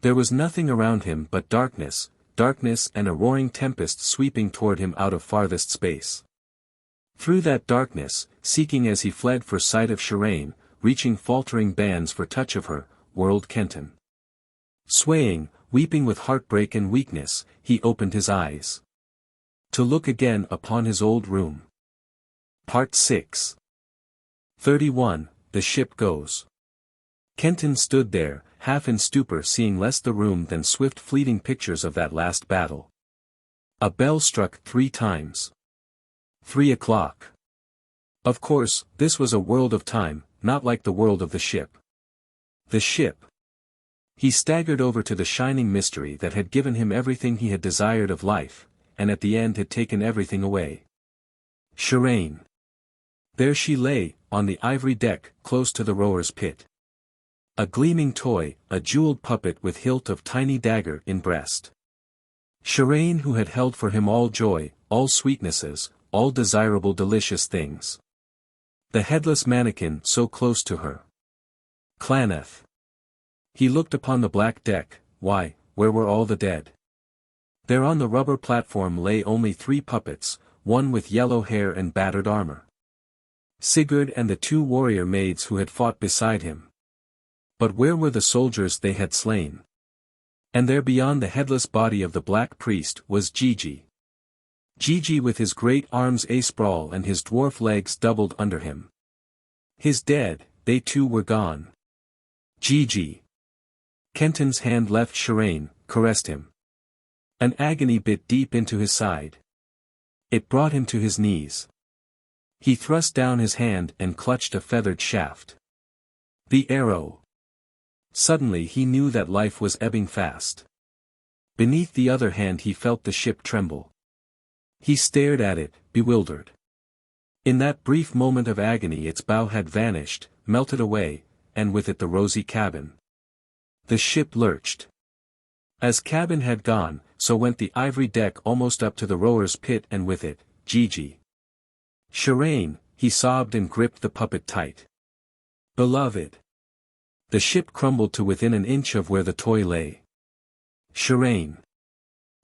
There was nothing around him but darkness, darkness and a roaring tempest sweeping toward him out of farthest space. Through that darkness, seeking as he fled for sight of Sharane, reaching faltering bands for touch of her, whirled Kenton. Swaying, weeping with heartbreak and weakness, he opened his eyes. To look again upon his old room. Part 6. 31, The Ship Goes. Kenton stood there, half in stupor, seeing less the room than swift fleeting pictures of that last battle. A bell struck 3 times. 3 o'clock. Of course, this was a world of time, not like the world of the ship. The ship. He staggered over to the shining mystery that had given him everything he had desired of life, and at the end had taken everything away. Sharane. There she lay, on the ivory deck, close to the rower's pit. A gleaming toy, a jeweled puppet with hilt of tiny dagger in breast. Sharane, who had held for him all joy, all sweetnesses, all desirable delicious things. The headless mannequin so close to her. Klaneth. He looked upon the black deck. Why, where were all the dead? There on the rubber platform lay only 3 puppets, one with yellow hair and battered armor. Sigurd and the 2 warrior maids who had fought beside him. But where were the soldiers they had slain? And there beyond the headless body of the black priest was Gigi. Gigi with his great arms a-sprawl and his dwarf legs doubled under him. His dead, they too were gone. Gigi. Kenton's hand left Sharane, caressed him. An agony bit deep into his side. It brought him to his knees. He thrust down his hand and clutched a feathered shaft. The arrow. Suddenly he knew that life was ebbing fast. Beneath the other hand he felt the ship tremble. He stared at it, bewildered. In that brief moment of agony its bow had vanished, melted away, and with it the rosy cabin. The ship lurched. As cabin had gone, so went the ivory deck almost up to the rower's pit, and with it, Gigi. Sharane, he sobbed and gripped the puppet tight. Beloved. The ship crumbled to within an inch of where the toy lay. Sharane.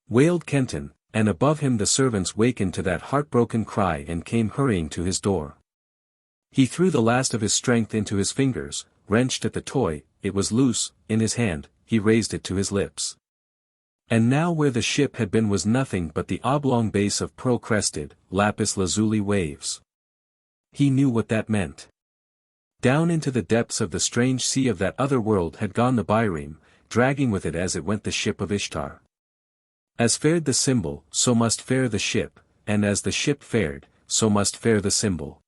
Wailed Kenton, and above him the servants wakened to that heartbroken cry and came hurrying to his door. He threw the last of his strength into his fingers, wrenched at the toy. It was loose, in his hand. He raised it to his lips. And now where the ship had been was nothing but the oblong base of pearl-crested, lapis lazuli waves. He knew what that meant. Down into the depths of the strange sea of that other world had gone the bireme, dragging with it as it went the Ship of Ishtar. As fared the symbol, so must fare the ship, and as the ship fared, so must fare the symbol.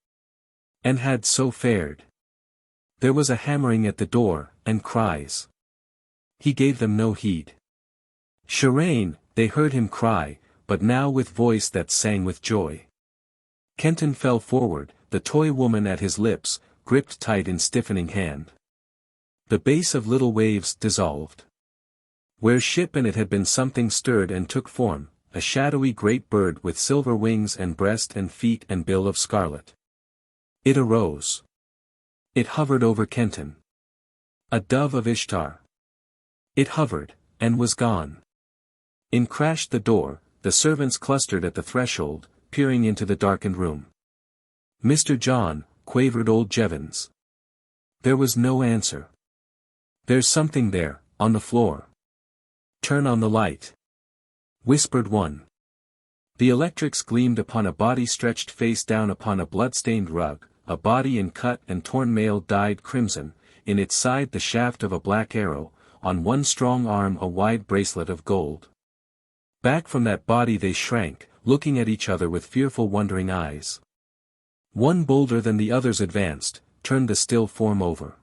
And had so fared. There was a hammering at the door, and cries. He gave them no heed. Sharane, they heard him cry, but now with voice that sang with joy. Kenton fell forward, the toy woman at his lips, gripped tight in stiffening hand. The base of little waves dissolved. Where ship and it had been something stirred and took form, a shadowy great bird with silver wings and breast and feet and bill of scarlet. It arose. It hovered over Kenton. A dove of Ishtar. It hovered, and was gone. In crashed the door, the servants clustered at the threshold, peering into the darkened room. Mr. John, quavered old Jevons. There was no answer. There's something there, on the floor. Turn on the light. Whispered one. The electrics gleamed upon a body stretched face down upon a blood-stained rug, a body in cut and torn mail dyed crimson, in its side the shaft of a black arrow, on one strong arm a wide bracelet of gold. Back from that body they shrank, looking at each other with fearful wondering eyes. One bolder than the others advanced, turned the still form over.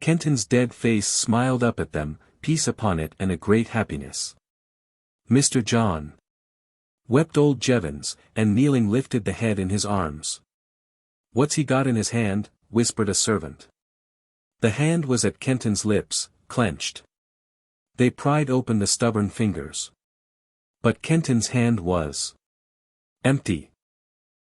Kenton's dead face smiled up at them, peace upon it and a great happiness. Mr. John. Wept old Jevons, and kneeling lifted the head in his arms. What's he got in his hand? Whispered a servant. The hand was at Kenton's lips, clenched. They pried open the stubborn fingers. But Kenton's hand was empty.